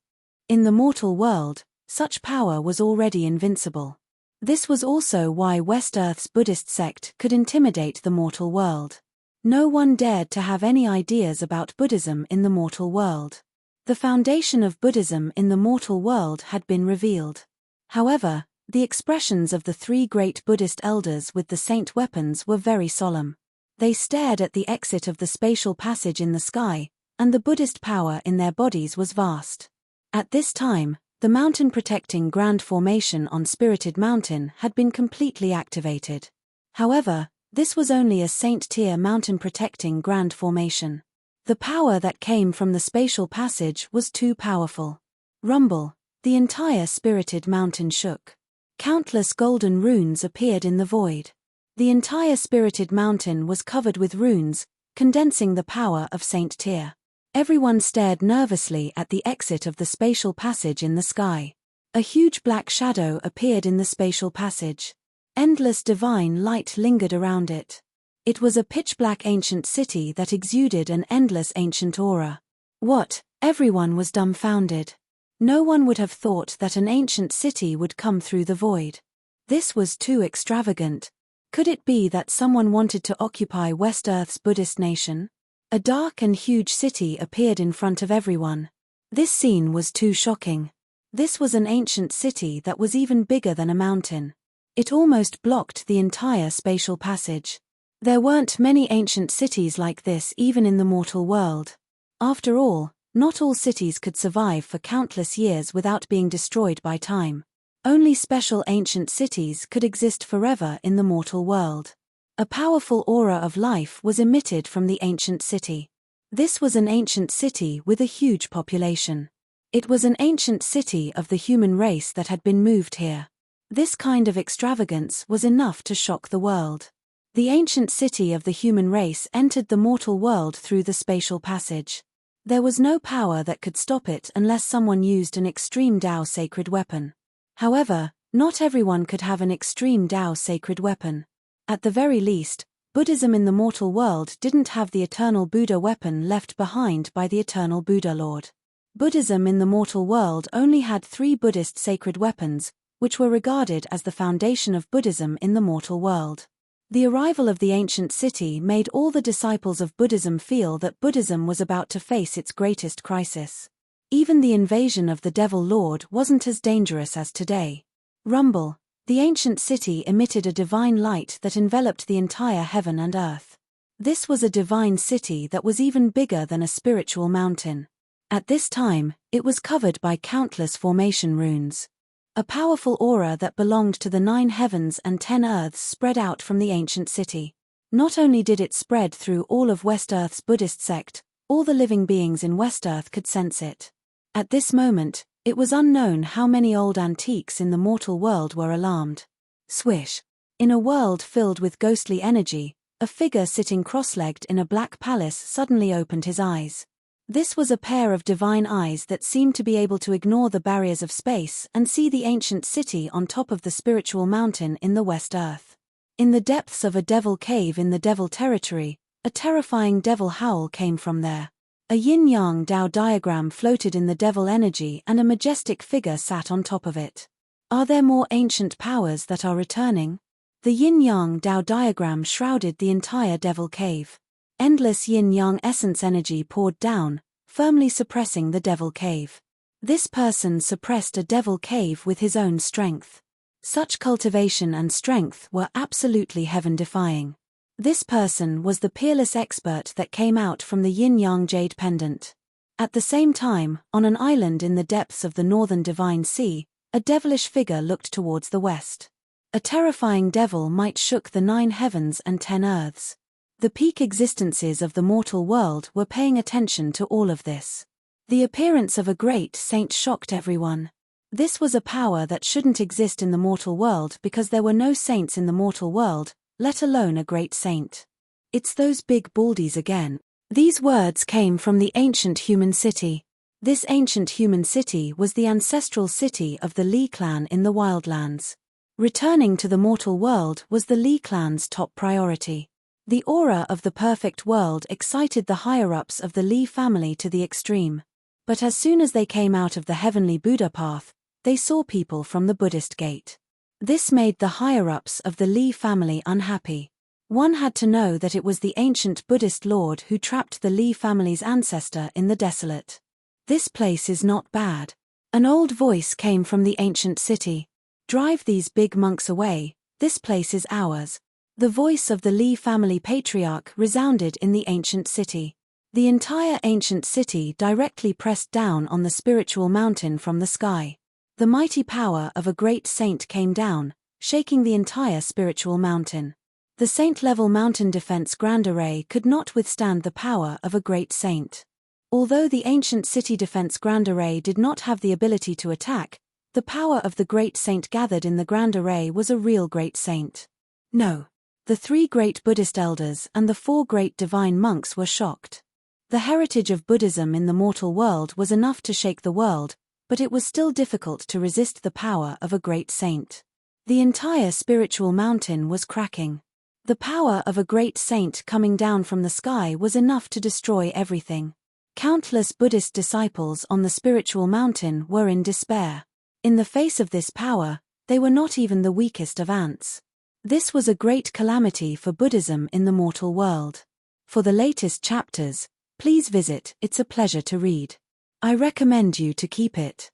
In the mortal world, such power was already invincible. This was also why West Earth's Buddhist sect could intimidate the mortal world. No one dared to have any ideas about Buddhism in the mortal world. The foundation of Buddhism in the mortal world had been revealed. However, the expressions of the three great Buddhist elders with the saint weapons were very solemn. They stared at the exit of the spatial passage in the sky, and the Buddhist power in their bodies was vast. At this time, the mountain-protecting Grand Formation on Spirited Mountain had been completely activated. However, this was only a saint-tier mountain-protecting Grand Formation. The power that came from the spatial passage was too powerful. Rumble, the entire Spirited Mountain shook. Countless golden runes appeared in the void. The entire Spirited Mountain was covered with runes, condensing the power of Saint Tyr. Everyone stared nervously at the exit of the spatial passage in the sky. A huge black shadow appeared in the spatial passage. Endless divine light lingered around it. It was a pitch-black ancient city that exuded an endless ancient aura. What? Everyone was dumbfounded. No one would have thought that an ancient city would come through the void. This was too extravagant. Could it be that someone wanted to occupy West Earth's Buddhist nation? A dark and huge city appeared in front of everyone. This scene was too shocking. This was an ancient city that was even bigger than a mountain. It almost blocked the entire spatial passage. There weren't many ancient cities like this even in the mortal world. After all, not all cities could survive for countless years without being destroyed by time. Only special ancient cities could exist forever in the mortal world. A powerful aura of life was emitted from the ancient city. This was an ancient city with a huge population. It was an ancient city of the human race that had been moved here. This kind of extravagance was enough to shock the world. The ancient city of the human race entered the mortal world through the spatial passage. There was no power that could stop it unless someone used an extreme Tao sacred weapon. However, not everyone could have an extreme Tao sacred weapon. At the very least, Buddhism in the mortal world didn't have the eternal Buddha weapon left behind by the eternal Buddha Lord. Buddhism in the mortal world only had 3 Buddhist sacred weapons, which were regarded as the foundation of Buddhism in the mortal world. The arrival of the ancient city made all the disciples of Buddhism feel that Buddhism was about to face its greatest crisis. Even the invasion of the Devil Lord wasn't as dangerous as today. Rumble, the ancient city emitted a divine light that enveloped the entire heaven and earth. This was a divine city that was even bigger than a spiritual mountain. At this time, it was covered by countless formation runes. A powerful aura that belonged to the 9 heavens and 10 earths spread out from the ancient city. Not only did it spread through all of West Earth's Buddhist sect, all the living beings in West Earth could sense it. At this moment, it was unknown how many old antiques in the mortal world were alarmed. Swish! In a world filled with ghostly energy, a figure sitting cross-legged in a black palace suddenly opened his eyes. This was a pair of divine eyes that seemed to be able to ignore the barriers of space and see the ancient city on top of the spiritual mountain in the West Earth. In the depths of a devil cave in the devil territory, a terrifying devil howl came from there. A yin-yang Tao diagram floated in the devil energy and a majestic figure sat on top of it. Are there more ancient powers that are returning? The yin-yang Tao diagram shrouded the entire devil cave. Endless yin-yang essence energy poured down, firmly suppressing the devil cave. This person suppressed a devil cave with his own strength. Such cultivation and strength were absolutely heaven-defying. This person was the peerless expert that came out from the yin-yang jade pendant. At the same time, on an island in the depths of the northern divine sea, a devilish figure looked towards the west. A terrifying devil might shook the 9 heavens and 10 earths. The peak existences of the mortal world were paying attention to all of this. The appearance of a great saint shocked everyone. This was a power that shouldn't exist in the mortal world because there were no saints in the mortal world, let alone a great saint. It's those big baldies again. These words came from the ancient human city. This ancient human city was the ancestral city of the Lee clan in the Wildlands. Returning to the mortal world was the Lee clan's top priority. The aura of the perfect world excited the higher-ups of the Lee family to the extreme. But as soon as they came out of the heavenly Buddha path, they saw people from the Buddhist gate. This made the higher-ups of the Lee family unhappy. One had to know that it was the ancient Buddhist lord who trapped the Lee family's ancestor in the desolate. This place is not bad. An old voice came from the ancient city. Drive these big monks away, this place is ours. The voice of the Lee family patriarch resounded in the ancient city. The entire ancient city directly pressed down on the spiritual mountain from the sky. The mighty power of a great saint came down, shaking the entire spiritual mountain. The saint-level mountain defense grand array could not withstand the power of a great saint. Although the ancient city defense grand array did not have the ability to attack, the power of the great saint gathered in the grand array was a real great saint. No. The 3 great Buddhist elders and the 4 great divine monks were shocked. The heritage of Buddhism in the mortal world was enough to shake the world, but it was still difficult to resist the power of a great saint. The entire spiritual mountain was cracking. The power of a great saint coming down from the sky was enough to destroy everything. Countless Buddhist disciples on the spiritual mountain were in despair. In the face of this power, they were not even the weakest of ants. This was a great calamity for Buddhism in the mortal world. For the latest chapters, please visit It's a Pleasure to Read. I recommend you to keep it.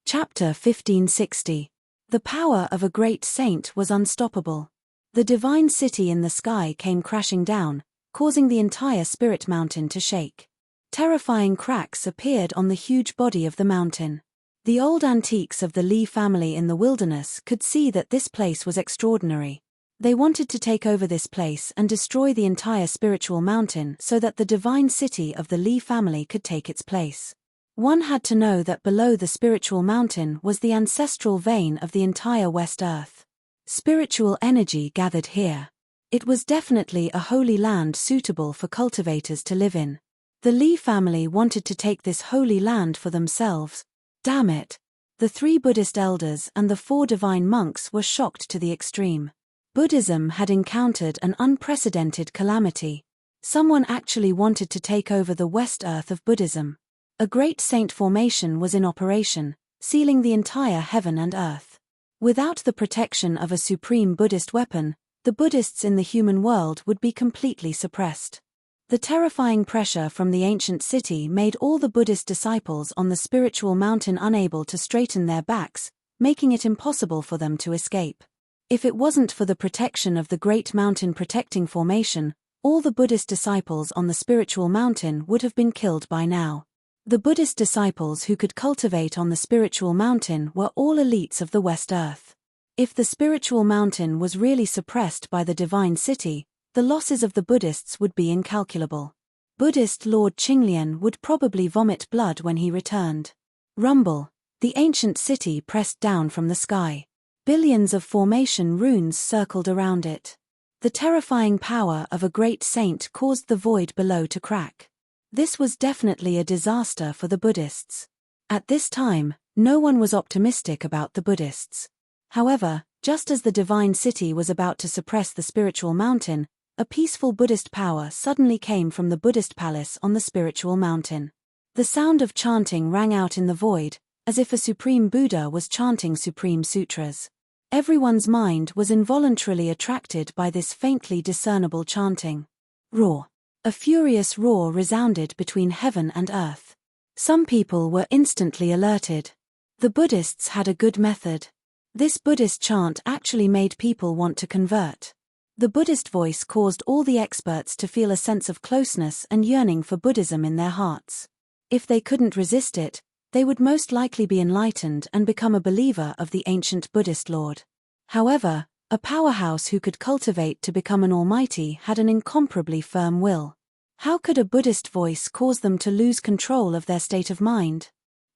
Chapter 1560. The power of a great saint was unstoppable. The divine city in the sky came crashing down, causing the entire spirit mountain to shake. Terrifying cracks appeared on the huge body of the mountain. The old antiques of the Lee family in the wilderness could see that this place was extraordinary. They wanted to take over this place and destroy the entire spiritual mountain so that the divine city of the Lee family could take its place. One had to know that below the spiritual mountain was the ancestral vein of the entire West Earth. Spiritual energy gathered here. It was definitely a holy land suitable for cultivators to live in. The Lee family wanted to take this holy land for themselves. Damn it! The 3 Buddhist elders and the 4 divine monks were shocked to the extreme. Buddhism had encountered an unprecedented calamity. Someone actually wanted to take over the West Earth of Buddhism. A great saint formation was in operation, sealing the entire heaven and earth. Without the protection of a supreme Buddhist weapon, the Buddhists in the human world would be completely suppressed. The terrifying pressure from the ancient city made all the Buddhist disciples on the spiritual mountain unable to straighten their backs, making it impossible for them to escape. If it wasn't for the protection of the great mountain protecting formation, all the Buddhist disciples on the spiritual mountain would have been killed by now. The Buddhist disciples who could cultivate on the spiritual mountain were all elites of the West Earth. If the spiritual mountain was really suppressed by the divine city, the losses of the Buddhists would be incalculable. Buddhist Lord Qinglian would probably vomit blood when he returned. Rumble. The ancient city pressed down from the sky. Billions of formation runes circled around it. The terrifying power of a great saint caused the void below to crack. This was definitely a disaster for the Buddhists. At this time, no one was optimistic about the Buddhists. However, just as the divine city was about to suppress the spiritual mountain, a peaceful Buddhist power suddenly came from the Buddhist palace on the spiritual mountain. The sound of chanting rang out in the void, as if a supreme Buddha was chanting supreme sutras. Everyone's mind was involuntarily attracted by this faintly discernible chanting. Roar. A furious roar resounded between heaven and earth. Some people were instantly alerted. The Buddhists had a good method. This Buddhist chant actually made people want to convert. The Buddhist voice caused all the experts to feel a sense of closeness and yearning for Buddhism in their hearts. If they couldn't resist it, they would most likely be enlightened and become a believer of the ancient Buddhist Lord. However, a powerhouse who could cultivate to become an almighty had an incomparably firm will. How could a Buddhist voice cause them to lose control of their state of mind?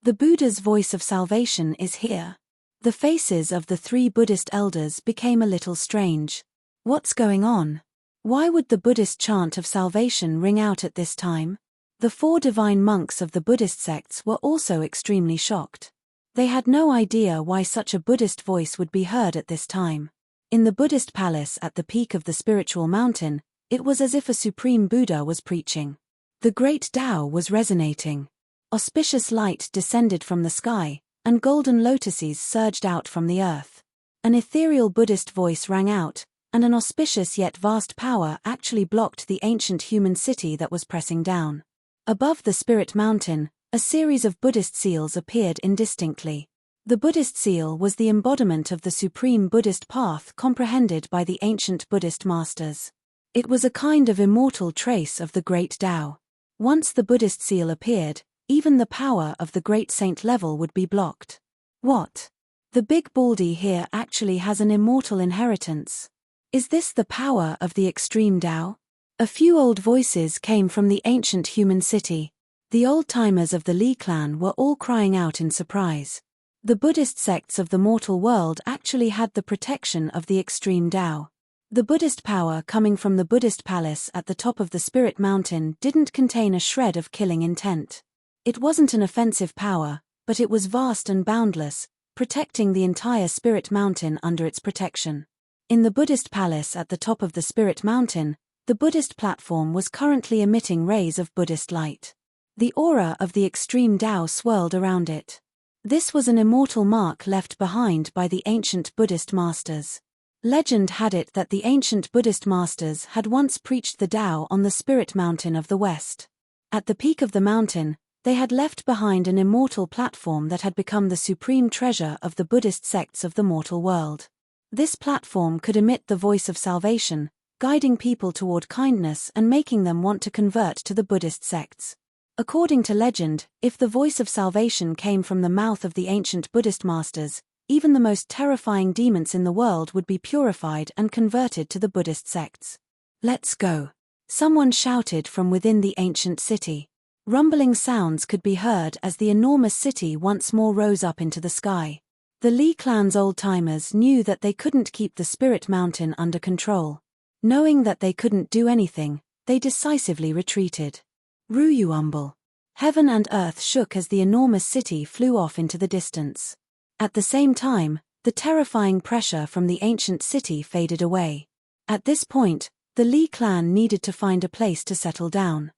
The Buddha's voice of salvation is here. The faces of the three Buddhist elders became a little strange. What's going on? Why would the Buddhist chant of salvation ring out at this time? The four divine monks of the Buddhist sects were also extremely shocked. They had no idea why such a Buddhist voice would be heard at this time. In the Buddhist palace at the peak of the spiritual mountain, it was as if a supreme Buddha was preaching. The great Tao was resonating. Auspicious light descended from the sky, and golden lotuses surged out from the earth. An ethereal Buddhist voice rang out, and an auspicious yet vast power actually blocked the ancient human city that was pressing down. Above the spirit mountain, a series of Buddhist seals appeared indistinctly. The Buddhist seal was the embodiment of the supreme Buddhist path comprehended by the ancient Buddhist masters. It was a kind of immortal trace of the great Tao. Once the Buddhist seal appeared, even the power of the great saint level would be blocked. What? The big baldy here actually has an immortal inheritance. Is this the power of the extreme Tao? A few old voices came from the ancient human city. The old-timers of the Li clan were all crying out in surprise. The Buddhist sects of the mortal world actually had the protection of the extreme Tao. The Buddhist power coming from the Buddhist palace at the top of the spirit mountain didn't contain a shred of killing intent. It wasn't an offensive power, but it was vast and boundless, protecting the entire spirit mountain under its protection. In the Buddhist palace at the top of the spirit mountain, the Buddhist platform was currently emitting rays of Buddhist light. The aura of the extreme Tao swirled around it. This was an immortal mark left behind by the ancient Buddhist masters. Legend had it that the ancient Buddhist masters had once preached the Tao on the spirit mountain of the west. At the peak of the mountain, they had left behind an immortal platform that had become the supreme treasure of the Buddhist sects of the mortal world. This platform could emit the voice of salvation, guiding people toward kindness and making them want to convert to the Buddhist sects. According to legend, if the voice of salvation came from the mouth of the ancient Buddhist masters, even the most terrifying demons in the world would be purified and converted to the Buddhist sects. Let's go. Someone shouted from within the ancient city. Rumbling sounds could be heard as the enormous city once more rose up into the sky. The Li clan's old-timers knew that they couldn't keep the spirit mountain under control. Knowing that they couldn't do anything, they decisively retreated. Ruyuumble. Heaven and earth shook as the enormous city flew off into the distance. At the same time, the terrifying pressure from the ancient city faded away. At this point, the Li clan needed to find a place to settle down.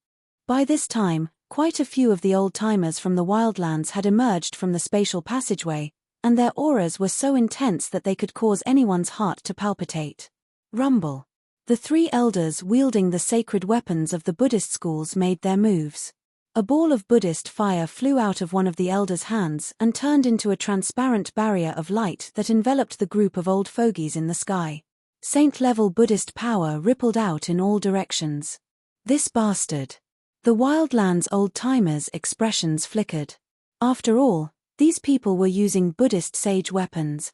By this time, quite a few of the old-timers from the wildlands had emerged from the spatial passageway, and their auras were so intense that they could cause anyone's heart to palpitate. Rumble. The three elders wielding the sacred weapons of the Buddhist schools made their moves. A ball of Buddhist fire flew out of one of the elders' hands and turned into a transparent barrier of light that enveloped the group of old fogies in the sky. Saint-level Buddhist power rippled out in all directions. This bastard. The wildlands' old-timers' expressions flickered. After all, these people were using Buddhist sage weapons.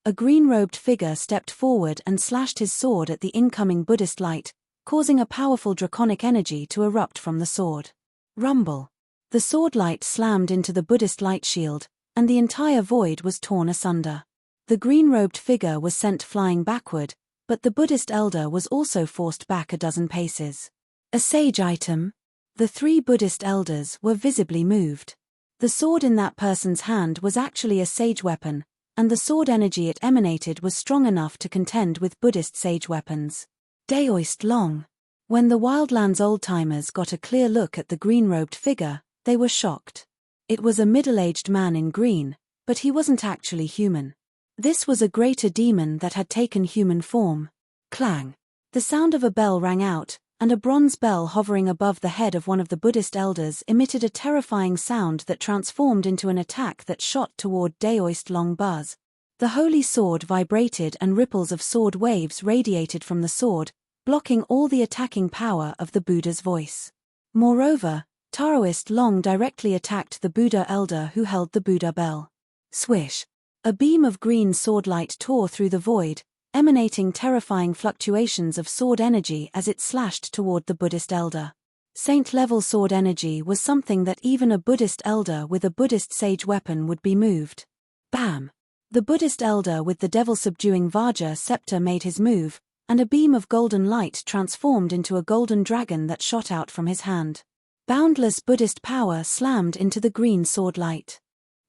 A green-robed figure stepped forward and slashed his sword at the incoming Buddhist light, causing a powerful draconic energy to erupt from the sword. Rumble. The sword light slammed into the Buddhist light shield, and the entire void was torn asunder. The green-robed figure was sent flying backward, but the Buddhist elder was also forced back a dozen paces. A sage item? The three Buddhist elders were visibly moved. The sword in that person's hand was actually a sage weapon, and the sword energy it emanated was strong enough to contend with Buddhist sage weapons. Daoist long. When the wildlands old-timers got a clear look at the green-robed figure, they were shocked. It was a middle-aged man in green, but he wasn't actually human. This was a greater demon that had taken human form. Clang. The sound of a bell rang out, and a bronze bell hovering above the head of one of the Buddhist elders emitted a terrifying sound that transformed into an attack that shot toward Daoist Long Buzz. The holy sword vibrated and ripples of sword waves radiated from the sword, blocking all the attacking power of the Buddha's voice. Moreover, Taoist Long directly attacked the Buddha elder who held the Buddha bell. Swish! A beam of green sword light tore through the void, emanating terrifying fluctuations of sword energy as it slashed toward the Buddhist elder. Saint-level sword energy was something that even a Buddhist elder with a Buddhist sage weapon would be moved. Bam! The Buddhist elder with the devil-subduing Vajra scepter made his move, and a beam of golden light transformed into a golden dragon that shot out from his hand. Boundless Buddhist power slammed into the green sword light.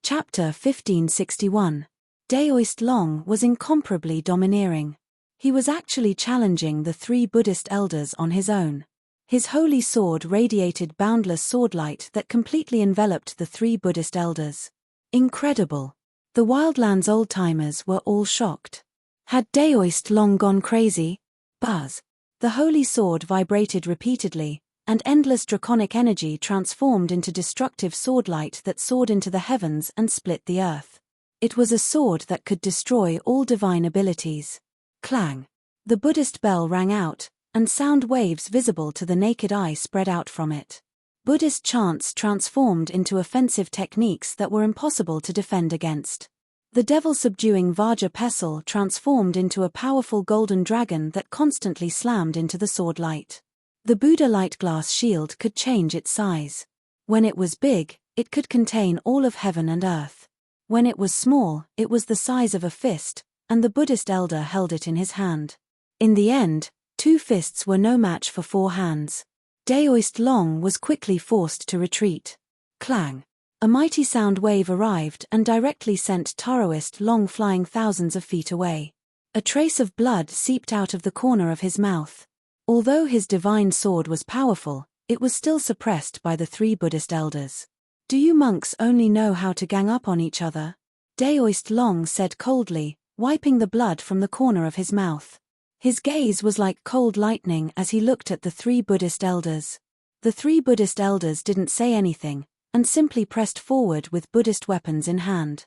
Chapter 1561. Daoist Long was incomparably domineering. He was actually challenging the three Buddhist elders on his own. His holy sword radiated boundless swordlight that completely enveloped the three Buddhist elders. Incredible. The Wildlands old-timers were all shocked. Had Daoist Long gone crazy? Buzz. The holy sword vibrated repeatedly, and endless draconic energy transformed into destructive swordlight that soared into the heavens and split the earth. It was a sword that could destroy all divine abilities. Clang! The Buddhist bell rang out, and sound waves visible to the naked eye spread out from it. Buddhist chants transformed into offensive techniques that were impossible to defend against. The devil-subduing Vajra pestle transformed into a powerful golden dragon that constantly slammed into the sword light. The Buddha light glass shield could change its size. When it was big, it could contain all of heaven and earth. When it was small, it was the size of a fist, and the Buddhist elder held it in his hand. In the end, 2 fists were no match for 4 hands. Daoist Long was quickly forced to retreat. Clang! A mighty sound wave arrived and directly sent Taoist Long flying thousands of feet away. A trace of blood seeped out of the corner of his mouth. Although his divine sword was powerful, it was still suppressed by the 3 Buddhist elders. "Do you monks only know how to gang up on each other?" Daoist Long said coldly, wiping the blood from the corner of his mouth. His gaze was like cold lightning as he looked at the 3 Buddhist elders. The 3 Buddhist elders didn't say anything, and simply pressed forward with Buddhist weapons in hand.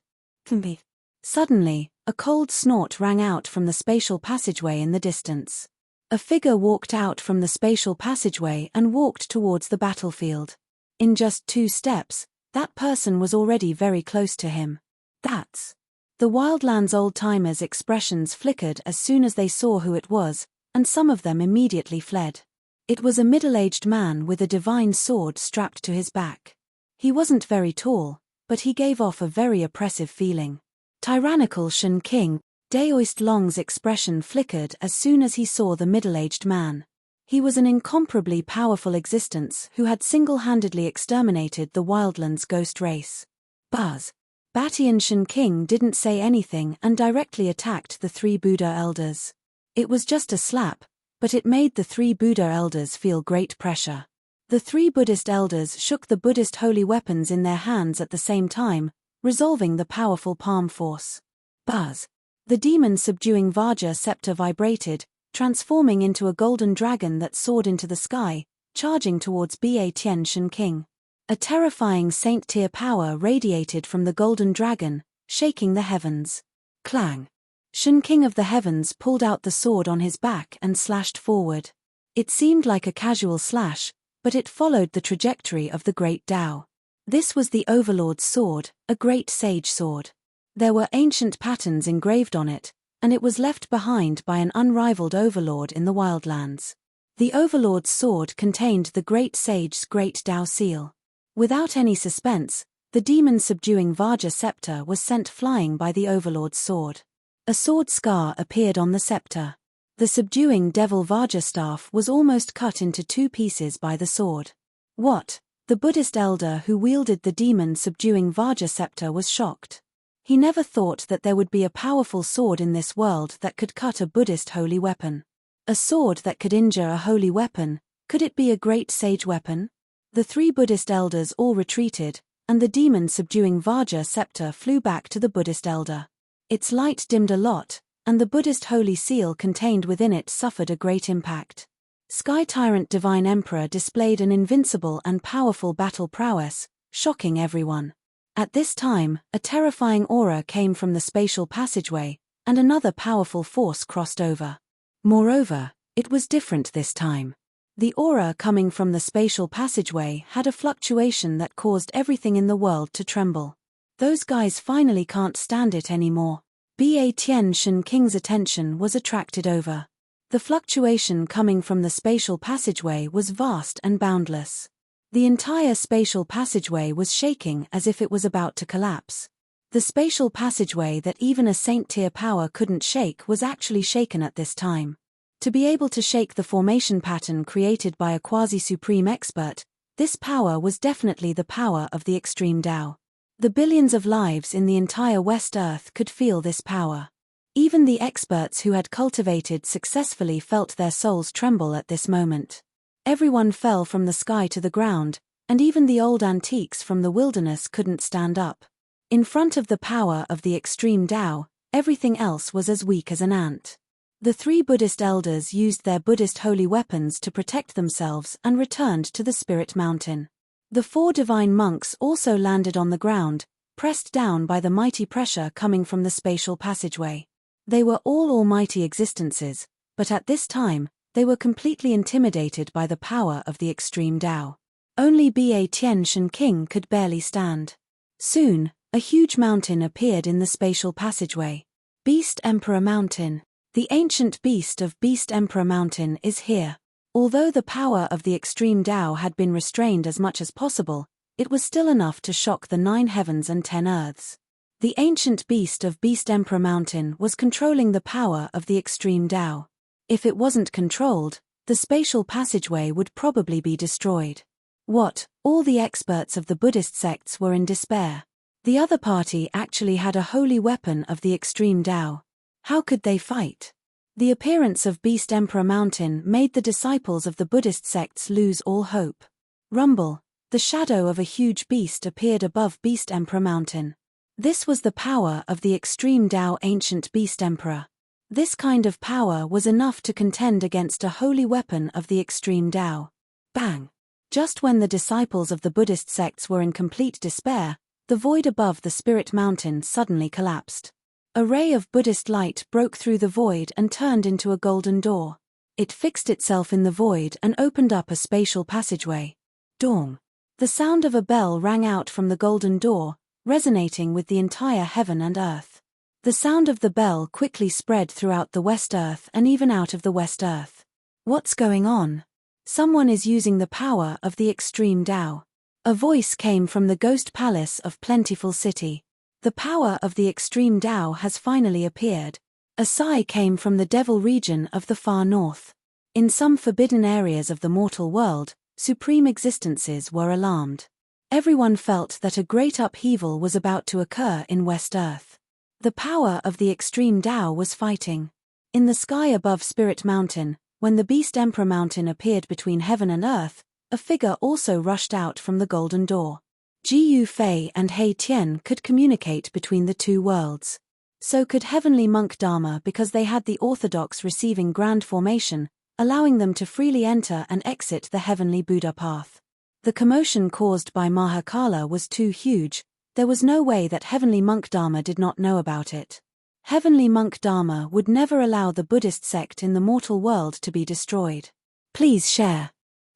Suddenly, a cold snort rang out from the spatial passageway in the distance. A figure walked out from the spatial passageway and walked towards the battlefield. In just 2 steps, that person was already very close to him. That's... The Wildlands old-timers' expressions flickered as soon as they saw who it was, and some of them immediately fled. It was a middle-aged man with a divine sword strapped to his back. He wasn't very tall, but he gave off a very oppressive feeling. Tyrannical Shen King. Daoist Long's expression flickered as soon as he saw the middle-aged man. He was an incomparably powerful existence who had single-handedly exterminated the Wildlands ghost race. Buzz. Batian Shen King didn't say anything and directly attacked the 3 Buddha elders. It was just a slap, but it made the 3 Buddha elders feel great pressure. The 3 Buddhist elders shook the Buddhist holy weapons in their hands at the same time, resolving the powerful palm force. Buzz. The demon-subduing Vajra scepter vibrated, transforming into a golden dragon that soared into the sky, charging towards Batian Shen King. A terrifying saint-tier power radiated from the golden dragon, shaking the heavens. Clang! Shen King of the heavens pulled out the sword on his back and slashed forward. It seemed like a casual slash, but it followed the trajectory of the great Tao. This was the Overlord's sword, a great sage sword. There were ancient patterns engraved on it, and it was left behind by an unrivaled overlord in the Wildlands. The Overlord's sword contained the great sage's great Tao seal. Without any suspense, the demon-subduing Vajra scepter was sent flying by the Overlord's sword. A sword scar appeared on the scepter. The subduing devil Vajra staff was almost cut into 2 pieces by the sword. What? The Buddhist elder who wielded the demon-subduing Vajra scepter was shocked. He never thought that there would be a powerful sword in this world that could cut a Buddhist holy weapon. A sword that could injure a holy weapon, could it be a great sage weapon? The 3 Buddhist elders all retreated, and the demon-subduing Vajra scepter flew back to the Buddhist elder. Its light dimmed a lot, and the Buddhist holy seal contained within it suffered a great impact. Sky Tyrant Divine Emperor displayed an invincible and powerful battle prowess, shocking everyone. At this time, a terrifying aura came from the spatial passageway, and another powerful force crossed over. Moreover, it was different this time. The aura coming from the spatial passageway had a fluctuation that caused everything in the world to tremble. Those guys finally can't stand it anymore. Ba Tian Shen King's attention was attracted over. The fluctuation coming from the spatial passageway was vast and boundless. The entire spatial passageway was shaking as if it was about to collapse. The spatial passageway that even a saint-tier power couldn't shake was actually shaken at this time. To be able to shake the formation pattern created by a quasi-supreme expert, this power was definitely the power of the extreme Tao. The billions of lives in the entire West Earth could feel this power. Even the experts who had cultivated successfully felt their souls tremble at this moment. Everyone fell from the sky to the ground, and even the old antiques from the wilderness couldn't stand up. In front of the power of the extreme Tao, everything else was as weak as an ant. The three Buddhist elders used their Buddhist holy weapons to protect themselves and returned to the Spirit Mountain. The four divine monks also landed on the ground, pressed down by the mighty pressure coming from the spatial passageway. They were all almighty existences, but at this time, they were completely intimidated by the power of the extreme Tao. Only Ba Tian Shen King could barely stand. Soon, a huge mountain appeared in the spatial passageway. Beast Emperor Mountain. The ancient beast of Beast Emperor Mountain is here. Although the power of the extreme Tao had been restrained as much as possible, it was still enough to shock the 9 heavens and 10 earths. The ancient beast of Beast Emperor Mountain was controlling the power of the extreme Tao. If it wasn't controlled, the spatial passageway would probably be destroyed. What? All the experts of the Buddhist sects were in despair. The other party actually had a holy weapon of the extreme Tao. How could they fight? The appearance of Beast Emperor Mountain made the disciples of the Buddhist sects lose all hope. Rumble. The shadow of a huge beast appeared above Beast Emperor Mountain. This was the power of the extreme Tao ancient Beast Emperor. This kind of power was enough to contend against a holy weapon of the extreme Tao. Bang! Just when the disciples of the Buddhist sects were in complete despair, the void above the Spirit Mountain suddenly collapsed. A ray of Buddhist light broke through the void and turned into a golden door. It fixed itself in the void and opened up a spatial passageway. Dong! The sound of a bell rang out from the golden door, resonating with the entire heaven and earth. The sound of the bell quickly spread throughout the West Earth and even out of the West Earth. What's going on? Someone is using the power of the extreme Tao. A voice came from the ghost palace of Plentiful City. The power of the extreme Tao has finally appeared. A sigh came from the devil region of the far north. In some forbidden areas of the mortal world, supreme existences were alarmed. Everyone felt that a great upheaval was about to occur in West Earth. The power of the extreme Tao was fighting. In the sky above Spirit Mountain, when the Beast Emperor Mountain appeared between heaven and earth, a figure also rushed out from the golden door. Jiyu Fei and Hei Tian could communicate between the two worlds. So could Heavenly Monk Dharma because they had the orthodox receiving grand formation, allowing them to freely enter and exit the Heavenly Buddha path. The commotion caused by Mahakala was too huge, there was no way that Heavenly Monk Dharma did not know about it. Heavenly Monk Dharma would never allow the Buddhist sect in the mortal world to be destroyed. Please share.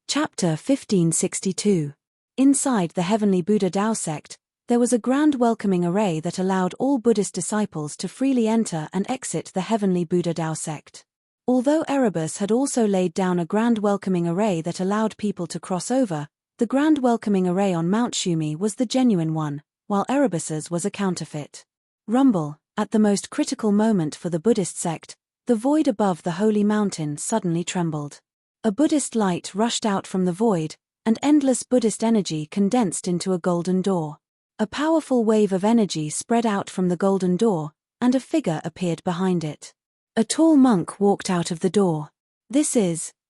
Chapter 1562. Inside the Heavenly Buddha Tao sect, there was a grand welcoming array that allowed all Buddhist disciples to freely enter and exit the Heavenly Buddha Tao sect. Although Erebus had also laid down a grand welcoming array that allowed people to cross over, the grand welcoming array on Mount Shumi was the genuine one, while Erebus's was a counterfeit. Rumble. At the most critical moment for the Buddhist sect, the void above the holy mountain suddenly trembled. A Buddhist light rushed out from the void, and endless Buddhist energy condensed into a golden door. A powerful wave of energy spread out from the golden door, and a figure appeared behind it. A tall monk walked out of the door.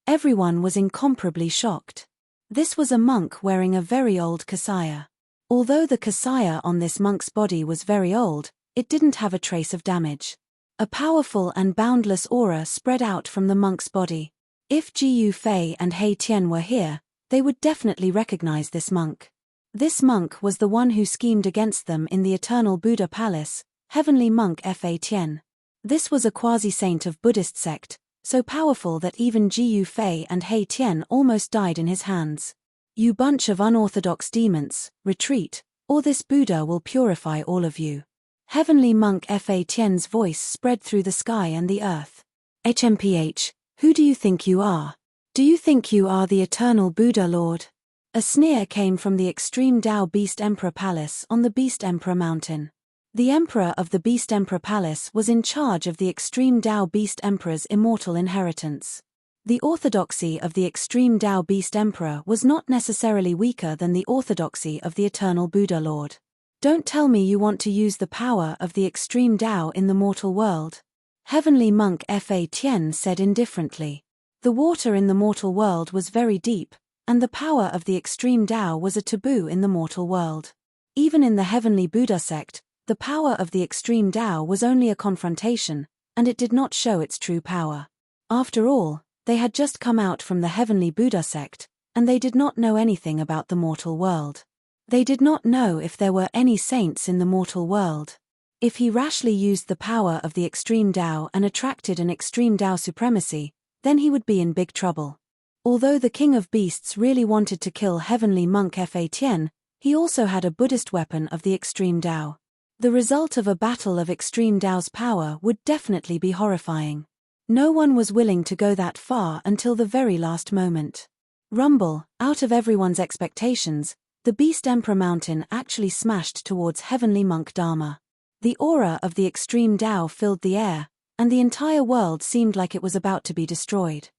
Everyone was incomparably shocked. This was a monk wearing a very old kasaya. Although the kasaya on this monk's body was very old, it didn't have a trace of damage. A powerful and boundless aura spread out from the monk's body. If Jiyu Fei and Hei Tian were here, they would definitely recognize this monk. This monk was the one who schemed against them in the Eternal Buddha Palace, Heavenly Monk Fa Tian. This was a quasi-saint of Buddhist sect, So powerful that even Jiu Fei and Hei Tian almost died in his hands. You bunch of unorthodox demons, retreat, or this Buddha will purify all of you. Heavenly Monk Fa Tian's voice spread through the sky and the earth. HMPH, who do you think you are? Do you think you are the eternal Buddha Lord? A sneer came from the extreme Dao Beast Emperor Palace on the Beast Emperor Mountain. The Emperor of the Beast Emperor Palace was in charge of the extreme Dao Beast Emperor's immortal inheritance. The orthodoxy of the extreme Dao Beast Emperor was not necessarily weaker than the orthodoxy of the eternal Buddha Lord. Don't tell me you want to use the power of the extreme Dao in the mortal world. Heavenly Monk Fa Tian said indifferently. The water in the mortal world was very deep, and the power of the extreme Dao was a taboo in the mortal world. Even in the Heavenly Buddha sect, the power of the extreme Dao was only a confrontation, and it did not show its true power. After all, they had just come out from the Heavenly Buddha sect, and they did not know anything about the mortal world. They did not know if there were any saints in the mortal world. If he rashly used the power of the extreme Dao and attracted an extreme Dao supremacy, then he would be in big trouble. Although the King of Beasts really wanted to kill Heavenly Monk Fa Tian, he also had a Buddhist weapon of the extreme Dao. The result of a battle of extreme Dao's power would definitely be horrifying. No one was willing to go that far until the very last moment. Rumble, out of everyone's expectations, the Beast Emperor Mountain actually smashed towards Heavenly Monk Dharma. The aura of the extreme Dao filled the air, and the entire world seemed like it was about to be destroyed.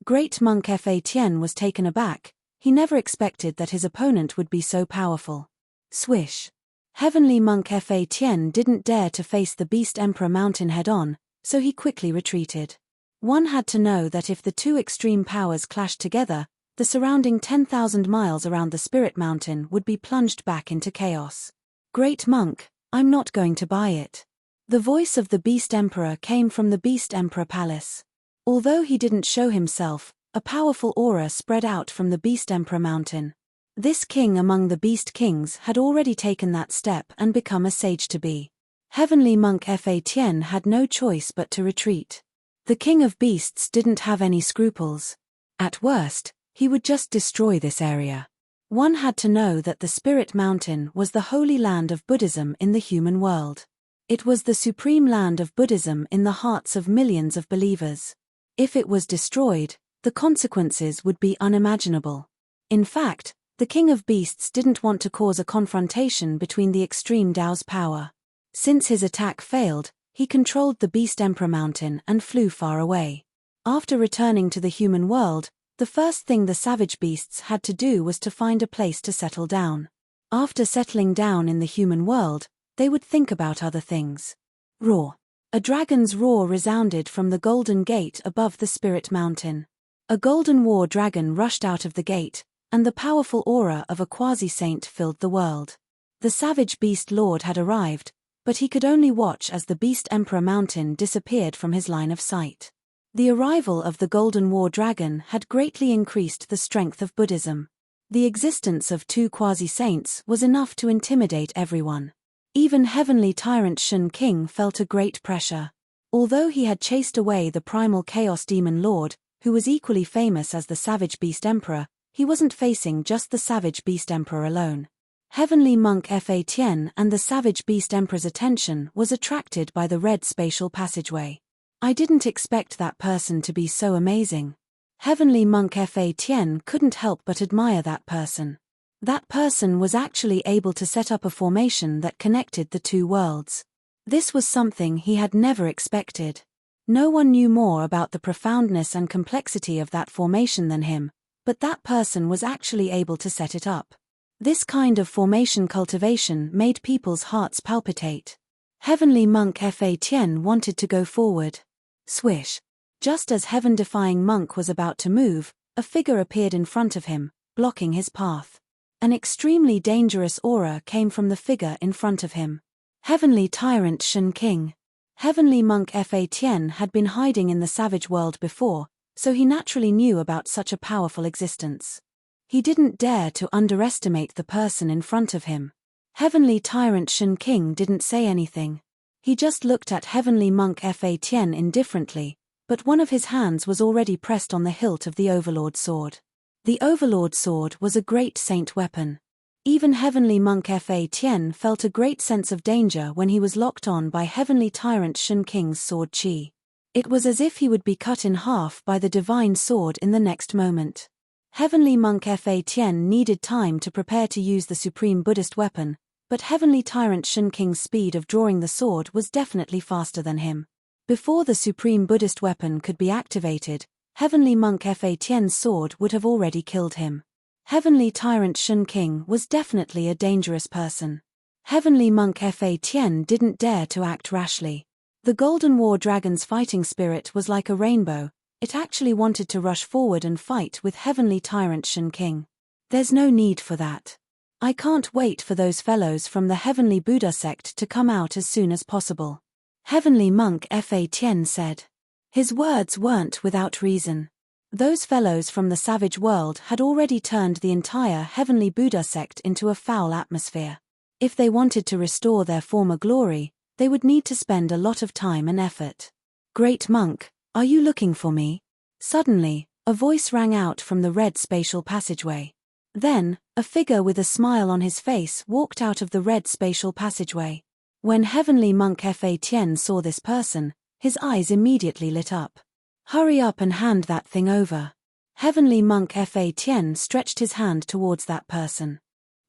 Great Monk Fa Tian was taken aback. He never expected that his opponent would be so powerful. Swish. Heavenly Monk Fa Tian didn't dare to face the Beast Emperor Mountain head-on, so he quickly retreated. One had to know that if the two extreme powers clashed together, the surrounding 10,000 miles around the Spirit Mountain would be plunged back into chaos. Great Monk, I'm not going to buy it. The voice of the Beast Emperor came from the Beast Emperor Palace. Although he didn't show himself, a powerful aura spread out from the Beast Emperor Mountain. This king among the Beast Kings had already taken that step and become a sage-to-be. Heavenly Monk Fa Tian had no choice but to retreat. The King of Beasts didn't have any scruples. At worst, he would just destroy this area. One had to know that the Spirit Mountain was the holy land of Buddhism in the human world. It was the supreme land of Buddhism in the hearts of millions of believers. If it was destroyed, the consequences would be unimaginable. In fact, the King of Beasts didn't want to cause a confrontation between the extreme Dao's power. Since his attack failed, he controlled the Beast Emperor Mountain and flew far away. After returning to the human world, the first thing the savage beasts had to do was to find a place to settle down. After settling down in the human world, they would think about other things. Roar. A dragon's roar resounded from the Golden Gate above the Spirit Mountain. A golden war dragon rushed out of the gate, and the powerful aura of a quasi-saint filled the world. The savage beast lord had arrived, but he could only watch as the Beast Emperor Mountain disappeared from his line of sight. The arrival of the Golden War Dragon had greatly increased the strength of Buddhism. The existence of two quasi-saints was enough to intimidate everyone. Even Heavenly Tyrant Shun King felt a great pressure. Although he had chased away the primal Chaos Demon Lord, who was equally famous as the Savage Beast Emperor, he wasn't facing just the Savage Beast Emperor alone. Heavenly Monk Fa Tian and the Savage Beast Emperor's attention was attracted by the red spatial passageway. I didn't expect that person to be so amazing. Heavenly Monk Fa Tian couldn't help but admire that person. That person was actually able to set up a formation that connected the two worlds. This was something he had never expected. No one knew more about the profoundness and complexity of that formation than him, but that person was actually able to set it up. This kind of formation cultivation made people's hearts palpitate. Heavenly Monk Fa Tian wanted to go forward. Swish. Just as heaven-defying monk was about to move, a figure appeared in front of him, blocking his path. An extremely dangerous aura came from the figure in front of him. Heavenly Tyrant Shun King. Heavenly Monk Fa Tian had been hiding in the savage world before, so he naturally knew about such a powerful existence. He didn't dare to underestimate the person in front of him. Heavenly Tyrant Shun King didn't say anything. He just looked at Heavenly Monk Fa Tian indifferently, but one of his hands was already pressed on the hilt of the Overlord sword. The Overlord sword was a great saint weapon. Even Heavenly Monk Fa Tien felt a great sense of danger when he was locked on by Heavenly Tyrant Shun King's sword Qi. It was as if he would be cut in half by the divine sword in the next moment. Heavenly Monk Fa Tien needed time to prepare to use the supreme Buddhist weapon, but Heavenly Tyrant Shun King's speed of drawing the sword was definitely faster than him. Before the supreme Buddhist weapon could be activated, Heavenly Monk Fa Tien's sword would have already killed him. Heavenly Tyrant Shun King was definitely a dangerous person. Heavenly Monk Fa Tien didn't dare to act rashly. The Golden War Dragon's fighting spirit was like a rainbow. It actually wanted to rush forward and fight with Heavenly Tyrant Shun King. There's no need for that. I can't wait for those fellows from the Heavenly Buddha sect to come out as soon as possible. Heavenly Monk Fa Tien said. His words weren't without reason. Those fellows from the savage world had already turned the entire Heavenly Buddha sect into a foul atmosphere. If they wanted to restore their former glory, they would need to spend a lot of time and effort. Great Monk, are you looking for me? Suddenly, a voice rang out from the red spatial passageway. Then, a figure with a smile on his face walked out of the red spatial passageway. When Heavenly Monk Fa Tien saw this person, his eyes immediately lit up. Hurry up and hand that thing over. Heavenly Monk Fa Tien stretched his hand towards that person.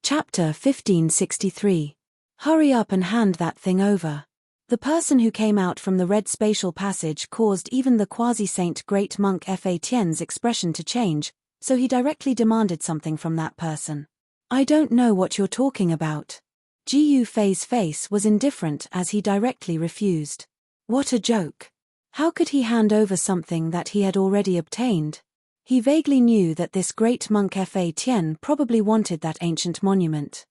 Chapter 1563. Hurry up and hand that thing over. The person who came out from the red spatial passage caused even the quasi-saint Great Monk Fa Tien's expression to change, so he directly demanded something from that person. I don't know what you're talking about. Ji Fei's face was indifferent as he directly refused. What a joke. How could he hand over something that he had already obtained? He vaguely knew that this Great Monk Fa Tien probably wanted that ancient monument.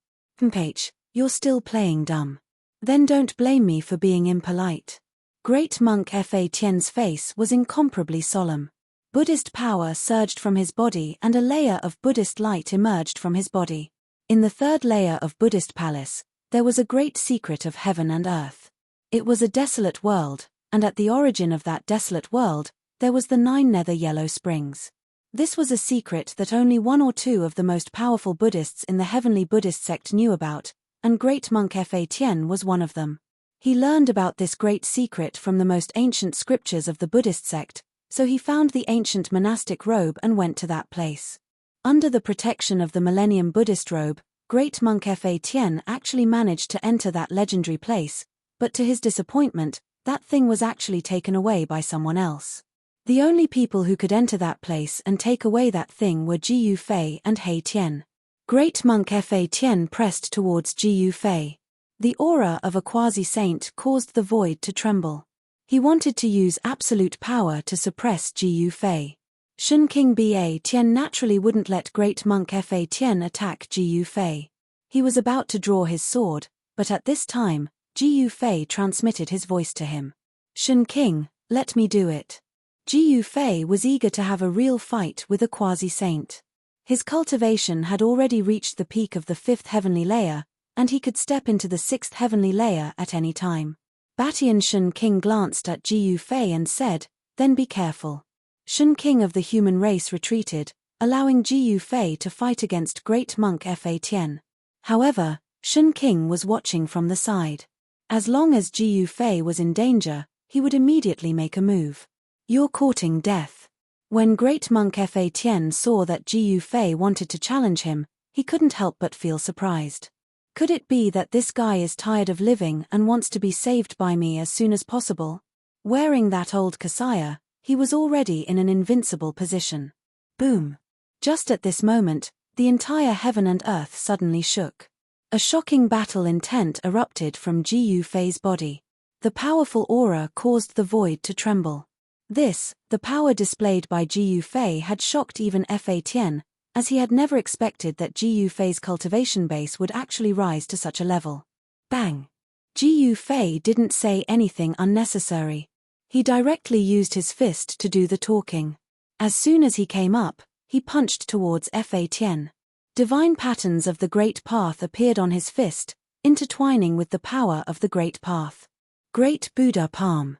H, you're still playing dumb. Then don't blame me for being impolite. Great Monk Fa Tien's face was incomparably solemn. Buddhist power surged from his body and a layer of Buddhist light emerged from his body. In the third layer of Buddhist palace, there was a great secret of heaven and earth. It was a desolate world, and at the origin of that desolate world, there was the 9 nether yellow springs. This was a secret that only 1 or 2 of the most powerful Buddhists in the Heavenly Buddhist sect knew about, and Great Monk Fa Tien was one of them. He learned about this great secret from the most ancient scriptures of the Buddhist sect, so he found the ancient monastic robe and went to that place. Under the protection of the Millennium Buddhist robe, Great Monk Fa Tien actually managed to enter that legendary place, but to his disappointment, that thing was actually taken away by someone else. The only people who could enter that place and take away that thing were Ji Fei and He Tien. Great Monk Fa Tien pressed towards Ji Fei. The aura of a quasi-saint caused the void to tremble. He wanted to use absolute power to suppress Ji Fei. Shun King Ba Tien naturally wouldn't let Great Monk Fa Tien attack Ji Fei. He was about to draw his sword, but at this time, Ji Fei transmitted his voice to him. Shun King, let me do it. Ji Fei was eager to have a real fight with a quasi-saint. His cultivation had already reached the peak of the 5th heavenly layer, and he could step into the 6th heavenly layer at any time. Batian Shun King glanced at Ji Fei and said, then be careful. Shun King of the human race retreated, allowing Ji Fei to fight against Great Monk Fa Tien. However, Shun King was watching from the side. As long as Ji Fei was in danger, he would immediately make a move. You're courting death. When Great Monk Fa Tien saw that Ji Fei wanted to challenge him, he couldn't help but feel surprised. Could it be that this guy is tired of living and wants to be saved by me as soon as possible? Wearing that old kasaya, he was already in an invincible position. Boom! Just at this moment, the entire heaven and earth suddenly shook. A shocking battle intent erupted from Ji Fei's body. The powerful aura caused the void to tremble. This, the power displayed by Ji Fei had shocked even Fa Tien, as he had never expected that Ji Fei's cultivation base would actually rise to such a level. Bang! Ji Fei didn't say anything unnecessary. He directly used his fist to do the talking. As soon as he came up, he punched towards Fa Tien. Divine patterns of the Great Path appeared on his fist, intertwining with the power of the Great Path. Great Buddha Palm.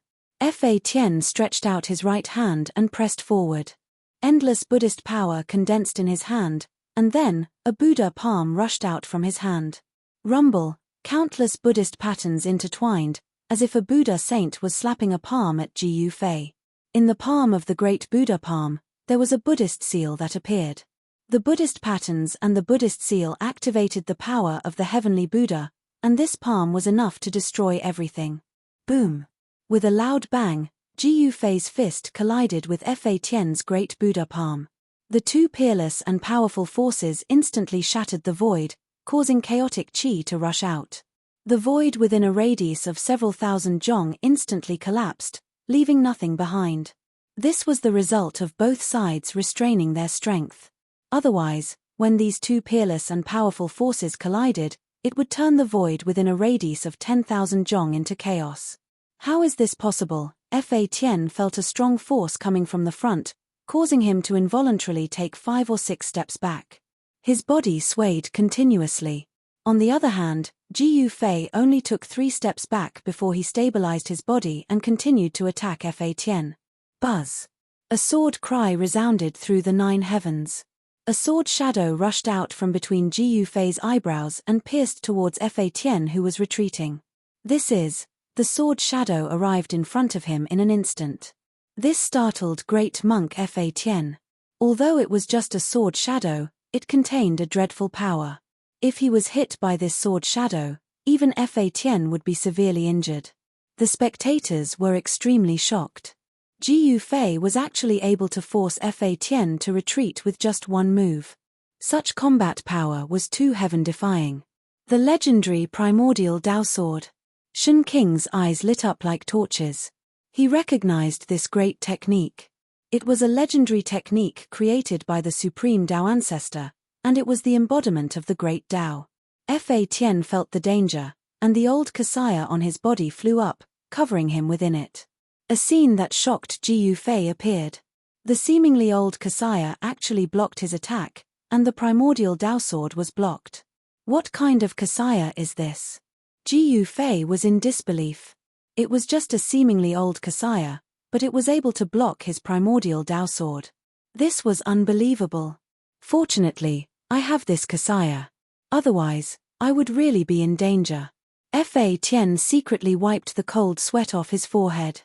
Fa Tian stretched out his right hand and pressed forward. Endless Buddhist power condensed in his hand, and then, a Buddha palm rushed out from his hand. Rumble, countless Buddhist patterns intertwined, as if a Buddha saint was slapping a palm at Ji Yu Fei. In the palm of the great Buddha palm, there was a Buddhist seal that appeared. The Buddhist patterns and the Buddhist seal activated the power of the heavenly Buddha, and this palm was enough to destroy everything. Boom! With a loud bang, Ji Yu Fei's fist collided with Fa Tian's great Buddha palm. The two peerless and powerful forces instantly shattered the void, causing chaotic qi to rush out. The void within a radius of several thousand zhong instantly collapsed, leaving nothing behind. This was the result of both sides restraining their strength. Otherwise, when these two peerless and powerful forces collided, it would turn the void within a radius of 10,000 zhong into chaos. How is this possible? Fa Tian felt a strong force coming from the front, causing him to involuntarily take 5 or 6 steps back. His body swayed continuously. On the other hand, Ji Yu Fei only took 3 steps back before he stabilized his body and continued to attack Fa Tian. Buzz! A sword cry resounded through the 9 heavens. A sword shadow rushed out from between Ji Yu Fei's eyebrows and pierced towards Fa Tian, who was retreating. The sword shadow arrived in front of him in an instant. This startled great monk Fa Tian. Although it was just a sword shadow, it contained a dreadful power. If he was hit by this sword shadow, even Fa Tian would be severely injured. The spectators were extremely shocked. Ji Yu Fei was actually able to force Fa Tian to retreat with just one move. Such combat power was too heaven-defying. The legendary primordial Dao sword. Shen Qing's eyes lit up like torches. He recognized this great technique. It was a legendary technique created by the supreme Dao ancestor, and it was the embodiment of the great Dao. Fa Tian felt the danger, and the old kasaya on his body flew up, covering him within it. A scene that shocked Ji Yu Fei appeared. The seemingly old kasaya actually blocked his attack, and the primordial Dao sword was blocked. What kind of kasaya is this? Ji Yu Fei was in disbelief. It was just a seemingly old kasaya, but it was able to block his primordial Dao sword. This was unbelievable. Fortunately, I have this kasaya. Otherwise, I would really be in danger. Fa Tian secretly wiped the cold sweat off his forehead.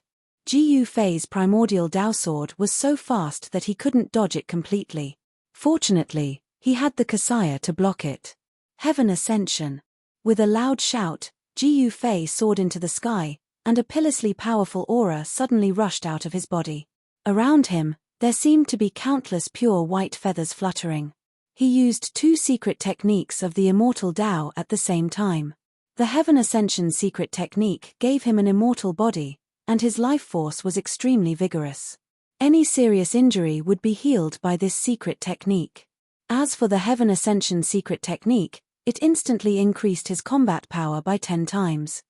Ji Yu Fei's primordial Dao sword was so fast that he couldn't dodge it completely. Fortunately, he had the kasaya to block it. Heaven Ascension. With a loud shout, Ji Yu Fei soared into the sky, and a pitilessly powerful aura suddenly rushed out of his body. Around him, there seemed to be countless pure white feathers fluttering. He used 2 secret techniques of the immortal Dao at the same time. The Heaven Ascension secret technique gave him an immortal body, and his life force was extremely vigorous. Any serious injury would be healed by this secret technique. As for the Heaven Ascension secret technique, it instantly increased his combat power by 10 times.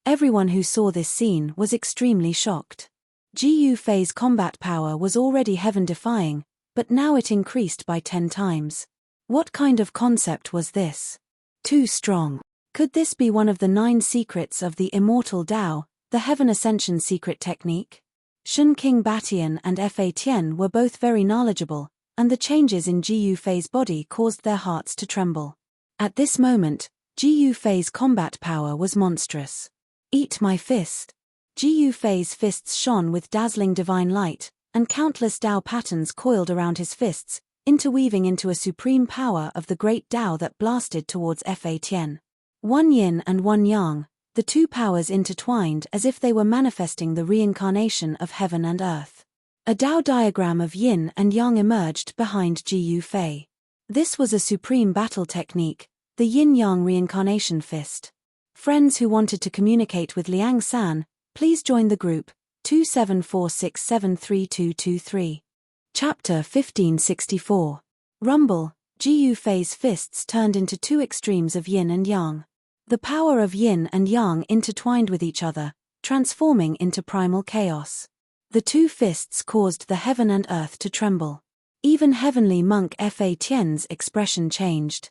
Everyone who saw this scene was extremely shocked. Ji Yu Fei's combat power was already heaven-defying, but now it increased by 10 times. What kind of concept was this? Too strong. Could this be one of the 9 secrets of the immortal Dao, the Heaven Ascension secret technique? Shen Qing Batian and Fa Tian were both very knowledgeable, and the changes in Ji Yu Fei's body caused their hearts to tremble. At this moment, Ji Yu Fei's combat power was monstrous. Eat my fist. Ji Yu Fei's fists shone with dazzling divine light, and countless Dao patterns coiled around his fists, interweaving into a supreme power of the great Dao that blasted towards Fa Tian. One yin and one yang, the 2 powers intertwined as if they were manifesting the reincarnation of heaven and earth. A Dao diagram of yin and yang emerged behind Ji Yu Fei. This was a supreme battle technique, the yin-yang reincarnation fist. Friends who wanted to communicate with Liang San, please join the group, 2746732223. Chapter 1564. Rumble. Ji Yu Fei's fists turned into 2 extremes of yin and yang. The power of yin and yang intertwined with each other, transforming into primal chaos. The 2 fists caused the heaven and earth to tremble. Even heavenly monk Fa Tian's expression changed.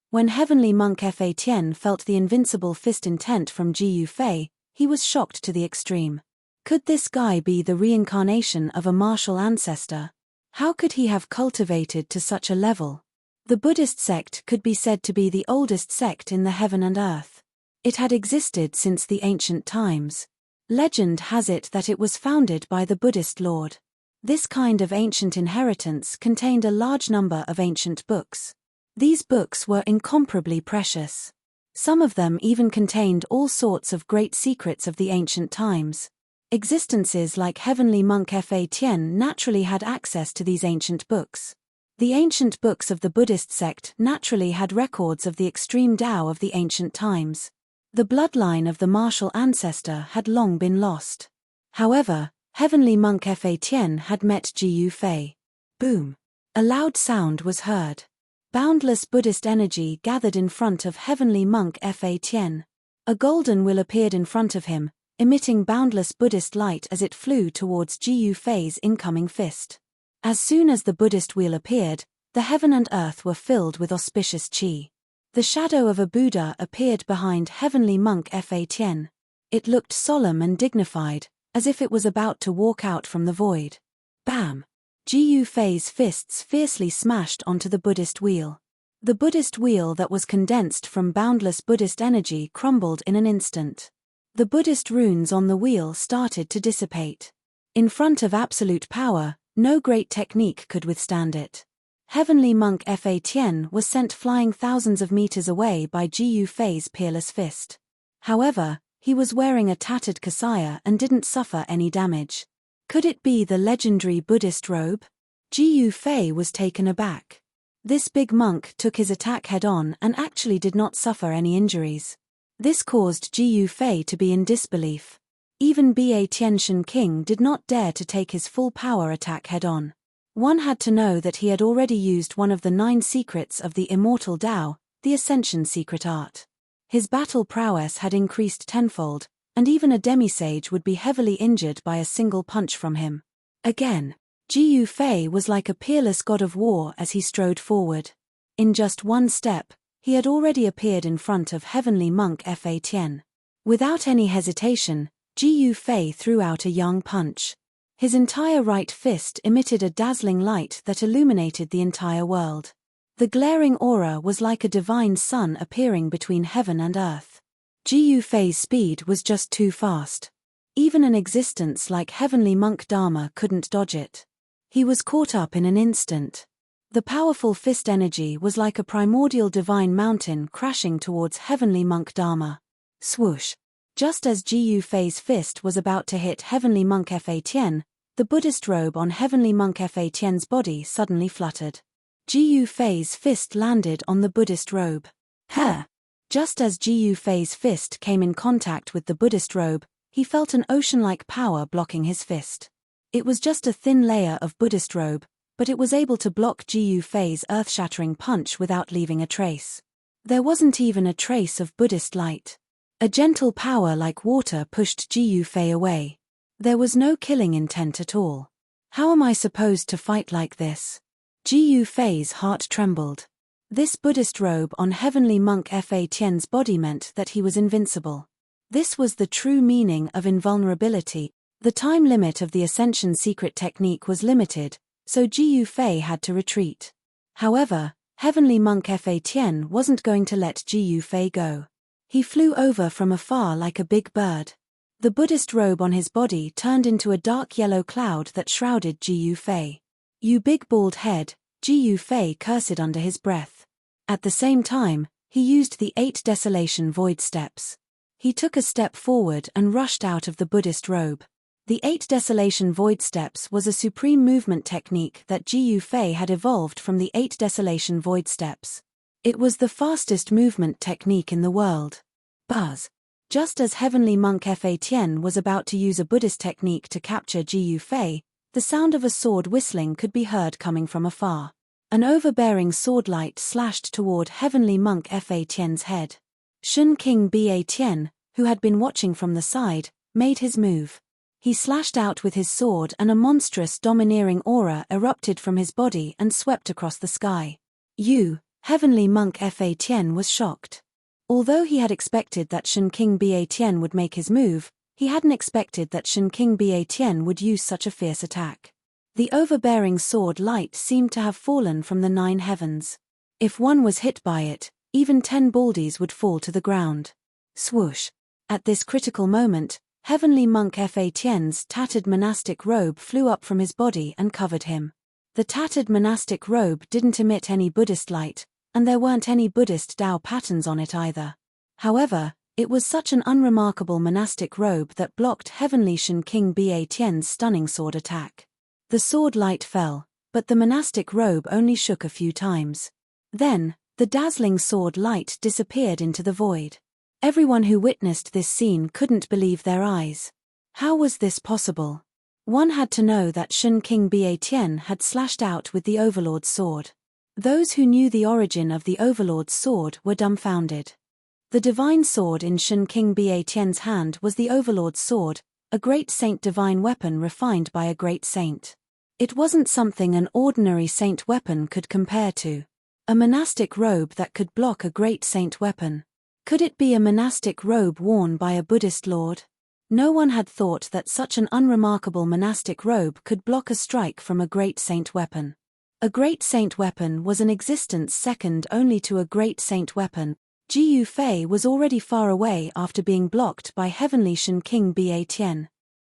When heavenly monk Fa Tian felt the invincible fist intent from Ji Yu Fei, He was shocked to the extreme. Could this guy be the reincarnation of a martial ancestor? How could he have cultivated to such a level? The Buddhist sect could be said to be the oldest sect in the heaven and earth. It had existed since the ancient times. Legend has it that it was founded by the Buddhist Lord. This kind of ancient inheritance contained a large number of ancient books. These books were incomparably precious. Some of them even contained all sorts of great secrets of the ancient times. Existences like Heavenly Monk Fa Tien naturally had access to these ancient books. The ancient books of the Buddhist sect naturally had records of the extreme Tao of the ancient times. The bloodline of the martial ancestor had long been lost. However, Heavenly Monk Fa Tien had met Ji Yu Fei. Boom! A loud sound was heard. Boundless Buddhist energy gathered in front of Heavenly Monk Fa Tien. A golden wheel appeared in front of him, emitting boundless Buddhist light as it flew towards Ji Yu Fei's incoming fist. As soon as the Buddhist wheel appeared, the heaven and earth were filled with auspicious qi. The shadow of a Buddha appeared behind Heavenly Monk Fa Tien. It looked solemn and dignified, as if it was about to walk out from the void. Bam! Ji Yu Fei's fists fiercely smashed onto the Buddhist wheel. The Buddhist wheel that was condensed from boundless Buddhist energy crumbled in an instant. The Buddhist runes on the wheel started to dissipate. In front of absolute power, no great technique could withstand it. Heavenly Monk Fa Tien was sent flying thousands of meters away by Ji Yu Fei's peerless fist. However, he was wearing a tattered kasaya and didn't suffer any damage. Could it be the legendary Buddhist robe? Ji Yu Fei was taken aback. This big monk took his attack head-on and actually did not suffer any injuries. This caused Ji Yu Fei to be in disbelief. Even Ba Tianxian King did not dare to take his full power attack head-on. One had to know that he had already used one of the 9 secrets of the immortal Tao, the Ascension secret art. His battle prowess had increased tenfold, and even a demisage would be heavily injured by a single punch from him. Again, Ji Yu Fei was like a peerless god of war as he strode forward. In just one step, he had already appeared in front of Heavenly Monk Fa Tien. Without any hesitation, Ji Yu Fei threw out a yang punch. His entire right fist emitted a dazzling light that illuminated the entire world. The glaring aura was like a divine sun appearing between heaven and earth. Ji Yu Fei's speed was just too fast. Even an existence like Heavenly Monk Dharma couldn't dodge it. He was caught up in an instant. The powerful fist energy was like a primordial divine mountain crashing towards Heavenly Monk Dharma. Swoosh! Just as Ji Yu Fei's fist was about to hit Heavenly Monk Fa Tien, the Buddhist robe on Heavenly Monk Fa Tien's body suddenly fluttered. Ji Yu Fei's fist landed on the Buddhist robe. Ha! Just as Ji Yu Fei's fist came in contact with the Buddhist robe, he felt an ocean-like power blocking his fist. It was just a thin layer of Buddhist robe, but it was able to block Ji Yu Fei's earth-shattering punch without leaving a trace. There wasn't even a trace of Buddhist light. A gentle power like water pushed Ji Yu Fei away. There was no killing intent at all. How am I supposed to fight like this? Ji Yu Fei's heart trembled. This Buddhist robe on Heavenly Monk Fa Tien's body meant that he was invincible. This was the true meaning of invulnerability. The time limit of the Ascension secret technique was limited, so Ji Yu Fei had to retreat. However, Heavenly Monk Fa Tien wasn't going to let Ji Yu Fei go. He flew over from afar like a big bird. The Buddhist robe on his body turned into a dark yellow cloud that shrouded Ji Yu Fei. "You big bald head," Ji Yu Fei cursed under his breath. At the same time, he used the 8 Desolation Void Steps. He took a step forward and rushed out of the Buddhist robe. The 8 Desolation Void Steps was a supreme movement technique that Ji Yu Fei had evolved from the 8 Desolation Void Steps. It was the fastest movement technique in the world. Buzz! Just as Heavenly Monk Fa Tien was about to use a Buddhist technique to capture Ji Yu Fei, the sound of a sword whistling could be heard coming from afar. An overbearing sword light slashed toward Heavenly Monk Fa Tien's head. Shun King Ba Tien, who had been watching from the side, made his move. He slashed out with his sword and a monstrous domineering aura erupted from his body and swept across the sky. Heavenly Monk Fa Tien was shocked. Although he had expected that Shen King Ba would make his move, he hadn't expected that Shen King Ba would use such a fierce attack. The overbearing sword light seemed to have fallen from the 9 heavens. If one was hit by it, even 10 baldies would fall to the ground. Swoosh! At this critical moment, Heavenly Monk Fa-Tien's tattered monastic robe flew up from his body and covered him. The tattered monastic robe didn't emit any Buddhist light, and there weren't any Buddhist Tao patterns on it either. However, it was such an unremarkable monastic robe that blocked Heavenly Shen King Ba-Tien's stunning sword attack. The sword light fell, but the monastic robe only shook a few times. Then, the dazzling sword light disappeared into the void. Everyone who witnessed this scene couldn't believe their eyes. How was this possible? One had to know that Shen King Ba had slashed out with the Overlord's sword. Those who knew the origin of the Overlord's sword were dumbfounded. The divine sword in Shen King Ba-Tien's hand was the Overlord's sword, a great saint divine weapon refined by a great saint. It wasn't something an ordinary saint weapon could compare to. A monastic robe that could block a great saint weapon. Could it be a monastic robe worn by a Buddhist lord? No one had thought that such an unremarkable monastic robe could block a strike from a great saint weapon. A great saint weapon was an existence second only to a great saint weapon. Jiyu Fei was already far away after being blocked by Heavenly Shen King Ba.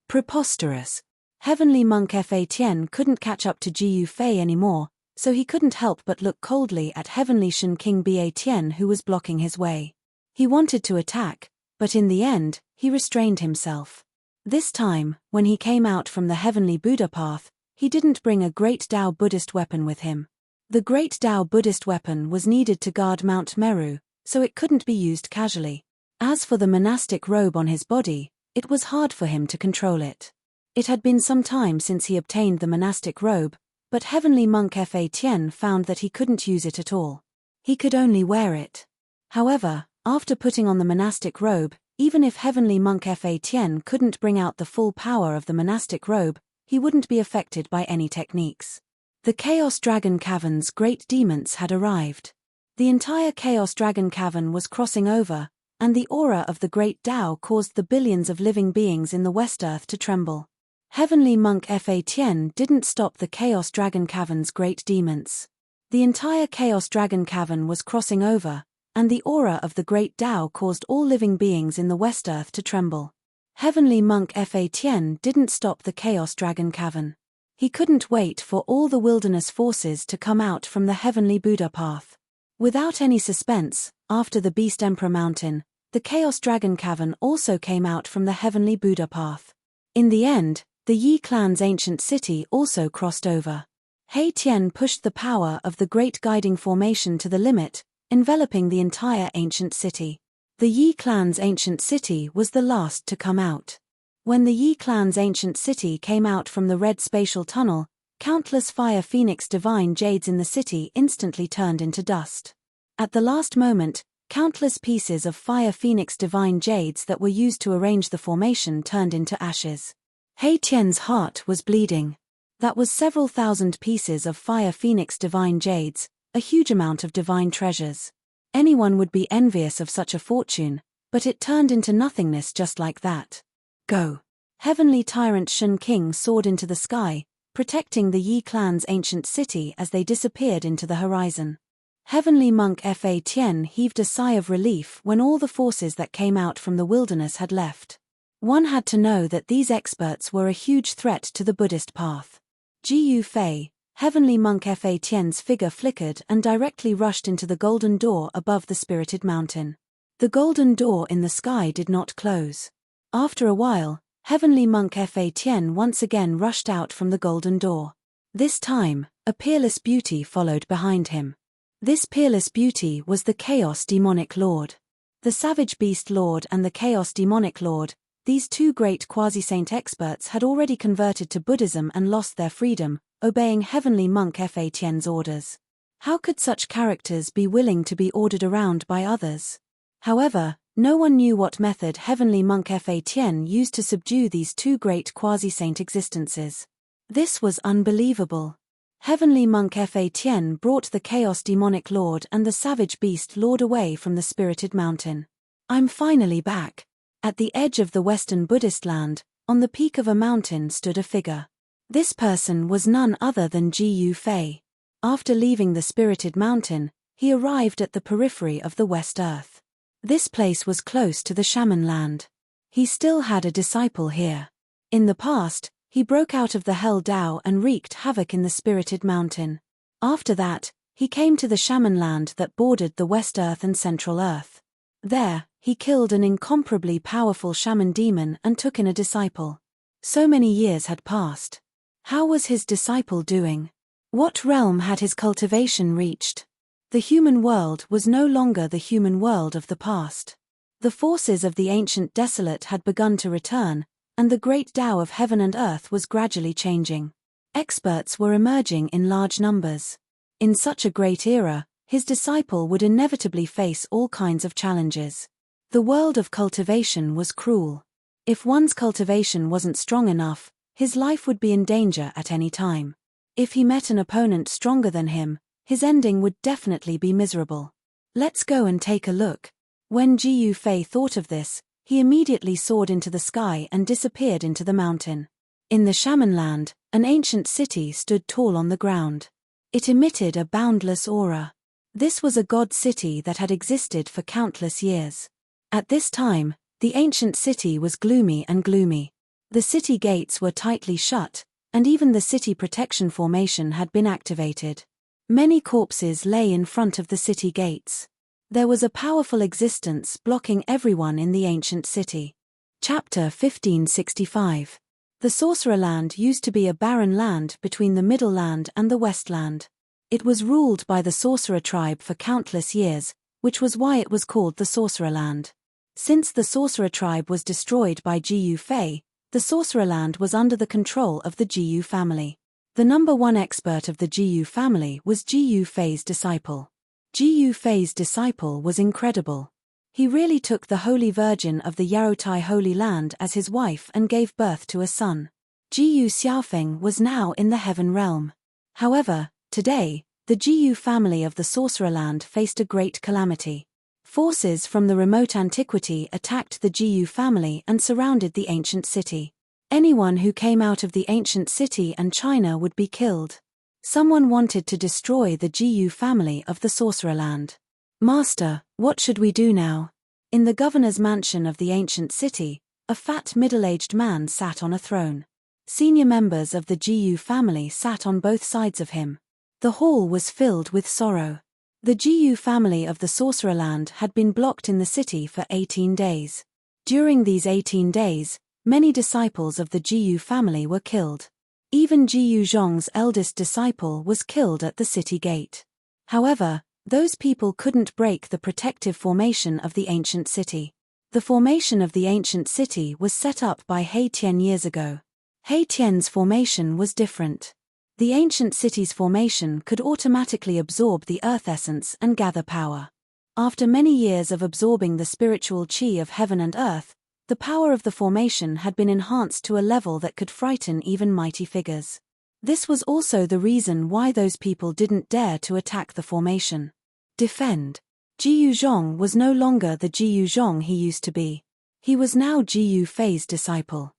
Preposterous. Heavenly Monk Fa-Tien couldn't catch up to Jiyu Fei anymore, so he couldn't help but look coldly at Heavenly Shen King Ba who was blocking his way. He wanted to attack, but in the end, he restrained himself. This time, when he came out from the Heavenly Buddha path, he didn't bring a Great Tao Buddhist weapon with him. The Great Tao Buddhist weapon was needed to guard Mount Meru, so it couldn't be used casually. As for the monastic robe on his body, it was hard for him to control it. It had been some time since he obtained the monastic robe, but Heavenly Monk Fa-Tien found that he couldn't use it at all. He could only wear it. However, after putting on the monastic robe, even if Heavenly Monk Fa-Tien couldn't bring out the full power of the monastic robe, he wouldn't be affected by any techniques. The Chaos Dragon Cavern's great demons had arrived. The entire Chaos Dragon Cavern was crossing over, and the aura of the Great Tao caused the billions of living beings in the West Earth to tremble. Heavenly Monk Fa-Tien didn't stop the Chaos Dragon Cavern's great demons. The entire Chaos Dragon Cavern was crossing over, and the aura of the Great Tao caused all living beings in the West Earth to tremble. Heavenly Monk Fa-Tien didn't stop the Chaos Dragon Cavern. He couldn't wait for all the wilderness forces to come out from the Heavenly Buddha path. Without any suspense, after the Beast Emperor Mountain, the Chaos Dragon Cavern also came out from the Heavenly Buddha path. In the end, the Yi clan's ancient city also crossed over. Hei Tian pushed the power of the Great Guiding Formation to the limit, enveloping the entire ancient city. The Yi clan's ancient city was the last to come out. When the Yi clan's ancient city came out from the red spatial tunnel, countless Fire Phoenix divine jades in the city instantly turned into dust. At the last moment, countless pieces of Fire Phoenix divine jades that were used to arrange the formation turned into ashes. Hei Tian's heart was bleeding. That was several thousand pieces of Fire Phoenix divine jades, a huge amount of divine treasures. Anyone would be envious of such a fortune, but it turned into nothingness just like that. Go! Heavenly Tyrant Shen King soared into the sky, protecting the Yi clan's ancient city as they disappeared into the horizon. Heavenly Monk Fa-Tien heaved a sigh of relief when all the forces that came out from the wilderness had left. One had to know that these experts were a huge threat to the Buddhist path. Jiyu Fei, Heavenly Monk Fa-Tien's figure flickered and directly rushed into the golden door above the spirited mountain. The golden door in the sky did not close. After a while, Heavenly Monk Fa-Tien once again rushed out from the golden door. This time, a peerless beauty followed behind him. This peerless beauty was the Chaos Demonic Lord. The Savage Beast Lord and the Chaos Demonic Lord, these two great quasi-saint experts had already converted to Buddhism and lost their freedom, obeying Heavenly Monk Fa-Tien's orders. How could such characters be willing to be ordered around by others? However, no one knew what method Heavenly Monk Fa-Tien used to subdue these two great quasi-saint existences. This was unbelievable. Heavenly Monk Fa Tien brought the Chaos Demonic Lord and the Savage Beast Lord away from the Spirited Mountain. I'm finally back. At the edge of the Western Buddhist land, on the peak of a mountain stood a figure. This person was none other than Gu Fei. After leaving the Spirited Mountain, he arrived at the periphery of the West Earth. This place was close to the Shaman land. He still had a disciple here. In the past, he broke out of the Hell Dao and wreaked havoc in the Spirited Mountain. After that, he came to the Shaman land that bordered the West Earth and Central Earth. There, he killed an incomparably powerful shaman demon and took in a disciple. So many years had passed. How was his disciple doing? What realm had his cultivation reached? The human world was no longer the human world of the past. The forces of the ancient desolate had begun to return, and the great Tao of heaven and earth was gradually changing. Experts were emerging in large numbers. In such a great era, his disciple would inevitably face all kinds of challenges. The world of cultivation was cruel. If one's cultivation wasn't strong enough, his life would be in danger at any time. If he met an opponent stronger than him, his ending would definitely be miserable. Let's go and take a look. When Gu Fei thought of this, he immediately soared into the sky and disappeared into the mountain. In the Shaman land, an ancient city stood tall on the ground. It emitted a boundless aura. This was a god city that had existed for countless years. At this time, the ancient city was gloomy and gloomy. The city gates were tightly shut, and even the city protection formation had been activated. Many corpses lay in front of the city gates. There was a powerful existence blocking everyone in the ancient city. Chapter 1565. The Sorcerer Land used to be a barren land between the Middle Land and the West Land. It was ruled by the Sorcerer tribe for countless years, which was why it was called the Sorcerer Land. Since the Sorcerer tribe was destroyed by Gu Fei, the Sorcerer Land was under the control of the Gu family. The number one expert of the Gu family was Gu Fei's disciple. Gu Fei's disciple was incredible. He really took the Holy Virgin of the Yaotai Holy Land as his wife and gave birth to a son. Gu Xiaofeng was now in the heaven realm. However, today, the Gu family of the Sorcerer Land faced a great calamity. Forces from the remote antiquity attacked the Gu family and surrounded the ancient city. Anyone who came out of the ancient city and China would be killed. Someone wanted to destroy the Gu family of the Sorcerer Land. Master, what should we do now? In the governor's mansion of the ancient city, a fat middle-aged man sat on a throne. Senior members of the Gu family sat on both sides of him. The hall was filled with sorrow. The Gu family of the Sorcerer Land had been blocked in the city for 18 days. During these 18 days, many disciples of the Gu family were killed. Even Gu Zhong's eldest disciple was killed at the city gate. However, those people couldn't break the protective formation of the ancient city. The formation of the ancient city was set up by He Tian years ago. He Tian's formation was different. The ancient city's formation could automatically absorb the earth essence and gather power. After many years of absorbing the spiritual qi of heaven and earth, the power of the formation had been enhanced to a level that could frighten even mighty figures. This was also the reason why those people didn't dare to attack the formation. Defend. Gu Zhong was no longer the Gu Zhong he used to be. He was now Gu Fei's disciple.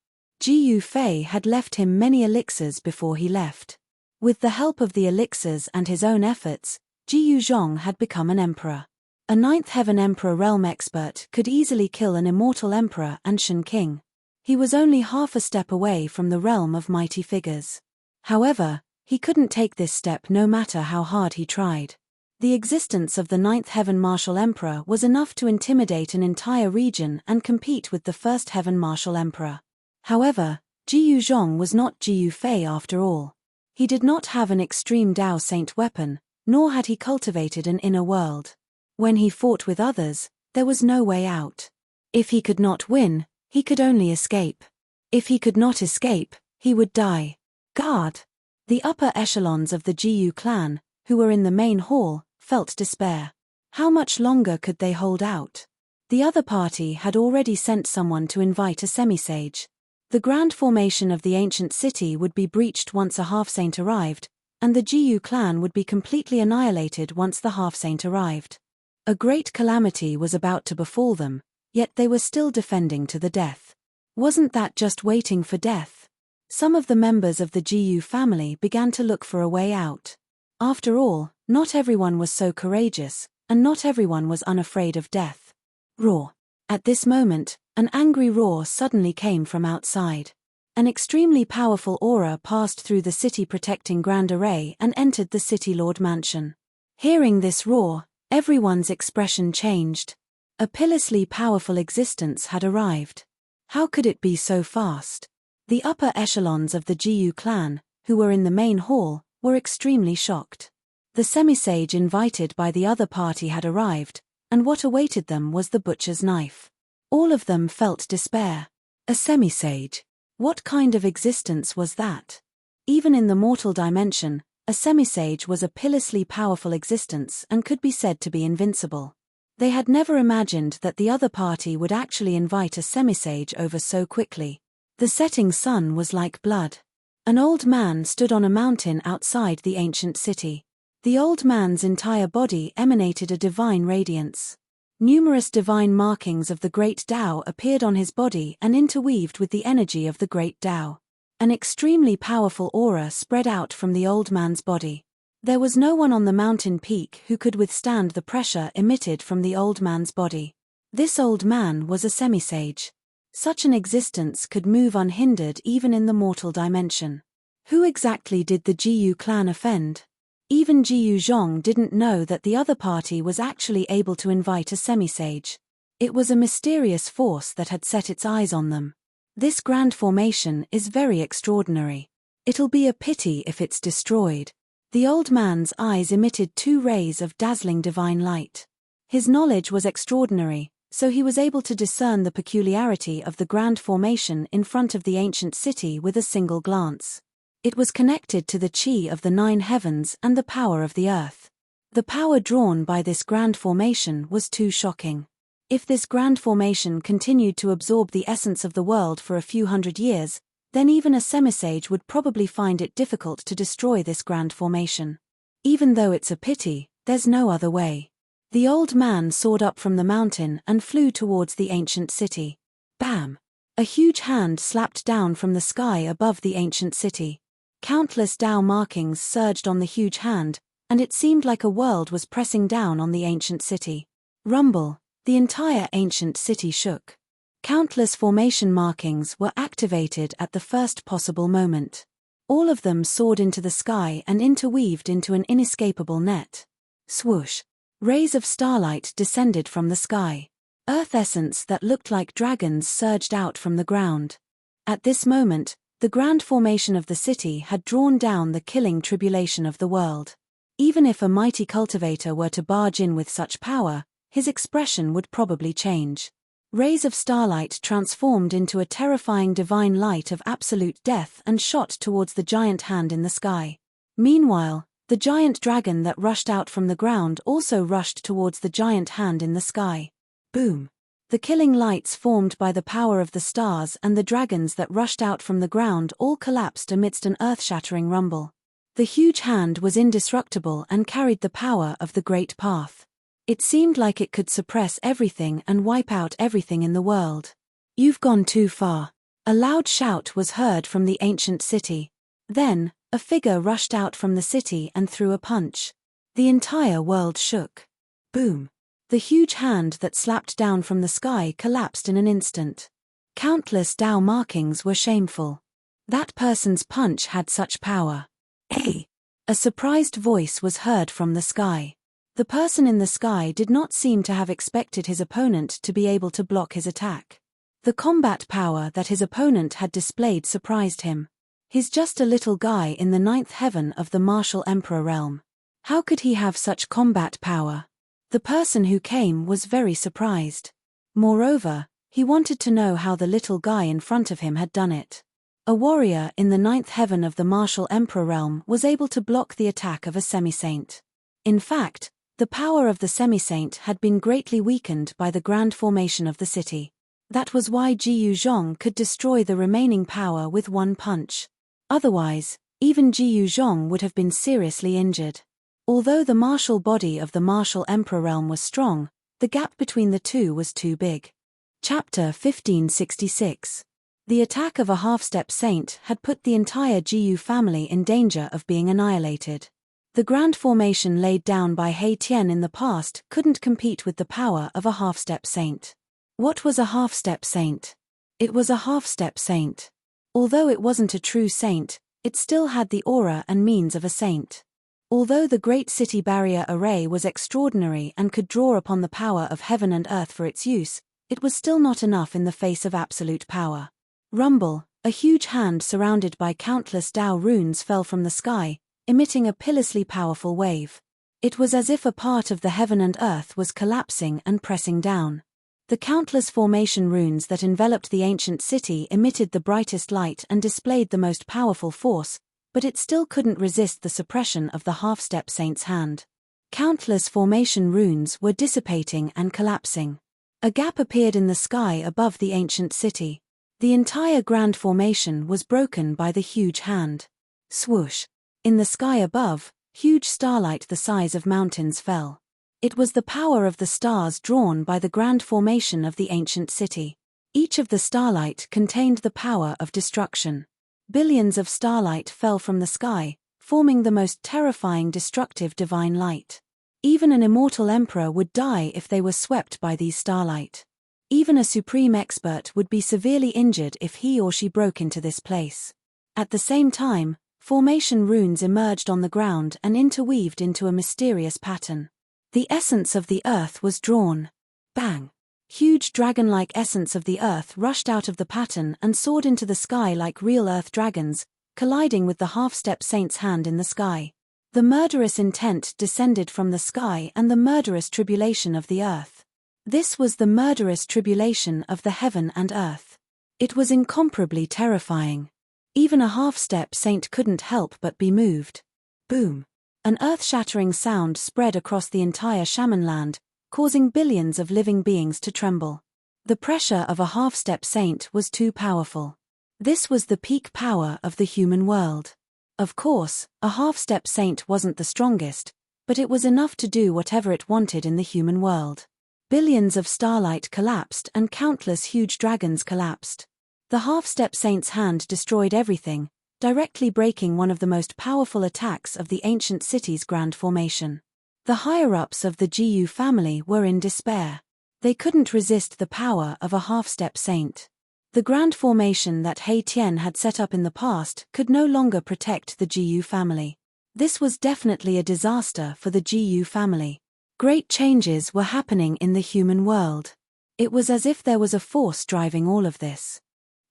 Gu Fei had left him many elixirs before he left. With the help of the elixirs and his own efforts, Gu Zhong had become an emperor. A ninth heaven emperor realm expert could easily kill an immortal emperor and Shen King. He was only half a step away from the realm of mighty figures. However, he couldn't take this step no matter how hard he tried. The existence of the ninth heaven martial emperor was enough to intimidate an entire region and compete with the first heaven martial emperor. However, Gu Zhong was not Gu Fei after all. He did not have an extreme Dao Saint weapon, nor had he cultivated an inner world. When he fought with others, there was no way out. If he could not win, he could only escape. If he could not escape, he would die. Guard! The upper echelons of the Gu clan, who were in the main hall, felt despair. How much longer could they hold out? The other party had already sent someone to invite a semi-sage. The grand formation of the ancient city would be breached once a half-saint arrived, and the Jiyu clan would be completely annihilated once the half-saint arrived. A great calamity was about to befall them, yet they were still defending to the death. Wasn't that just waiting for death? Some of the members of the Jiyu family began to look for a way out. After all, not everyone was so courageous, and not everyone was unafraid of death. Roar. At this moment, an angry roar suddenly came from outside. An extremely powerful aura passed through the city protecting Grand Array and entered the City Lord mansion. Hearing this roar, everyone's expression changed. A pitilessly powerful existence had arrived. How could it be so fast? The upper echelons of the Jiyu clan, who were in the main hall, were extremely shocked. The semi-sage invited by the other party had arrived, and what awaited them was the butcher's knife. All of them felt despair. A semi-sage. What kind of existence was that? Even in the mortal dimension, a semi-sage was a pitilessly powerful existence and could be said to be invincible. They had never imagined that the other party would actually invite a semi-sage over so quickly. The setting sun was like blood. An old man stood on a mountain outside the ancient city. The old man's entire body emanated a divine radiance. Numerous divine markings of the Great Tao appeared on his body and interweaved with the energy of the Great Tao. An extremely powerful aura spread out from the old man's body. There was no one on the mountain peak who could withstand the pressure emitted from the old man's body. This old man was a semi-sage. Such an existence could move unhindered even in the mortal dimension. Who exactly did the Jiyu clan offend? Even Jiyu Zhong didn't know that the other party was actually able to invite a semi-sage. It was a mysterious force that had set its eyes on them. This grand formation is very extraordinary. It'll be a pity if it's destroyed. The old man's eyes emitted 2 rays of dazzling divine light. His knowledge was extraordinary, so he was able to discern the peculiarity of the grand formation in front of the ancient city with a single glance. It was connected to the chi of the 9 heavens and the power of the earth. The power drawn by this grand formation was too shocking. If this grand formation continued to absorb the essence of the world for a few hundred years, then even a semi-sage would probably find it difficult to destroy this grand formation. Even though it's a pity, there's no other way. The old man soared up from the mountain and flew towards the ancient city. Bam! A huge hand slapped down from the sky above the ancient city. Countless Tao markings surged on the huge hand, and it seemed like a world was pressing down on the ancient city. Rumble! The entire ancient city shook. Countless formation markings were activated at the first possible moment. All of them soared into the sky and interweaved into an inescapable net. Swoosh! Rays of starlight descended from the sky. Earth essence that looked like dragons surged out from the ground. At this moment, the grand formation of the city had drawn down the killing tribulation of the world. Even if a mighty cultivator were to barge in with such power, his expression would probably change. Rays of starlight transformed into a terrifying divine light of absolute death and shot towards the giant hand in the sky. Meanwhile, the giant dragon that rushed out from the ground also rushed towards the giant hand in the sky. Boom! The killing lights formed by the power of the stars and the dragons that rushed out from the ground all collapsed amidst an earth-shattering rumble. The huge hand was indestructible and carried the power of the Great Path. It seemed like it could suppress everything and wipe out everything in the world. You've gone too far. A loud shout was heard from the ancient city. Then, a figure rushed out from the city and threw a punch. The entire world shook. Boom! The huge hand that slapped down from the sky collapsed in an instant. Countless Tao markings were shameful. That person's punch had such power. Hey! A surprised voice was heard from the sky. The person in the sky did not seem to have expected his opponent to be able to block his attack. The combat power that his opponent had displayed surprised him. He's just a little guy in the 9th heaven of the martial emperor realm. How could he have such combat power? The person who came was very surprised. Moreover, he wanted to know how the little guy in front of him had done it. A warrior in the 9th heaven of the martial emperor realm was able to block the attack of a semi-saint. In fact, the power of the semi-saint had been greatly weakened by the grand formation of the city. That was why Jiyu Zhong could destroy the remaining power with one punch. Otherwise, Even Jiyu Zhong would have been seriously injured. Although the martial body of the martial emperor realm was strong, the gap between the two was too big. Chapter 1566. The attack of a half-step saint had put the entire Jiyu family in danger of being annihilated. The grand formation laid down by He Tian in the past couldn't compete with the power of a half-step saint. What was a half-step saint? It was a half-step saint. Although it wasn't a true saint, it still had the aura and means of a saint. Although the Great City Barrier Array was extraordinary and could draw upon the power of heaven and earth for its use, it was still not enough in the face of absolute power. Rumble, a huge hand surrounded by countless Dao runes fell from the sky, emitting a pitilessly powerful wave. It was as if a part of the heaven and earth was collapsing and pressing down. The countless formation runes that enveloped the ancient city emitted the brightest light and displayed the most powerful force, but it still couldn't resist the suppression of the half-step saint's hand. Countless formation runes were dissipating and collapsing. A gap appeared in the sky above the ancient city. The entire grand formation was broken by the huge hand. Swoosh! In the sky above, huge starlight the size of mountains fell. It was the power of the stars drawn by the grand formation of the ancient city. Each of the starlight contained the power of destruction. Billions of starlight fell from the sky, forming the most terrifying destructive divine light. Even an immortal emperor would die if they were swept by these starlight. Even a supreme expert would be severely injured if he or she broke into this place. At the same time, formation runes emerged on the ground and interweaved into a mysterious pattern. The essence of the earth was drawn. Bang! Huge dragon-like essence of the earth rushed out of the pattern and soared into the sky like real earth dragons, colliding with the half-step saint's hand in the sky. The murderous intent descended from the sky and the murderous tribulation of the earth. This was the murderous tribulation of the heaven and earth. It was incomparably terrifying. Even a half-step saint couldn't help but be moved. Boom! An earth-shattering sound spread across the entire shamanland, causing billions of living beings to tremble. The pressure of a half-step saint was too powerful. This was the peak power of the human world. Of course, a half-step saint wasn't the strongest, but it was enough to do whatever it wanted in the human world. Billions of starlight collapsed and countless huge dragons collapsed. The half-step saint's hand destroyed everything, directly breaking one of the most powerful attacks of the ancient city's grand formation. The higher-ups of the Jiyu family were in despair. They couldn't resist the power of a half-step saint. The grand formation that He Tian had set up in the past could no longer protect the Jiyu family. This was definitely a disaster for the Jiyu family. Great changes were happening in the human world. It was as if there was a force driving all of this.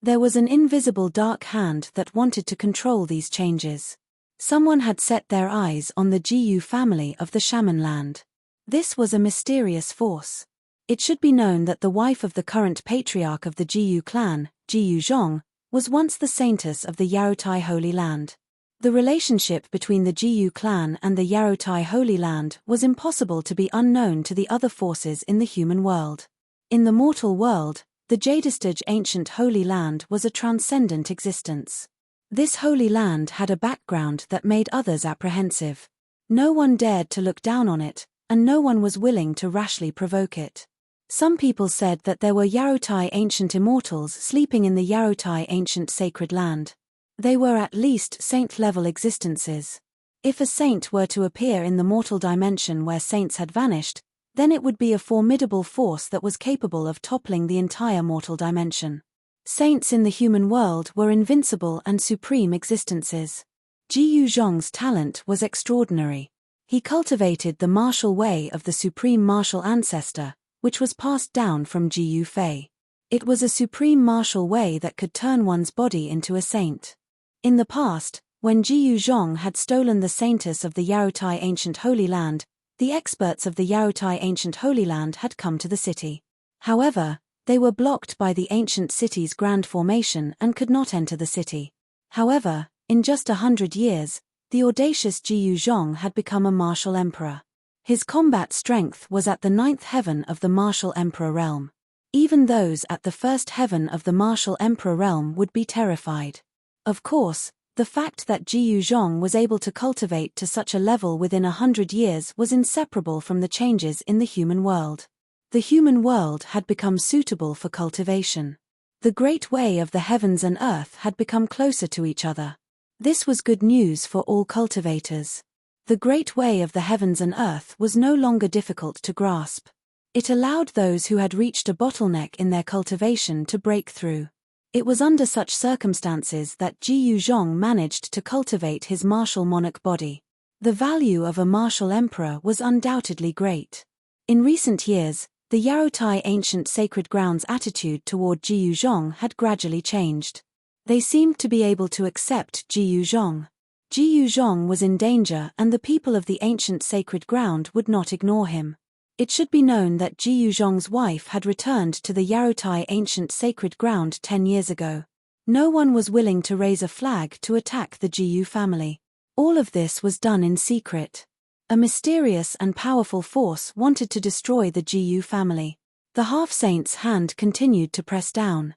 There was an invisible dark hand that wanted to control these changes. Someone had set their eyes on the Jiyu family of the Shaman land. This was a mysterious force. It should be known that the wife of the current patriarch of the Jiyu clan, Jiyu Zhong, was once the saintess of the Yaotai Holy Land. The relationship between the Jiyu clan and the Yaotai Holy Land was impossible to be unknown to the other forces in the human world. In the mortal world, the Jadestage ancient Holy Land was a transcendent existence. This holy land had a background that made others apprehensive. No one dared to look down on it, and no one was willing to rashly provoke it. Some people said that there were Yaotai ancient immortals sleeping in the Yaotai ancient sacred land. They were at least saint-level existences. If a saint were to appear in the mortal dimension where saints had vanished, then it would be a formidable force that was capable of toppling the entire mortal dimension. Saints in the human world were invincible and supreme existences. Jiyu Zhong's talent was extraordinary. He cultivated the martial way of the supreme martial ancestor, which was passed down from Jiyu Fei. It was a supreme martial way that could turn one's body into a saint. In the past, when Jiyu Zhong had stolen the saintess of the Yaotai ancient Holy Land, the experts of the Yaotai ancient Holy Land had come to the city. However, they were blocked by the ancient city's grand formation and could not enter the city. However, in just 100 years, the audacious Jiyu Zhong had become a martial emperor. His combat strength was at the 9th heaven of the martial emperor realm. Even those at the 1st heaven of the martial emperor realm would be terrified. Of course, The fact that Ji Yuzhong was able to cultivate to such a level within 100 years was inseparable from the changes in the human world. The human world had become suitable for cultivation. The great way of the heavens and earth had become closer to each other. This was good news for all cultivators. The great way of the heavens and earth was no longer difficult to grasp. It allowed those who had reached a bottleneck in their cultivation to break through. It was under such circumstances that Ji Yuzhong managed to cultivate his martial monarch body. The value of a martial emperor was undoubtedly great. In recent years, the Yaotai ancient sacred grounds' attitude toward Ji Yuzhong had gradually changed. They seemed to be able to accept Ji Yuzhong. Ji Yuzhong was in danger and the people of the ancient sacred ground would not ignore him. It should be known that Ji Yuzhong's wife had returned to the Yaotai ancient sacred ground 10 years ago. No one was willing to raise a flag to attack the Ji family. All of this was done in secret. A mysterious and powerful force wanted to destroy the Ji family. The half-saint's hand continued to press down.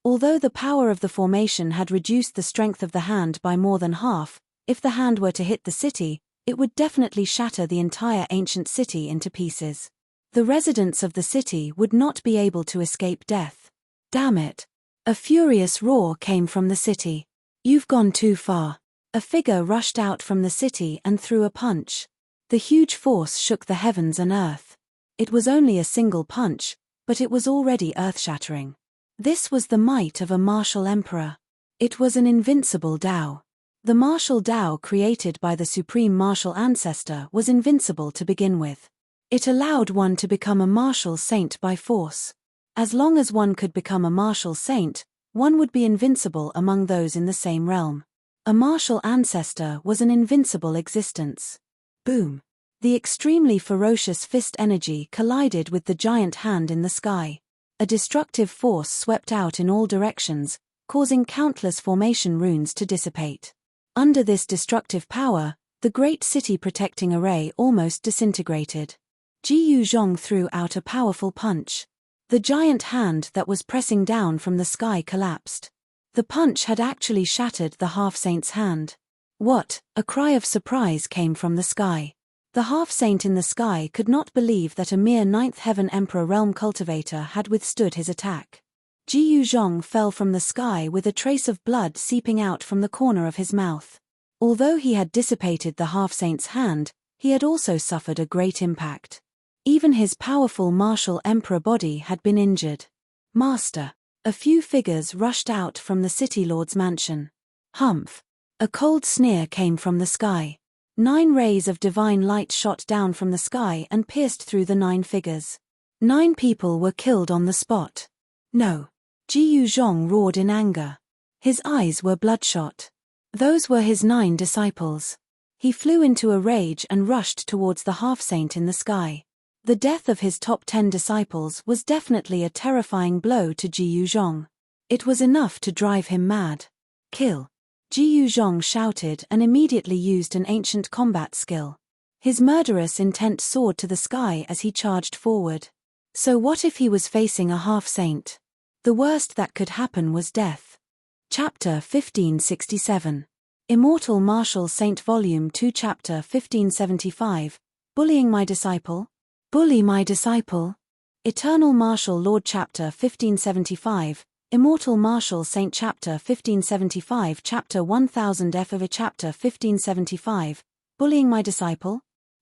Although the power of the formation had reduced the strength of the hand by more than half, if the hand were to hit the city, it would definitely shatter the entire ancient city into pieces. The residents of the city would not be able to escape death. Damn it! A furious roar came from the city. You've gone too far. A figure rushed out from the city and threw a punch. The huge force shook the heavens and earth. It was only a single punch, but it was already earth-shattering. This was the might of a martial emperor. It was an invincible Tao. The martial Tao created by the supreme martial ancestor was invincible to begin with. It allowed one to become a martial saint by force. As long as one could become a martial saint, one would be invincible among those in the same realm. A martial ancestor was an invincible existence. Boom! The extremely ferocious fist energy collided with the giant hand in the sky. A destructive force swept out in all directions, causing countless formation runes to dissipate. Under this destructive power, the great city protecting array almost disintegrated. Ji Yuzhong threw out a powerful punch. The giant hand that was pressing down from the sky collapsed. The punch had actually shattered the half-saint's hand. What? A cry of surprise came from the sky. The half-saint in the sky could not believe that a mere ninth heaven emperor realm cultivator had withstood his attack. Ji Yuzhong fell from the sky with a trace of blood seeping out from the corner of his mouth. Although he had dissipated the half-saint's hand, he had also suffered a great impact. Even his powerful martial emperor body had been injured. Master! A few figures rushed out from the city lord's mansion. Humph! A cold sneer came from the sky. 9 rays of divine light shot down from the sky and pierced through the 9 figures. 9 people were killed on the spot. No! Ji Yuzhong roared in anger. His eyes were bloodshot. Those were his 9 disciples. He flew into a rage and rushed towards the half-saint in the sky. The death of his top 10 disciples was definitely a terrifying blow to Ji Yuzhong. It was enough to drive him mad. Kill! Ji Yuzhong shouted and immediately used an ancient combat skill. His murderous intent soared to the sky as he charged forward. So what if he was facing a half-saint? The worst that could happen was death. Chapter 1567. Immortal Martial Saint Volume 2 Chapter 1575. Bullying My Disciple? Bully My Disciple? Eternal Martial Lord Chapter 1575. Immortal Martial Saint Chapter 1575 Chapter 1000 F of a Chapter 1575. Bullying My Disciple?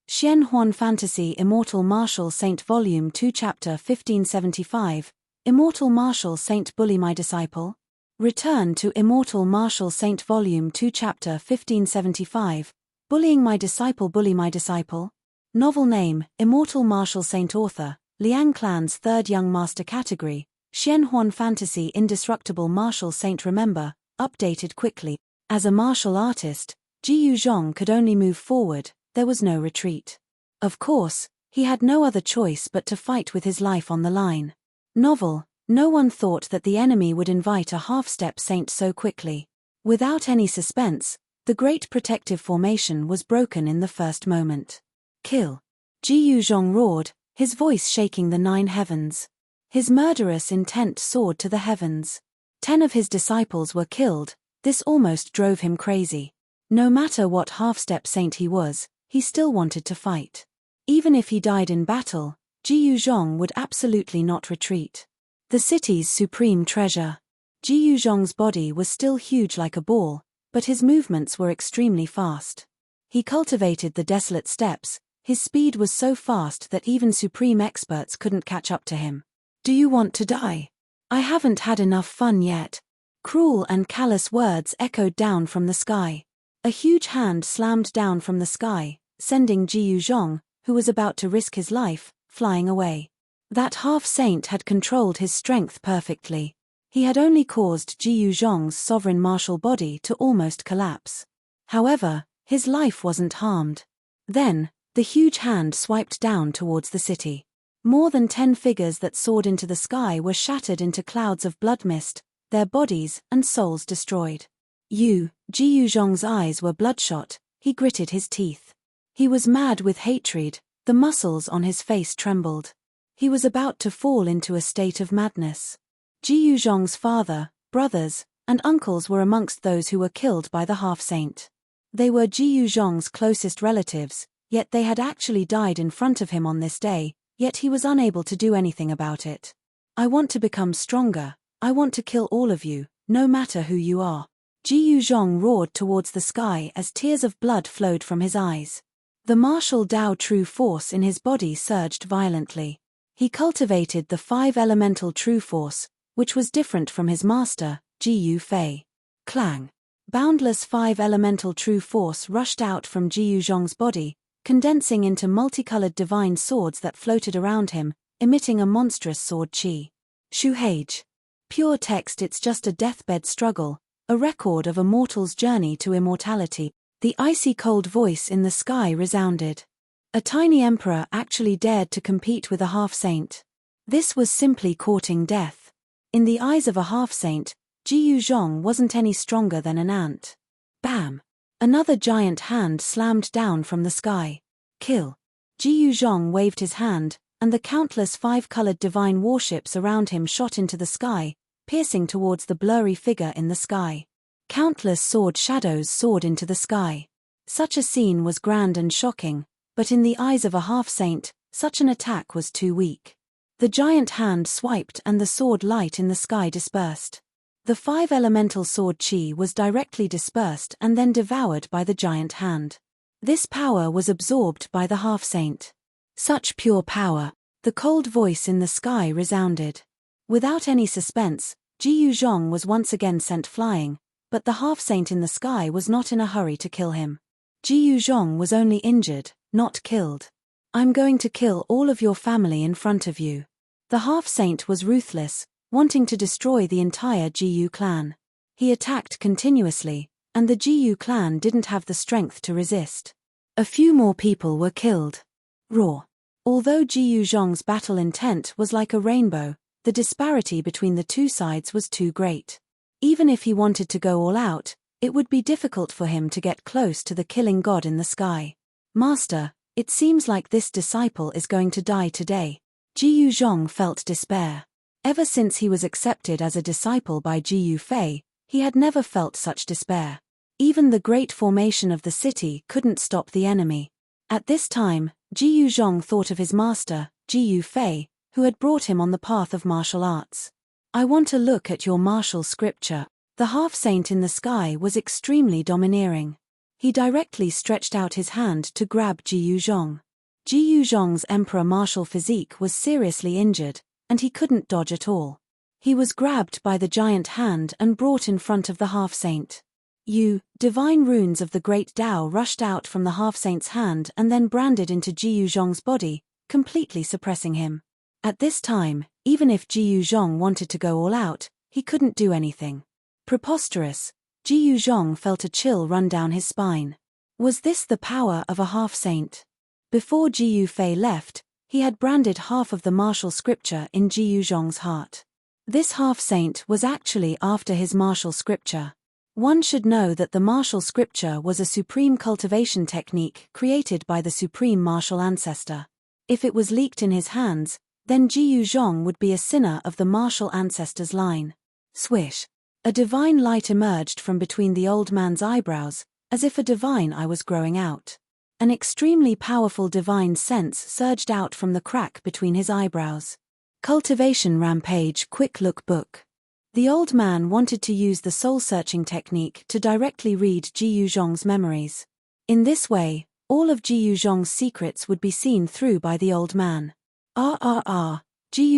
Xian Huan Fantasy Immortal Martial Saint Volume 2 Chapter 1575. Immortal Martial Saint Bully My Disciple? Return to Immortal Martial Saint Volume 2 Chapter 1575. Bullying My Disciple. Bully My Disciple? Novel name, Immortal Martial Saint. Author, Liang Clan's third Young Master category, Xian Huan Fantasy Indestructible Martial Saint. Remember, updated quickly. As a martial artist, Ji Yuzhong could only move forward, there was no retreat. Of course, he had no other choice but to fight with his life on the line. Novel, no one thought that the enemy would invite a half-step saint so quickly. Without any suspense, the great protective formation was broken in the first moment. Kill! Ji Yuzhong roared, his voice shaking the 9 heavens. His murderous intent soared to the heavens. 10 of his disciples were killed, This almost drove him crazy. No matter what half-step saint he was, he still wanted to fight. Even if he died in battle, Ji Yuzhong would absolutely not retreat. The city's supreme treasure. Ji Yuzhong's body was still huge like a ball, but his movements were extremely fast. He cultivated the desolate steppes. His speed was so fast that even supreme experts couldn't catch up to him. Do you want to die? I haven't had enough fun yet. Cruel and callous words echoed down from the sky. A huge hand slammed down from the sky, sending Ji Yuzhong, who was about to risk his life, flying away. That half-saint had controlled his strength perfectly. He had only caused Ji Yuzhong's sovereign martial body to almost collapse. However, his life wasn't harmed. Then, the huge hand swiped down towards the city. More than 10 figures that soared into the sky were shattered into clouds of blood mist, their bodies and souls destroyed. Ji Yuzhong's eyes were bloodshot. He gritted his teeth. He was mad with hatred. The muscles on his face trembled. He was about to fall into a state of madness. Ji Yuzhong's father, brothers, and uncles were amongst those who were killed by the half-saint. They were Ji Yuzhong's closest relatives, yet they had actually died in front of him on this day, yet he was unable to do anything about it. I want to become stronger. I want to kill all of you, no matter who you are. Ji Yuzhong roared towards the sky as tears of blood flowed from his eyes. The martial Dao true force in his body surged violently. He cultivated the 5 elemental true force, which was different from his master, Ji Yufei. Clang! Boundless 5 elemental true force rushed out from Ji Yuzhong's body, condensing into multicolored divine swords that floated around him, emitting a monstrous sword chi. Shuhage. Pure text. It's just a deathbed struggle, a record of a mortal's journey to immortality. The icy cold voice in the sky resounded. A tiny emperor actually dared to compete with a half-saint. This was simply courting death. In the eyes of a half-saint, Ji Yuzhong wasn't any stronger than an ant. Bam! Another giant hand slammed down from the sky. Kill! Ji Yuzhong waved his hand, and the countless 5-colored divine warships around him shot into the sky, piercing towards the blurry figure in the sky. Countless sword shadows soared into the sky. Such a scene was grand and shocking, but in the eyes of a half-saint, such an attack was too weak. The giant hand swiped and the sword light in the sky dispersed. The 5 elemental sword chi was directly dispersed and then devoured by the giant hand. This power was absorbed by the half-saint. Such pure power! The cold voice in the sky resounded. Without any suspense, Ji Yuzhong was once again sent flying, but the half-saint in the sky was not in a hurry to kill him. Ji Yuzhong was only injured, not killed. I'm going to kill all of your family in front of you. The half-saint was ruthless, wanting to destroy the entire Ji clan. He attacked continuously, and the Ji clan didn't have the strength to resist. A few more people were killed. Raw. Although Ji Yuzhong's battle intent was like a rainbow, the disparity between the two sides was too great. Even if he wanted to go all out, it would be difficult for him to get close to the killing god in the sky. Master, it seems like this disciple is going to die today. Ji Yuzhong felt despair. Ever since he was accepted as a disciple by Ji Yufei, he had never felt such despair. Even the great formation of the city couldn't stop the enemy. At this time, Ji Yuzhong thought of his master, Ji Yufei, who had brought him on the path of martial arts. I want to look at your martial scripture. The half-saint in the sky was extremely domineering. He directly stretched out his hand to grab Ji Yuzhong. Ji Yuzhong's emperor martial physique was seriously injured, and he couldn't dodge at all. He was grabbed by the giant hand and brought in front of the half-saint. Divine runes of the great Tao rushed out from the half-saint's hand and then branded into Ji Yuzhong's body, completely suppressing him. At this time, even if Ji Yuzhong wanted to go all out, he couldn't do anything. Preposterous! Ji Yuzhong felt a chill run down his spine. Was this the power of a half-saint? Before Ji Yufei left, he had branded half of the martial scripture in Ji Yuzhong's heart. This half-saint was actually after his martial scripture. One should know that the martial scripture was a supreme cultivation technique created by the supreme martial ancestor. If it was leaked in his hands, then Ji Yuzhong would be a sinner of the martial ancestor's line. Swish! A divine light emerged from between the old man's eyebrows, as if a divine eye was growing out. An extremely powerful divine sense surged out from the crack between his eyebrows. Cultivation Rampage Quick Look Book. The old man wanted to use the soul-searching technique to directly read Ji Yuzhong's memories. In this way, all of Ji Yuzhong's secrets would be seen through by the old man. Ji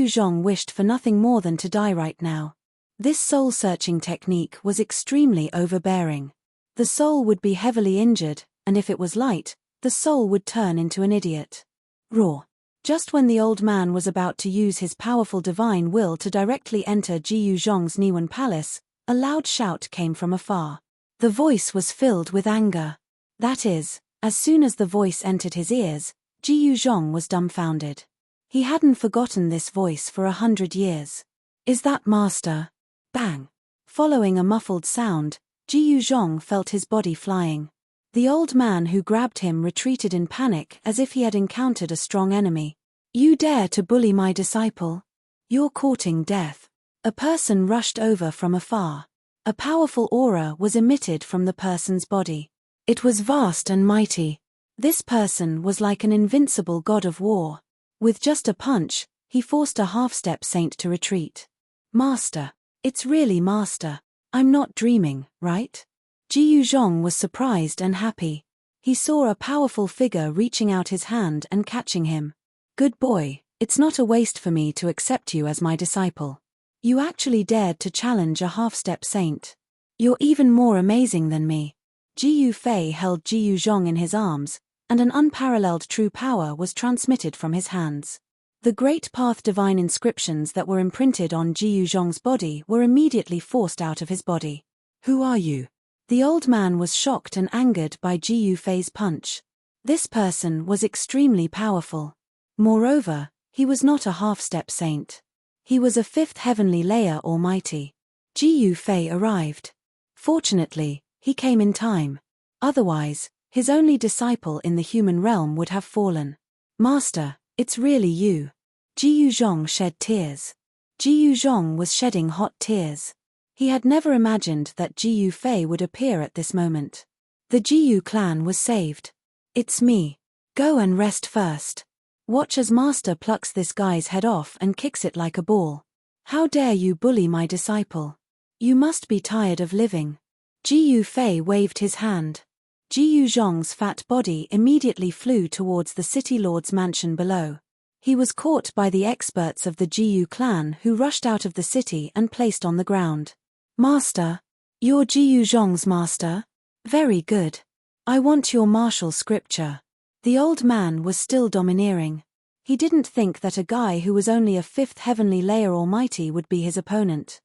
Yuzhong wished for nothing more than to die right now. This soul-searching technique was extremely overbearing. The soul would be heavily injured, and if it was light, the soul would turn into an idiot. Raw. Just when the old man was about to use his powerful divine will to directly enter Ji Yuzhong's Niwen Palace, a loud shout came from afar. The voice was filled with anger. That is, as soon as the voice entered his ears, Ji Yuzhong was dumbfounded. He hadn't forgotten this voice for 100 years. Is that Master? Bang! Following a muffled sound, Ji Yuzhong felt his body flying. The old man who grabbed him retreated in panic as if he had encountered a strong enemy. You dare to bully my disciple? You're courting death. A person rushed over from afar. A powerful aura was emitted from the person's body. It was vast and mighty. This person was like an invincible god of war. With just a punch, he forced a half-step saint to retreat. Master. It's really Master. I'm not dreaming, right? Ji Yuzhong was surprised and happy. He saw a powerful figure reaching out his hand and catching him. Good boy, it's not a waste for me to accept you as my disciple. You actually dared to challenge a half-step saint. You're even more amazing than me. Ji Yufei held Ji Yuzhong in his arms, and an unparalleled true power was transmitted from his hands. The Great Path divine inscriptions that were imprinted on Ji Yuzhong's body were immediately forced out of his body. Who are you? The old man was shocked and angered by Ji Yufei's punch. This person was extremely powerful. Moreover, he was not a half-step saint. He was a fifth heavenly layer almighty. Ji Yufei arrived. Fortunately, he came in time. Otherwise, his only disciple in the human realm would have fallen. Master, it's really you. Ji Yuzhong shed tears. Ji Yuzhong was shedding hot tears. He had never imagined that Ji Yufei would appear at this moment. The Ji clan was saved. It's me. Go and rest first. Watch as Master plucks this guy's head off and kicks it like a ball. How dare you bully my disciple? You must be tired of living. Ji Yufei waved his hand. Ji Yuzhong's fat body immediately flew towards the city lord's mansion below. He was caught by the experts of the Ji clan who rushed out of the city and placed on the ground. Master? You're Ji Yuzhong's master? Very good. I want your martial scripture. The old man was still domineering. He didn't think that a guy who was only a fifth heavenly layer almighty would be his opponent.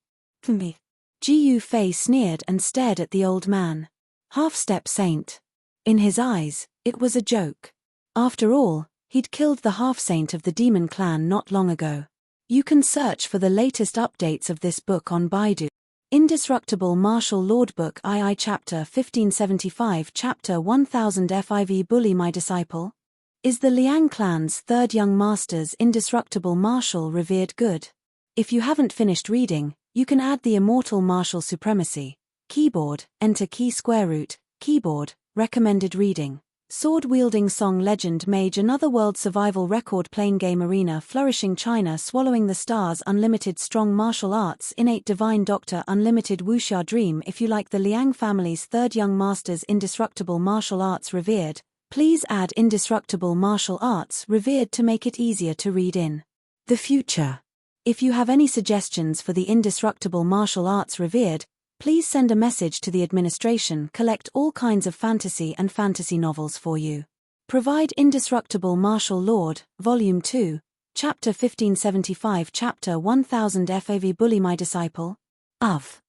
Me. Ji Yufei sneered and stared at the old man. Half-step saint. In his eyes, it was a joke. After all, he'd killed the half-saint of the demon clan not long ago. You can search for the latest updates of this book on Baidu. Indestructible Martial Lord Book II Chapter 1575 Chapter 1000 FIV Bully My Disciple? Is the Liang clan's third young master's indestructible martial revered good? If you haven't finished reading, you can add the immortal martial supremacy. Keyboard, enter key square root, keyboard, recommended reading. Sword-wielding song legend mage another world survival record playing game arena flourishing China swallowing the stars unlimited strong martial arts innate divine doctor unlimited wuxia dream. If you like the Liang family's third young master's indestructible martial arts revered, please add indestructible martial arts revered to make it easier to read in the future. If you have any suggestions for the indestructible martial arts revered, please send a message to the administration. Collect all kinds of fantasy and fantasy novels for you. Provide Indestructible Martial Lord, Volume 2, Chapter 1575 Chapter 1000 FAV Bully My Disciple. Of.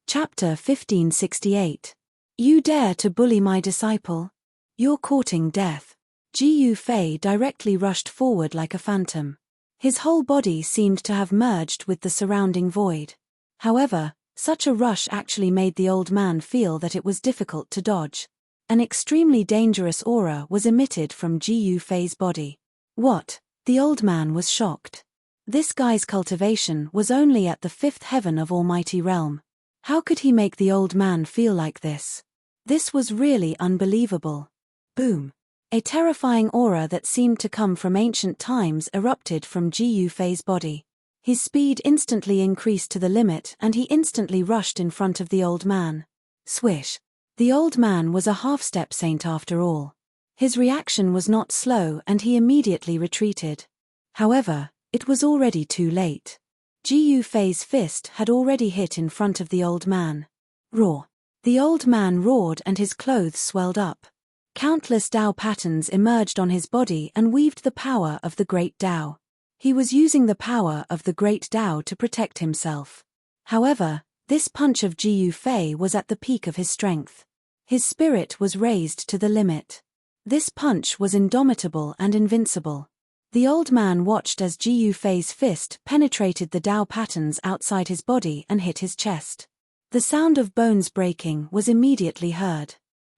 Chapter 1568. You dare to bully my disciple? You're courting death. Ji Yufei directly rushed forward like a phantom. His whole body seemed to have merged with the surrounding void. However, such a rush actually made the old man feel that it was difficult to dodge. An extremely dangerous aura was emitted from Ji Yufei's body. What? The old man was shocked. This guy's cultivation was only at the fifth heaven of Almighty Realm. How could he make the old man feel like this? This was really unbelievable. Boom! A terrifying aura that seemed to come from ancient times erupted from Ji Yufei's body. His speed instantly increased to the limit and he instantly rushed in front of the old man. Swish! The old man was a half-step saint after all. His reaction was not slow and he immediately retreated. However, it was already too late. Ji Yufei's fist had already hit in front of the old man. Roar! The old man roared and his clothes swelled up. Countless Tao patterns emerged on his body and weaved the power of the Great Tao. He was using the power of the Great Tao to protect himself. However, this punch of Ji Yufei was at the peak of his strength. His spirit was raised to the limit. This punch was indomitable and invincible. The old man watched as Ji Yufei's fist penetrated the Tao patterns outside his body and hit his chest. The sound of bones breaking was immediately heard.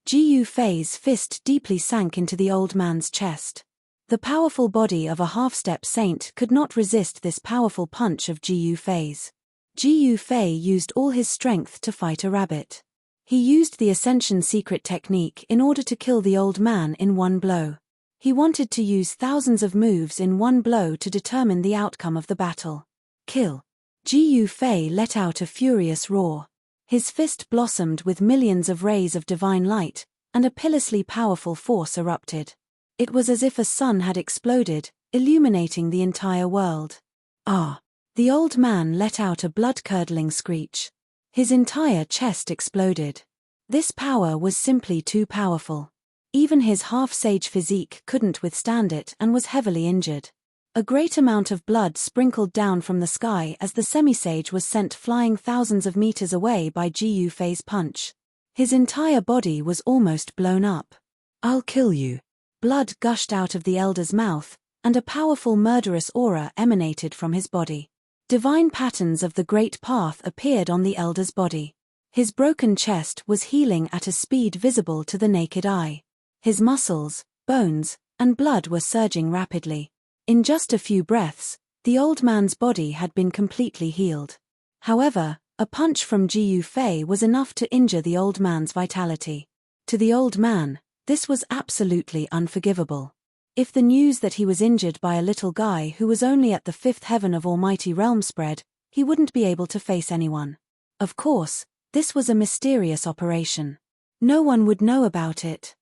Ji Yufei's fist deeply sank into the old man's chest. The powerful body of a half-step saint could not resist this powerful punch of Ji Yufei's. Ji Yufei used all his strength to fight a rabbit. He used the Ascension secret technique in order to kill the old man in one blow. He wanted to use thousands of moves in one blow to determine the outcome of the battle. Kill! Ji Yufei let out a furious roar. His fist blossomed with millions of rays of divine light, and a pitilessly powerful force erupted. It was as if a sun had exploded, illuminating the entire world. Ah! The old man let out a blood-curdling screech. His entire chest exploded. This power was simply too powerful. Even his half-sage physique couldn't withstand it and was heavily injured. A great amount of blood sprinkled down from the sky as the semi-sage was sent flying thousands of meters away by Ji Yufei's punch. His entire body was almost blown up. "I'll kill you." Blood gushed out of the elder's mouth, and a powerful murderous aura emanated from his body. Divine patterns of the Great Path appeared on the elder's body. His broken chest was healing at a speed visible to the naked eye. His muscles, bones, and blood were surging rapidly. In just a few breaths, the old man's body had been completely healed. However, a punch from Ji Yufei was enough to injure the old man's vitality. To the old man, this was absolutely unforgivable. If the news that he was injured by a little guy who was only at the fifth heaven of Almighty Realm spread, he wouldn't be able to face anyone. Of course, this was a mysterious operation. No one would know about it.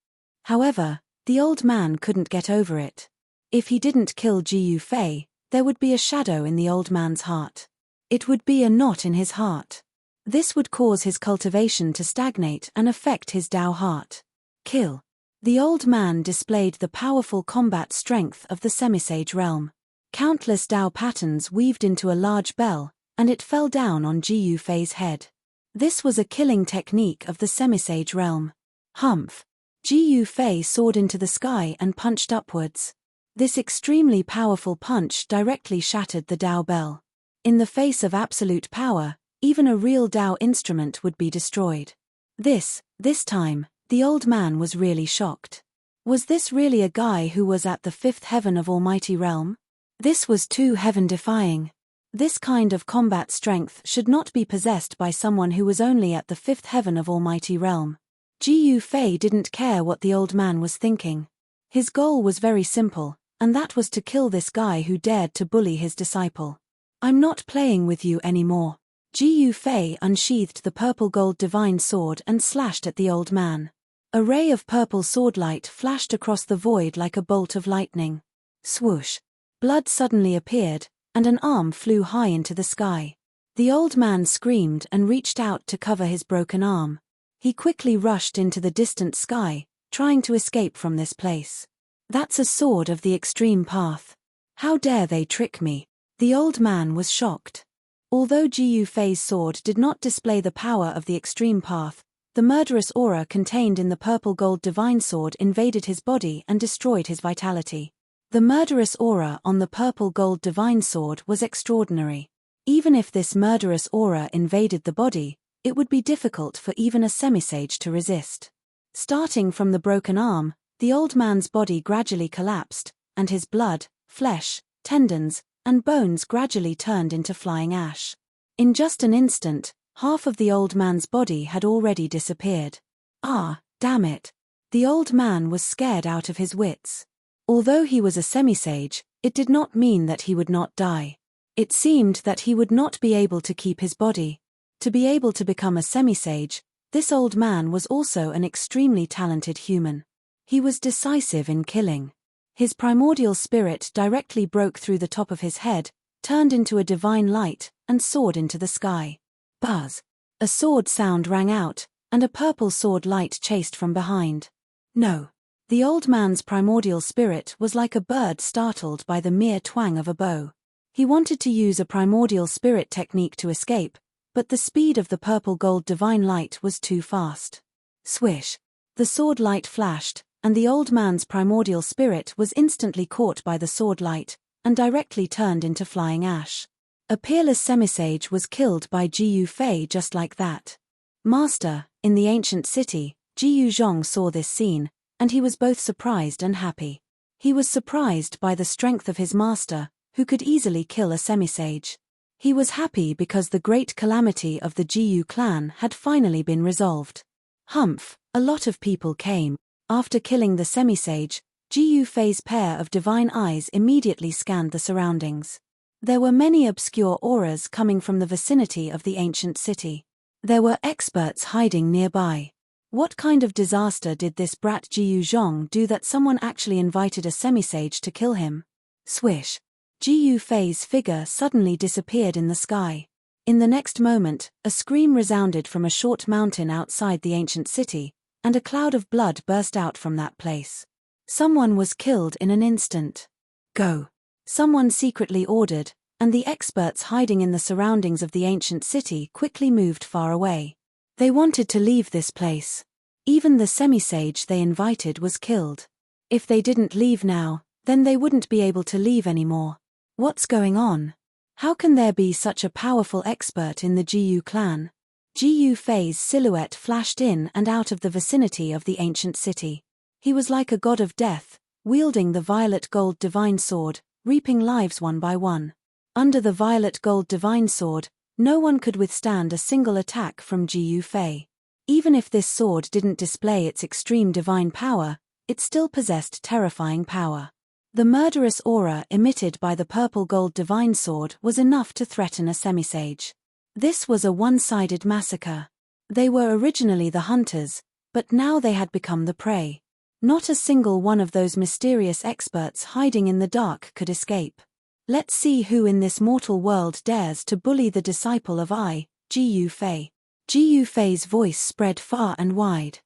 However, the old man couldn't get over it. If he didn't kill Ji Yufei, there would be a shadow in the old man's heart. It would be a knot in his heart. This would cause his cultivation to stagnate and affect his Tao heart. Kill. The old man displayed the powerful combat strength of the semisage realm. Countless Tao patterns weaved into a large bell, and it fell down on Ji Yufei's head. This was a killing technique of the semisage realm. Humph! Ji Yufei soared into the sky and punched upwards. This extremely powerful punch directly shattered the Tao bell. In the face of absolute power, even a real Tao instrument would be destroyed. This time, the old man was really shocked. Was this really a guy who was at the fifth heaven of Almighty Realm? This was too heaven-defying. This kind of combat strength should not be possessed by someone who was only at the fifth heaven of Almighty Realm. Ji Yufei didn't care what the old man was thinking. His goal was very simple, and that was to kill this guy who dared to bully his disciple. "I'm not playing with you anymore." Ji Yufei unsheathed the purple-gold divine sword and slashed at the old man. A ray of purple swordlight flashed across the void like a bolt of lightning. Swoosh! Blood suddenly appeared, and an arm flew high into the sky. The old man screamed and reached out to cover his broken arm. He quickly rushed into the distant sky, trying to escape from this place. "That's a sword of the extreme path. How dare they trick me?" The old man was shocked. Although Ji Yufei's sword did not display the power of the extreme path, the murderous aura contained in the purple-gold divine sword invaded his body and destroyed his vitality. The murderous aura on the purple-gold divine sword was extraordinary. Even if this murderous aura invaded the body, it would be difficult for even a semisage to resist. Starting from the broken arm, the old man's body gradually collapsed, and his blood, flesh, tendons, and bones gradually turned into flying ash. In just an instant, Half of the old man's body had already disappeared. Ah, damn it. The old man was scared out of his wits. Although he was a semi-sage, it did not mean that he would not die. It seemed that he would not be able to keep his body. To be able to become a semi-sage, this old man was also an extremely talented human. He was decisive in killing. His primordial spirit directly broke through the top of his head, turned into a divine light, and soared into the sky. Buzz! A sword sound rang out, and a purple sword light chased from behind. No. The old man's primordial spirit was like a bird startled by the mere twang of a bow. He wanted to use a primordial spirit technique to escape, but the speed of the purple gold divine light was too fast. Swish! The sword light flashed, and the old man's primordial spirit was instantly caught by the sword light, and directly turned into flying ash. A peerless semisage was killed by Jiyu Fei just like that. Master, in the ancient city, Jiyu Zhong saw this scene, and he was both surprised and happy. He was surprised by the strength of his master, who could easily kill a semisage. He was happy because the great calamity of the Jiyu clan had finally been resolved. Humph, a lot of people came. After killing the semisage, Jiyu Fei's pair of divine eyes immediately scanned the surroundings. There were many obscure auras coming from the vicinity of the ancient city. There were experts hiding nearby. What kind of disaster did this brat Jiyu Zhong do that someone actually invited a semisage to kill him? Swish! Jiyu Fei's figure suddenly disappeared in the sky. In the next moment, a scream resounded from a short mountain outside the ancient city, and a cloud of blood burst out from that place. Someone was killed in an instant. Go! Someone secretly ordered, and the experts hiding in the surroundings of the ancient city quickly moved far away. They wanted to leave this place. Even the semisage they invited was killed. If they didn't leave now, then they wouldn't be able to leave anymore. What's going on? How can there be such a powerful expert in the Jiyu clan? Jiyu Fei's silhouette flashed in and out of the vicinity of the ancient city. He was like a god of death, wielding the violet gold divine sword, reaping lives one by one. Under the violet gold divine sword, no one could withstand a single attack from Jiyu Fei. Even if this sword didn't display its extreme divine power, it still possessed terrifying power. The murderous aura emitted by the purple gold divine sword was enough to threaten a semisage. This was a one-sided massacre. They were originally the hunters, but now they had become the prey. Not a single one of those mysterious experts hiding in the dark could escape. Let's see who in this mortal world dares to bully the disciple of Jiyu Fei. Jiyu Fei's voice spread far and wide.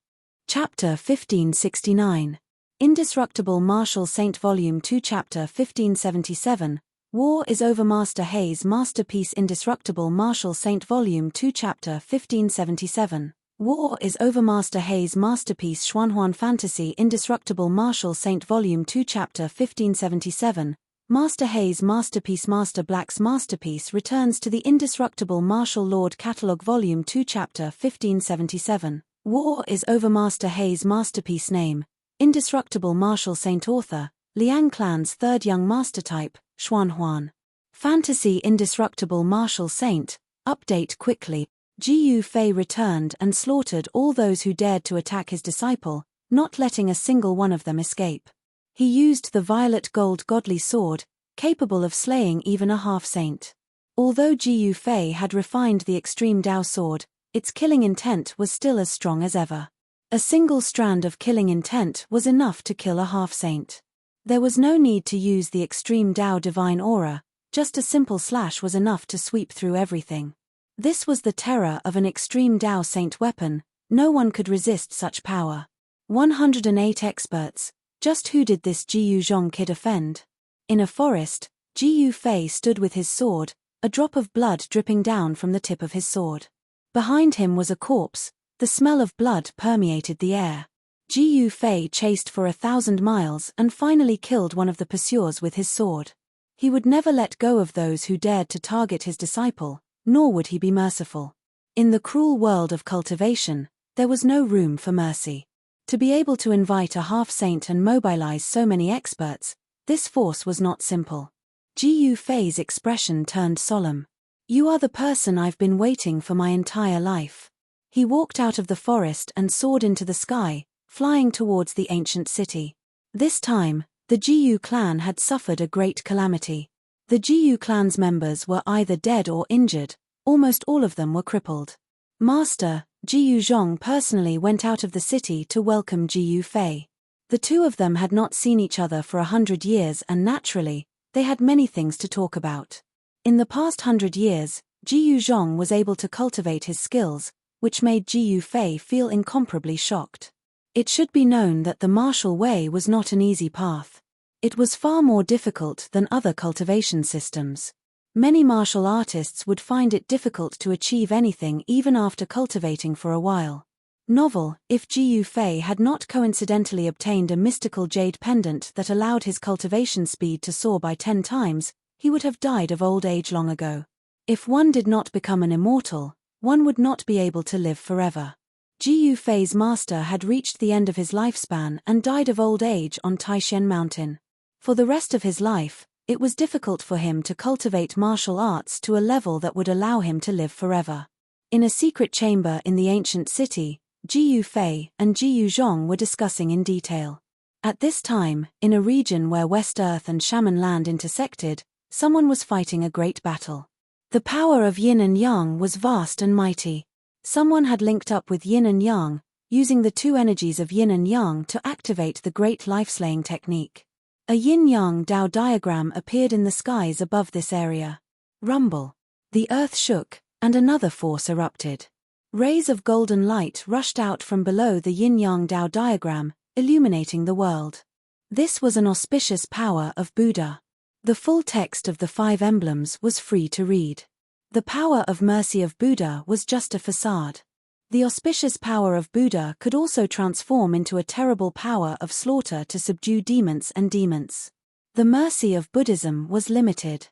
Chapter 1569. Indestructible Martial Saint Volume 2 Chapter 1577. War is Over. Master Hei's Masterpiece. Indestructible Martial Saint Volume 2 Chapter 1577. War is Over. Master Hei's Masterpiece. Xuanhuan Fantasy. Indestructible Martial Saint Volume 2 Chapter 1577. Master Hei's Masterpiece. Master Black's Masterpiece returns to the Indestructible Martial Lord Catalogue Volume 2 Chapter 1577. War is Over. Master Hei's Masterpiece. Name: Indestructible Martial Saint. Author: Liang Clan's third young master type, Xuanhuan. Fantasy. Indestructible Martial Saint. Update quickly. Jiyu Fei returned and slaughtered all those who dared to attack his disciple, not letting a single one of them escape. He used the violet gold godly sword, capable of slaying even a half-saint. Although Jiyu Fei had refined the extreme Dao sword, its killing intent was still as strong as ever. A single strand of killing intent was enough to kill a half-saint. There was no need to use the extreme Dao divine aura, just a simple slash was enough to sweep through everything. This was the terror of an extreme Dao saint weapon, no one could resist such power. 108 experts. Just who did this Jiyu Zhong kid offend? In a forest, Jiyu Fei stood with his sword, a drop of blood dripping down from the tip of his sword. Behind him was a corpse, the smell of blood permeated the air. Jiyu Fei chased for 1,000 miles and finally killed one of the pursuers with his sword. He would never let go of those who dared to target his disciple, nor would he be merciful. In the cruel world of cultivation, there was no room for mercy. To be able to invite a half-saint and mobilize so many experts, this force was not simple. Jiyu Fei's expression turned solemn. You are the person I've been waiting for my entire life. He walked out of the forest and soared into the sky, flying towards the ancient city. This time, the Jiyu clan had suffered a great calamity. The Jiyu clan's members were either dead or injured, almost all of them were crippled. Master, Jiyu Zhong personally went out of the city to welcome Jiyu Fei. The two of them had not seen each other for 100 years and naturally, they had many things to talk about. In the past 100 years, Jiyu Zhong was able to cultivate his skills, which made Jiyu Fei feel incomparably shocked. It should be known that the martial way was not an easy path. It was far more difficult than other cultivation systems. Many martial artists would find it difficult to achieve anything even after cultivating for a while. Novel, if Jiyu Fei had not coincidentally obtained a mystical jade pendant that allowed his cultivation speed to soar by 10 times, he would have died of old age long ago. If one did not become an immortal, one would not be able to live forever. Jiyu Fei's master had reached the end of his lifespan and died of old age on Taishan Mountain. For the rest of his life, it was difficult for him to cultivate martial arts to a level that would allow him to live forever. In a secret chamber in the ancient city, Jiyu Fei and Jiyu Zhong were discussing in detail. At this time, in a region where West Earth and Shaman Land intersected, someone was fighting a great battle. The power of yin and yang was vast and mighty. Someone had linked up with yin and yang, using the two energies of yin and yang to activate the great life-slaying technique. A yin-yang Dao diagram appeared in the skies above this area. Rumble. The earth shook, and another force erupted. Rays of golden light rushed out from below the yin-yang Dao diagram, illuminating the world. This was an auspicious power of Buddha. The full text of the 5 emblems was free to read. The power of mercy of Buddha was just a facade. The auspicious power of Buddha could also transform into a terrible power of slaughter to subdue demons and demons. The mercy of Buddhism was limited.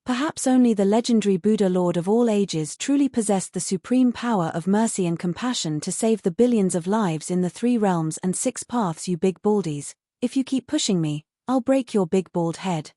Perhaps only the legendary Buddha Lord of all ages truly possessed the supreme power of mercy and compassion to save the billions of lives in the 3 realms and 6 paths. You big baldies, if you keep pushing me, I'll break your big bald head.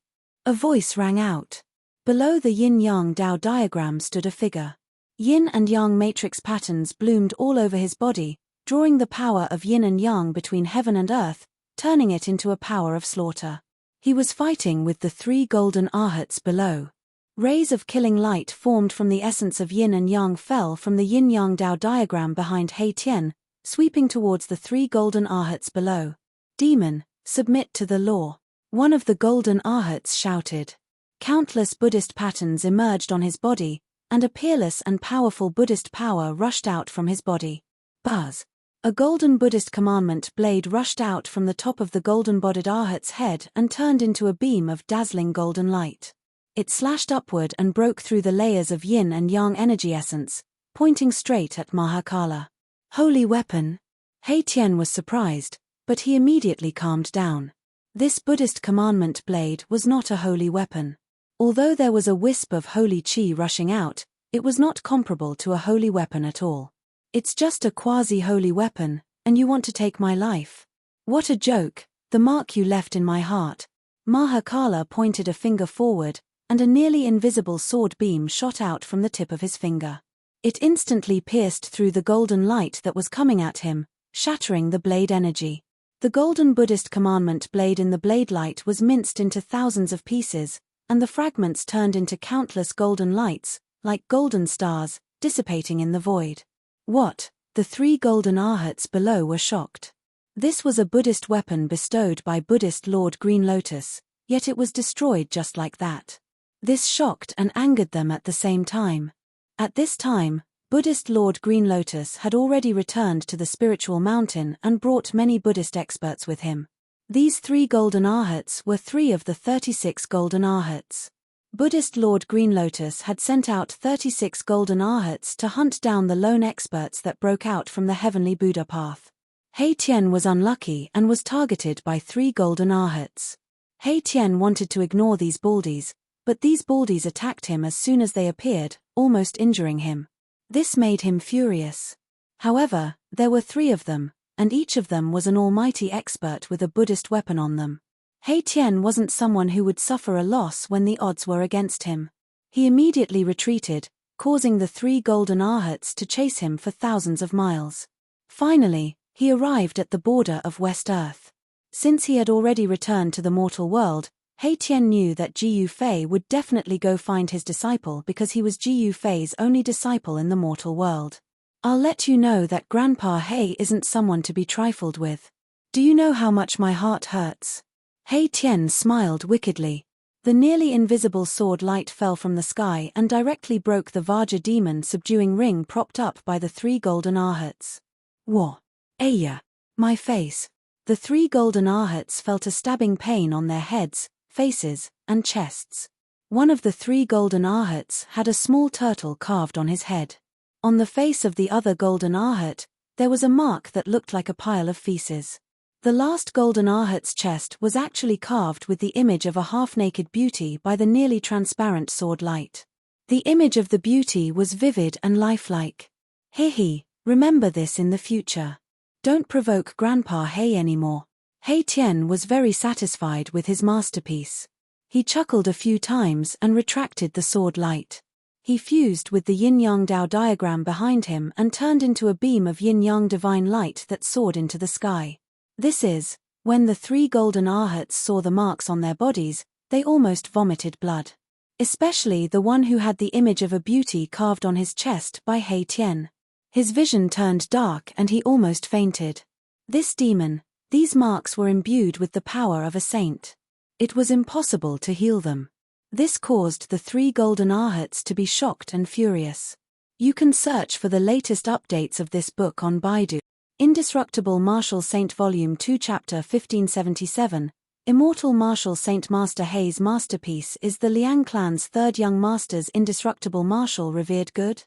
A voice rang out. Below the yin-yang Dao diagram stood a figure. Yin and yang matrix patterns bloomed all over his body, drawing the power of yin and yang between heaven and earth, turning it into a power of slaughter. He was fighting with the 3 golden arhats below. Rays of killing light formed from the essence of yin and yang fell from the yin-yang Dao diagram behind He Tian, sweeping towards the 3 golden arhats below. Demon, submit to the law. One of the golden arhats shouted. Countless Buddhist patterns emerged on his body, and a peerless and powerful Buddhist power rushed out from his body. Buzz! A golden Buddhist commandment blade rushed out from the top of the golden-bodied arhat's head and turned into a beam of dazzling golden light. It slashed upward and broke through the layers of yin and yang energy essence, pointing straight at Mahakala. Holy weapon! He Tian was surprised, but he immediately calmed down. This Buddhist commandment blade was not a holy weapon. Although there was a wisp of holy qi rushing out, it was not comparable to a holy weapon at all. It's just a quasi-holy weapon, and you want to take my life? What a joke, the mark you left in my heart. Mahakala pointed a finger forward, and a nearly invisible sword beam shot out from the tip of his finger. It instantly pierced through the golden light that was coming at him, shattering the blade energy. The golden Buddhist commandment blade in the blade light was minced into thousands of pieces, and the fragments turned into countless golden lights, like golden stars, dissipating in the void. What? The 3 golden arhats below were shocked. This was a Buddhist weapon bestowed by Buddhist Lord Green Lotus, yet it was destroyed just like that. This shocked and angered them at the same time. At this time, Buddhist Lord Green Lotus had already returned to the spiritual mountain and brought many Buddhist experts with him. These 3 golden arhats were 3 of the 36 golden arhats. Buddhist Lord Green Lotus had sent out 36 golden arhats to hunt down the lone experts that broke out from the heavenly Buddha path. He Tian was unlucky and was targeted by 3 golden arhats. He Tian wanted to ignore these baldies, but these baldies attacked him as soon as they appeared, almost injuring him. This made him furious. However, there were 3 of them, and each of them was an almighty expert with a Buddhist weapon on them. He Tian wasn't someone who would suffer a loss when the odds were against him. He immediately retreated, causing the 3 golden arhats to chase him for thousands of miles. Finally, he arrived at the border of West Earth. Since he had already returned to the mortal world, He Tian knew that Ji Yufei would definitely go find his disciple because he was Ji Yufei's only disciple in the mortal world. "I'll let you know that Grandpa He isn't someone to be trifled with. Do you know how much my heart hurts?" He Tian smiled wickedly. The nearly invisible sword light fell from the sky and directly broke the Vajra demon subduing ring propped up by the 3 golden arhats. "Whoa! Aya! My face!" The 3 golden arhats felt a stabbing pain on their heads, faces, and chests. One of the 3 golden arhats had a small turtle carved on his head. On the face of the other golden arhat, there was a mark that looked like a pile of feces. The last golden arhat's chest was actually carved with the image of a half-naked beauty by the nearly transparent sword light. The image of the beauty was vivid and lifelike. "He, remember this in the future. Don't provoke Grandpa He anymore." He Tian was very satisfied with his masterpiece. He chuckled a few times and retracted the sword light. He fused with the yin-yang Dao diagram behind him and turned into a beam of yin-yang divine light that soared into the sky. This is, when the 3 golden arhats saw the marks on their bodies, they almost vomited blood. Especially the one who had the image of a beauty carved on his chest by He Tian. His vision turned dark and he almost fainted. This demon, these marks were imbued with the power of a saint. It was impossible to heal them. This caused the 3 golden arhats to be shocked and furious. You can search for the latest updates of this book on Baidu. Indestructible Martial Saint Volume 2 Chapter 1577, Immortal Martial Saint Master He's masterpiece is the Liang clan's 3rd young master's indestructible martial revered good.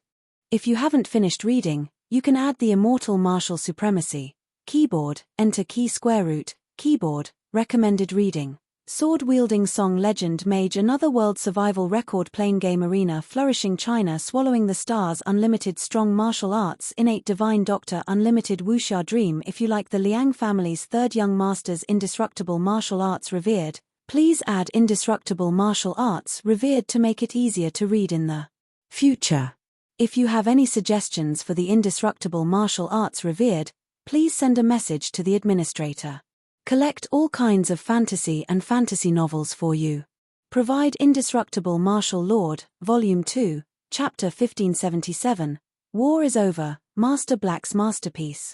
If you haven't finished reading, you can add the Immortal Martial Supremacy, keyboard, enter key square root, keyboard, recommended reading. Sword-wielding song legend mage another world survival record playing game arena flourishing China swallowing the stars unlimited strong martial arts innate divine doctor unlimited wuxia dream. If you like the Liang family's 3rd young master's indestructible martial arts revered, please add indestructible martial arts revered to make it easier to read in the future. If you have any suggestions for the indestructible martial arts revered, please send a message to the administrator. Collect all kinds of fantasy and fantasy novels for you. Provide Indestructible Martial Lord, Volume 2, Chapter 1577, War is Over, Master Black's Masterpiece.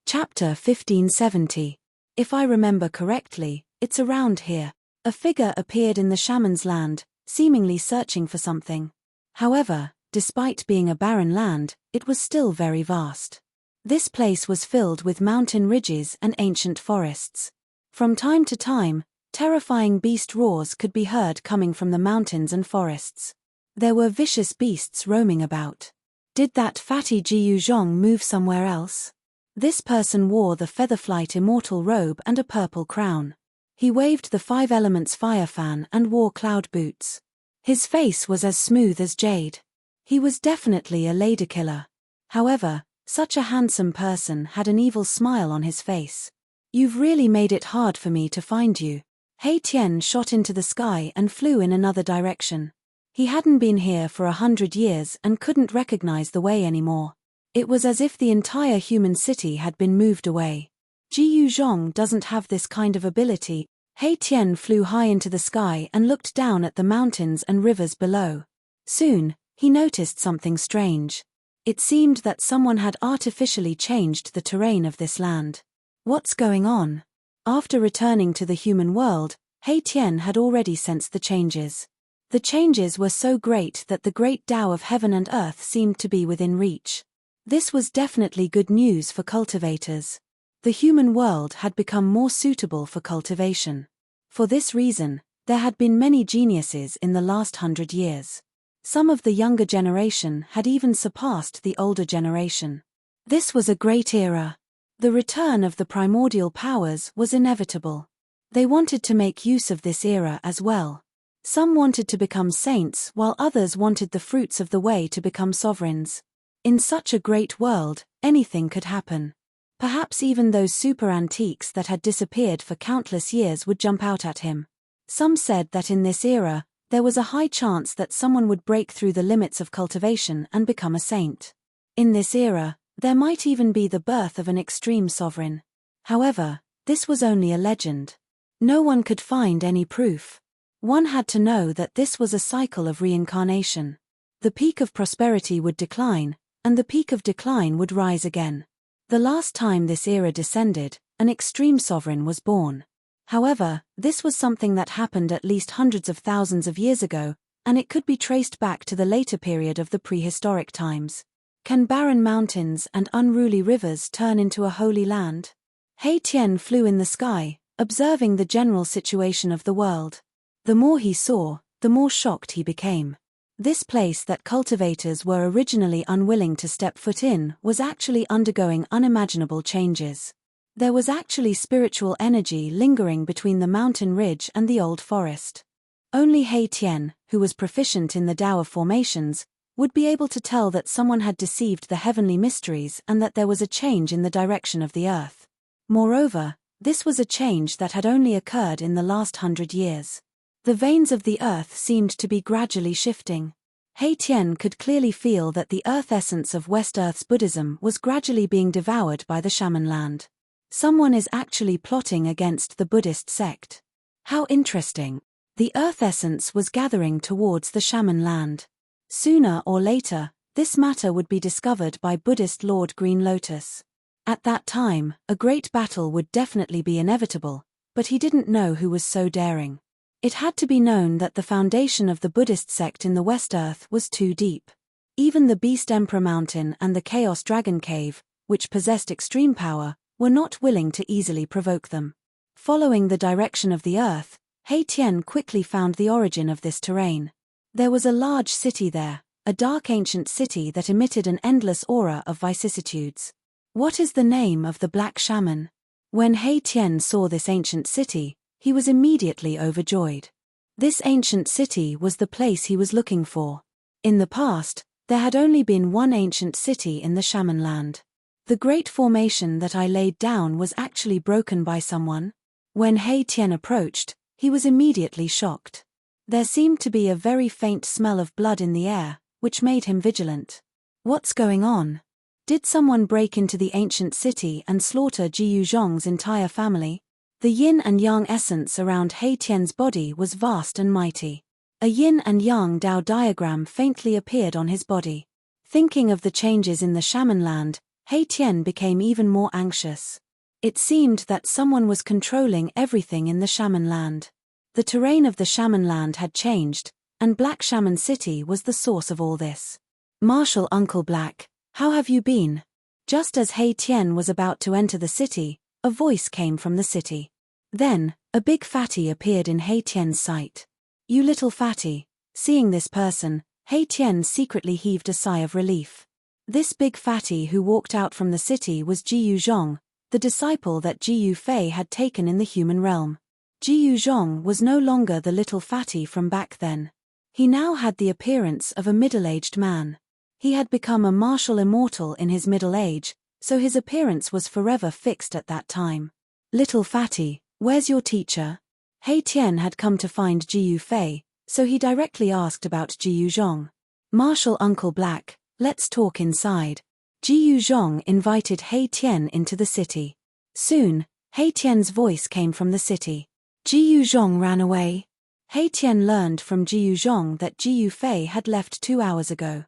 Chapter 1570. If I remember correctly, it's around here. A figure appeared in the shaman's land, seemingly searching for something. However, despite being a barren land, it was still very vast. This place was filled with mountain ridges and ancient forests. From time to time, terrifying beast roars could be heard coming from the mountains and forests. There were vicious beasts roaming about. Did that fatty Jiyu Zhong move somewhere else? This person wore the Featherflight immortal robe and a purple crown. He waved the 5 elements fire fan and wore cloud boots. His face was as smooth as jade. He was definitely a ladykiller. However, such a handsome person had an evil smile on his face. "You've really made it hard for me to find you." He Tian shot into the sky and flew in another direction. He hadn't been here for 100 years and couldn't recognize the way anymore. It was as if the entire human city had been moved away. Jiyu Zhong doesn't have this kind of ability. He Tian flew high into the sky and looked down at the mountains and rivers below. Soon, he noticed something strange. It seemed that someone had artificially changed the terrain of this land. What's going on? After returning to the human world, He Tian had already sensed the changes. The changes were so great that the great Tao of heaven and earth seemed to be within reach. This was definitely good news for cultivators. The human world had become more suitable for cultivation. For this reason, there had been many geniuses in the last 100 years. Some of the younger generation had even surpassed the older generation. This was a great era. The return of the primordial powers was inevitable. They wanted to make use of this era as well. Some wanted to become saints while others wanted the fruits of the way to become sovereigns. In such a great world, anything could happen. Perhaps even those super antiques that had disappeared for countless years would jump out at him. Some said that in this era, there was a high chance that someone would break through the limits of cultivation and become a saint. In this era, there might even be the birth of an extreme sovereign. However, this was only a legend. No one could find any proof. One had to know that this was a cycle of reincarnation. The peak of prosperity would decline, and the peak of decline would rise again. The last time this era descended, an extreme sovereign was born. However, this was something that happened at least hundreds of thousands of years ago, and it could be traced back to the later period of the prehistoric times. Can barren mountains and unruly rivers turn into a holy land? He Tian flew in the sky, observing the general situation of the world. The more he saw, the more shocked he became. This place that cultivators were originally unwilling to step foot in was actually undergoing unimaginable changes. There was actually spiritual energy lingering between the mountain ridge and the old forest. Only He Tian, who was proficient in the Tao of formations, would be able to tell that someone had deceived the heavenly mysteries and that there was a change in the direction of the earth. Moreover, this was a change that had only occurred in the last 100 years. The veins of the earth seemed to be gradually shifting. He Tian could clearly feel that the earth essence of West Earth's Buddhism was gradually being devoured by the shaman land. Someone is actually plotting against the Buddhist sect. How interesting. The earth essence was gathering towards the shaman land. Sooner or later, this matter would be discovered by Buddhist Lord Green Lotus. At that time, a great battle would definitely be inevitable, but he didn't know who was so daring. It had to be known that the foundation of the Buddhist sect in the West Earth was too deep. Even the Beast Emperor Mountain and the Chaos Dragon Cave, which possessed extreme power, were not willing to easily provoke them. Following the direction of the earth, He Tian quickly found the origin of this terrain. There was a large city there, a dark ancient city that emitted an endless aura of vicissitudes. What is the name of the black shaman? When He Tian saw this ancient city, he was immediately overjoyed. This ancient city was the place he was looking for. In the past, there had only been one ancient city in the shaman land. The great formation that I laid down was actually broken by someone. When He Tian approached, he was immediately shocked. There seemed to be a very faint smell of blood in the air, which made him vigilant. What's going on? Did someone break into the ancient city and slaughter Jiyu Zhong's entire family? The yin and yang essence around He Tian's body was vast and mighty. A yin and yang Tao diagram faintly appeared on his body. Thinking of the changes in the shaman land, He Tian became even more anxious. It seemed that someone was controlling everything in the shaman land. The terrain of the shaman land had changed, and Black Shaman City was the source of all this. Marshal Uncle Black, how have you been? Just as He Tian was about to enter the city, a voice came from the city. Then, a big fatty appeared in He Tian's sight. You little fatty. Seeing this person, He Tian secretly heaved a sigh of relief. This big fatty who walked out from the city was Jiyu Zhong, the disciple that Jiyu Fei had taken in the human realm. Jiyu Zhong was no longer the little fatty from back then. He now had the appearance of a middle-aged man. He had become a martial immortal in his middle age, so his appearance was forever fixed at that time. Little fatty, where's your teacher? He Tian had come to find Jiyu Fei, so he directly asked about Jiyu Zhong. Marshal Uncle Black, let's talk inside. Jiyu Zhong invited He Tian into the city. Soon, He Tian's voice came from the city. Jiyu Zhong ran away. He Tian learned from Jiyu Zhong that Jiyu Fei had left 2 hours ago.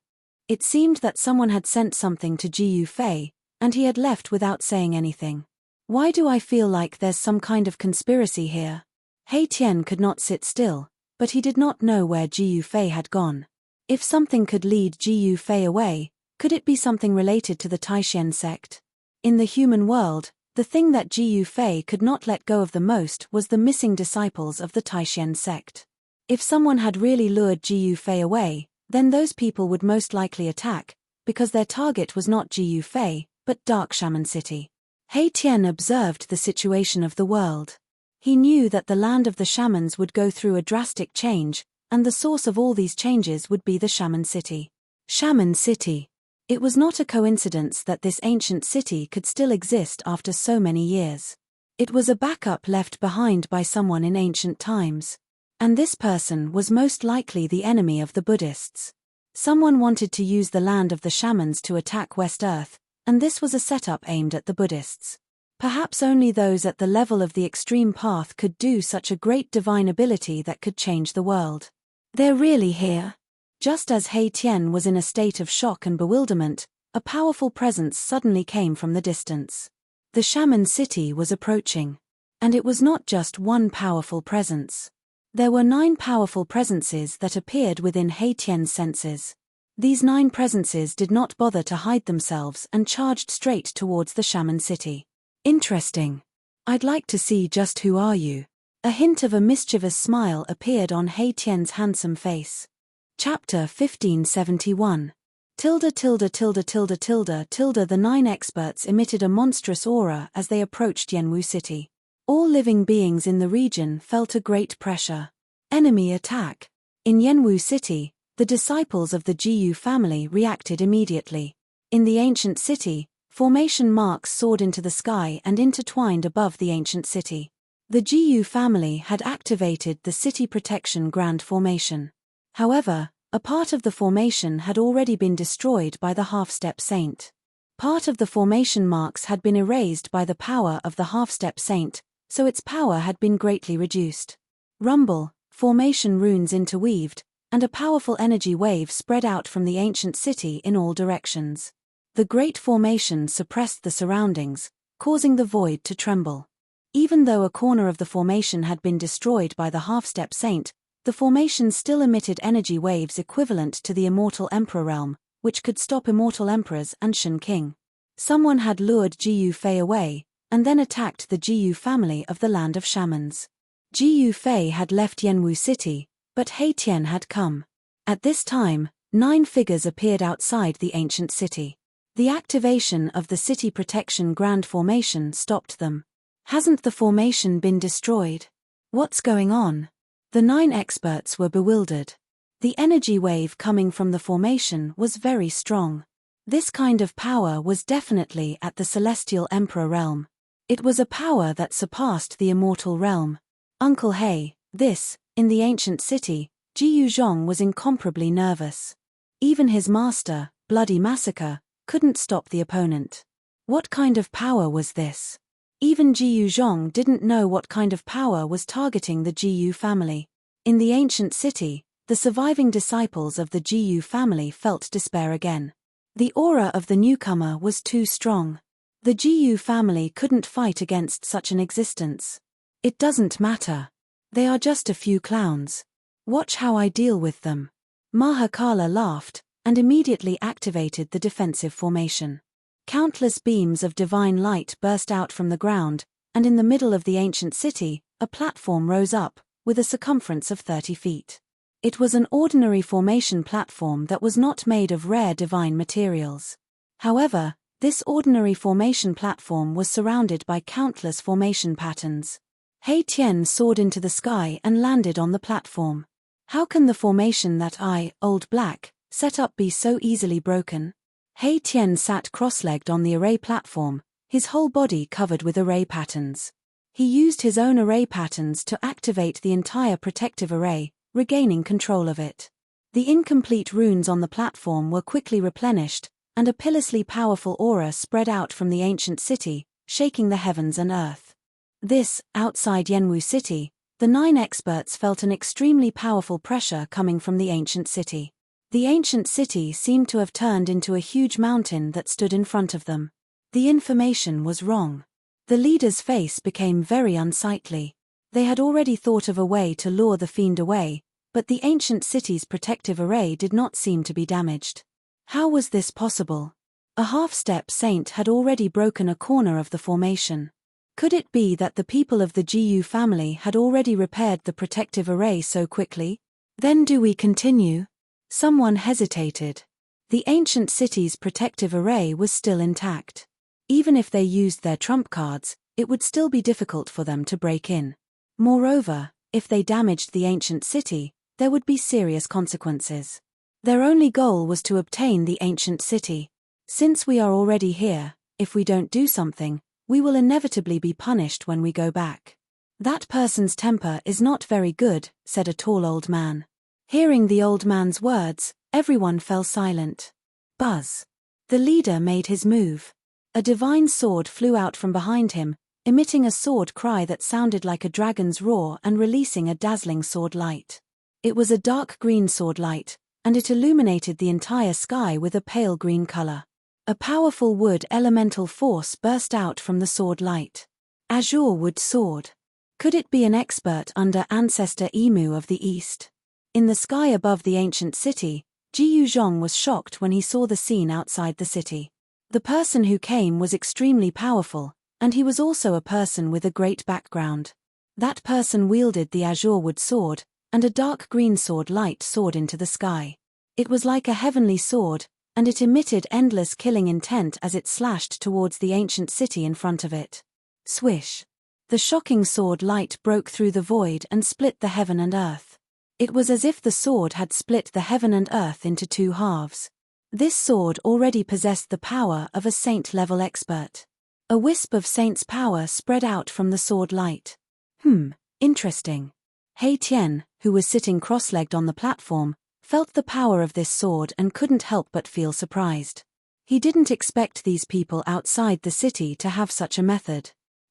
It seemed that someone had sent something to Jiyu Fei, and he had left without saying anything. Why do I feel like there's some kind of conspiracy here? He Tian could not sit still, but he did not know where Jiyu Fei had gone. If something could lead Jiyu Fei away, could it be something related to the Taishan sect? In the human world, the thing that Jiyu Fei could not let go of the most was the missing disciples of the Taishan sect. If someone had really lured Jiyu Fei away, then those people would most likely attack, because their target was not Jiyu Fei, but Dark Shaman City. He Tian observed the situation of the world. He knew that the land of the shamans would go through a drastic change, and the source of all these changes would be the Shaman City. Shaman City. It was not a coincidence that this ancient city could still exist after so many years. It was a backup left behind by someone in ancient times. And this person was most likely the enemy of the Buddhists. Someone wanted to use the land of the shamans to attack West Earth, and this was a setup aimed at the Buddhists. Perhaps only those at the level of the extreme path could do such a great divine ability that could change the world. They're really here? Just as He Tian was in a state of shock and bewilderment, a powerful presence suddenly came from the distance. The shaman city was approaching. And it was not just one powerful presence. There were 9 powerful presences that appeared within He Tian's senses. These 9 presences did not bother to hide themselves and charged straight towards the shaman city. Interesting. I'd like to see just who are you. A hint of a mischievous smile appeared on He Tian's handsome face. Chapter 1571. The 9 experts emitted a monstrous aura as they approached Yanwu City. All living beings in the region felt a great pressure. Enemy attack. In Yanwu City, the disciples of the Jiyu family reacted immediately. In the ancient city, formation marks soared into the sky and intertwined above the ancient city. The Jiyu family had activated the City Protection Grand Formation. However, a part of the formation had already been destroyed by the Half-Step Saint. Part of the formation marks had been erased by the power of the Half-Step Saint, so its power had been greatly reduced. Rumble, formation runes interweaved, and a powerful energy wave spread out from the ancient city in all directions. The great formation suppressed the surroundings, causing the void to tremble. Even though a corner of the formation had been destroyed by the Half-Step Saint, the formation still emitted energy waves equivalent to the Immortal Emperor realm, which could stop Immortal Emperors and Shen King. Someone had lured Jiyu Fei away, and then attacked the Jiyu family of the land of shamans. Jiyu Fei had left Yanwu City, but He Tian had come. At this time, 9 figures appeared outside the ancient city. The activation of the City Protection Grand Formation stopped them. Hasn't the formation been destroyed? What's going on? The 9 experts were bewildered. The energy wave coming from the formation was very strong. This kind of power was definitely at the Celestial Emperor realm. It was a power that surpassed the immortal realm. Uncle He, in the ancient city, Jiyu Zhong was incomparably nervous. Even his master, Bloody Massacre, couldn't stop the opponent. What kind of power was this? Even Jiyu Zhong didn't know what kind of power was targeting the Jiyu family. In the ancient city, the surviving disciples of the Jiyu family felt despair again. The aura of the newcomer was too strong. The Jiyu family couldn't fight against such an existence. It doesn't matter. They are just a few clowns. Watch how I deal with them. Mahakala laughed, and immediately activated the defensive formation. Countless beams of divine light burst out from the ground, and in the middle of the ancient city, a platform rose up, with a circumference of 30 feet. It was an ordinary formation platform that was not made of rare divine materials. However, this ordinary formation platform was surrounded by countless formation patterns. He Tian soared into the sky and landed on the platform. How can the formation that I, Old Black, set up be so easily broken? He Tian sat cross-legged on the array platform, his whole body covered with array patterns. He used his own array patterns to activate the entire protective array, regaining control of it. The incomplete runes on the platform were quickly replenished, and a pitilessly powerful aura spread out from the ancient city, shaking the heavens and earth. Outside Yanwu City, the 9 experts felt an extremely powerful pressure coming from the ancient city. The ancient city seemed to have turned into a huge mountain that stood in front of them. The information was wrong. The leader's face became very unsightly. They had already thought of a way to lure the fiend away, but the ancient city's protective array did not seem to be damaged. How was this possible? A half-step saint had already broken a corner of the formation. Could it be that the people of the Jiyu family had already repaired the protective array so quickly? Then do we continue? Someone hesitated. The ancient city's protective array was still intact. Even if they used their trump cards, it would still be difficult for them to break in. Moreover, if they damaged the ancient city, there would be serious consequences. Their only goal was to obtain the ancient city. Since we are already here, if we don't do something, we will inevitably be punished when we go back. "That person's temper is not very good," said a tall old man. Hearing the old man's words, everyone fell silent. Buzz. The leader made his move. A divine sword flew out from behind him, emitting a sword cry that sounded like a dragon's roar and releasing a dazzling sword light. It was a dark green sword light, and it illuminated the entire sky with a pale green color. A powerful wood elemental force burst out from the sword light. Azure wood sword. Could it be an expert under ancestor Emu of the East? In the sky above the ancient city, Jiyu Zhong was shocked when he saw the scene outside the city. The person who came was extremely powerful, and he was also a person with a great background. That person wielded the azure wood sword, and a dark green sword light soared into the sky. It was like a heavenly sword, and it emitted endless killing intent as it slashed towards the ancient city in front of it. Swish. The shocking sword light broke through the void and split the heaven and earth. It was as if the sword had split the heaven and earth into two halves. This sword already possessed the power of a saint-level expert. A wisp of saint's power spread out from the sword light. Interesting. He Tian, who was sitting cross-legged on the platform, felt the power of this sword and couldn't help but feel surprised. He didn't expect these people outside the city to have such a method.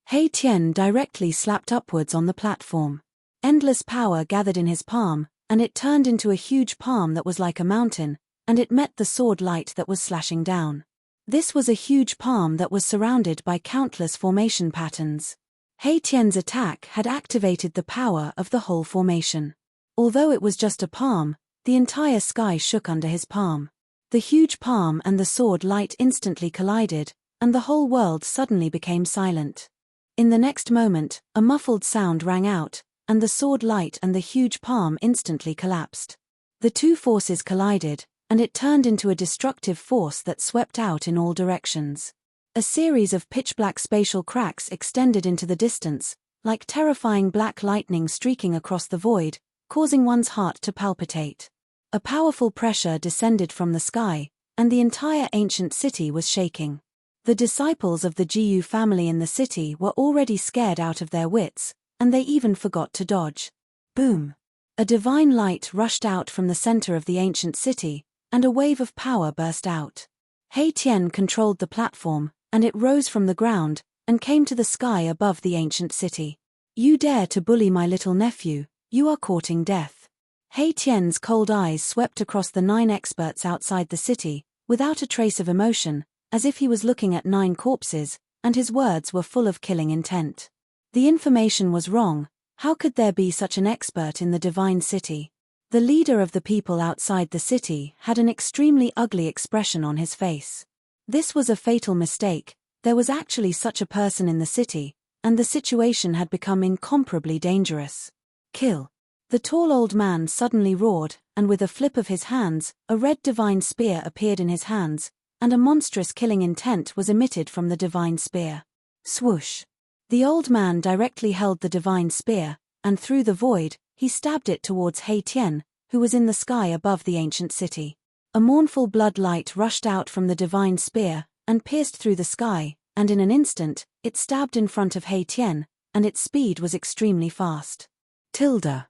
He Tian directly slapped upwards on the platform. Endless power gathered in his palm, and it turned into a huge palm that was like a mountain, and it met the sword light that was slashing down. This was a huge palm that was surrounded by countless formation patterns. He Tian's attack had activated the power of the whole formation. Although it was just a palm, the entire sky shook under his palm. The huge palm and the sword light instantly collided, and the whole world suddenly became silent. In the next moment, a muffled sound rang out, and the sword light and the huge palm instantly collapsed. The two forces collided, and it turned into a destructive force that swept out in all directions. A series of pitch-black spatial cracks extended into the distance, like terrifying black lightning streaking across the void, causing one's heart to palpitate. A powerful pressure descended from the sky, and the entire ancient city was shaking. The disciples of the Jiyu family in the city were already scared out of their wits, and they even forgot to dodge. Boom! A divine light rushed out from the center of the ancient city, and a wave of power burst out. He Tian controlled the platform, and it rose from the ground, and came to the sky above the ancient city. "You dare to bully my little nephew, you are courting death." He Tian's cold eyes swept across the 9 experts outside the city, without a trace of emotion, as if he was looking at 9 corpses, and his words were full of killing intent. The information was wrong. How could there be such an expert in the divine city? The leader of the people outside the city had an extremely ugly expression on his face. This was a fatal mistake. There was actually such a person in the city, and the situation had become incomparably dangerous. Kill. The tall old man suddenly roared, and with a flip of his hands, a red divine spear appeared in his hands, and a monstrous killing intent was emitted from the divine spear. Swoosh. The old man directly held the divine spear, and through the void, he stabbed it towards He Tian, who was in the sky above the ancient city. A mournful blood light rushed out from the divine spear, and pierced through the sky, and in an instant, it stabbed in front of He Tian, and its speed was extremely fast. Tilda.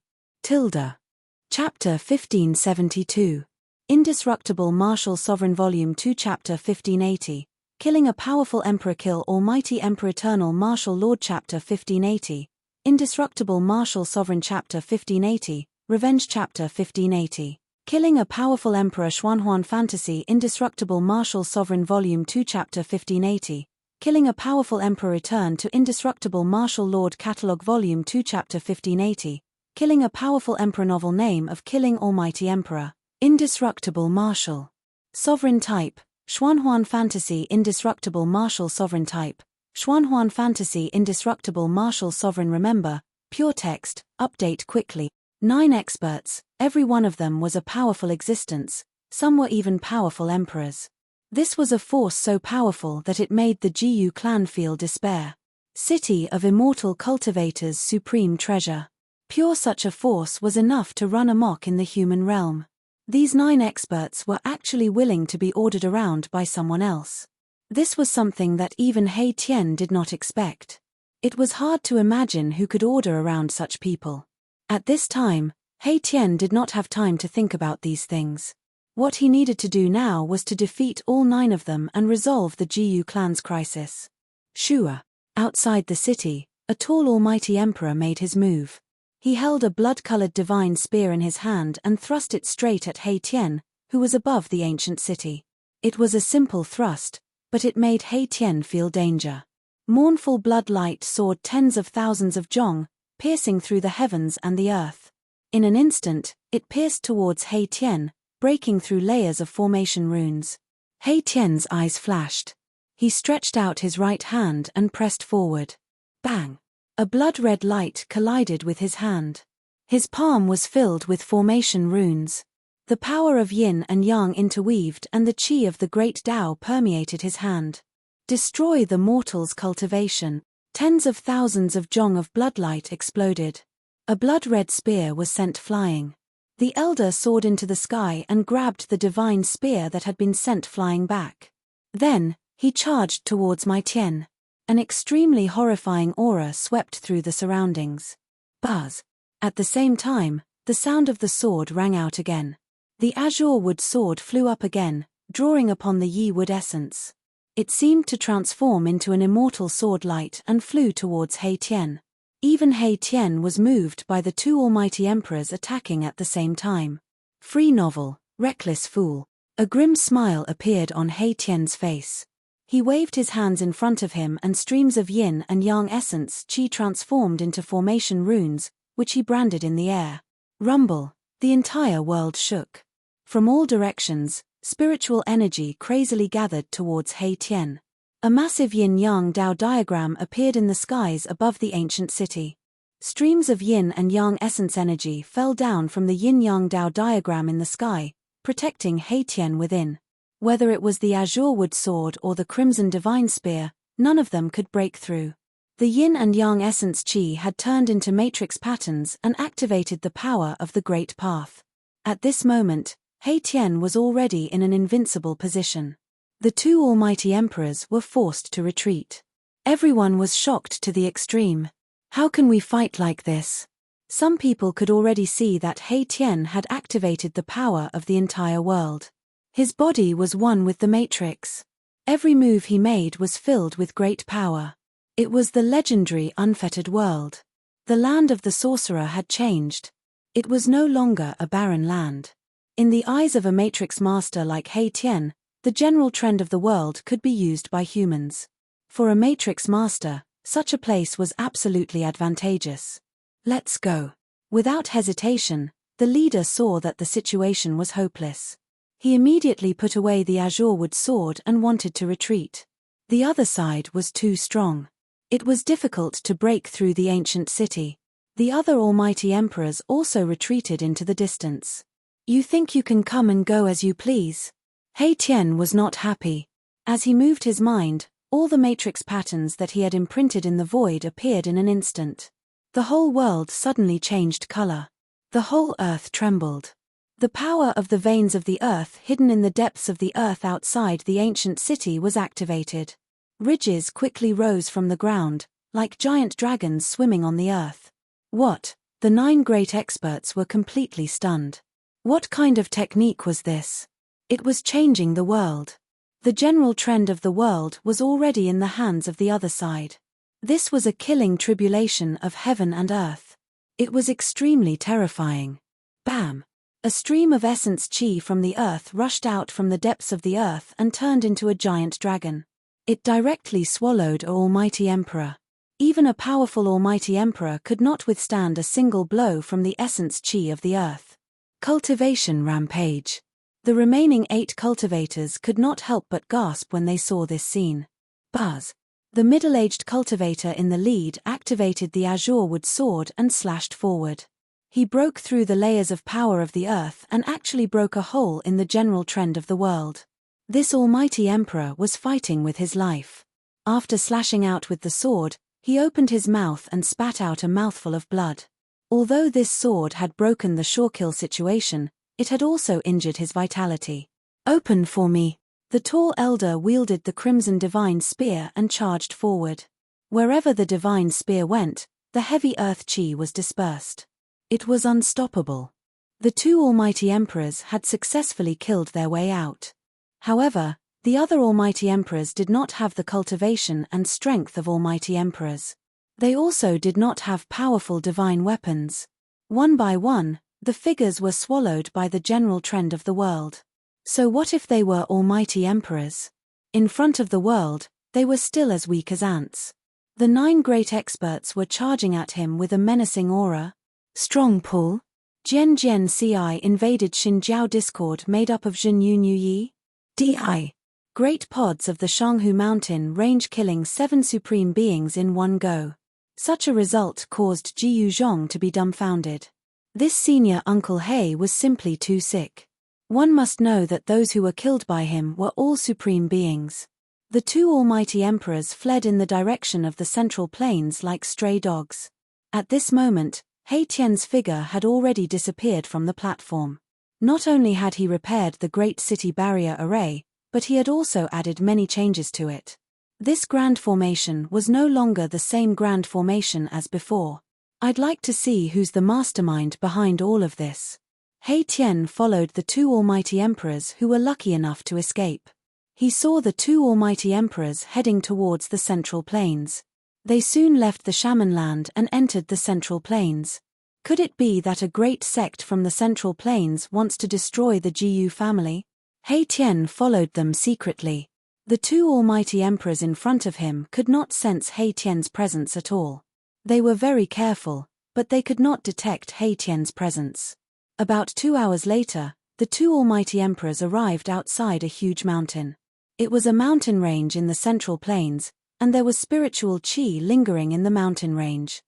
Chapter 1572. Indestructible Martial Sovereign Volume 2 Chapter 1580. Killing a Powerful Emperor. Kill Almighty Emperor Eternal Martial Lord. Chapter 1580. Indestructible Martial Sovereign. Chapter 1580. Revenge. Chapter 1580. Killing a Powerful Emperor. Xuanhuan Fantasy. Indestructible Martial Sovereign Volume 2 Chapter 1580. Killing a Powerful Emperor. Return to Indestructible Martial Lord. Catalog Volume 2 Chapter 1580. Killing a Powerful Emperor. Novel name of Killing Almighty Emperor. Indestructible Martial Sovereign Type. Xuanhuan Fantasy. Indestructible Martial Sovereign Type. Xuanhuan Fantasy. Indestructible Martial Sovereign. Remember, pure text, update quickly. 9 experts, every one of them was a powerful existence, some were even powerful emperors. This was a force so powerful that it made the Jiyu clan feel despair. City of Immortal Cultivators. Supreme Treasure. Pure such a force was enough to run amok in the human realm. These 9 experts were actually willing to be ordered around by someone else. This was something that even He Tian did not expect. It was hard to imagine who could order around such people. At this time, He Tian did not have time to think about these things. What he needed to do now was to defeat all 9 of them and resolve the Jiyu clan's crisis. Shua. Outside the city, a tall almighty emperor made his move. He held a blood-colored divine spear in his hand and thrust it straight at He Tian, who was above the ancient city. It was a simple thrust, but it made He Tian feel danger. Mournful blood light soared tens of thousands of zhong, piercing through the heavens and the earth. In an instant, it pierced towards He Tian, breaking through layers of formation runes. He Tian's eyes flashed. He stretched out his right hand and pressed forward. Bang! A blood-red light collided with his hand. His palm was filled with formation runes. The power of yin and yang interweaved and the qi of the great Tao permeated his hand. Destroy the mortal's cultivation. Tens of thousands of zhong of bloodlight exploded. A blood-red spear was sent flying. The elder soared into the sky and grabbed the divine spear that had been sent flying back. Then, he charged towards Mai Tian. An extremely horrifying aura swept through the surroundings. Buzz. At the same time, the sound of the sword rang out again. The azure wood sword flew up again, drawing upon the yi wood essence. It seemed to transform into an immortal sword light and flew towards He Tian. Even He Tian was moved by the 2 almighty emperors attacking at the same time. Free novel, Reckless Fool. A grim smile appeared on He Tian's face. He waved his hands in front of him and streams of yin and yang essence qi transformed into formation runes, which he branded in the air. Rumble. The entire world shook. From all directions, spiritual energy crazily gathered towards He Tian. A massive yin-yang Dao diagram appeared in the skies above the ancient city. Streams of yin and yang essence energy fell down from the yin-yang Dao diagram in the sky, protecting He Tian within. Whether it was the azure wood sword or the crimson divine spear, none of them could break through. The yin and yang essence qi had turned into matrix patterns and activated the power of the Great Path. At this moment, He Tian was already in an invincible position. The 2 almighty emperors were forced to retreat. Everyone was shocked to the extreme. How can we fight like this? Some people could already see that He Tian had activated the power of the entire world. His body was one with the matrix. Every move he made was filled with great power. It was the legendary unfettered world. The land of the sorcerer had changed. It was no longer a barren land. In the eyes of a matrix master like He Tian, the general trend of the world could be used by humans. For a matrix master, such a place was absolutely advantageous. Let's go. Without hesitation, the leader saw that the situation was hopeless. He immediately put away the azure wood sword and wanted to retreat. The other side was too strong. It was difficult to break through the ancient city. The other almighty emperors also retreated into the distance. You think you can come and go as you please? He Tian was not happy. As he moved his mind, all the matrix patterns that he had imprinted in the void appeared in an instant. The whole world suddenly changed color. The whole earth trembled. The power of the veins of the earth hidden in the depths of the earth outside the ancient city was activated. Ridges quickly rose from the ground, like giant dragons swimming on the earth. What? The 9 great experts were completely stunned. What kind of technique was this? It was changing the world. The general trend of the world was already in the hands of the other side. This was a killing tribulation of heaven and earth. It was extremely terrifying. Bam! A stream of essence qi from the earth rushed out from the depths of the earth and turned into a giant dragon. It directly swallowed an almighty emperor. Even a powerful almighty emperor could not withstand a single blow from the essence qi of the earth. Cultivation rampage. The remaining 8 cultivators could not help but gasp when they saw this scene. Buzz. The middle-aged cultivator in the lead activated the azure wood sword and slashed forward. He broke through the layers of power of the earth and actually broke a hole in the general trend of the world. This almighty emperor was fighting with his life. After slashing out with the sword, he opened his mouth and spat out a mouthful of blood. Although this sword had broken the sure-kill situation, it had also injured his vitality. Open for me. The tall elder wielded the crimson divine spear and charged forward. Wherever the divine spear went, the heavy earth chi was dispersed. It was unstoppable. The two almighty emperors had successfully killed their way out. However, the other almighty emperors did not have the cultivation and strength of almighty emperors. They also did not have powerful divine weapons. One by one, the figures were swallowed by the general trend of the world. So what if they were almighty emperors? In front of the world, they were still as weak as ants. The 9 great experts were charging at him with a menacing aura. Strong pull. Jian Jian Ci invaded Xinjiao Discord made up of Zhen Yu Nu Yi. Di. Great pods of the Shanghu mountain range killing 7 supreme beings in one go. Such a result caused Ji Yuzhong to be dumbfounded. This senior Uncle He was simply too sick. One must know that those who were killed by him were all supreme beings. The two almighty emperors fled in the direction of the central plains like stray dogs. At this moment, He Tian's figure had already disappeared from the platform. Not only had he repaired the Great City Barrier Array, but he had also added many changes to it. This grand formation was no longer the same grand formation as before. I'd like to see who's the mastermind behind all of this. He Tian followed the two almighty emperors who were lucky enough to escape. He saw the two almighty emperors heading towards the central plains. They soon left the shaman land and entered the central plains. Could it be that a great sect from the central plains wants to destroy the Jiyu family? He Tian followed them secretly. The two almighty emperors in front of him could not sense He Tian's presence at all. They were very careful, but they could not detect He Tian's presence. About 2 hours later, the two almighty emperors arrived outside a huge mountain. It was a mountain range in the central plains, and there was spiritual qi lingering in the mountain range.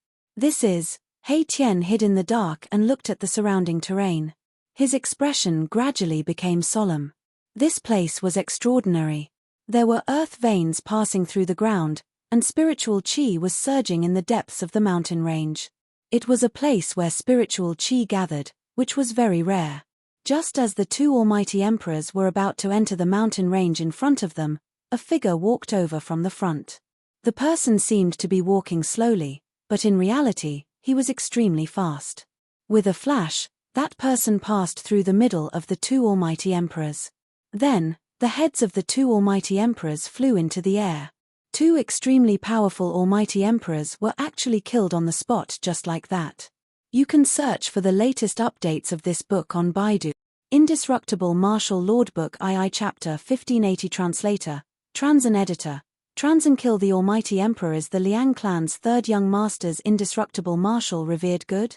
He Tian hid in the dark and looked at the surrounding terrain. His expression gradually became solemn. This place was extraordinary. There were earth veins passing through the ground, and spiritual qi was surging in the depths of the mountain range. It was a place where spiritual qi gathered, which was very rare. Just as the two almighty emperors were about to enter the mountain range in front of them, a figure walked over from the front. The person seemed to be walking slowly, but in reality, he was extremely fast. With a flash, that person passed through the middle of the two almighty emperors. Then, the heads of the two almighty emperors flew into the air. Two extremely powerful almighty emperors were actually killed on the spot just like that. You can search for the latest updates of this book on Baidu. Indestructible Martial Lord Book II Chapter 1580 Translator, Transan Editor. Transan Kill the Almighty Emperor is the Liang clan's third young master's indestructible martial revered good?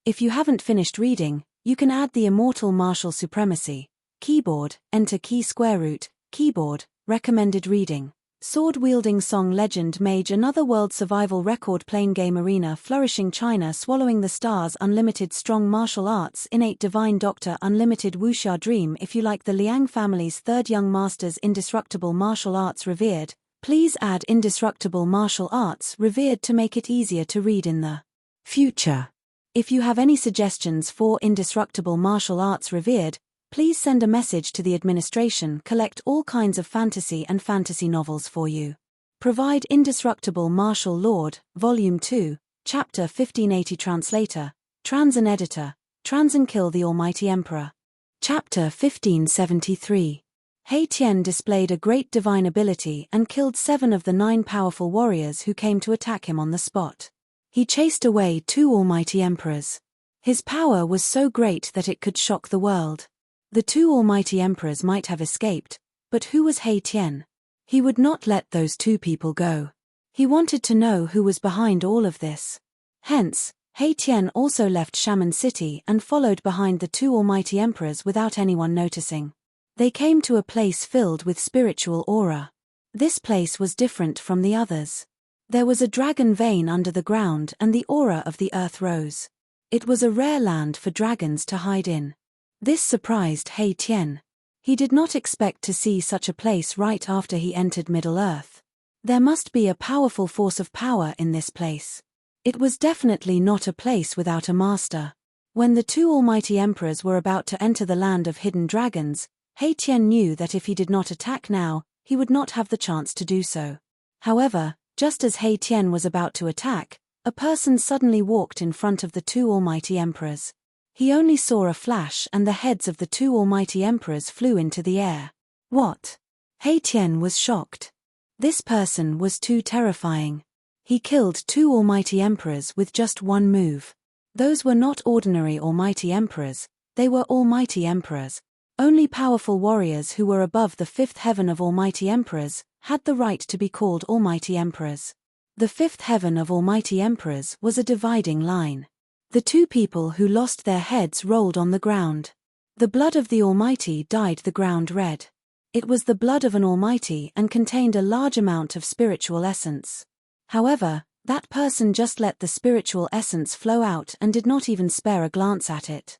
If you haven't finished reading, you can add the immortal martial supremacy. Keyboard, enter key square root, keyboard, recommended reading. Sword-wielding song legend mage another world survival record playing game arena flourishing China swallowing the stars unlimited strong martial arts innate divine doctor unlimited wuxia dream. If you like the Liang family's third young master's indestructible martial arts revered, please add indestructible martial arts revered to make it easier to read in the future. If you have any suggestions for indestructible martial arts revered, please send a message to the administration. Collect all kinds of fantasy and fantasy novels for you. Provide Indestructible Martial Lord, Volume 2, Chapter 1580 Translator, Transan Editor, Transan Kill the Almighty Emperor. Chapter 1573. He Tian displayed a great divine ability and killed 7 of the 9 powerful warriors who came to attack him on the spot. He chased away 2 almighty emperors. His power was so great that it could shock the world. The 2 almighty emperors might have escaped, but who was He Tian? He would not let those 2 people go. He wanted to know who was behind all of this. Hence, He Tian also left Shaman City and followed behind the 2 almighty emperors without anyone noticing. They came to a place filled with spiritual aura. This place was different from the others. There was a dragon vein under the ground and the aura of the earth rose. It was a rare land for dragons to hide in. This surprised He Tian. He did not expect to see such a place right after he entered Middle-earth. There must be a powerful force of power in this place. It was definitely not a place without a master. When the 2 almighty emperors were about to enter the land of hidden dragons, He Tian knew that if he did not attack now, he would not have the chance to do so. However, Just as He Tian was about to attack, a person suddenly walked in front of the two almighty emperors. He only saw a flash and the heads of the two almighty emperors flew into the air. What? He Tian was shocked. This person was too terrifying. He killed two almighty emperors with just one move. Those were not ordinary almighty emperors, they were almighty emperors. Only powerful warriors who were above the fifth heaven of almighty emperors had the right to be called almighty emperors. The fifth heaven of almighty emperors was a dividing line. The two people who lost their heads rolled on the ground. The blood of the almighty dyed the ground red. It was the blood of an almighty and contained a large amount of spiritual essence. However, that person just let the spiritual essence flow out and did not even spare a glance at it.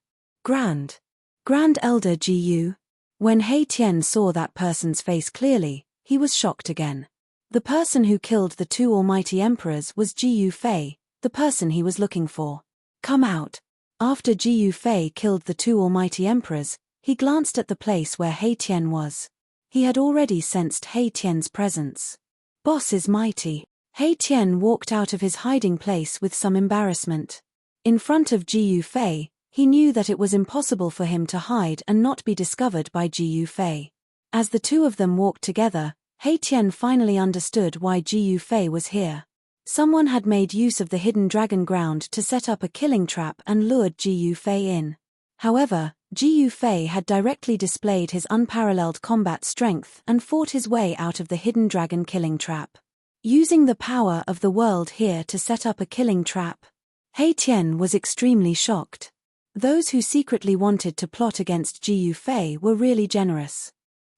Grand Elder Gu. When He Tian saw that person's face clearly, he was shocked again. The person who killed the two almighty emperors was Gu Fei, the person he was looking for. Come out. After Gu Fei killed the two almighty emperors, he glanced at the place where He Tian was. He had already sensed He Tian's presence. Boss is mighty. He Tian walked out of his hiding place with some embarrassment. In front of Gu Fei, he knew that it was impossible for him to hide and not be discovered by Gu Fei. As the two of them walked together, He Tian finally understood why Gu Fei was here. Someone had made use of the hidden dragon ground to set up a killing trap and lured Gu Fei in. However, Gu Fei had directly displayed his unparalleled combat strength and fought his way out of the hidden dragon killing trap. Using the power of the world here to set up a killing trap. He Tian was extremely shocked. Those who secretly wanted to plot against Gu Fei were really generous.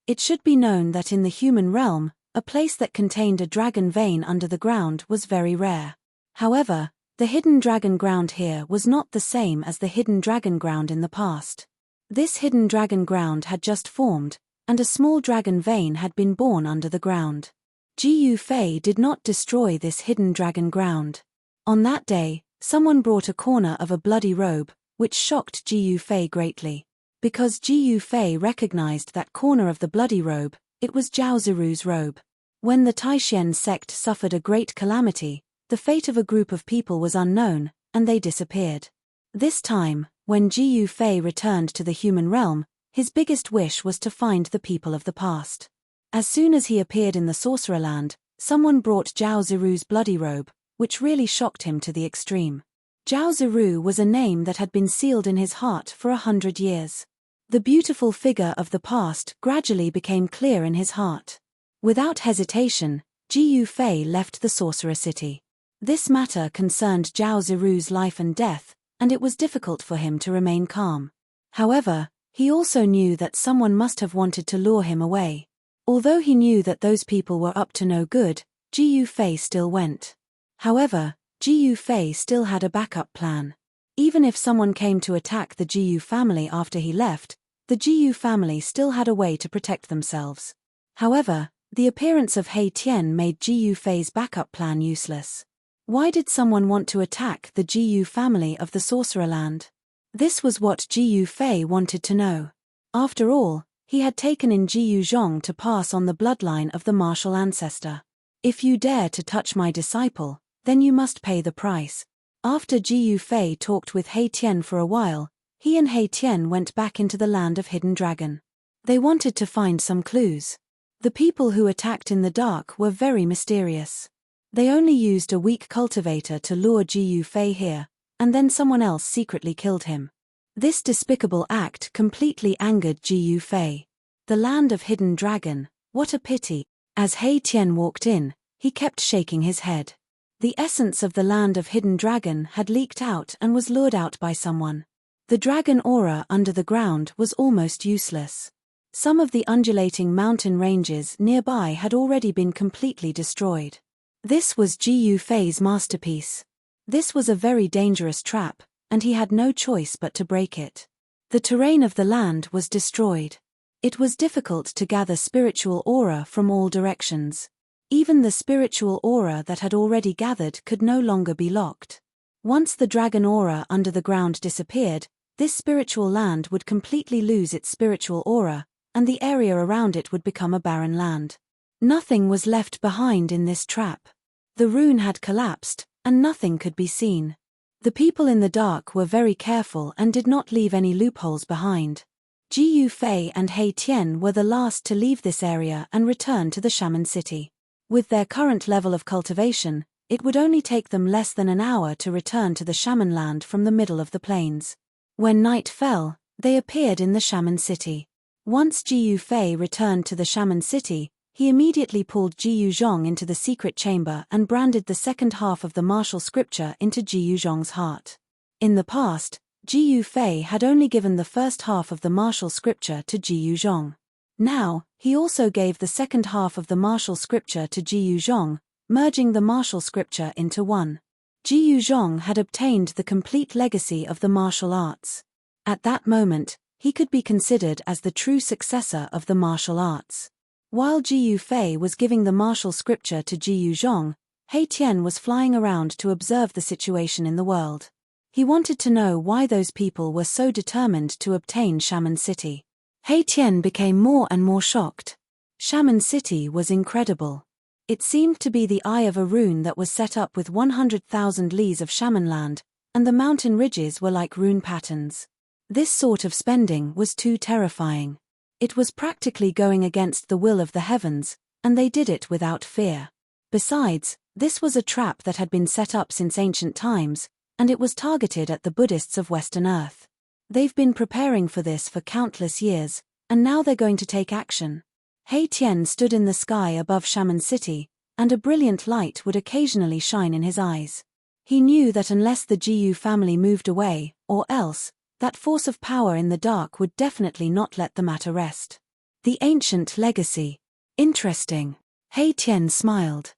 It should be known that in the human realm, a place that contained a dragon vein under the ground was very rare. However, the hidden dragon ground here was not the same as the hidden dragon ground in the past. This hidden dragon ground had just formed, and a small dragon vein had been born under the ground. Gu Fei did not destroy this hidden dragon ground. On that day, someone brought a corner of a bloody robe, which shocked Gu Fei greatly. Because Gu Fei recognized that corner of the bloody robe, it was Zhao Ziru's robe. When the Taishan sect suffered a great calamity, the fate of a group of people was unknown, and they disappeared. This time, when Gu Fei returned to the human realm, his biggest wish was to find the people of the past. As soon as he appeared in the Sorcererland, someone brought Zhao Ziru's bloody robe, which really shocked him to the extreme. Zhao Ziru was a name that had been sealed in his heart for 100 years. The beautiful figure of the past gradually became clear in his heart. Without hesitation, Gu Fei left the Sorcerer City. This matter concerned Zhao Ziru's life and death, and it was difficult for him to remain calm. However, he also knew that someone must have wanted to lure him away. Although he knew that those people were up to no good, Gu Fei still went. However, Gu Fei still had a backup plan. Even if someone came to attack the Gu family after he left, the Gu family still had a way to protect themselves. However, the appearance of He Tian made Gu Fei's backup plan useless. Why did someone want to attack the Gu family of the Sorcererland? This was what Gu Fei wanted to know. After all, he had taken in Gu Zhong to pass on the bloodline of the martial ancestor. If you dare to touch my disciple, then you must pay the price. After Gu Fei talked with He Tian for a while, he and He Tian went back into the land of Hidden Dragon. They wanted to find some clues. The people who attacked in the dark were very mysterious. They only used a weak cultivator to lure Gu Fei here, and then someone else secretly killed him. This despicable act completely angered Gu Fei. The land of Hidden Dragon, what a pity. As He Tian walked in, he kept shaking his head. The essence of the land of Hidden Dragon had leaked out and was lured out by someone. The dragon aura under the ground was almost useless. Some of the undulating mountain ranges nearby had already been completely destroyed. This was Gu Fei's masterpiece. This was a very dangerous trap, and he had no choice but to break it. The terrain of the land was destroyed. It was difficult to gather spiritual aura from all directions. Even the spiritual aura that had already gathered could no longer be locked. Once the dragon aura under the ground disappeared, this spiritual land would completely lose its spiritual aura, and the area around it would become a barren land. Nothing was left behind in this trap. The rune had collapsed, and nothing could be seen. The people in the dark were very careful and did not leave any loopholes behind. Ji Yufei and He Tian were the last to leave this area and return to the shaman city. With their current level of cultivation, it would only take them less than an hour to return to the shaman land from the middle of the plains. When night fell, they appeared in the shaman city. Once Ji Yufei returned to the shaman city, he immediately pulled Ji Yuzhong into the secret chamber and branded the second half of the martial scripture into Ji Yuzhong's heart. In the past, Ji Yufei had only given the first half of the martial scripture to Ji Yuzhong. Now, he also gave the second half of the martial scripture to Ji Yuzhong, merging the martial scripture into one. Ji Yuzhong had obtained the complete legacy of the martial arts. At that moment, he could be considered as the true successor of the martial arts. While Ji Yufei was giving the martial scripture to Ji Yuzhong, He Tian was flying around to observe the situation in the world. He wanted to know why those people were so determined to obtain Shaman City. He Tian became more and more shocked. Shaman City was incredible. It seemed to be the eye of a rune that was set up with 100,000 lees of shaman land, and the mountain ridges were like rune patterns. This sort of spending was too terrifying. It was practically going against the will of the heavens, and they did it without fear. Besides, this was a trap that had been set up since ancient times, and it was targeted at the Buddhists of Western Earth. They've been preparing for this for countless years, and now they're going to take action. He Tian stood in the sky above Shaman City, and a brilliant light would occasionally shine in his eyes. He knew that unless the Jiyu family moved away, or else, that force of power in the dark would definitely not let the matter rest. The ancient legacy. Interesting. He Tian smiled.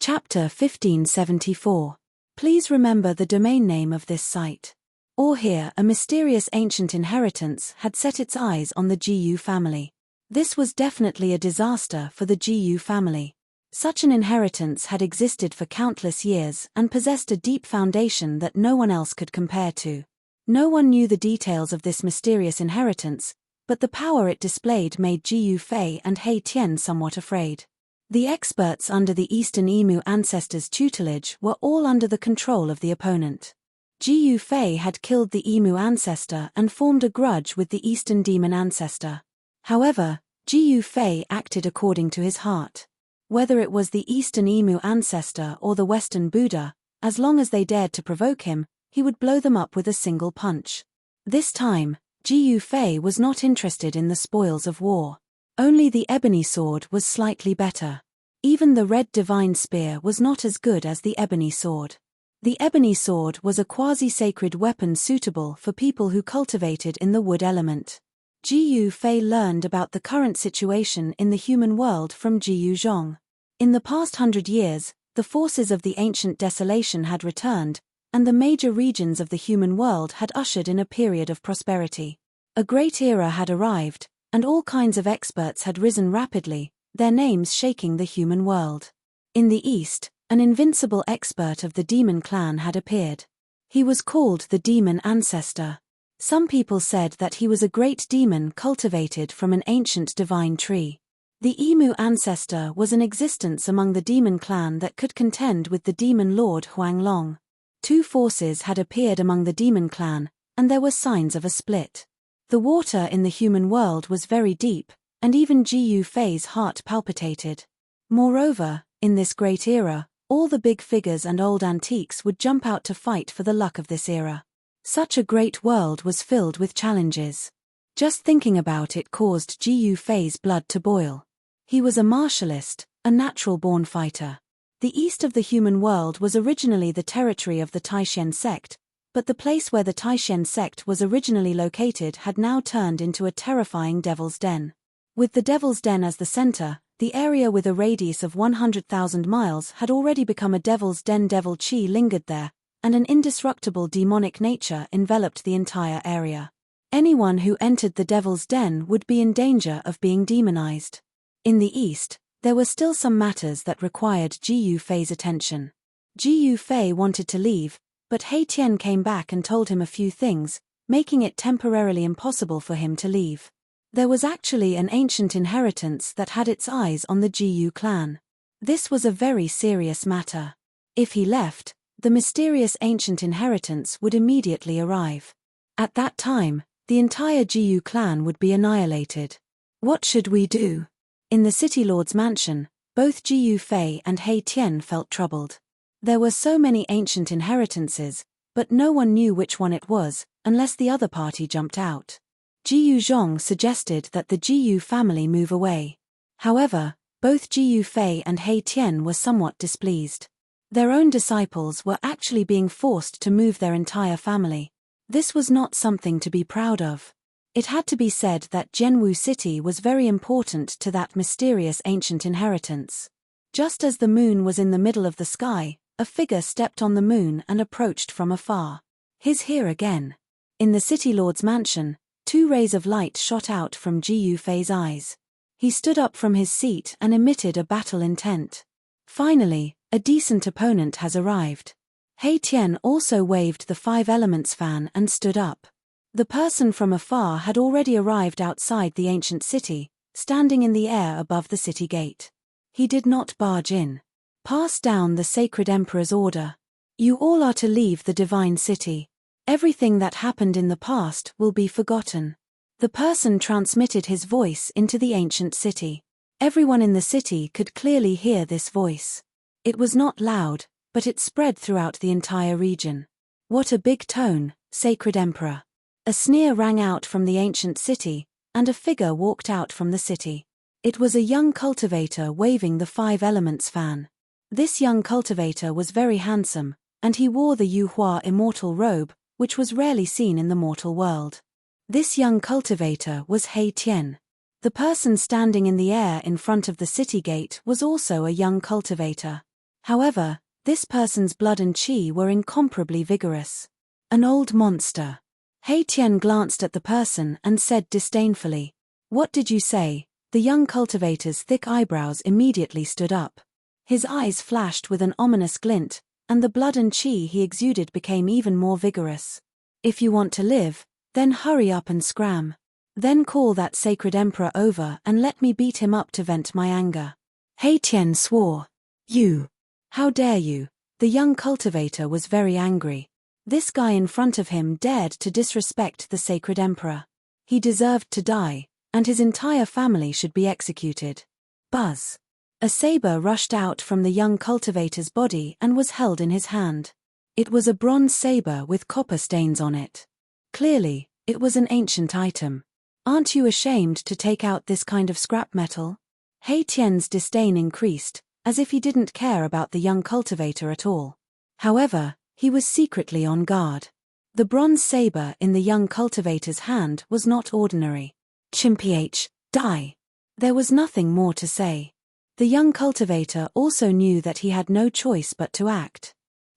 Chapter 1574. Please remember the domain name of this site. Or here a mysterious ancient inheritance had set its eyes on the Jiyu family. This was definitely a disaster for the Jiyu family. Such an inheritance had existed for countless years and possessed a deep foundation that no one else could compare to. No one knew the details of this mysterious inheritance, but the power it displayed made Ji Yufei and He Tian somewhat afraid. The experts under the Eastern Emu ancestors' tutelage were all under the control of the opponent. Ji Yufei had killed the Emu ancestor and formed a grudge with the Eastern demon ancestor. However, Ji Yufei acted according to his heart. Whether it was the Eastern Emu ancestor or the Western Buddha, as long as they dared to provoke him, he would blow them up with a single punch. This time, Ji Yufei was not interested in the spoils of war. Only the ebony sword was slightly better. Even the red divine spear was not as good as the ebony sword. The ebony sword was a quasi-sacred weapon suitable for people who cultivated in the wood element. Ji Yufei learned about the current situation in the human world from Ji Yuzhong. In the past 100 years, the forces of the ancient desolation had returned, and the major regions of the human world had ushered in a period of prosperity. A great era had arrived, and all kinds of experts had risen rapidly, their names shaking the human world. In the east, an invincible expert of the demon clan had appeared. He was called the Demon Ancestor. Some people said that he was a great demon cultivated from an ancient divine tree. The Emu Ancestor was an existence among the demon clan that could contend with the demon lord Huanglong. Two forces had appeared among the demon clan, and there were signs of a split. The water in the human world was very deep, and even Ji Yufei's heart palpitated. Moreover, in this great era, all the big figures and old antiques would jump out to fight for the luck of this era. Such a great world was filled with challenges. Just thinking about it caused Ji Yufei's blood to boil. He was a martialist, a natural-born fighter. The east of the human world was originally the territory of the Taishen sect, but the place where the Taishen sect was originally located had now turned into a terrifying devil's den. With the devil's den as the center, the area with a radius of 100,000 miles had already become a devil's den. Devil Chi lingered there, and an indestructible demonic nature enveloped the entire area. Anyone who entered the devil's den would be in danger of being demonized. In the east, there were still some matters that required Ji Yufei's attention. Ji Yufei wanted to leave, but He Tian came back and told him a few things, making it temporarily impossible for him to leave. There was actually an ancient inheritance that had its eyes on the Jiyu clan. This was a very serious matter. If he left, the mysterious ancient inheritance would immediately arrive. At that time, the entire Jiyu clan would be annihilated. What should we do? In the City Lord's mansion, both Jiyu Fei and He Tian felt troubled. There were so many ancient inheritances, but no one knew which one it was, unless the other party jumped out. Jiyu Zhong suggested that the Jiyu family move away. However, both Jiyu Fei and He Tian were somewhat displeased. Their own disciples were actually being forced to move their entire family. This was not something to be proud of. It had to be said that Jianwu City was very important to that mysterious ancient inheritance. Just as the moon was in the middle of the sky, a figure stepped on the moon and approached from afar. He's here again. In the City Lord's mansion, 2 rays of light shot out from Jiyu Fei's eyes. He stood up from his seat and emitted a battle intent. Finally, a decent opponent has arrived. He Tian also waved the 5 elements fan and stood up. The person from afar had already arrived outside the ancient city, standing in the air above the city gate. He did not barge in. Pass down the sacred emperor's order. You all are to leave the divine city. Everything that happened in the past will be forgotten. The person transmitted his voice into the ancient city. Everyone in the city could clearly hear this voice. It was not loud, but it spread throughout the entire region. What a big tone, sacred emperor. A sneer rang out from the ancient city, and a figure walked out from the city. It was a young cultivator waving the 5 elements fan. This young cultivator was very handsome, and he wore the Yuhua immortal robe, which was rarely seen in the mortal world. This young cultivator was He Tian. The person standing in the air in front of the city gate was also a young cultivator. However, this person's blood and qi were incomparably vigorous. An old monster. He Tian glanced at the person and said disdainfully, "What did you say?" The young cultivator's thick eyebrows immediately stood up. His eyes flashed with an ominous glint, and the blood and qi he exuded became even more vigorous. "If you want to live, then hurry up and scram. Then call that sacred emperor over and let me beat him up to vent my anger." He Tian swore. "You! How dare you?" The young cultivator was very angry. This guy in front of him dared to disrespect the sacred emperor. He deserved to die, and his entire family should be executed. Buzz. A saber rushed out from the young cultivator's body and was held in his hand. It was a bronze saber with copper stains on it. Clearly, it was an ancient item. "Aren't you ashamed to take out this kind of scrap metal?" He Tian's disdain increased, as if he didn't care about the young cultivator at all. However, he was secretly on guard. The bronze saber in the young cultivator's hand was not ordinary. "Chimph, die." There was nothing more to say. The young cultivator also knew that he had no choice but to act.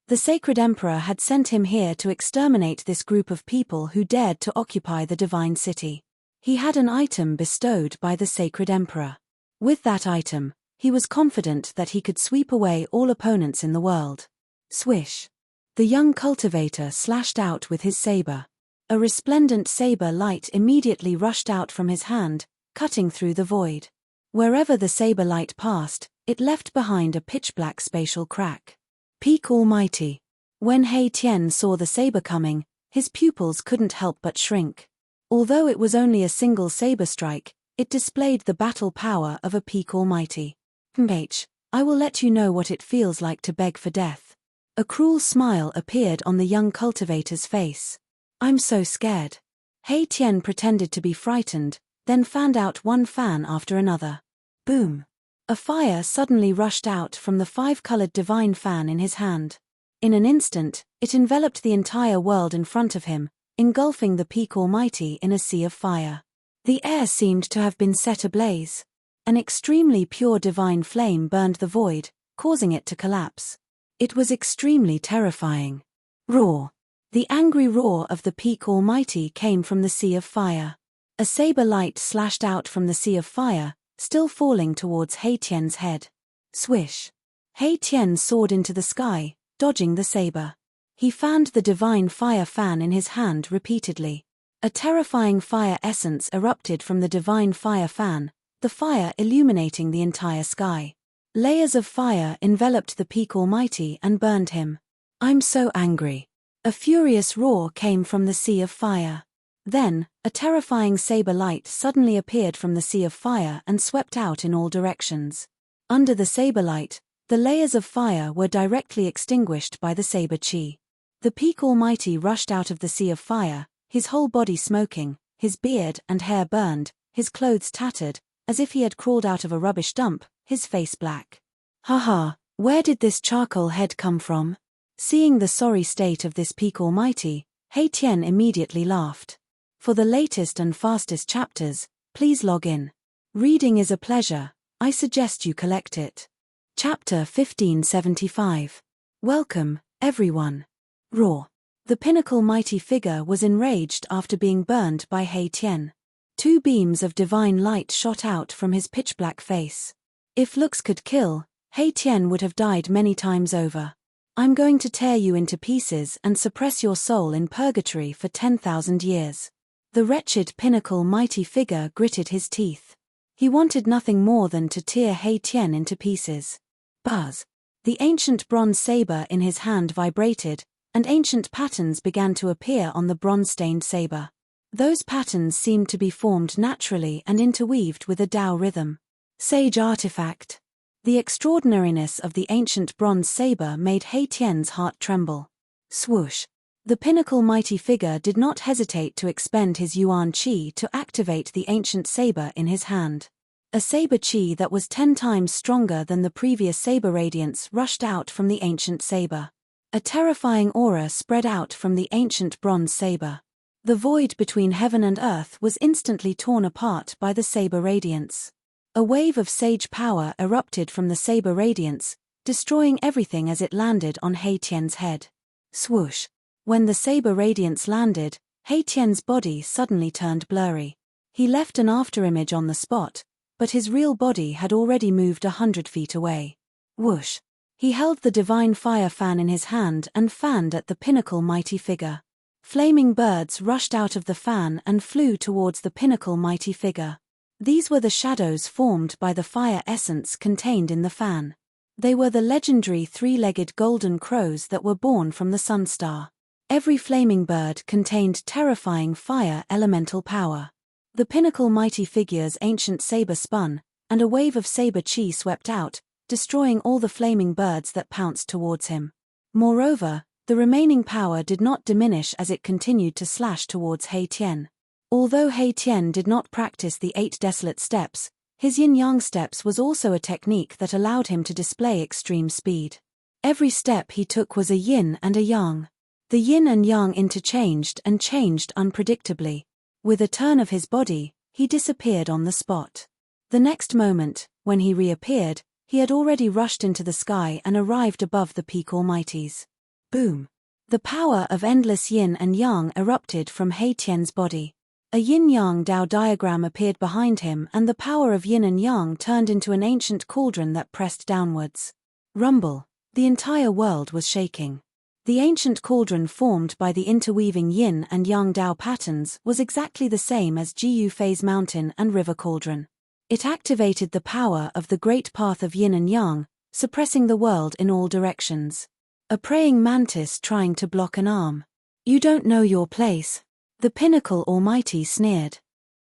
The sacred emperor had sent him here to exterminate this group of people who dared to occupy the divine city. He had an item bestowed by the sacred emperor. With that item, he was confident that he could sweep away all opponents in the world. Swish. The young cultivator slashed out with his saber. A resplendent saber light immediately rushed out from his hand, cutting through the void. Wherever the saber light passed, it left behind a pitch-black spatial crack. Peak Almighty. When He Tian saw the saber coming, his pupils couldn't help but shrink. Although it was only a single saber strike, it displayed the battle power of a Peak Almighty. I will let you know what it feels like to beg for death." A cruel smile appeared on the young cultivator's face. "I'm so scared." He Tian pretended to be frightened, then fanned out one fan after another. Boom! A fire suddenly rushed out from the 5-colored divine fan in his hand. In an instant, it enveloped the entire world in front of him, engulfing the Peak Almighty in a sea of fire. The air seemed to have been set ablaze. An extremely pure divine flame burned the void, causing it to collapse. It was extremely terrifying. Roar! The angry roar of the Peak Almighty came from the sea of fire. A saber light slashed out from the sea of fire, still falling towards He Tian's head. Swish! He Tian soared into the sky, dodging the saber. He fanned the divine fire fan in his hand repeatedly. A terrifying fire essence erupted from the divine fire fan, the fire illuminating the entire sky. Layers of fire enveloped the peak almighty and burned him. "I'm so angry." A furious roar came from the sea of fire. Then, a terrifying saber light suddenly appeared from the sea of fire and swept out in all directions. Under the saber light, the layers of fire were directly extinguished by the saber chi. The peak almighty rushed out of the sea of fire, his whole body smoking, his beard and hair burned, his clothes tattered, as if he had crawled out of a rubbish dump, his face black. "Haha, where did this charcoal head come from?" Seeing the sorry state of this peak almighty, Hei Tian immediately laughed. For the latest and fastest chapters, please log in. Reading is a pleasure, I suggest you collect it. Chapter 1575. Welcome, everyone. Roar. The pinnacle mighty figure was enraged after being burned by Hei Tian. Two beams of divine light shot out from his pitch-black face. If looks could kill, Hei Tian would have died many times over. "I'm going to tear you into pieces and suppress your soul in purgatory for 10,000 years. The wretched pinnacle mighty figure gritted his teeth. He wanted nothing more than to tear Hei Tian into pieces. Buzz. The ancient bronze saber in his hand vibrated, and ancient patterns began to appear on the bronze-stained saber. Those patterns seemed to be formed naturally and interweaved with a Tao rhythm. Sage artifact. The extraordinariness of the ancient bronze saber made Hei Tian's heart tremble. Swoosh. The pinnacle mighty figure did not hesitate to expend his yuan qi to activate the ancient saber in his hand. A saber qi that was 10 times stronger than the previous saber radiance rushed out from the ancient saber. A terrifying aura spread out from the ancient bronze saber. The void between heaven and earth was instantly torn apart by the saber radiance. A wave of sage power erupted from the saber radiance, destroying everything as it landed on Hei Tian's head. Swoosh. When the saber radiance landed, Hei Tian's body suddenly turned blurry. He left an afterimage on the spot, but his real body had already moved 100 feet away. Whoosh. He held the divine fire fan in his hand and fanned at the pinnacle mighty figure. Flaming birds rushed out of the fan and flew towards the pinnacle mighty figure. These were the shadows formed by the fire essence contained in the fan. They were the legendary three-legged golden crows that were born from the sun star. Every flaming bird contained terrifying fire elemental power. The pinnacle mighty figure's ancient saber spun, and a wave of saber chi swept out, destroying all the flaming birds that pounced towards him. Moreover, the remaining power did not diminish as it continued to slash towards Hei Tian. Although Hei Tian did not practice the 8 desolate steps, his yin-yang steps was also a technique that allowed him to display extreme speed. Every step he took was a yin and a yang. The yin and yang interchanged and changed unpredictably. With a turn of his body, he disappeared on the spot. The next moment, when he reappeared, he had already rushed into the sky and arrived above the peak almighties. Boom! The power of endless yin and yang erupted from Hei Tian's body. A yin-yang Tao diagram appeared behind him and the power of yin and yang turned into an ancient cauldron that pressed downwards. Rumble! The entire world was shaking. The ancient cauldron formed by the interweaving yin and yang Tao patterns was exactly the same as Jiyu Fei's mountain and river cauldron. It activated the power of the great path of yin and yang, suppressing the world in all directions. A praying mantis trying to block an arm. "You don't know your place," the pinnacle almighty sneered.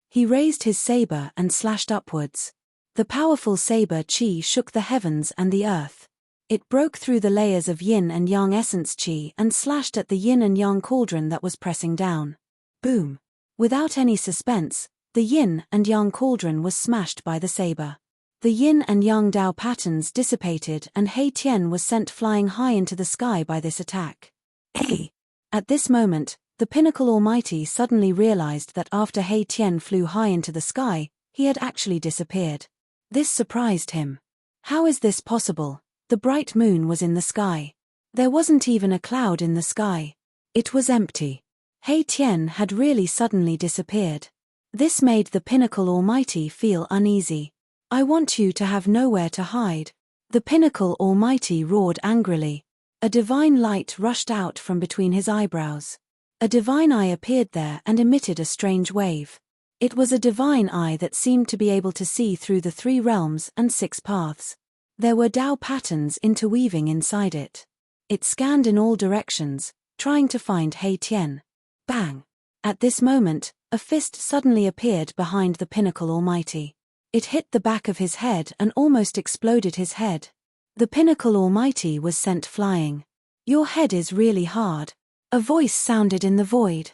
He raised his saber and slashed upwards. The powerful saber chi shook the heavens and the earth. It broke through the layers of yin and yang essence chi and slashed at the yin and yang cauldron that was pressing down. Boom! Without any suspense, the yin and yang cauldron was smashed by the saber. The yin and yang Tao patterns dissipated and Hei Tian was sent flying high into the sky by this attack. Hey! At this moment, the pinnacle almighty suddenly realized that after Hei Tian flew high into the sky, he had actually disappeared. This surprised him. How is this possible? The bright moon was in the sky. There wasn't even a cloud in the sky. It was empty. Hei Tian had really suddenly disappeared. This made the pinnacle almighty feel uneasy. "I want you to have nowhere to hide." The pinnacle almighty roared angrily. A divine light rushed out from between his eyebrows. A divine eye appeared there and emitted a strange wave. It was a divine eye that seemed to be able to see through the 3 realms and 6 paths. There were Tao patterns interweaving inside it. It scanned in all directions, trying to find He Tian. Bang! At this moment, a fist suddenly appeared behind the Pinnacle Almighty. It hit the back of his head and almost exploded his head. The Pinnacle Almighty was sent flying. "Your head is really hard." A voice sounded in the void.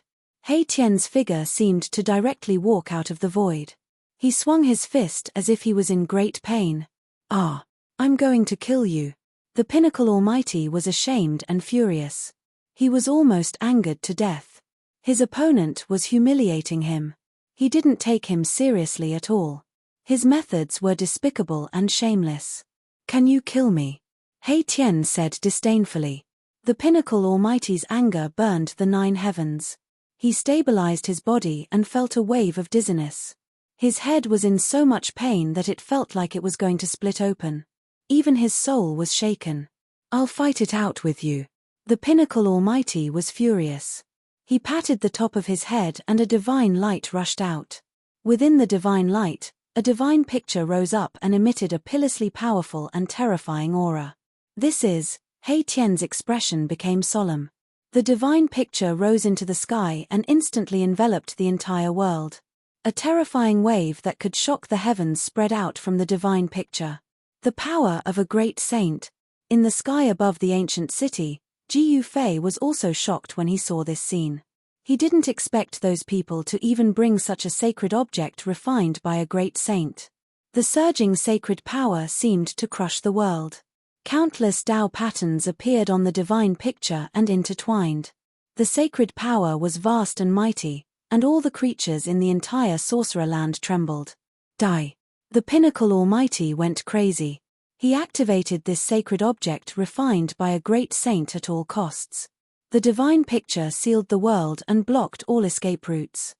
He Tian's figure seemed to directly walk out of the void. He swung his fist as if he was in great pain. "Ah, I'm going to kill you." The Pinnacle Almighty was ashamed and furious. He was almost angered to death. His opponent was humiliating him. He didn't take him seriously at all. His methods were despicable and shameless. "Can you kill me?" He Tian said disdainfully. The Pinnacle Almighty's anger burned the 9 heavens. He stabilized his body and felt a wave of dizziness. His head was in so much pain that it felt like it was going to split open. Even his soul was shaken. "I'll fight it out with you." The Pinnacle Almighty was furious. He patted the top of his head and a divine light rushed out. Within the divine light, a divine picture rose up and emitted a pitilessly powerful and terrifying aura. "This is..." He Tian's expression became solemn. The divine picture rose into the sky and instantly enveloped the entire world. A terrifying wave that could shock the heavens spread out from the divine picture. The power of a great saint. In the sky above the ancient city, Ji Yufei was also shocked when he saw this scene. He didn't expect those people to even bring such a sacred object refined by a great saint. The surging sacred power seemed to crush the world. Countless Tao patterns appeared on the divine picture and intertwined. The sacred power was vast and mighty, and all the creatures in the entire sorcerer land trembled. "Die!" The Pinnacle Almighty went crazy. He activated this sacred object refined by a great saint at all costs. The divine picture sealed the world and blocked all escape routes.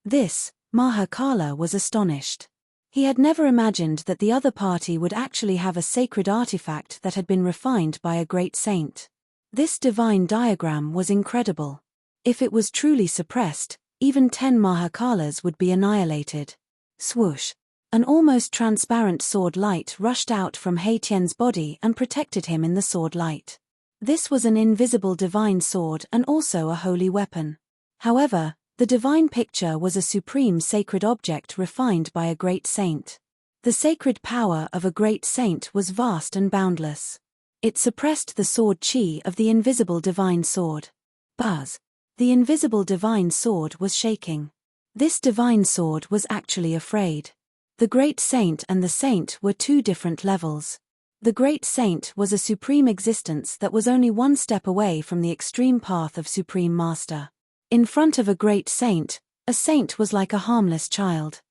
This, Mahakala was astonished. He had never imagined that the other party would actually have a sacred artifact that had been refined by a great saint. This divine diagram was incredible. If it was truly suppressed, even 10 Mahakalas would be annihilated. Swoosh! An almost transparent sword light rushed out from He Tian's body and protected him in the sword light. This was an invisible divine sword and also a holy weapon. However, the divine picture was a supreme sacred object refined by a great saint. The sacred power of a great saint was vast and boundless. It suppressed the sword chi of the invisible divine sword. Buzz! The invisible divine sword was shaking. This divine sword was actually afraid. The great saint and the saint were 2 different levels. The great saint was a supreme existence that was only 1 step away from the extreme path of supreme master. In front of a great saint, a saint was like a harmless child.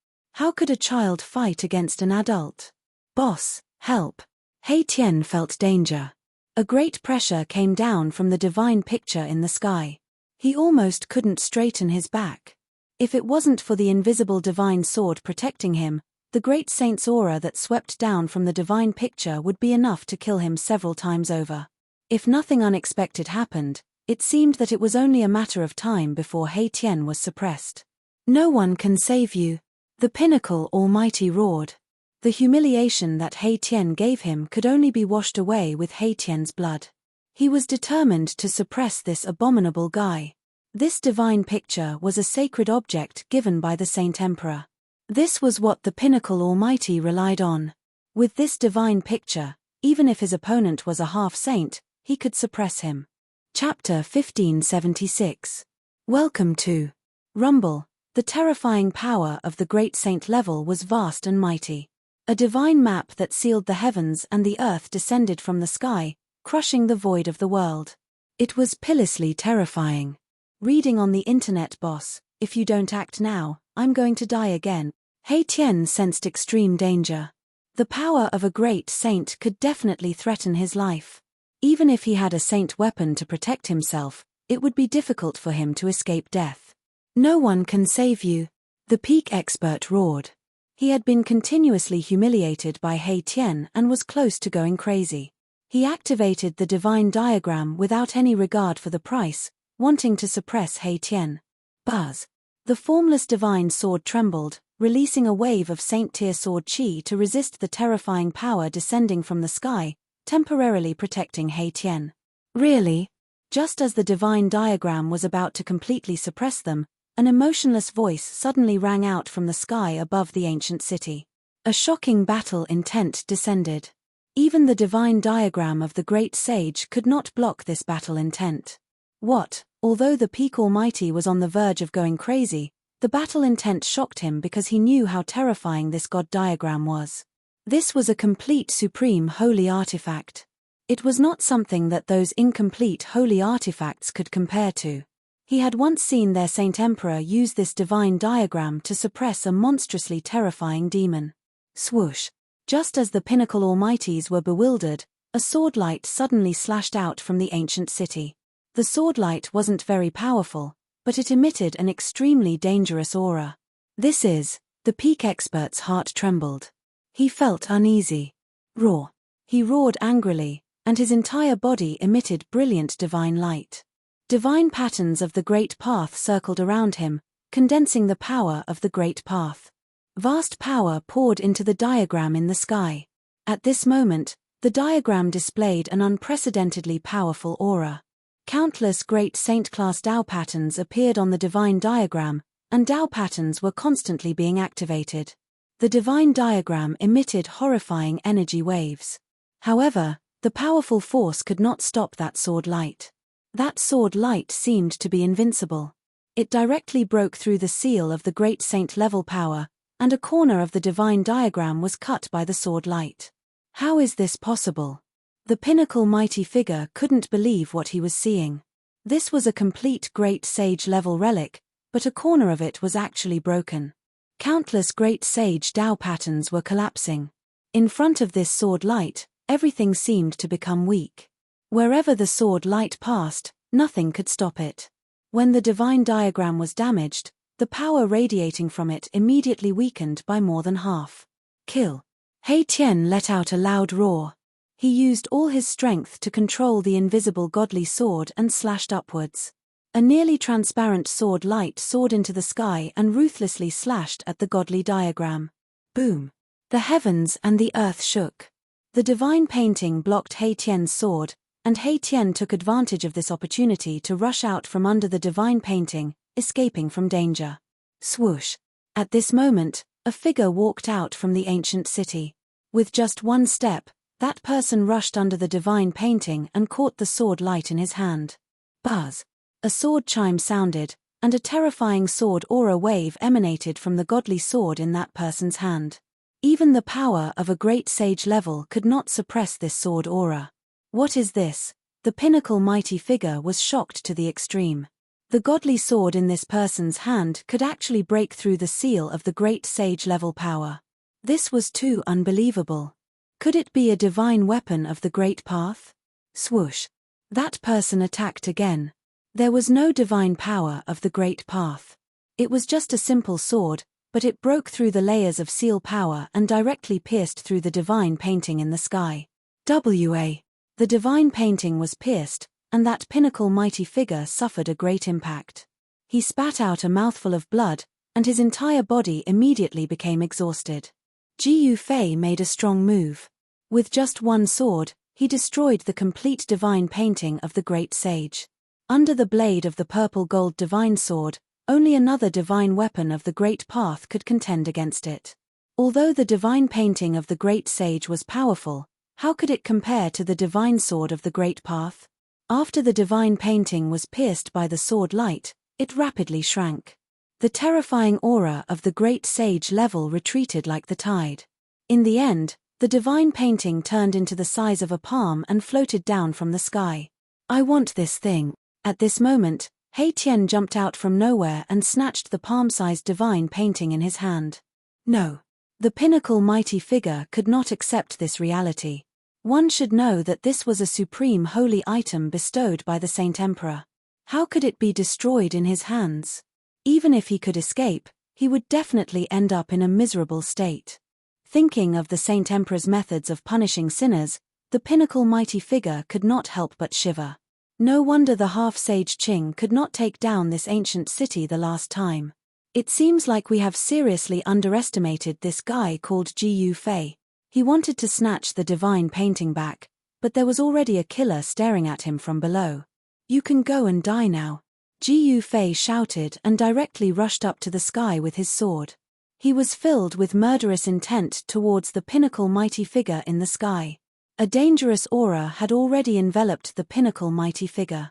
How could a child fight against an adult? "Boss, help!" He Tian felt danger. A great pressure came down from the divine picture in the sky. He almost couldn't straighten his back. If it wasn't for the invisible divine sword protecting him, the great saint's aura that swept down from the divine picture would be enough to kill him several times over. If nothing unexpected happened, it seemed that it was only a matter of time before He Tian was suppressed. "No one can save you," the Pinnacle Almighty roared. The humiliation that He Tian gave him could only be washed away with He Tian's blood. He was determined to suppress this abominable guy. This divine picture was a sacred object given by the Saint Emperor. This was what the Pinnacle Almighty relied on. With this divine picture, even if his opponent was a half-saint, he could suppress him. Chapter 1576. Welcome to Rumble. The terrifying power of the great saint level was vast and mighty. A divine map that sealed the heavens and the earth descended from the sky, crushing the void of the world. It was pitilessly terrifying. Reading on the internet, "Boss, if you don't act now, I'm going to die again." He Tian sensed extreme danger. The power of a great saint could definitely threaten his life. Even if he had a saint weapon to protect himself, it would be difficult for him to escape death. "No one can save you," the peak expert roared. He had been continuously humiliated by He Tian and was close to going crazy. He activated the divine diagram without any regard for the price, wanting to suppress He Tian. Buzz! The formless divine sword trembled, releasing a wave of Saint-tier sword chi to resist the terrifying power descending from the sky, temporarily protecting He Tian. Really? Just as the divine diagram was about to completely suppress them, an emotionless voice suddenly rang out from the sky above the ancient city. A shocking battle intent descended. Even the divine diagram of the great sage could not block this battle intent. What? Although the peak almighty was on the verge of going crazy, the battle intent shocked him because he knew how terrifying this god diagram was. This was a complete supreme holy artifact. It was not something that those incomplete holy artifacts could compare to. He had once seen their Saint Emperor use this divine diagram to suppress a monstrously terrifying demon. Swoosh! Just as the pinnacle almighties were bewildered, a sword light suddenly slashed out from the ancient city. The sword light wasn't very powerful, but it emitted an extremely dangerous aura. The peak expert's heart trembled. He felt uneasy. Roar! He roared angrily, and his entire body emitted brilliant divine light. Divine patterns of the Great Path circled around him, condensing the power of the Great Path. Vast power poured into the diagram in the sky. At this moment, the diagram displayed an unprecedentedly powerful aura. Countless great saint-class Dao patterns appeared on the divine diagram, and Dao patterns were constantly being activated. The divine diagram emitted horrifying energy waves. However, the powerful force could not stop that sword light. That sword light seemed to be invincible. It directly broke through the seal of the great saint-level power, and a corner of the divine diagram was cut by the sword light. How is this possible? The pinnacle mighty figure couldn't believe what he was seeing. This was a complete great sage-level relic, but a corner of it was actually broken. Countless great sage Dao patterns were collapsing. In front of this sword light, everything seemed to become weak. Wherever the sword light passed, nothing could stop it. When the divine diagram was damaged, the power radiating from it immediately weakened by more than half. Kill! He Tian let out a loud roar. He used all his strength to control the invisible godly sword and slashed upwards. A nearly transparent sword light soared into the sky and ruthlessly slashed at the godly diagram. Boom! The heavens and the earth shook. The divine painting blocked He Tian's sword, and He Tian took advantage of this opportunity to rush out from under the divine painting, escaping from danger. Swoosh! At this moment, a figure walked out from the ancient city. With just one step, that person rushed under the divine painting and caught the sword light in his hand. Buzz! A sword chime sounded, and a terrifying sword aura wave emanated from the godly sword in that person's hand. Even the power of a great sage level could not suppress this sword aura. What is this? The pinnacle mighty figure was shocked to the extreme. The godly sword in this person's hand could actually break through the seal of the great sage-level power. This was too unbelievable. Could it be a divine weapon of the Great Path? Swoosh! That person attacked again. There was no divine power of the Great Path. It was just a simple sword, but it broke through the layers of seal power and directly pierced through the divine painting in the sky. The divine painting was pierced, and that pinnacle mighty figure suffered a great impact. He spat out a mouthful of blood, and his entire body immediately became exhausted. Jiu Fei made a strong move. With just one sword, he destroyed the complete divine painting of the great sage. Under the blade of the purple-gold divine sword, only another divine weapon of the Great Path could contend against it. Although the divine painting of the great sage was powerful, how could it compare to the divine sword of the Great Path? After the divine painting was pierced by the sword light, it rapidly shrank. The terrifying aura of the great sage level retreated like the tide. In the end, the divine painting turned into the size of a palm and floated down from the sky. I want this thing. At this moment, He Tian jumped out from nowhere and snatched the palm-sized divine painting in his hand. No. The pinnacle mighty figure could not accept this reality. One should know that this was a supreme holy item bestowed by the Saint Emperor. How could it be destroyed in his hands? Even if he could escape, he would definitely end up in a miserable state. Thinking of the Saint Emperor's methods of punishing sinners, the pinnacle mighty figure could not help but shiver. No wonder the half-sage Qing could not take down this ancient city the last time. It seems like we have seriously underestimated this guy called Gu Fei. He wanted to snatch the divine painting back, but there was already a killer staring at him from below. You can go and die now. Gu Fei shouted and directly rushed up to the sky with his sword. He was filled with murderous intent towards the pinnacle mighty figure in the sky. A dangerous aura had already enveloped the pinnacle mighty figure.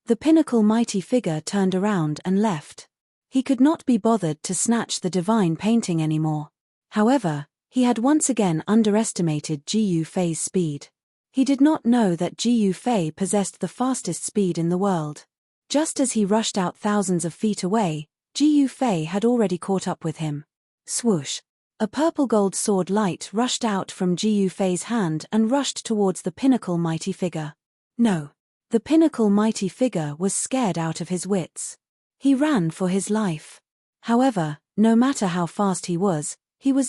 The pinnacle mighty figure turned around and left. He could not be bothered to snatch the divine painting anymore. However, he had once again underestimated Gu Fei's speed. He did not know that Gu Fei possessed the fastest speed in the world. Just as he rushed out thousands of feet away, Gu Fei had already caught up with him. Swoosh! A purple gold sword light rushed out from Gu Fei's hand and rushed towards the pinnacle mighty figure. No! The pinnacle mighty figure was scared out of his wits. He ran for his life. However, no matter how fast he was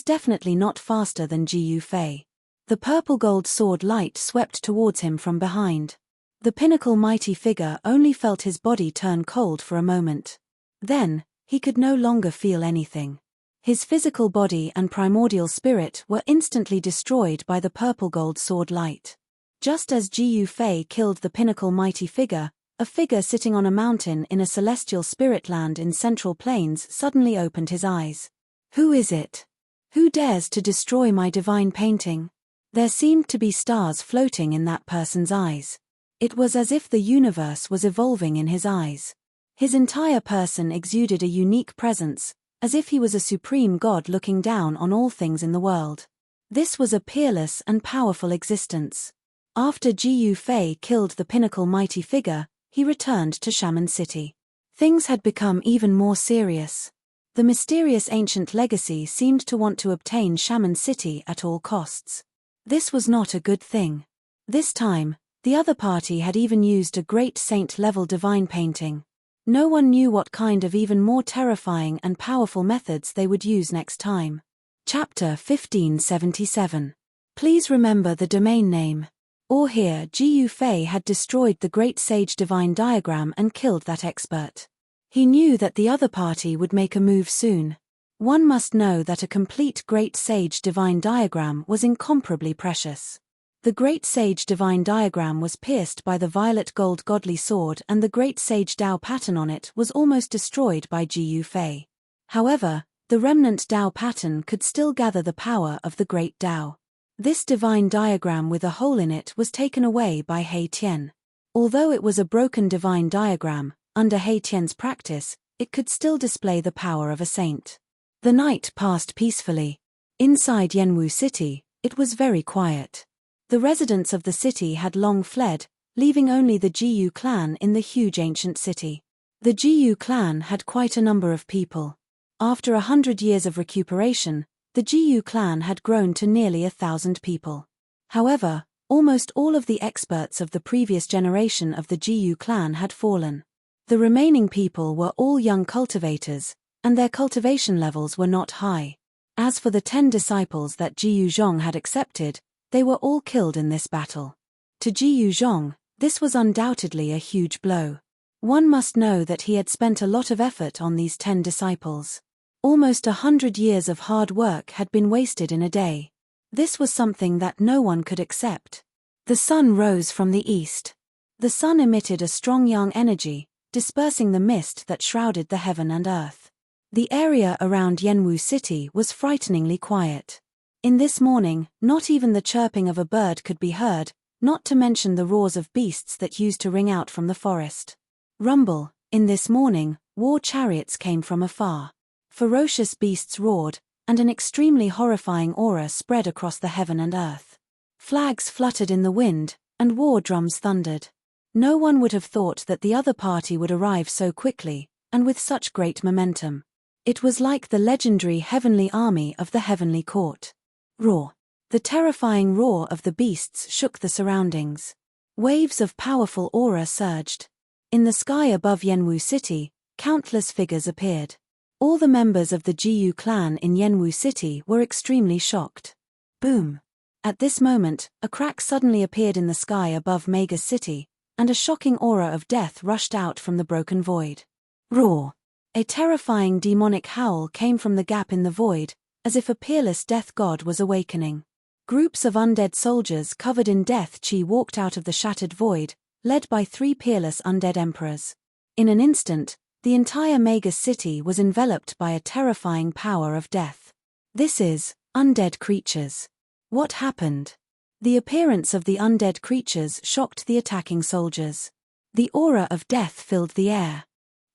definitely not faster than Gu Fei. The purple gold sword light swept towards him from behind. The pinnacle mighty figure only felt his body turn cold for a moment. Then, he could no longer feel anything. His physical body and primordial spirit were instantly destroyed by the purple gold sword light. Just as Gu Fei killed the pinnacle mighty figure, a figure sitting on a mountain in a celestial spirit land in Central Plains suddenly opened his eyes. Who is it? Who dares to destroy my divine painting? There seemed to be stars floating in that person's eyes. It was as if the universe was evolving in his eyes. His entire person exuded a unique presence, as if he was a supreme god looking down on all things in the world. This was a peerless and powerful existence. After Gu Fei killed the pinnacle mighty figure, he returned to Shaman City. Things had become even more serious. The mysterious ancient legacy seemed to want to obtain Shaman City at all costs. This was not a good thing. This time, the other party had even used a great saint-level divine painting. No one knew what kind of even more terrifying and powerful methods they would use next time. Chapter 1577. Please remember the domain name. Or here Gu Fei had destroyed the Great Sage Divine Diagram and killed that expert. He knew that the other party would make a move soon. One must know that a complete Great Sage Divine Diagram was incomparably precious. The Great Sage Divine Diagram was pierced by the violet gold godly sword and the Great Sage Dao pattern on it was almost destroyed by Gu Fei. However, the remnant Dao pattern could still gather the power of the Great Dao. This divine diagram with a hole in it was taken away by He Tian. Although it was a broken divine diagram, under He Tian's practice, it could still display the power of a saint. The night passed peacefully. Inside Yanwu City, it was very quiet. The residents of the city had long fled, leaving only the Jiyu clan in the huge ancient city. The Jiyu clan had quite a number of people. After 100 years of recuperation, the Jiyu clan had grown to nearly 1,000 people. However, almost all of the experts of the previous generation of the Jiyu clan had fallen. The remaining people were all young cultivators, and their cultivation levels were not high. As for the 10 disciples that Jiyu Zhong had accepted, they were all killed in this battle. To Jiyu Zhong, this was undoubtedly a huge blow. One must know that he had spent a lot of effort on these 10 disciples. Almost 100 years of hard work had been wasted in a day. This was something that no one could accept. The sun rose from the east. The sun emitted a strong yang energy, dispersing the mist that shrouded the heaven and earth. The area around Yanwu City was frighteningly quiet. In this morning, not even the chirping of a bird could be heard, not to mention the roars of beasts that used to ring out from the forest. Rumble, in this morning, war chariots came from afar. Ferocious beasts roared, and an extremely horrifying aura spread across the heaven and earth. Flags fluttered in the wind, and war drums thundered. No one would have thought that the other party would arrive so quickly, and with such great momentum. It was like the legendary heavenly army of the heavenly court. Roar. The terrifying roar of the beasts shook the surroundings. Waves of powerful aura surged. In the sky above Yanwu City, countless figures appeared. All the members of the Jiyu clan in Yanwu City were extremely shocked. Boom! At this moment, a crack suddenly appeared in the sky above Mega's city, and a shocking aura of death rushed out from the broken void. Roar! A terrifying demonic howl came from the gap in the void, as if a peerless death god was awakening. Groups of undead soldiers covered in death chi walked out of the shattered void, led by 3 peerless undead emperors. In an instant, the entire Magus city was enveloped by a terrifying power of death. This is undead creatures. What happened? The appearance of the undead creatures shocked the attacking soldiers. The aura of death filled the air.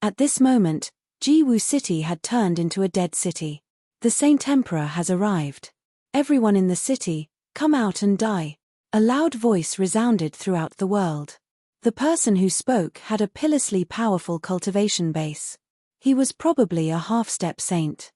At this moment, Jiwu City had turned into a dead city. The Saint Emperor has arrived. Everyone in the city, come out and die. A loud voice resounded throughout the world. The person who spoke had a pitilessly powerful cultivation base. He was probably a half-step saint.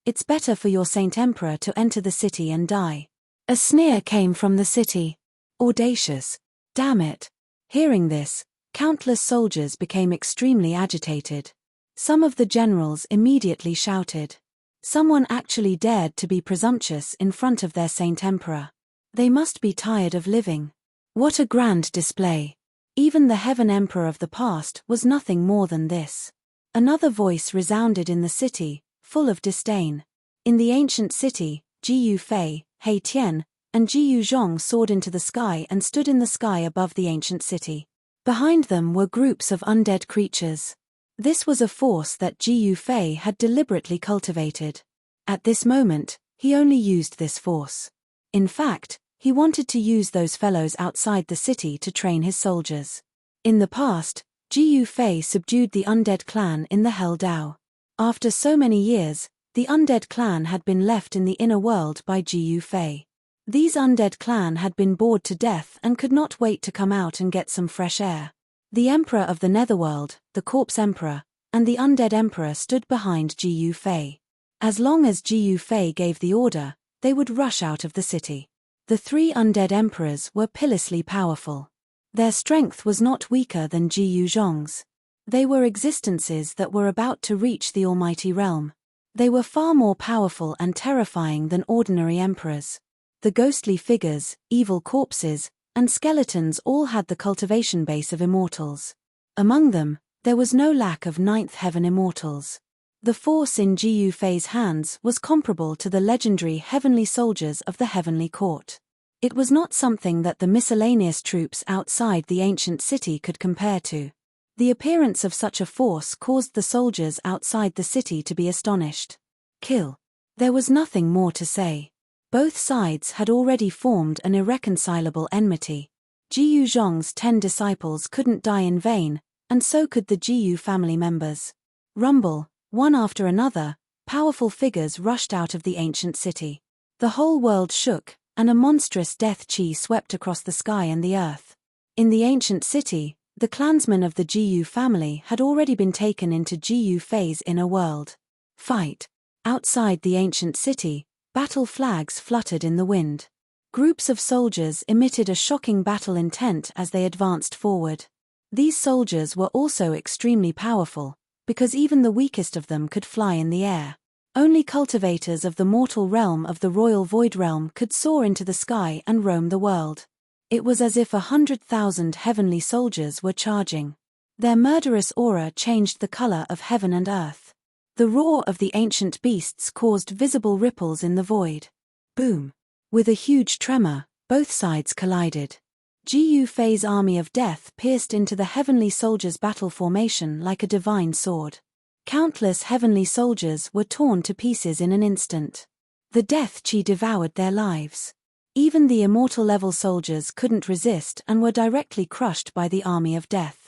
It's better for your Saint Emperor to enter the city and die. A sneer came from the city. Audacious. Damn it. Hearing this, countless soldiers became extremely agitated. Some of the generals immediately shouted. Someone actually dared to be presumptuous in front of their Saint Emperor. They must be tired of living. What a grand display. Even the Heaven Emperor of the past was nothing more than this. Another voice resounded in the city, full of disdain. In the ancient city, Jiyu Fei, He Tian, and Jiyu Zhong soared into the sky and stood in the sky above the ancient city. Behind them were groups of undead creatures. This was a force that Jiyu Fei had deliberately cultivated. At this moment, he only used this force. In fact, he wanted to use those fellows outside the city to train his soldiers. In the past, Jiyu Fei subdued the undead clan in the Hell Dao. After so many years, the undead clan had been left in the inner world by Jiyu Fei. These undead clan had been bored to death and could not wait to come out and get some fresh air. The Emperor of the Netherworld, the Corpse Emperor, and the Undead Emperor stood behind Jiyu Fei. As long as Jiyu Fei gave the order, they would rush out of the city. The 3 undead emperors were pitilessly powerful. Their strength was not weaker than Jiyu Zhong's. They were existences that were about to reach the almighty realm. They were far more powerful and terrifying than ordinary emperors. The ghostly figures, evil corpses, and skeletons all had the cultivation base of immortals. Among them, there was no lack of 9th heaven immortals. The force in Jiyu Fei's hands was comparable to the legendary heavenly soldiers of the heavenly court. It was not something that the miscellaneous troops outside the ancient city could compare to. The appearance of such a force caused the soldiers outside the city to be astonished. Kill. There was nothing more to say. Both sides had already formed an irreconcilable enmity. Jiyu Zhong's 10 disciples couldn't die in vain, and so could the Jiyu family members. Rumble, one after another, powerful figures rushed out of the ancient city. The whole world shook, and a monstrous death chi swept across the sky and the earth. In the ancient city, the clansmen of the Jiyu family had already been taken into Jiyu Fei's inner world. Fight. Outside the ancient city, battle flags fluttered in the wind. Groups of soldiers emitted a shocking battle intent as they advanced forward. These soldiers were also extremely powerful, because even the weakest of them could fly in the air. Only cultivators of the mortal realm of the royal void realm could soar into the sky and roam the world. It was as if 100,000 heavenly soldiers were charging. Their murderous aura changed the color of heaven and earth. The roar of the ancient beasts caused visible ripples in the void. Boom! With a huge tremor, both sides collided. Jiyu Fei's army of death pierced into the heavenly soldiers' battle formation like a divine sword. Countless heavenly soldiers were torn to pieces in an instant. The death chi devoured their lives. Even the immortal level soldiers couldn't resist and were directly crushed by the army of death.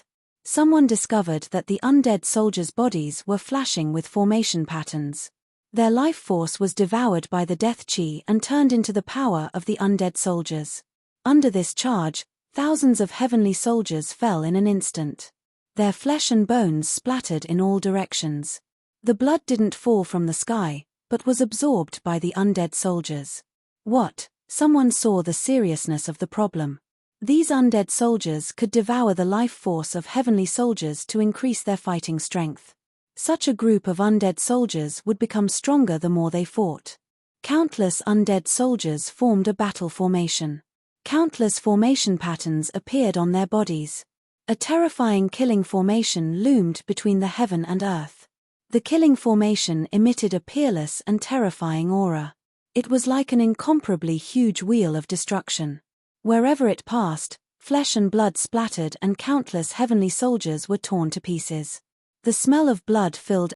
Someone discovered that the undead soldiers' bodies were flashing with formation patterns. Their life force was devoured by the death chi and turned into the power of the undead soldiers. Under this charge, thousands of heavenly soldiers fell in an instant. Their flesh and bones splattered in all directions. The blood didn't fall from the sky, but was absorbed by the undead soldiers. What? Someone saw the seriousness of the problem. These undead soldiers could devour the life force of heavenly soldiers to increase their fighting strength. Such a group of undead soldiers would become stronger the more they fought. Countless undead soldiers formed a battle formation. Countless formation patterns appeared on their bodies. A terrifying killing formation loomed between the heaven and earth. The killing formation emitted a peerless and terrifying aura. It was like an incomparably huge wheel of destruction. Wherever it passed, flesh and blood splattered and countless heavenly soldiers were torn to pieces. The smell of blood filled